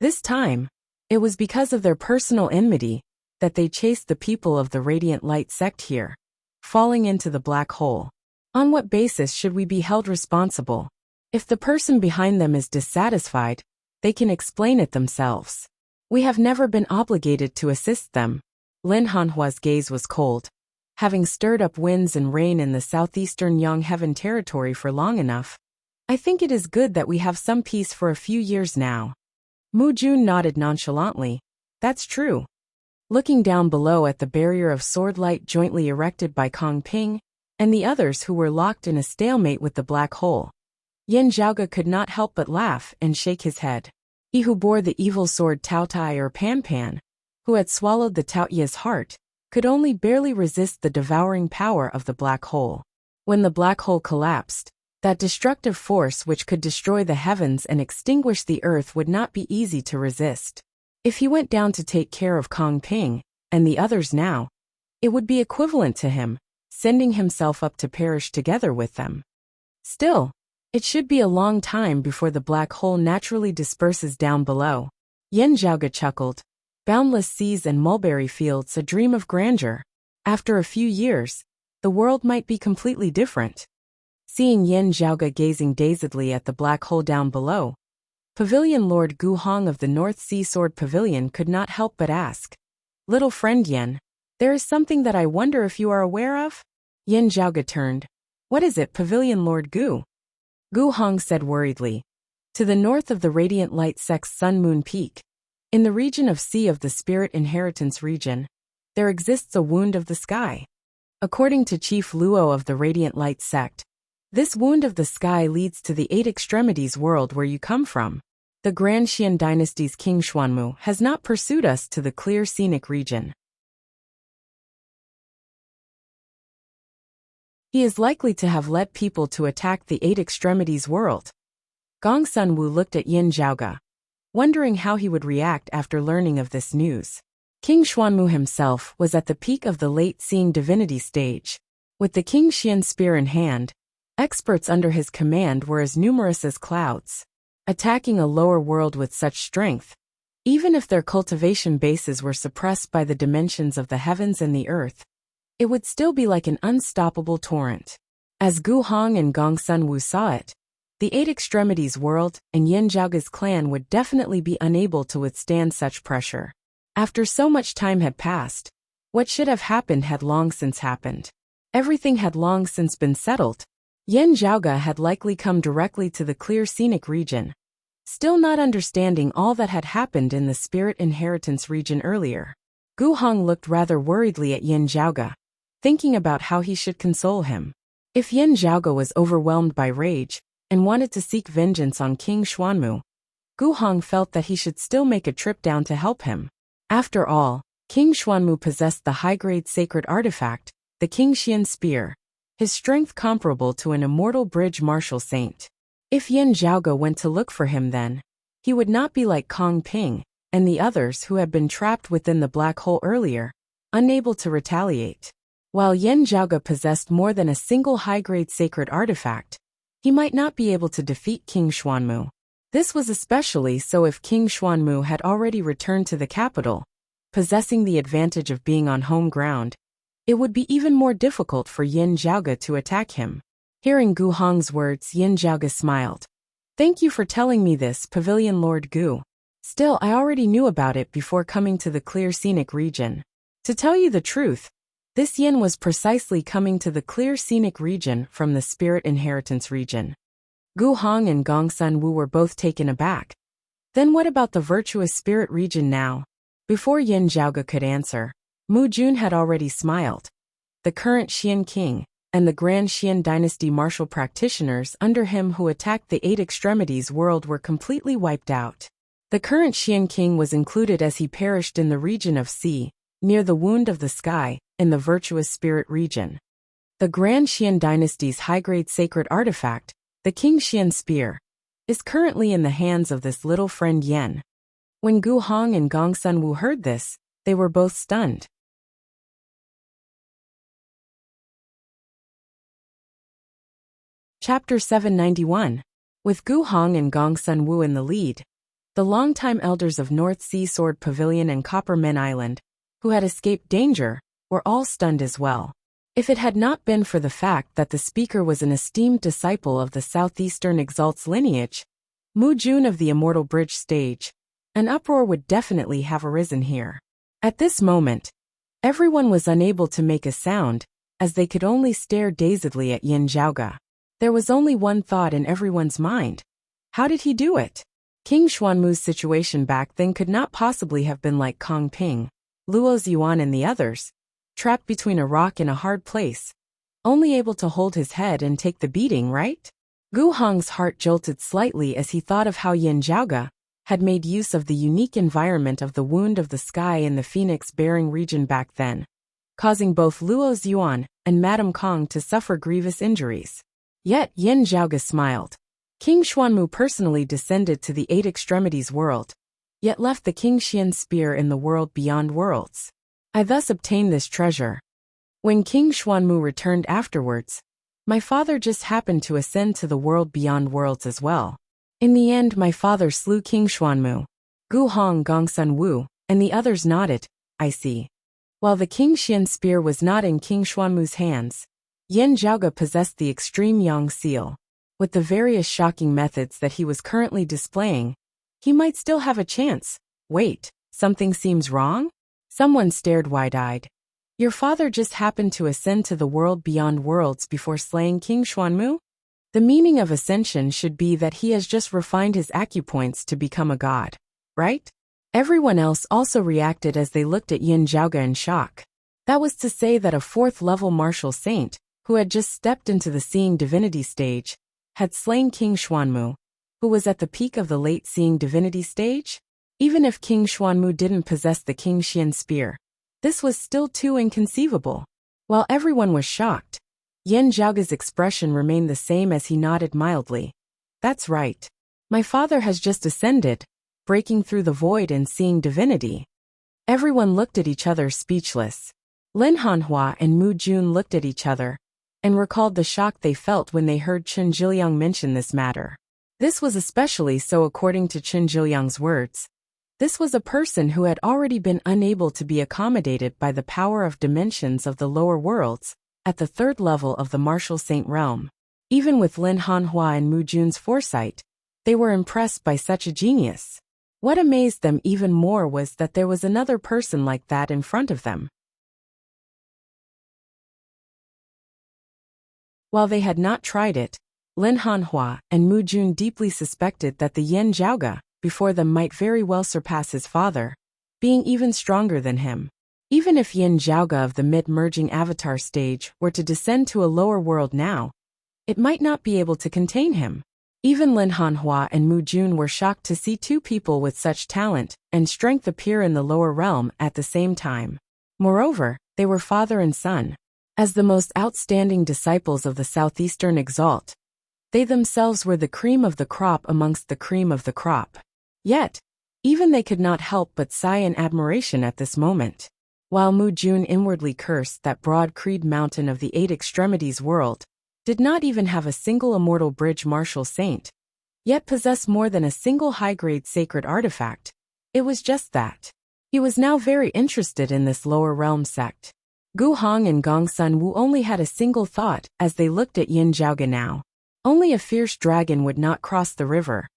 This time, it was because of their personal enmity that they chased the people of the Radiant Light sect here, falling into the black hole. On what basis should we be held responsible? If the person behind them is dissatisfied, they can explain it themselves. We have never been obligated to assist them. Lin Hanhua's gaze was cold. Having stirred up winds and rain in the southeastern Yongheaven territory for long enough, I think it is good that we have some peace for a few years now. Mu Jun nodded nonchalantly. That's true. Looking down below at the barrier of swordlight jointly erected by Kong Ping and the others who were locked in a stalemate with the black hole, Yin Zhaoge could not help but laugh and shake his head. He who bore the evil sword Tao Tai or Pan Pan, who had swallowed the Tao Ye's heart, could only barely resist the devouring power of the black hole. When the black hole collapsed, that destructive force which could destroy the heavens and extinguish the earth would not be easy to resist. If he went down to take care of Kong Ping and the others now, it would be equivalent to him sending himself up to perish together with them. Still, it should be a long time before the black hole naturally disperses down below. Yin Zhaoge chuckled. Boundless seas and mulberry fields, a dream of grandeur. After a few years, the world might be completely different. Seeing Yin Zhaoge gazing dazedly at the black hole down below, Pavilion Lord Gu Hong of the North Sea Sword Pavilion could not help but ask. Little friend Yin, there is something that I wonder if you are aware of? Yin Zhaoge turned. What is it, Pavilion Lord Gu? Gu Hong said worriedly. To the north of the Radiant Light sect's Sun Moon Peak, in the region of Sea of the Spirit Inheritance region, there exists a wound of the sky. According to Chief Luo of the Radiant Light sect, this wound of the sky leads to the Eight Extremities world where you come from. The Grand Xian dynasty's King Xuanmu has not pursued us to the clear scenic region. He is likely to have led people to attack the Eight Extremities world. Gong Sunwu looked at Yin Zhaoge, wondering how he would react after learning of this news. King Xuanmu himself was at the peak of the late-seeing divinity stage. With the King Xian spear in hand, experts under his command were as numerous as clouds. Attacking a lower world with such strength, even if their cultivation bases were suppressed by the dimensions of the heavens and the earth, it would still be like an unstoppable torrent. As Gu Hong and Gong Sunwu saw it, the Eight Extremities world and Yin Zhaoge's clan would definitely be unable to withstand such pressure. After so much time had passed, what should have happened had long since happened. Everything had long since been settled. Yin Zhaoge had likely come directly to the clear scenic region, still not understanding all that had happened in the Spirit Inheritance region earlier. Gu Hong looked rather worriedly at Yin Zhaoge, thinking about how he should console him. If Yin Zhaoge was overwhelmed by rage and wanted to seek vengeance on King Xuanmu, Gu Hong felt that he should still make a trip down to help him. After all, King Xuanmu possessed the high-grade sacred artifact, the King Xian spear, his strength comparable to an immortal bridge martial saint. If Yin Zhaoge went to look for him then, he would not be like Kong Ping and the others who had been trapped within the black hole earlier, unable to retaliate. While Yin Zhaoge possessed more than a single high-grade sacred artifact, he might not be able to defeat King Xuanmu. This was especially so if King Xuanmu had already returned to the capital, possessing the advantage of being on home ground, it would be even more difficult for Yin Zhaoge to attack him. Hearing Gu Hong's words, Yin Zhaoge smiled. Thank you for telling me this, Pavilion Lord Gu. Still, I already knew about it before coming to the clear scenic region. To tell you the truth, this Yin was precisely coming to the clear scenic region from the spirit inheritance region. Gu Hong and Gong Sun Wu were both taken aback. Then what about the virtuous spirit region now? Before Yin Zhaoge could answer, Mu Jun had already smiled. The current Xian king and the Grand Xian dynasty martial practitioners under him who attacked the Eight Extremities world were completely wiped out. The current Xian king was included as he perished in the region of Sea, near the wound of the sky, in the virtuous spirit region. The Grand Xian dynasty's high-grade sacred artifact, the King Xian spear, is currently in the hands of this little friend Yen. When Gu Hong and Gong Sun Wu heard this, they were both stunned. Chapter 791. With Gu Hong and Gong Sun Wu in the lead, the longtime elders of North Sea Sword Pavilion and Copper Men Island, who had escaped danger, were all stunned as well. If it had not been for the fact that the speaker was an esteemed disciple of the Southeastern Exalt's lineage, Mu Jun of the Immortal Bridge stage, an uproar would definitely have arisen here. At this moment, everyone was unable to make a sound, as they could only stare dazedly at Yin Zhaoge. There was only one thought in everyone's mind. How did he do it? King Xuanmu's situation back then could not possibly have been like Kong Ping, Luo Ziyuan and the others, trapped between a rock and a hard place, only able to hold his head and take the beating, right? Gu Hong's heart jolted slightly as he thought of how Yin Zhaoge had made use of the unique environment of the wound of the sky in the Phoenix-bearing region back then, causing both Luo Ziyuan and Madame Kong to suffer grievous injuries. Yet Yin Zhaoge smiled. King Xuanmu personally descended to the Eight Extremities world, yet left the King Xian spear in the world beyond worlds. I thus obtained this treasure. When King Xuanmu returned afterwards, my father just happened to ascend to the world beyond worlds as well. In the end, my father slew King Xuanmu. Gu Hong, Gong Sun Wu, and the others nodded. I see. While the King Xian spear was not in King Xuanmu's hands, Yin Zhaoge possessed the extreme Yang seal. With the various shocking methods that he was currently displaying, he might still have a chance. Wait, something seems wrong? Someone stared wide-eyed. Your father just happened to ascend to the world beyond worlds before slaying King Xuanmu? The meaning of ascension should be that he has just refined his acupoints to become a god, right? Everyone else also reacted as they looked at Yin Zhaoge in shock. That was to say that a fourth-level martial saint, who had just stepped into the Seeing Divinity stage, had slain King Xuanmu, who was at the peak of the late Seeing Divinity stage? Even if King Xuanmu didn't possess the King Xian spear, this was still too inconceivable. While everyone was shocked, Yin Zhaoge's expression remained the same as he nodded mildly. That's right. My father has just ascended, breaking through the void and seeing divinity. Everyone looked at each other speechless. Lin Hanhua and Mu Jun looked at each other and recalled the shock they felt when they heard Chen Zhiliang mention this matter. This was especially so according to Chen Zhiliang's words. This was a person who had already been unable to be accommodated by the power of dimensions of the lower worlds, at the third level of the martial saint realm. Even with Lin Hanhua and Mu Jun's foresight, they were impressed by such a genius. What amazed them even more was that there was another person like that in front of them. While they had not tried it, Lin Hanhua and Mu Jun deeply suspected that the Yin Zhaoge before them might very well surpass his father, being even stronger than him. Even if Yin Zhaoge of the mid-merging avatar stage were to descend to a lower world now, it might not be able to contain him. Even Lin Hanhua and Mu Jun were shocked to see two people with such talent and strength appear in the lower realm at the same time. Moreover, they were father and son. As the most outstanding disciples of the Southeastern Exalt, they themselves were the cream of the crop amongst the cream of the crop. Yet, even they could not help but sigh in admiration at this moment. While Mu Jun inwardly cursed that broad creed mountain of the Eight Extremities world, did not even have a single immortal bridge martial saint, yet possessed more than a single high-grade sacred artifact. It was just that. He was now very interested in this lower realm sect. Gu Hong and Gong Sun Wu only had a single thought as they looked at Yin Zhaoge now. Only a fierce dragon would not cross the river.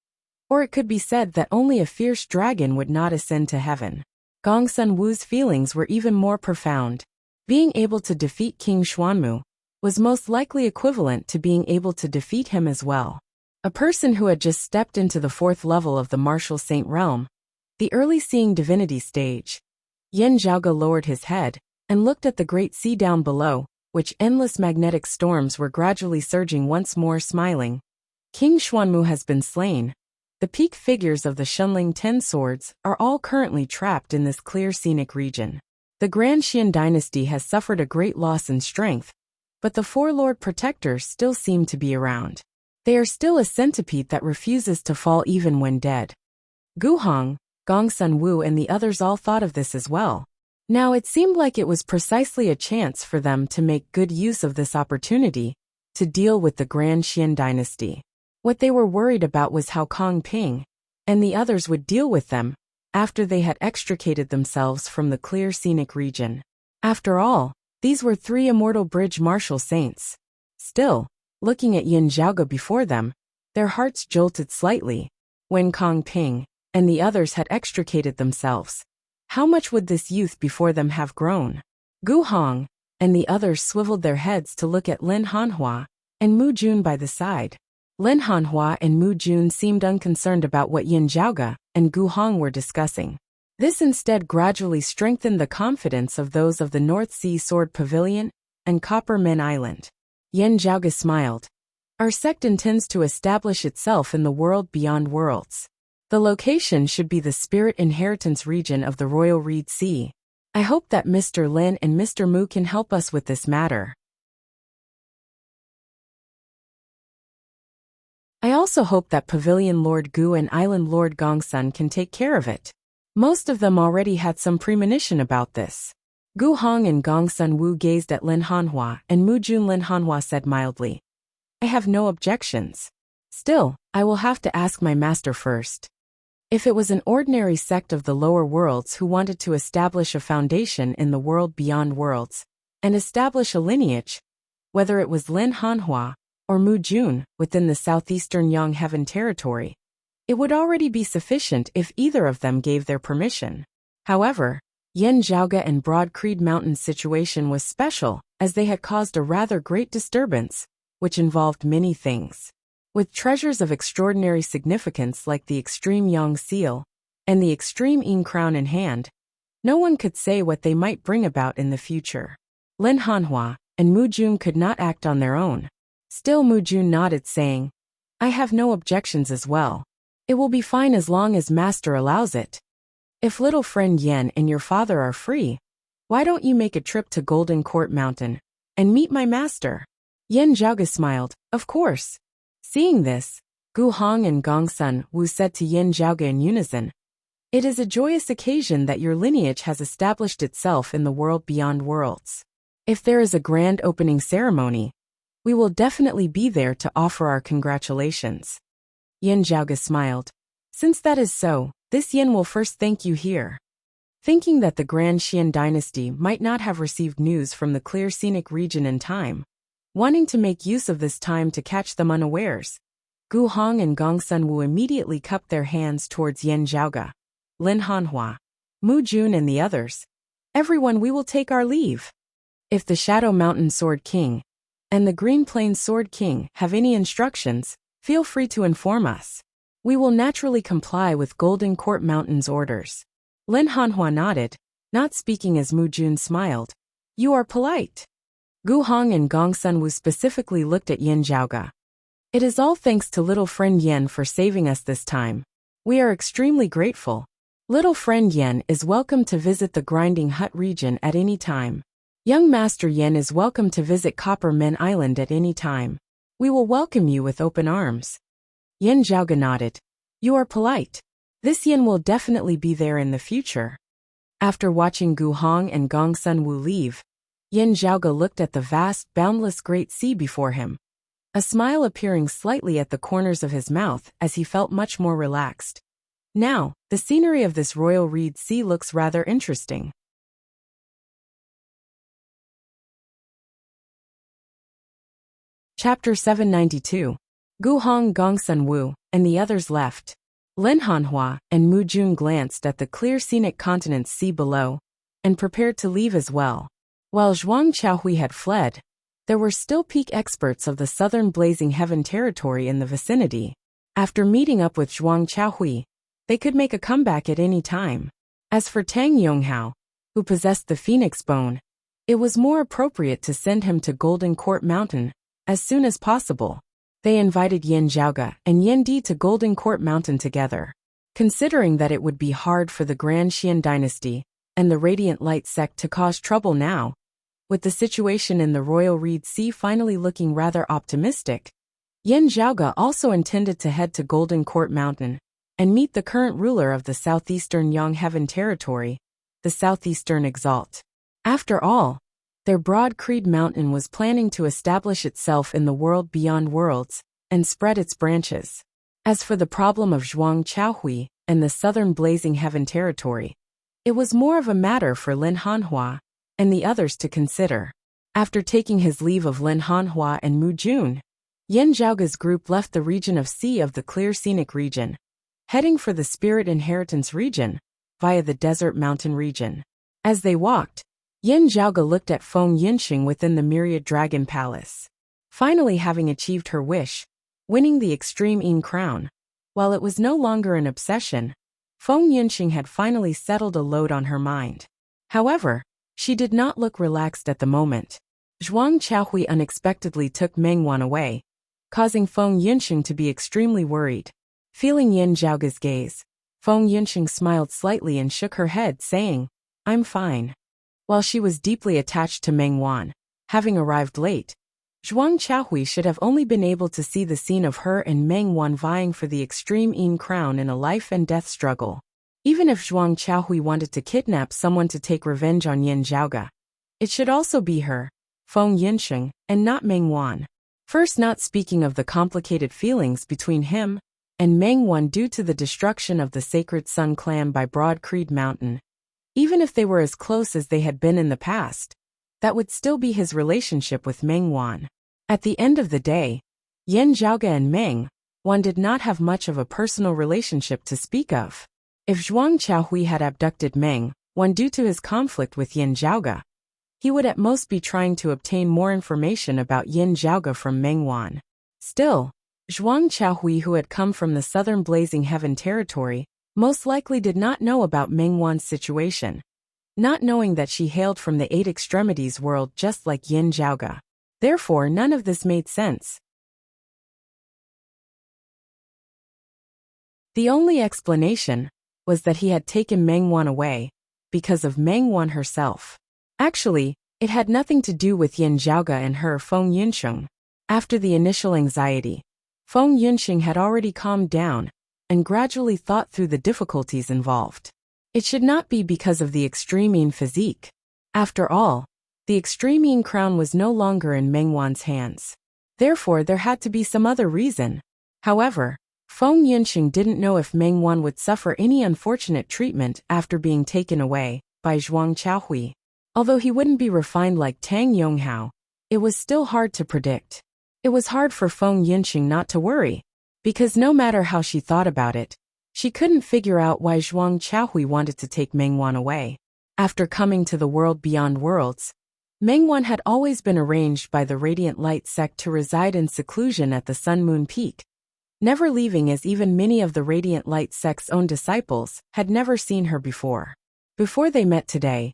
Or it could be said that only a fierce dragon would not ascend to heaven. Gong Sun Wu's feelings were even more profound. Being able to defeat King Xuanmu was most likely equivalent to being able to defeat him as well. A person who had just stepped into the 4th level of the martial saint realm, the early seeing divinity stage. Yin Zhaoge lowered his head and looked at the great sea down below, which endless magnetic storms were gradually surging once more, smiling. King Xuanmu has been slain. The peak figures of the Shunling 10 swords are all currently trapped in this clear scenic region. The Grand Xian dynasty has suffered a great loss in strength, but the 4 Lord Protectors still seem to be around. They are still a centipede that refuses to fall even when dead. Gu Hong, Gong Sun Wu and the others all thought of this as well. Now it seemed like it was precisely a chance for them to make good use of this opportunity to deal with the Grand Xian dynasty. What they were worried about was how Kong Ping and the others would deal with them after they had extricated themselves from the clear scenic region. After all, these were 3 immortal bridge martial saints. Still, looking at Yin Zhaoge before them, their hearts jolted slightly. When Kong Ping and the others had extricated themselves, how much would this youth before them have grown? Gu Hong and the others swiveled their heads to look at Lin Hanhua and Mu Jun by the side. Lin Hanhua and Mu Jun seemed unconcerned about what Yin Zhaoge and Gu Hong were discussing. This instead gradually strengthened the confidence of those of the North Sea Sword Pavilion and Copper Men Island. Yin Zhaoge smiled. Our sect intends to establish itself in the world beyond worlds. The location should be the Spirit Inheritance region of the Royal Reed Sea. I hope that Mr. Lin and Mr. Mu can help us with this matter. I also hope that Pavilion Lord Gu and Island Lord Gongsun can take care of it. Most of them already had some premonition about this. Gu Hong and Gongsun Wu gazed at Lin Hanhua and Mu Jun. Lin Hanhua said mildly, I have no objections. Still, I will have to ask my master first. If it was an ordinary sect of the lower worlds who wanted to establish a foundation in the world beyond worlds, and establish a lineage, whether it was Lin Hanhua or Mu Jun within the southeastern Yang Heaven territory, it would already be sufficient if either of them gave their permission. However, Yin Zhaoge and Broad Creed Mountain's situation was special, as they had caused a rather great disturbance, which involved many things. With treasures of extraordinary significance like the Extreme Yang Seal and the Extreme Yin Crown in hand, no one could say what they might bring about in the future. Lin Hanhua and Mu Jun could not act on their own. Still Mu Jun nodded, saying, I have no objections as well. It will be fine as long as Master allows it. If little friend Yen and your father are free, why don't you make a trip to Golden Court Mountain and meet my master? Yin Zhaoge smiled, of course. Seeing this, Gu Hong and Gongsun Wu said to Yin Zhaoge in unison, It is a joyous occasion that your lineage has established itself in the world beyond worlds. If there is a grand opening ceremony, we will definitely be there to offer our congratulations. Yin Zhaoge smiled. Since that is so, this Yin will first thank you here. Thinking that the Grand Xian dynasty might not have received news from the clear scenic region in time, wanting to make use of this time to catch them unawares, Gu Hong and Gongsun Wu immediately cupped their hands towards Yin Zhaoge, Lin Hanhua, Mu Jun and the others. Everyone, we will take our leave. If the Shadow Mountain Sword King and the Green Plains Sword King have any instructions, feel free to inform us. We will naturally comply with Golden Court Mountain's orders. Lin Hanhua nodded, not speaking as Mu Jun smiled. You are polite. Gu Hong and Gongsun Wu specifically looked at Yin Zhaoge. It is all thanks to little friend Yen for saving us this time. We are extremely grateful. Little friend Yen is welcome to visit the Grinding Hut region at any time. Young Master Yen is welcome to visit Copper Men Island at any time. We will welcome you with open arms. Yin Zhaoge nodded. You are polite. This Yin will definitely be there in the future. After watching Gu Hong and Gongsun Wu leave, Yin Zhaoge looked at the vast, boundless great sea before him, a smile appearing slightly at the corners of his mouth as he felt much more relaxed. Now, the scenery of this royal reed sea looks rather interesting. Chapter 792. Gu Hong Gongsun Wu and the others left. Lin Hanhua and Mu Jun glanced at the clear scenic continent's sea below and prepared to leave as well. While Zhuang Qiaohui had fled, there were still peak experts of the southern Blazing Heaven territory in the vicinity. After meeting up with Zhuang Qiaohui, they could make a comeback at any time. As for Tang Yonghao, who possessed the Phoenix Bone, it was more appropriate to send him to Golden Court Mountain as soon as possible. They invited Yin Zhaoge and Yin Di to Golden Court Mountain together. Considering that it would be hard for the Grand Xian dynasty and the Radiant Light sect to cause trouble now, with the situation in the Royal Reed Sea finally looking rather optimistic, Yin Zhaoge also intended to head to Golden Court Mountain and meet the current ruler of the southeastern Yang Heaven territory, the Southeastern Exalt. After all, their broad Creed Mountain was planning to establish itself in the world beyond worlds and spread its branches. As for the problem of Zhuang Qiaohui and the southern Blazing Heaven territory, it was more of a matter for Lin Hanhua and the others to consider. After taking his leave of Lin Hanhua and Mu Jun, Yin Zhaoge's group left the region of Sea of the Clear Scenic region, heading for the Spirit Inheritance region via the Desert Mountain region. As they walked, Yin Zhaoge looked at Feng Yinxing within the Myriad Dragon Palace. Finally having achieved her wish, winning the Extreme Yin crown, while it was no longer an obsession, Feng Yinxing had finally settled a load on her mind. However, she did not look relaxed at the moment. Zhuang Qiaohui unexpectedly took Meng Wan away, causing Feng Yinxing to be extremely worried. Feeling Yin Zhaoge's gaze, Feng Yinxing smiled slightly and shook her head, saying, "I'm fine." While she was deeply attached to Meng Wan, having arrived late, Zhuang Qiaohui should have only been able to see the scene of her and Meng Wan vying for the Extreme Yin crown in a life-and-death struggle. Even if Zhuang Qiaohui wanted to kidnap someone to take revenge on Yin Zhaoge, it should also be her, Feng Yinxing, and not Meng Wan. First, not speaking of the complicated feelings between him and Meng Wan due to the destruction of the Sacred Sun clan by Broad Creed Mountain. Even if they were as close as they had been in the past, that would still be his relationship with Meng Wan. At the end of the day, Yin Zhaoge and Meng Wan did not have much of a personal relationship to speak of. If Zhuang Qiaohui had abducted Meng Wan due to his conflict with Yin Zhaoge, he would at most be trying to obtain more information about Yin Zhaoge from Meng Wan. Still, Zhuang Qiaohui, who had come from the southern Blazing Heaven territory, most likely did not know about Meng Wan's situation, not knowing that she hailed from the Eight Extremities world just like Yin Zhaoge. Therefore, none of this made sense. The only explanation was that he had taken Meng Wan away because of Meng Wan herself. Actually, it had nothing to do with Yin Zhaoge and her Feng Yinxing. After the initial anxiety, Feng Yinxing had already calmed down and gradually thought through the difficulties involved. It should not be because of the Extreme Yin physique. After all, the Extreme Yin crown was no longer in Meng Wan's hands. Therefore, there had to be some other reason. However, Feng Yinxing didn't know if Meng Wan would suffer any unfortunate treatment after being taken away by Zhuang Qiaohui. Although he wouldn't be refined like Tang Yonghao, it was still hard to predict. It was hard for Feng Yinxing not to worry, because no matter how she thought about it, she couldn't figure out why Zhuang Qiaohui wanted to take Meng Wan away. After coming to the world beyond worlds, Meng Wan had always been arranged by the Radiant Light sect to reside in seclusion at the Sun Moon Peak, never leaving, as even many of the Radiant Light sect's own disciples had never seen her before. Before they met today,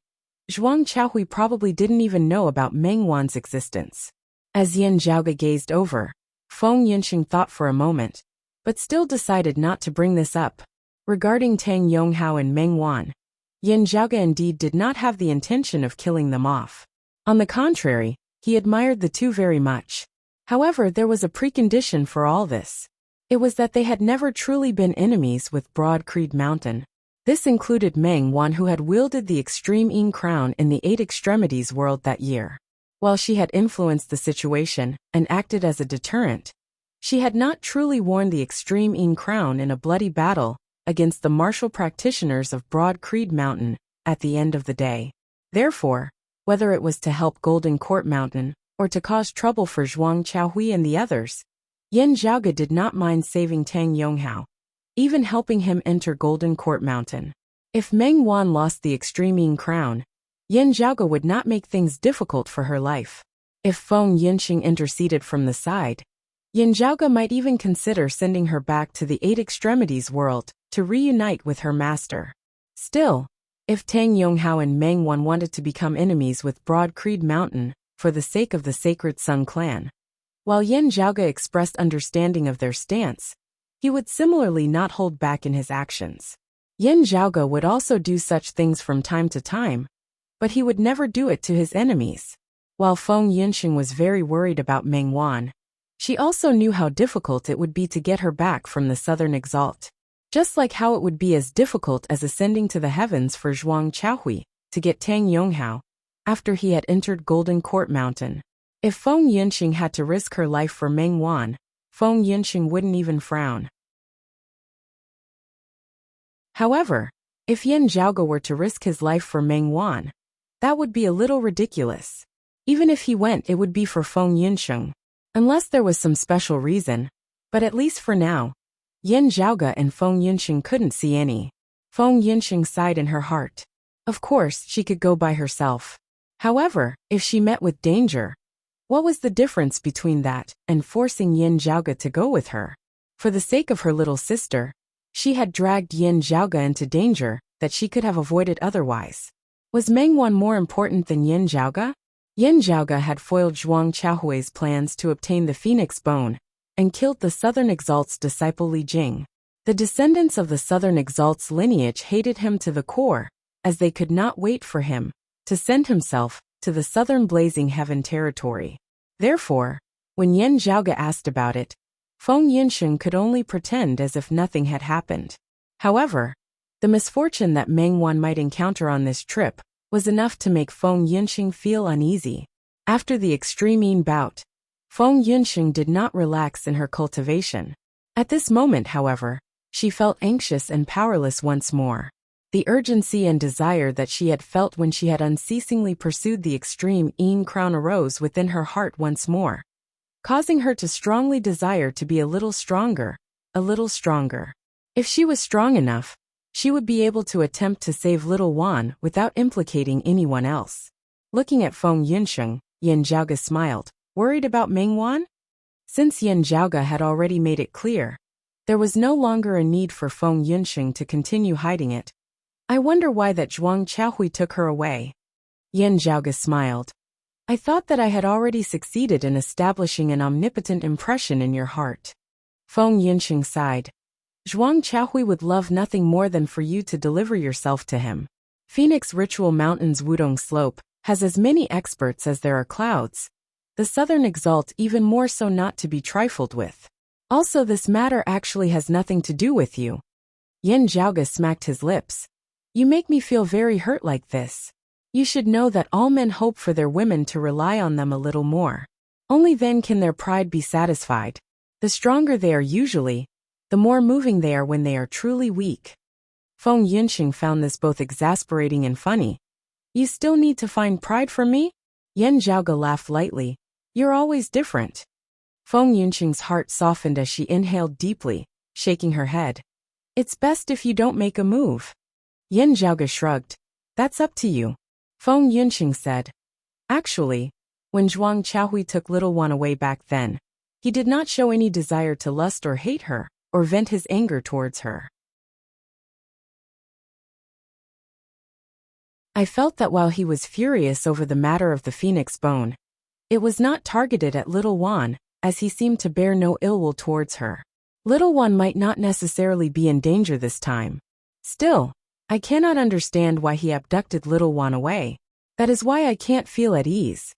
Zhuang Qiaohui probably didn't even know about Meng Wan's existence. As Yin Zhaoge gazed over, Feng Yinxing thought for a moment, but still decided not to bring this up. Regarding Tang Yonghao and Meng Wan, Yin Zhaoge indeed did not have the intention of killing them off. On the contrary, he admired the two very much. However, there was a precondition for all this. It was that they had never truly been enemies with Broad Creed Mountain. This included Meng Wan, who had wielded the Extreme Yin crown in the Eight Extremities world that year. While she had influenced the situation and acted as a deterrent, she had not truly worn the Extreme Yin crown in a bloody battle against the martial practitioners of Broad Creed Mountain at the end of the day. Therefore, whether it was to help Golden Court Mountain or to cause trouble for Zhuang Qiaohui and the others, Yan Zhaoge did not mind saving Tang Yonghao, even helping him enter Golden Court Mountain. If Meng Wan lost the Extreme crown, Yan Zhaoge would not make things difficult for her life. If Feng Yinxing interceded from the side, Yan Zhaoge might even consider sending her back to the Eight Extremities world to reunite with her master. Still, if Tang Yonghao and Meng Wan wanted to become enemies with Broad Creed Mountain for the sake of the Sacred Sun clan, while Yan Zhaoge expressed understanding of their stance, he would similarly not hold back in his actions. Yan Zhaoge would also do such things from time to time, but he would never do it to his enemies. While Feng Yinxing was very worried about Meng Wan, she also knew how difficult it would be to get her back from the Southern Exalt, just like how it would be as difficult as ascending to the heavens for Zhuang Qiaohui to get Tang Yonghao after he had entered Golden Court Mountain. If Feng Yinxing had to risk her life for Meng Wan, Feng Yinxing wouldn't even frown. However, if Yan Zhaoge were to risk his life for Meng Wan, that would be a little ridiculous. Even if he went, it would be for Feng Yinxing, unless there was some special reason, but at least for now, Yan Zhaoge and Feng Yinxing couldn't see any. Feng Yinxing sighed in her heart. Of course, she could go by herself. However, if she met with danger, what was the difference between that and forcing Yan Zhaoge to go with her? For the sake of her little sister, she had dragged Yan Zhaoge into danger that she could have avoided otherwise. Was Meng Wan more important than Yan Zhaoge? Yan Zhaoge had foiled Zhuang Qiaohui's plans to obtain the Phoenix Bone and killed the Southern Exalt's disciple Li Jing. The descendants of the Southern Exalt's lineage hated him to the core, as they could not wait for him to send himself to the Southern Blazing Heaven territory. Therefore, when Yan Zhaoge asked about it, Feng Yinxing could only pretend as if nothing had happened. However, the misfortune that Meng Wan might encounter on this trip was enough to make Feng Yinxing feel uneasy. After the extreme bout, Feng Yinxing did not relax in her cultivation. At this moment, however, she felt anxious and powerless once more. The urgency and desire that she had felt when she had unceasingly pursued the extreme crown arose within her heart once more, causing her to strongly desire to be a little stronger, a little stronger. If she was strong enough, she would be able to attempt to save little Wan without implicating anyone else. Looking at Feng Yinxing, Yan Zhaoge smiled. Worried about Meng Wan? Since Yan Zhaoge had already made it clear, there was no longer a need for Feng Yinxing to continue hiding it. I wonder why that Zhuang Qiaohui took her away. Yan Zhaoge smiled. I thought that I had already succeeded in establishing an omnipotent impression in your heart. Feng Yinxing sighed. Zhuang Qiaohui would love nothing more than for you to deliver yourself to him. Phoenix Ritual Mountain's Wudong Slope has as many experts as there are clouds. The Southern Exalt even more so, not to be trifled with. Also, this matter actually has nothing to do with you. Yan Zhaoge smacked his lips. You make me feel very hurt like this. You should know that all men hope for their women to rely on them a little more. Only then can their pride be satisfied. The stronger they are usually, the more moving they are when they are truly weak. Feng Yinxing found this both exasperating and funny. You still need to find pride from me? Yan Zhaoge laughed lightly. You're always different. Feng Yinxing's heart softened as she inhaled deeply, shaking her head. It's best if you don't make a move. Yan Zhaoge shrugged. That's up to you. Feng Yinxing said. Actually, when Zhuang Qiaohui took little Wan away back then, he did not show any desire to lust or hate her, or vent his anger towards her. I felt that while he was furious over the matter of the Phoenix Bone, it was not targeted at little Wan, as he seemed to bear no ill will towards her. Little Wan might not necessarily be in danger this time. Still, I cannot understand why he abducted little Wan away. That is why I can't feel at ease.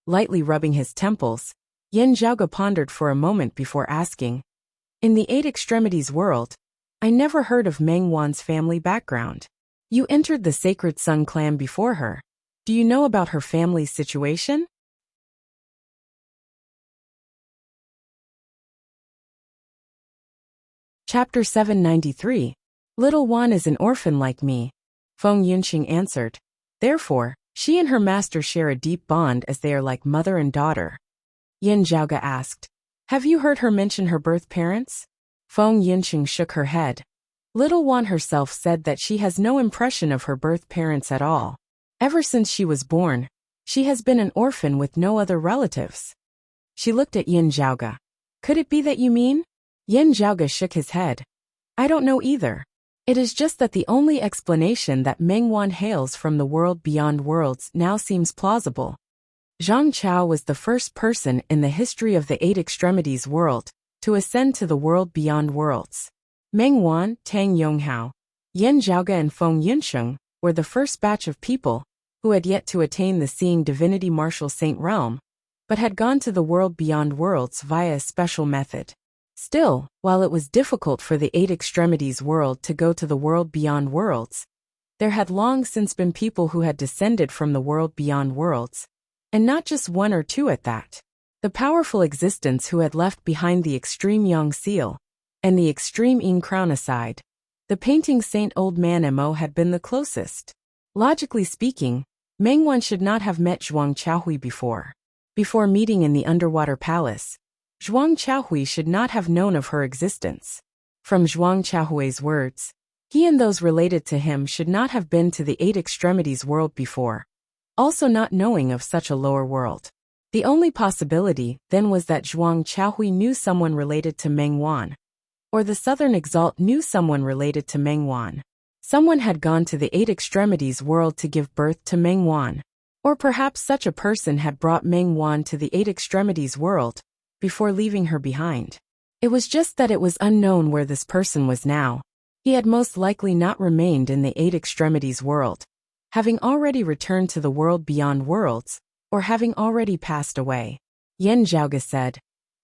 Lightly rubbing his temples, Yan Zhaoge pondered for a moment before asking, in the Eight Extremities world, I never heard of Meng Wan's family background. You entered the Sacred Sun clan before her. Do you know about her family's situation? Chapter 793. Little Wan is an orphan like me, Feng Yunqing answered. Therefore, she and her master share a deep bond as they are like mother and daughter. Yin Zhaoge asked, have you heard her mention her birth parents? Feng Yunqing shook her head. Little Wan herself said that she has no impression of her birth parents at all. Ever since she was born, she has been an orphan with no other relatives. She looked at Yin Zhaoge. Could it be that you mean? Yin Zhaoge shook his head. I don't know either. It is just that the only explanation that Meng Wan hails from the world beyond worlds now seems plausible. Zhang Chao was the first person in the history of the Eight Extremities world to ascend to the world beyond worlds. Meng Wan, Tang Yonghao, Yin Zhaoge and Feng Yunqing were the first batch of people who had yet to attain the Seeing Divinity Martial Saint realm, but had gone to the world beyond worlds via a special method. Still, while it was difficult for the Eight Extremities world to go to the world beyond worlds, there had long since been people who had descended from the world beyond worlds, and not just one or two at that. The powerful existence who had left behind the extreme Yang seal and the extreme Yin crown aside, the painting Saint Old Man Mo had been the closest. Logically speaking, Meng Wan should not have met Zhuang Chaohui before. Before meeting in the underwater palace, Zhuang Chaohui should not have known of her existence. From Zhuang Chaohui's words, he and those related to him should not have been to the Eight Extremities world before, also not knowing of such a lower world. The only possibility then was that Zhuang Chaohui knew someone related to Meng Wan, or the Southern Exalt knew someone related to Meng Wan. Someone had gone to the Eight Extremities world to give birth to Meng Wan, or perhaps such a person had brought Meng Wan to the Eight Extremities world before leaving her behind. It was just that it was unknown where this person was now. He had most likely not remained in the Eight Extremities world, having already returned to the world beyond worlds, or having already passed away. Yin Zhaoge said,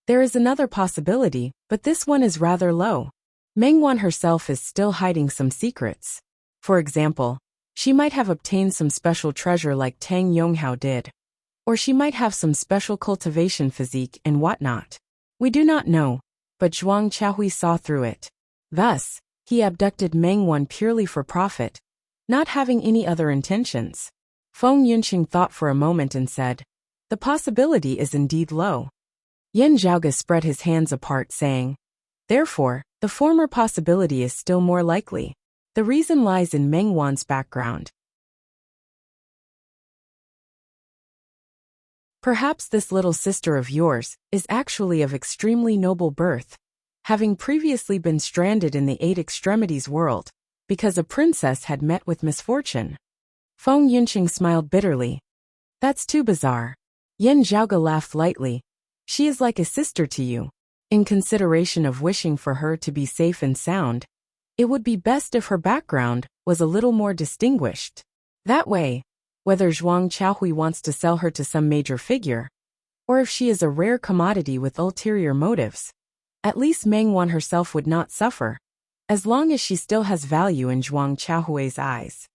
there is another possibility, but this one is rather low. Meng Wan herself is still hiding some secrets. For example, she might have obtained some special treasure like Tang Yonghao did. Or she might have some special cultivation physique and whatnot. We do not know, but Zhuang Chaohui saw through it. Thus, he abducted Meng Wan purely for profit, not having any other intentions. Feng Yunqing thought for a moment and said, the possibility is indeed low. Yin Zhaoge spread his hands apart saying, therefore, the former possibility is still more likely. The reason lies in Meng Wan's background. Perhaps this little sister of yours is actually of extremely noble birth, having previously been stranded in the Eight Extremities world, because a princess had met with misfortune. Feng Yunqing smiled bitterly. That's too bizarre. Yin Zhaoge laughed lightly. She is like a sister to you. In consideration of wishing for her to be safe and sound, it would be best if her background was a little more distinguished. That way, whether Zhuang Chaohui wants to sell her to some major figure, or if she is a rare commodity with ulterior motives, at least Meng Wan herself would not suffer, as long as she still has value in Zhuang Chaohui's eyes.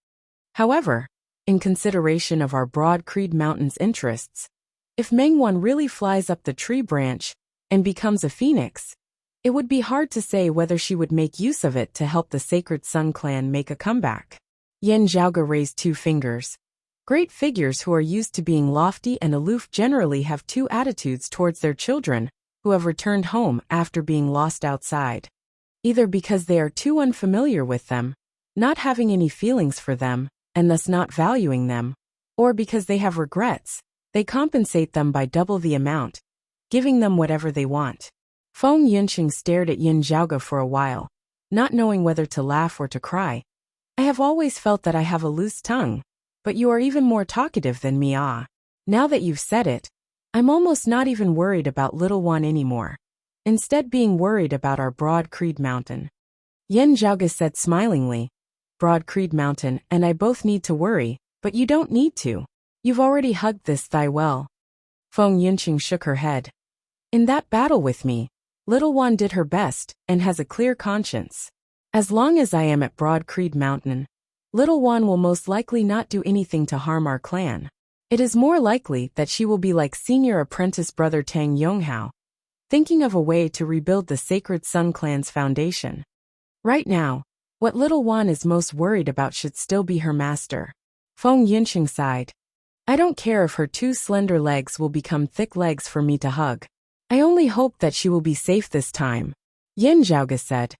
However, in consideration of our Broad Creed Mountain's interests, if Meng Wan really flies up the tree branch and becomes a phoenix, it would be hard to say whether she would make use of it to help the Sacred Sun clan make a comeback. Yin Zhaoge raised two fingers. Great figures who are used to being lofty and aloof generally have two attitudes towards their children who have returned home after being lost outside. Either because they are too unfamiliar with them, not having any feelings for them, and thus not valuing them, or because they have regrets, they compensate them by double the amount, giving them whatever they want. Feng Yunqing stared at Yin Zhaoge for a while, not knowing whether to laugh or to cry. I have always felt that I have a loose tongue, but you are even more talkative than me. Now that you've said it, I'm almost not even worried about Little One anymore, instead being worried about our Broad Creed Mountain. Yin Zhaoge said smilingly, Broad Creed Mountain and I both need to worry, but you don't need to. You've already hugged this thigh well. Feng Yunqing shook her head. In that battle with me, Little One did her best and has a clear conscience. As long as I am at Broad Creed Mountain, Little One will most likely not do anything to harm our clan. It is more likely that she will be like senior apprentice brother Tang Yonghao, thinking of a way to rebuild the Sacred Sun clan's foundation. Right now, What little Wan is most worried about should still be her master. Feng Yinsheng sighed. I don't care if her 2 slender legs will become thick legs for me to hug. I only hope that she will be safe this time. Yin Zhaoge said.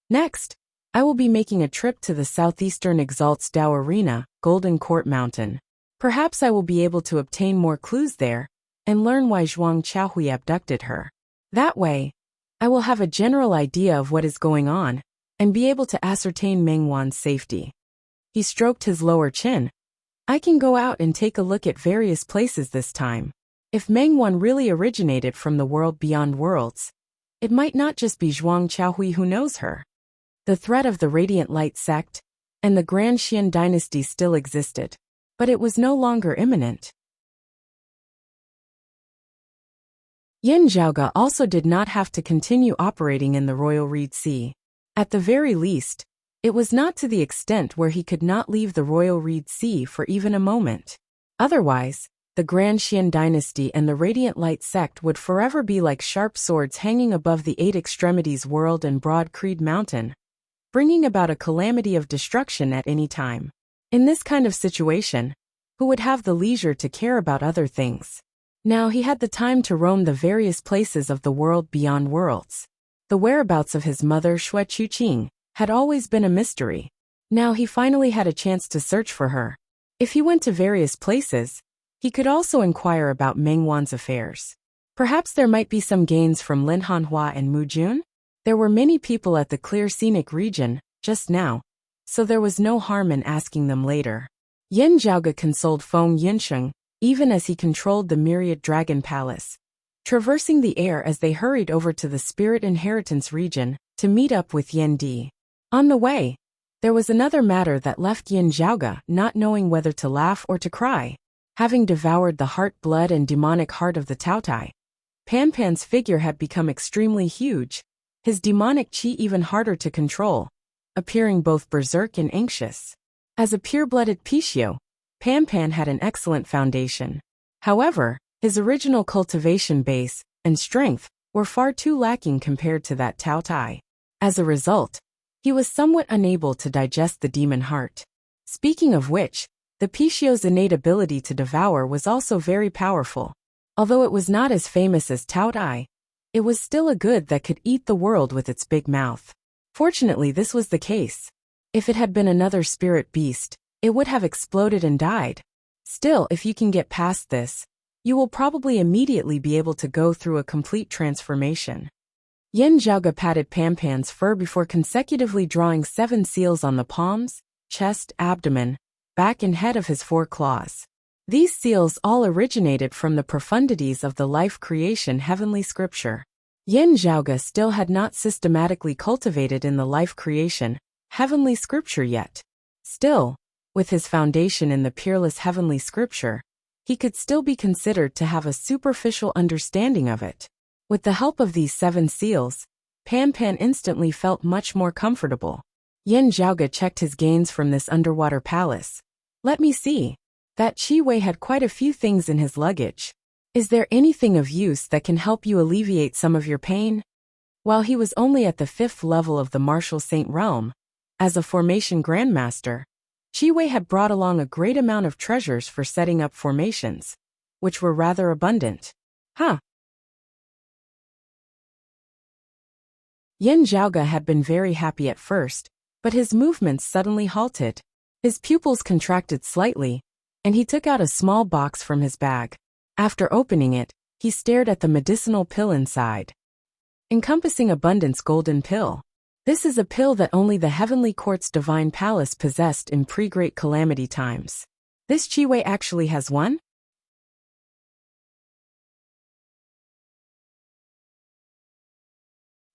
Next, I will be making a trip to the southeastern Exalt's Dao Arena, Golden Court Mountain. Perhaps I will be able to obtain more clues there, and learn why Zhuang Qiaohui abducted her. That way, I will have a general idea of what is going on, and be able to ascertain Meng Wan's safety. He stroked his lower chin. I can go out and take a look at various places this time. If Meng Wan really originated from the world beyond worlds, it might not just be Zhuang Qiaohui who knows her. The threat of the Radiant Light sect and the Grand Xian dynasty still existed, but it was no longer imminent. Yin Zhaoge also did not have to continue operating in the Royal Reed Sea. At the very least, it was not to the extent where he could not leave the Royal Reed Sea for even a moment. Otherwise, the Grand Xian dynasty and the Radiant Light sect would forever be like sharp swords hanging above the 8 extremities world and Broad Creed Mountain, bringing about a calamity of destruction at any time. In this kind of situation, who would have the leisure to care about other things? Now he had the time to roam the various places of the world beyond worlds. The whereabouts of his mother Xue Chuqing had always been a mystery. Now he finally had a chance to search for her. If he went to various places, he could also inquire about Meng Wan's affairs. Perhaps there might be some gains from Lin Hanhua and Mu Jun? There were many people at the clear scenic region, just now, so there was no harm in asking them later. Yin Zhaoge consoled Feng Yinsheng, even as he controlled the myriad dragon palace, traversing the air as they hurried over to the spirit inheritance region to meet up with Yin Di. On the way, there was another matter that left Yin Zhaoge not knowing whether to laugh or to cry. Having devoured the heart blood and demonic heart of the Taotai, Pan Pan's figure had become extremely huge, his demonic qi even harder to control, appearing both berserk and anxious. As a pure-blooded Pishio, Pan Pan had an excellent foundation. However, his original cultivation base and strength were far too lacking compared to that Taotai. As a result, he was somewhat unable to digest the demon heart. Speaking of which, the Pishio's innate ability to devour was also very powerful. Although it was not as famous as Taotai, it was still a good that could eat the world with its big mouth. Fortunately, this was the case. If it had been another spirit beast, it would have exploded and died. Still, if you can get past this, you will probably immediately be able to go through a complete transformation. Yin Zhaoge patted Pan Pan's fur before consecutively drawing 7 seals on the palms, chest, abdomen, back and head of his 4 claws. These seals all originated from the profundities of the life creation heavenly scripture. Yin Zhaoge still had not systematically cultivated in the life creation heavenly scripture yet. Still, with his foundation in the peerless heavenly scripture, he could still be considered to have a superficial understanding of it. With the help of these 7 seals, Pan Pan instantly felt much more comfortable. Yin Zhaoge checked his gains from this underwater palace. Let me see. That Qi Wei had quite a few things in his luggage. Is there anything of use that can help you alleviate some of your pain? While he was only at the 5th level of the Martial Saint realm, as a formation grandmaster, Qi Wei had brought along a great amount of treasures for setting up formations, which were rather abundant. Yin Zhaoge had been very happy at first, but his movements suddenly halted. His pupils contracted slightly, and he took out a small box from his bag. After opening it, he stared at the medicinal pill inside. Encompassing Abundance Golden Pill. This is a pill that only the Heavenly Court's Divine Palace possessed in pre-Great Calamity times. This Qi Wei actually has one?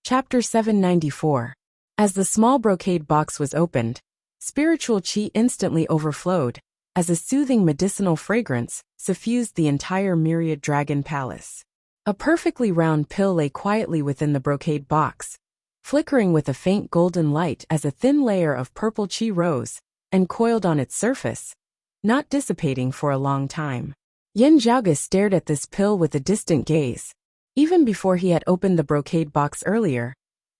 Chapter 794. As the small brocade box was opened, spiritual qi instantly overflowed, as a soothing medicinal fragrance suffused the entire myriad dragon palace. A perfectly round pill lay quietly within the brocade box, flickering with a faint golden light as a thin layer of purple qi rose and coiled on its surface, not dissipating for a long time. Yin Zhaoge stared at this pill with a distant gaze. Even before he had opened the brocade box earlier,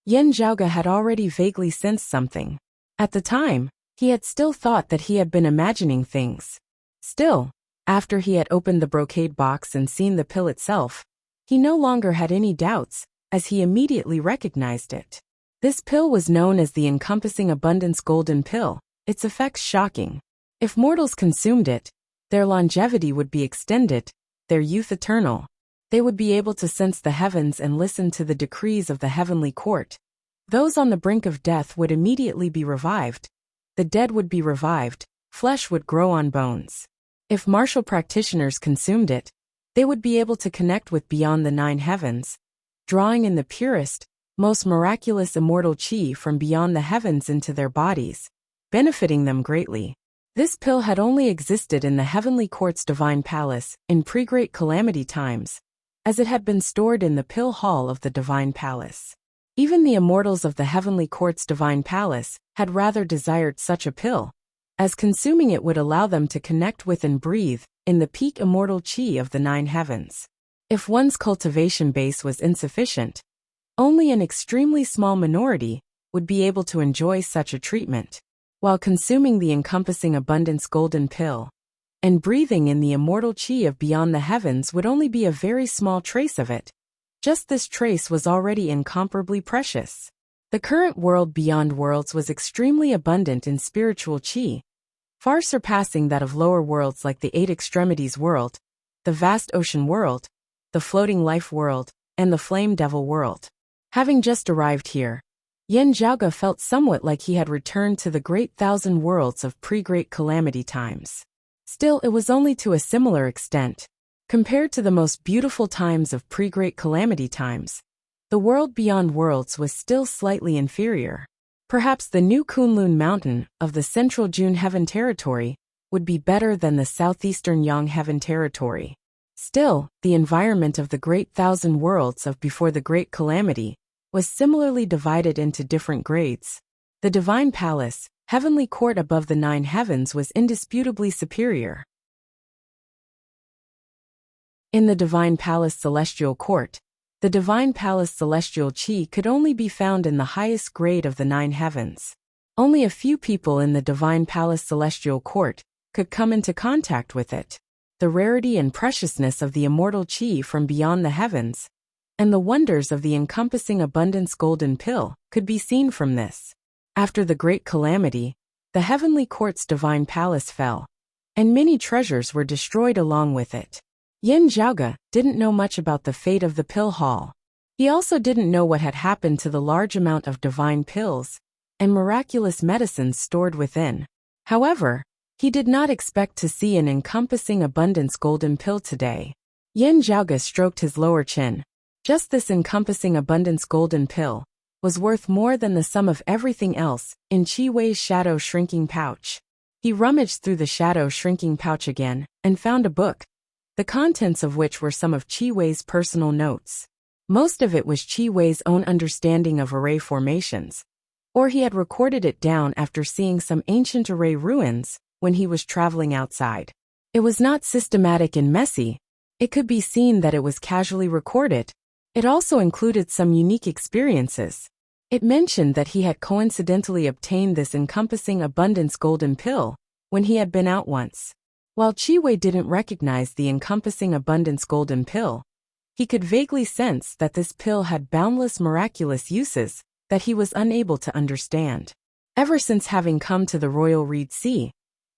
Yin Zhaoge had already vaguely sensed something. At the time, he had still thought that he had been imagining things. Still, after he had opened the brocade box and seen the pill itself, he no longer had any doubts, as he immediately recognized it. This pill was known as the Encompassing Abundance Golden Pill, its effects shocking. If mortals consumed it, their longevity would be extended, their youth eternal. They would be able to sense the heavens and listen to the decrees of the heavenly court. Those on the brink of death would immediately be revived. The dead would be revived, flesh would grow on bones. If martial practitioners consumed it, they would be able to connect with beyond the 9 heavens, drawing in the purest, most miraculous immortal chi from beyond the heavens into their bodies, benefiting them greatly. This pill had only existed in the heavenly court's divine palace in pre-great calamity times, as it had been stored in the pill hall of the divine palace. Even the immortals of the heavenly court's divine palace had rather desired such a pill, as consuming it would allow them to connect with and breathe in the peak immortal chi of the 9 heavens. If one's cultivation base was insufficient, only an extremely small minority would be able to enjoy such a treatment. While consuming the Encompassing Abundance Golden Pill and breathing in the immortal chi of beyond the heavens would only be a very small trace of it. Just this trace was already incomparably precious. The current world beyond worlds was extremely abundant in spiritual chi, far surpassing that of lower worlds like the 8 extremities world, the vast ocean world, the floating life world, and the flame devil world. Having just arrived here, Yin Zhaoge felt somewhat like he had returned to the great 1,000 worlds of pre-great calamity times. Still, it was only to a similar extent. Compared to the most beautiful times of pre-great calamity times, the world beyond worlds was still slightly inferior. Perhaps the new Kunlun Mountain of the central June Heaven Territory would be better than the southeastern Yang Heaven Territory. Still, the environment of the great 1,000 worlds of before the great calamity was similarly divided into different grades. The divine palace, heavenly court above the 9 heavens, was indisputably superior. In the divine palace celestial court, the divine palace celestial chi could only be found in the highest grade of the 9 heavens. Only a few people in the divine palace celestial court could come into contact with it. The rarity and preciousness of the immortal chi from beyond the heavens, and the wonders of the Encompassing Abundance Golden Pill could be seen from this. After the great calamity, the heavenly court's divine palace fell, and many treasures were destroyed along with it. Yin Zhaoge didn't know much about the fate of the pill hall. He also didn't know what had happened to the large amount of divine pills and miraculous medicines stored within. However, he did not expect to see an Encompassing Abundance Golden Pill today. Yin Zhaoge stroked his lower chin. Just this Encompassing Abundance Golden Pill was worth more than the sum of everything else in Qi Wei's shadow shrinking pouch. He rummaged through the shadow shrinking pouch again and found a book, the contents of which were some of Qi Wei's personal notes. Most of it was Qi Wei's own understanding of array formations, or he had recorded it down after seeing some ancient array ruins when he was traveling outside. It was not systematic and messy. It could be seen that it was casually recorded. It also included some unique experiences. It mentioned that he had coincidentally obtained this Encompassing Abundance Golden Pill when he had been out once. While Qi Wei didn't recognize the Encompassing Abundance Golden Pill, he could vaguely sense that this pill had boundless miraculous uses that he was unable to understand. Ever since having come to the Royal Reed Sea,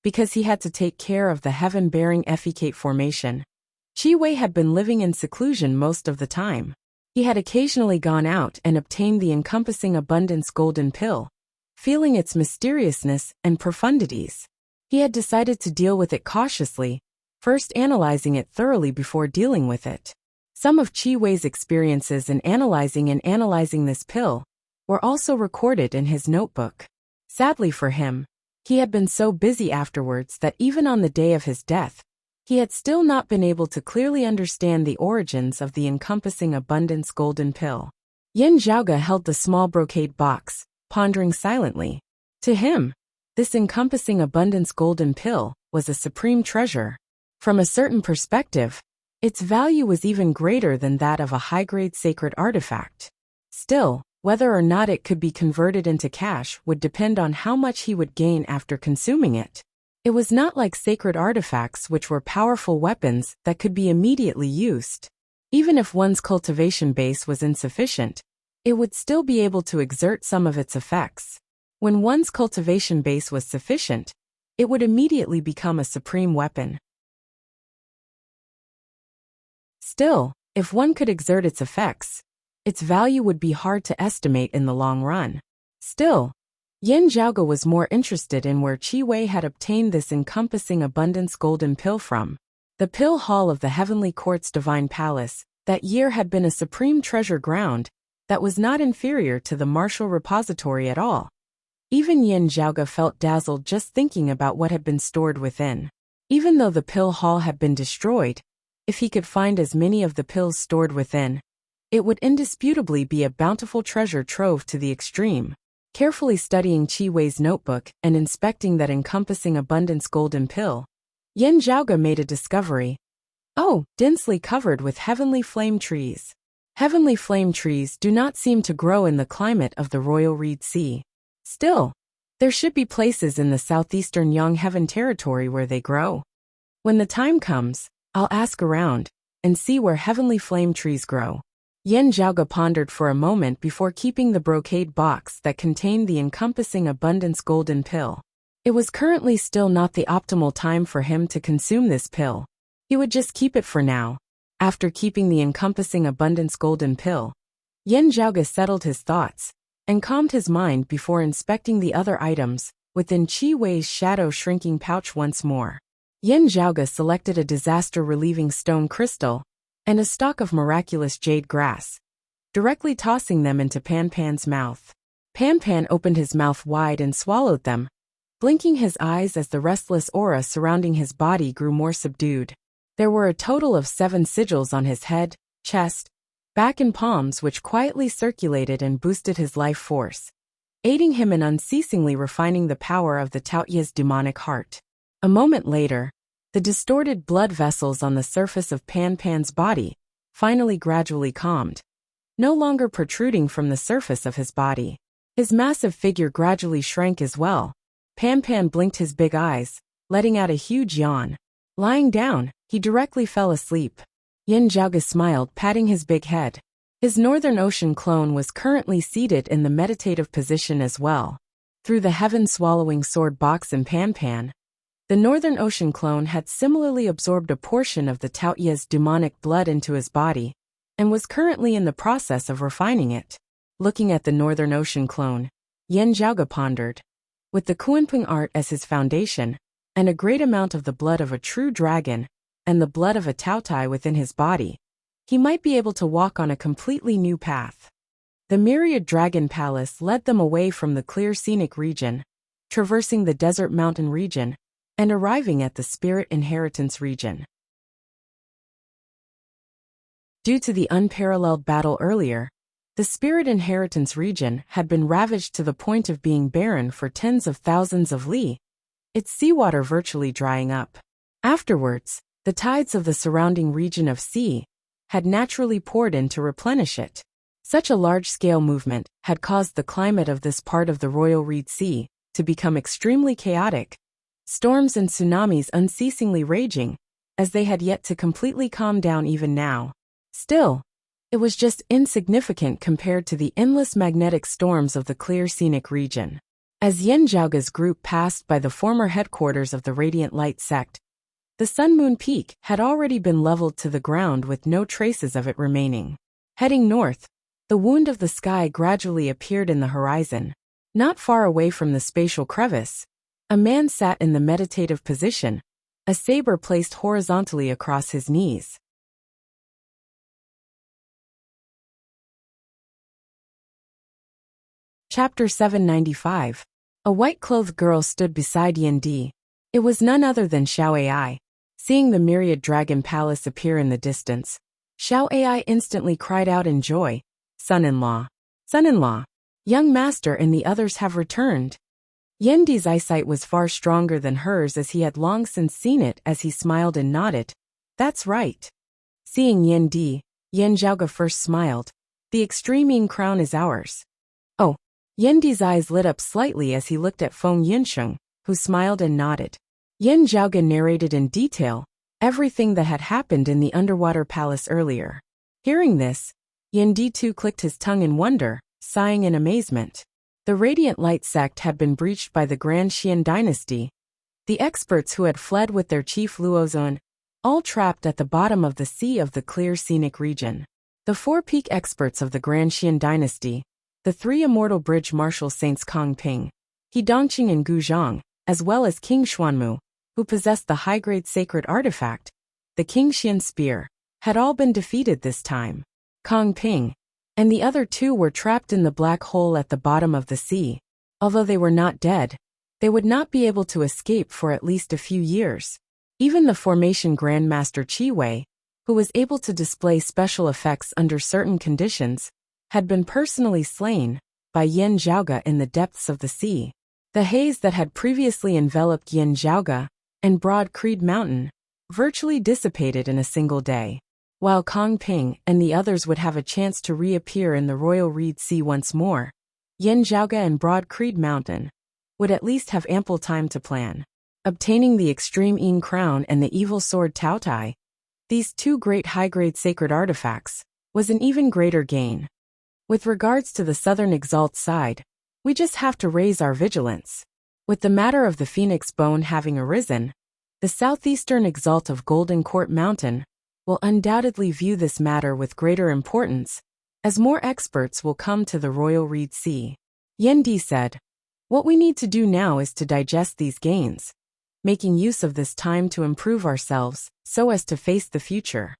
because he had to take care of the heaven-bearing Effecate formation, Qi Wei had been living in seclusion most of the time. He had occasionally gone out and obtained the Encompassing Abundance Golden Pill, feeling its mysteriousness and profundities. He had decided to deal with it cautiously, first analyzing it thoroughly before dealing with it. Some of Qi Wei's experiences in analyzing this pill were also recorded in his notebook. Sadly for him, he had been so busy afterwards that even on the day of his death, he had still not been able to clearly understand the origins of the Encompassing Abundance Golden Pill. Yin Zhaoge held the small brocade box, pondering silently. To him, this Encompassing Abundance Golden Pill was a supreme treasure. From a certain perspective, its value was even greater than that of a high-grade sacred artifact. Still, Whether or not it could be converted into cash would depend on how much he would gain after consuming it. It was not like sacred artifacts, which were powerful weapons that could be immediately used. Even if one's cultivation base was insufficient, it would still be able to exert some of its effects. When one's cultivation base was sufficient, it would immediately become a supreme weapon. Still, if one could exert its effects, its value would be hard to estimate in the long run. Still, Yin Zhaoge was more interested in where Qi Wei had obtained this encompassing abundance golden pill from. The pill hall of the Heavenly Court's Divine Palace that year had been a supreme treasure ground that was not inferior to the martial repository at all. Even Yin Zhaoge felt dazzled just thinking about what had been stored within. Even though the pill hall had been destroyed, if he could find as many of the pills stored within, it would indisputably be a bountiful treasure trove to the extreme. Carefully studying Qi Wei's notebook and inspecting that encompassing abundance golden pill, Yin Zhaoge made a discovery. Oh, densely covered with heavenly flame trees. Heavenly flame trees do not seem to grow in the climate of the Royal Reed Sea. Still, there should be places in the southeastern Yangheaven territory where they grow. When the time comes, I'll ask around and see where heavenly flame trees grow. Yin Zhaoge pondered for a moment before keeping the brocade box that contained the encompassing abundance golden pill. It was currently still not the optimal time for him to consume this pill. He would just keep it for now. After keeping the encompassing abundance golden pill, Yin Zhaoge settled his thoughts and calmed his mind before inspecting the other items within Qi Wei's shadow shrinking pouch once more. Yin Zhaoge selected a disaster-relieving stone crystal and a stalk of miraculous jade grass, directly tossing them into Pan Pan's mouth. Pan Pan opened his mouth wide and swallowed them, blinking his eyes as the restless aura surrounding his body grew more subdued. There were a total of 7 sigils on his head, chest, back and palms which quietly circulated and boosted his life force, aiding him in unceasingly refining the power of the Taoye's demonic heart. A moment later, the distorted blood vessels on the surface of Pan Pan's body finally gradually calmed, no longer protruding from the surface of his body. His massive figure gradually shrank as well. Pan Pan blinked his big eyes, letting out a huge yawn. Lying down, he directly fell asleep. Yin Zhaoge smiled, patting his big head. His Northern Ocean clone was currently seated in the meditative position as well. Through the heaven-swallowing sword box in Pan Pan, the Northern Ocean clone had similarly absorbed a portion of the Taoye's demonic blood into his body, and was currently in the process of refining it. Looking at the Northern Ocean clone, Yin Zhaoge pondered. With the Kunping art as his foundation, and a great amount of the blood of a true dragon, and the blood of a Taotai within his body, he might be able to walk on a completely new path. The myriad dragon palace led them away from the clear scenic region, traversing the desert mountain region, and arriving at the spirit inheritance region. Due to the unparalleled battle earlier, the spirit inheritance region had been ravaged to the point of being barren for tens of thousands of li, its seawater virtually drying up. Afterwards, the tides of the surrounding region of sea had naturally poured in to replenish it. Such a large-scale movement had caused the climate of this part of the Royal Reed Sea to become extremely chaotic, storms and tsunamis unceasingly raging, as they had yet to completely calm down even now. Still, it was just insignificant compared to the endless magnetic storms of the clear scenic region. As Yin Zhaoge's group passed by the former headquarters of the Radiant Light sect, the Sun Moon Peak had already been leveled to the ground with no traces of it remaining. Heading north, the wound of the sky gradually appeared in the horizon. Not far away from the spatial crevice, a man sat in the meditative position, a saber placed horizontally across his knees. Chapter 795. A white-clothed girl stood beside Yin Di. It was none other than Xiao Ai. Seeing the myriad dragon palace appear in the distance, Xiao Ai instantly cried out in joy, "Son-in-law! Son-in-law! Young master and the others have returned." Yin Di's eyesight was far stronger than hers as he had long since seen it as he smiled and nodded. "That's right." Seeing Yin Di, Yin Zhaoge first smiled. "The extreme Yin crown is ours." Yandi's eyes lit up slightly as he looked at Feng Yinsheng, who smiled and nodded. Yan Zhaoge narrated in detail everything that had happened in the underwater palace earlier. Hearing this, Yendi too clicked his tongue in wonder, sighing in amazement. The Radiant Light sect had been breached by the Grand Xian dynasty. The experts who had fled with their chief Luozun, all trapped at the bottom of the sea of the clear scenic region. The four peak experts of the Grand Xian dynasty, the three immortal bridge marshal saints Kong Ping, He Dongqing and Gu Zhang, as well as King Xuanmu, who possessed the high-grade sacred artifact, the King Xian spear, had all been defeated this time. Kong Ping and the other two were trapped in the black hole at the bottom of the sea. Although they were not dead, they would not be able to escape for at least a few years. Even the formation Grandmaster Qi Wei, who was able to display special effects under certain conditions, had been personally slain by Yan Zhaoge in the depths of the sea. The haze that had previously enveloped Yan Zhaoge and Broad Creed Mountain virtually dissipated in a single day. While Kong Ping and the others would have a chance to reappear in the Royal Reed Sea once more, Yan Zhaoge and Broad Creed Mountain would at least have ample time to plan. Obtaining the Extreme Yin Crown and the Evil Sword Tao Tai, these two great high-grade sacred artifacts, was an even greater gain. With regards to the Southern Exalt side, we just have to raise our vigilance. With the matter of the Phoenix Bone having arisen, the Southeastern Exalt of Golden Court Mountain will undoubtedly view this matter with greater importance, as more experts will come to the Royal Reed Sea. Yendi said, "What we need to do now is to digest these gains, making use of this time to improve ourselves, so as to face the future."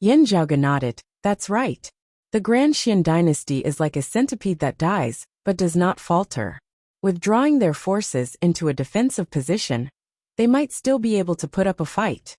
Yan Zhaoge nodded, "That's right. The Grand Xian dynasty is like a centipede that dies, but does not falter. Withdrawing their forces into a defensive position, they might still be able to put up a fight.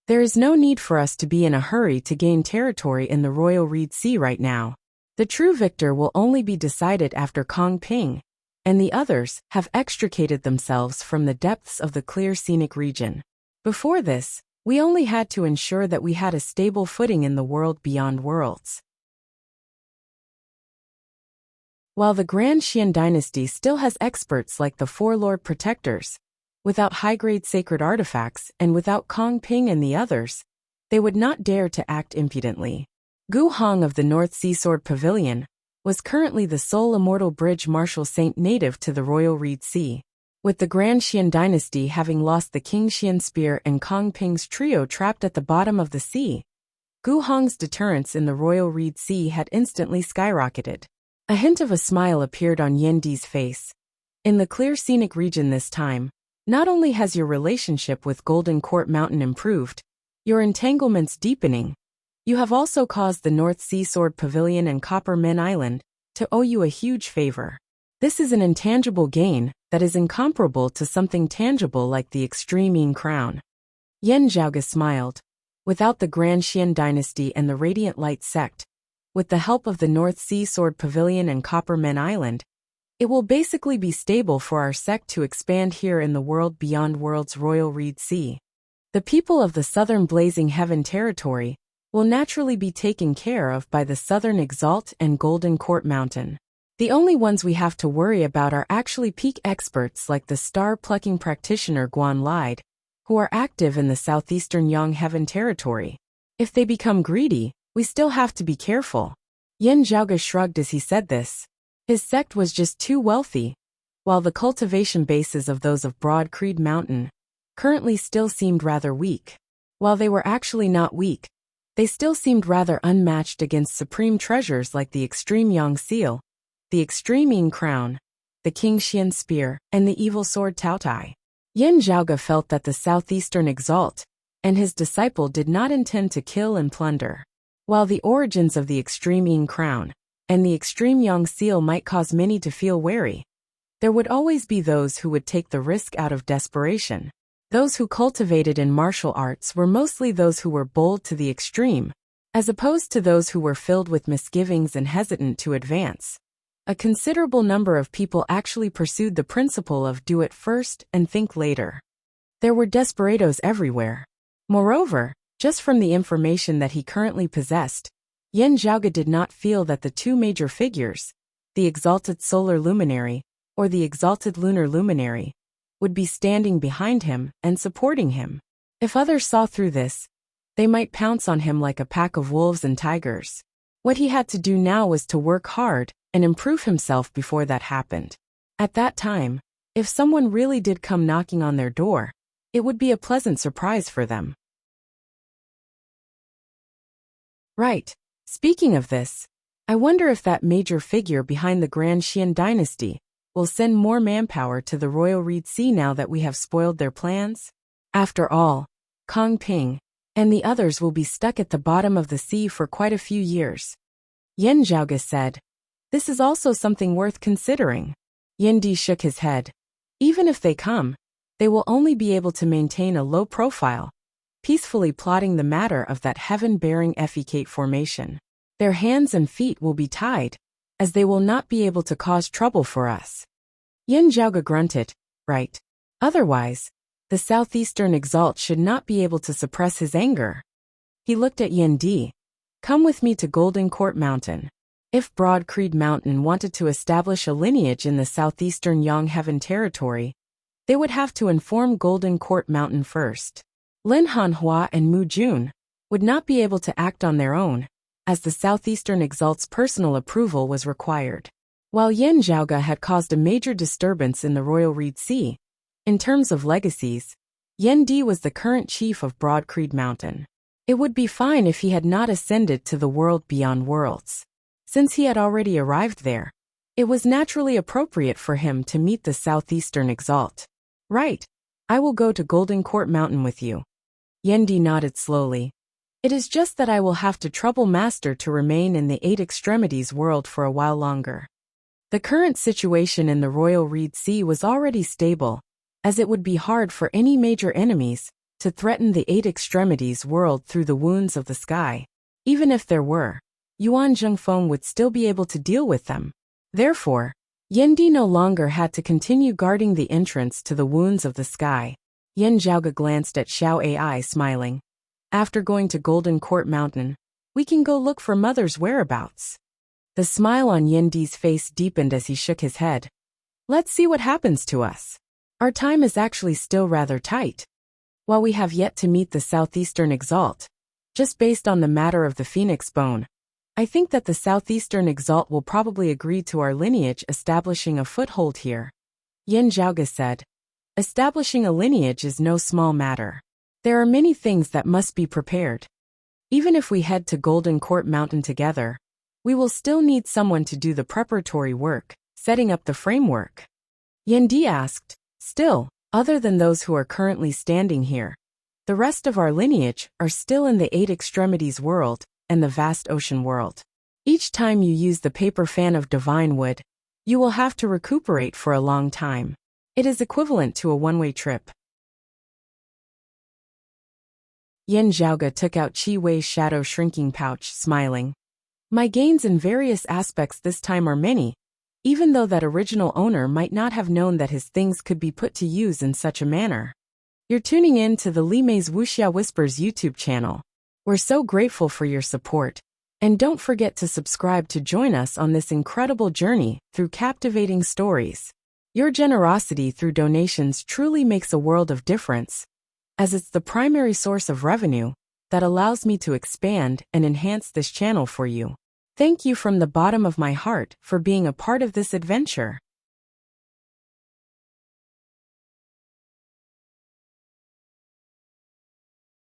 There is no need for us to be in a hurry to gain territory in the Royal Reed Sea right now. The true victor will only be decided after Kong Ping and the others have extricated themselves from the depths of the clear scenic region. Before this, we only had to ensure that we had a stable footing in the world beyond worlds." While the Grand Xian dynasty still has experts like the four Lord Protectors, without high-grade sacred artifacts and without Kong Ping and the others, they would not dare to act impudently. Gu Hong of the North Sea Sword Pavilion was currently the sole immortal bridge marshal saint native to the Royal Reed Sea. With the Grand Xian dynasty having lost the King Xian spear and Kong Ping's trio trapped at the bottom of the sea, Gu Hong's deterrence in the Royal Reed Sea had instantly skyrocketed. A hint of a smile appeared on Yendi's face. In the clear scenic region this time, not only has your relationship with Golden Court Mountain improved, your entanglements deepening, you have also caused the North Sea Sword Pavilion and Copper Men Island to owe you a huge favor. This is an intangible gain that is incomparable to something tangible like the Extreme Yin Crown. Yan Zhaoge smiled. Without the Grand Xian dynasty and the Radiant Light sect, with the help of the North Sea Sword Pavilion and Copper Men Island, it will basically be stable for our sect to expand here in the world beyond world's Royal Reed Sea. The people of the Southern Blazing Heaven territory will naturally be taken care of by the Southern Exalt and Golden Court Mountain. The only ones we have to worry about are actually peak experts like the star-plucking practitioner Guan Lide, who are active in the Southeastern Yang Heaven territory. If they become greedy, we still have to be careful. Yan Zhaoge shrugged as he said this. His sect was just too wealthy, while the cultivation bases of those of Broad Creed Mountain currently still seemed rather weak. While they were actually not weak, they still seemed rather unmatched against supreme treasures like the Extreme Yang Seal, the Extreme Yin Crown, the King Xian Spear, and the Evil Sword Tao Tai. Yan Zhaoge felt that the Southeastern Exalt and his disciple did not intend to kill and plunder. While the origins of the Extreme Yin Crown and the Extreme Yang Seal might cause many to feel wary, there would always be those who would take the risk out of desperation. Those who cultivated in martial arts were mostly those who were bold to the extreme, as opposed to those who were filled with misgivings and hesitant to advance. A considerable number of people actually pursued the principle of do it first and think later. There were desperados everywhere. Moreover, just from the information that he currently possessed, Yan Zhaoge did not feel that the two major figures, the exalted solar luminary, or the exalted lunar luminary, would be standing behind him and supporting him. If others saw through this, they might pounce on him like a pack of wolves and tigers. What he had to do now was to work hard and improve himself before that happened. At that time, if someone really did come knocking on their door, it would be a pleasant surprise for them. Right. Speaking of this, I wonder if that major figure behind the Grand Xian dynasty will send more manpower to the Royal Reed Sea now that we have spoiled their plans. After all, Kong Ping and the others will be stuck at the bottom of the sea for quite a few years. Yan Zhaoge said, "This is also something worth considering." Yan Di shook his head. Even if they come, they will only be able to maintain a low profile, peacefully plotting the matter of that heaven-bearing effecate formation. Their hands and feet will be tied, as they will not be able to cause trouble for us. Yan Zhaoge grunted, right. Otherwise, the southeastern exalt should not be able to suppress his anger. He looked at Yan Di. Come with me to Golden Court Mountain. If Broad Creed Mountain wanted to establish a lineage in the southeastern Yang Heaven territory, they would have to inform Golden Court Mountain first. Lin Hanhua and Mu Jun would not be able to act on their own, as the southeastern exalt's personal approval was required. While Yan Zhaoge had caused a major disturbance in the Royal Reed Sea, in terms of legacies, Yan Di was the current chief of Broad Creed Mountain. It would be fine if he had not ascended to the world beyond worlds. Since he had already arrived there, it was naturally appropriate for him to meet the southeastern exalt. Right. I will go to Golden Court Mountain with you. Yan Di nodded slowly. It is just that I will have to trouble Master to remain in the Eight Extremities world for a while longer. The current situation in the Royal Reed Sea was already stable, as it would be hard for any major enemies to threaten the Eight Extremities world through the wounds of the sky. Even if there were, Yuan Zhengfeng would still be able to deal with them. Therefore, Yan Di no longer had to continue guarding the entrance to the wounds of the sky. Yan Zhaoge glanced at Xiao Ai, smiling. After going to Golden Court Mountain, we can go look for Mother's whereabouts. The smile on Yan Di's face deepened as he shook his head. Let's see what happens to us. Our time is actually still rather tight. While we have yet to meet the southeastern exalt, just based on the matter of the phoenix bone, I think that the southeastern exalt will probably agree to our lineage establishing a foothold here. Yan Zhaoge said, establishing a lineage is no small matter. There are many things that must be prepared. Even if we head to Golden Court Mountain together, we will still need someone to do the preparatory work, setting up the framework. Yan Di asked, still, other than those who are currently standing here, the rest of our lineage are still in the Eight Extremities world and the vast ocean world. Each time you use the paper fan of divine wood, you will have to recuperate for a long time. It is equivalent to a one-way trip. Yan Zhaoge took out Qi Wei's shadow shrinking pouch, smiling. My gains in various aspects this time are many, even though that original owner might not have known that his things could be put to use in such a manner. You're tuning in to the Li Mei's Wuxia Whispers YouTube channel. We're so grateful for your support, and don't forget to subscribe to join us on this incredible journey through captivating stories. Your generosity through donations truly makes a world of difference, as it's the primary source of revenue that allows me to expand and enhance this channel for you. Thank you from the bottom of my heart for being a part of this adventure.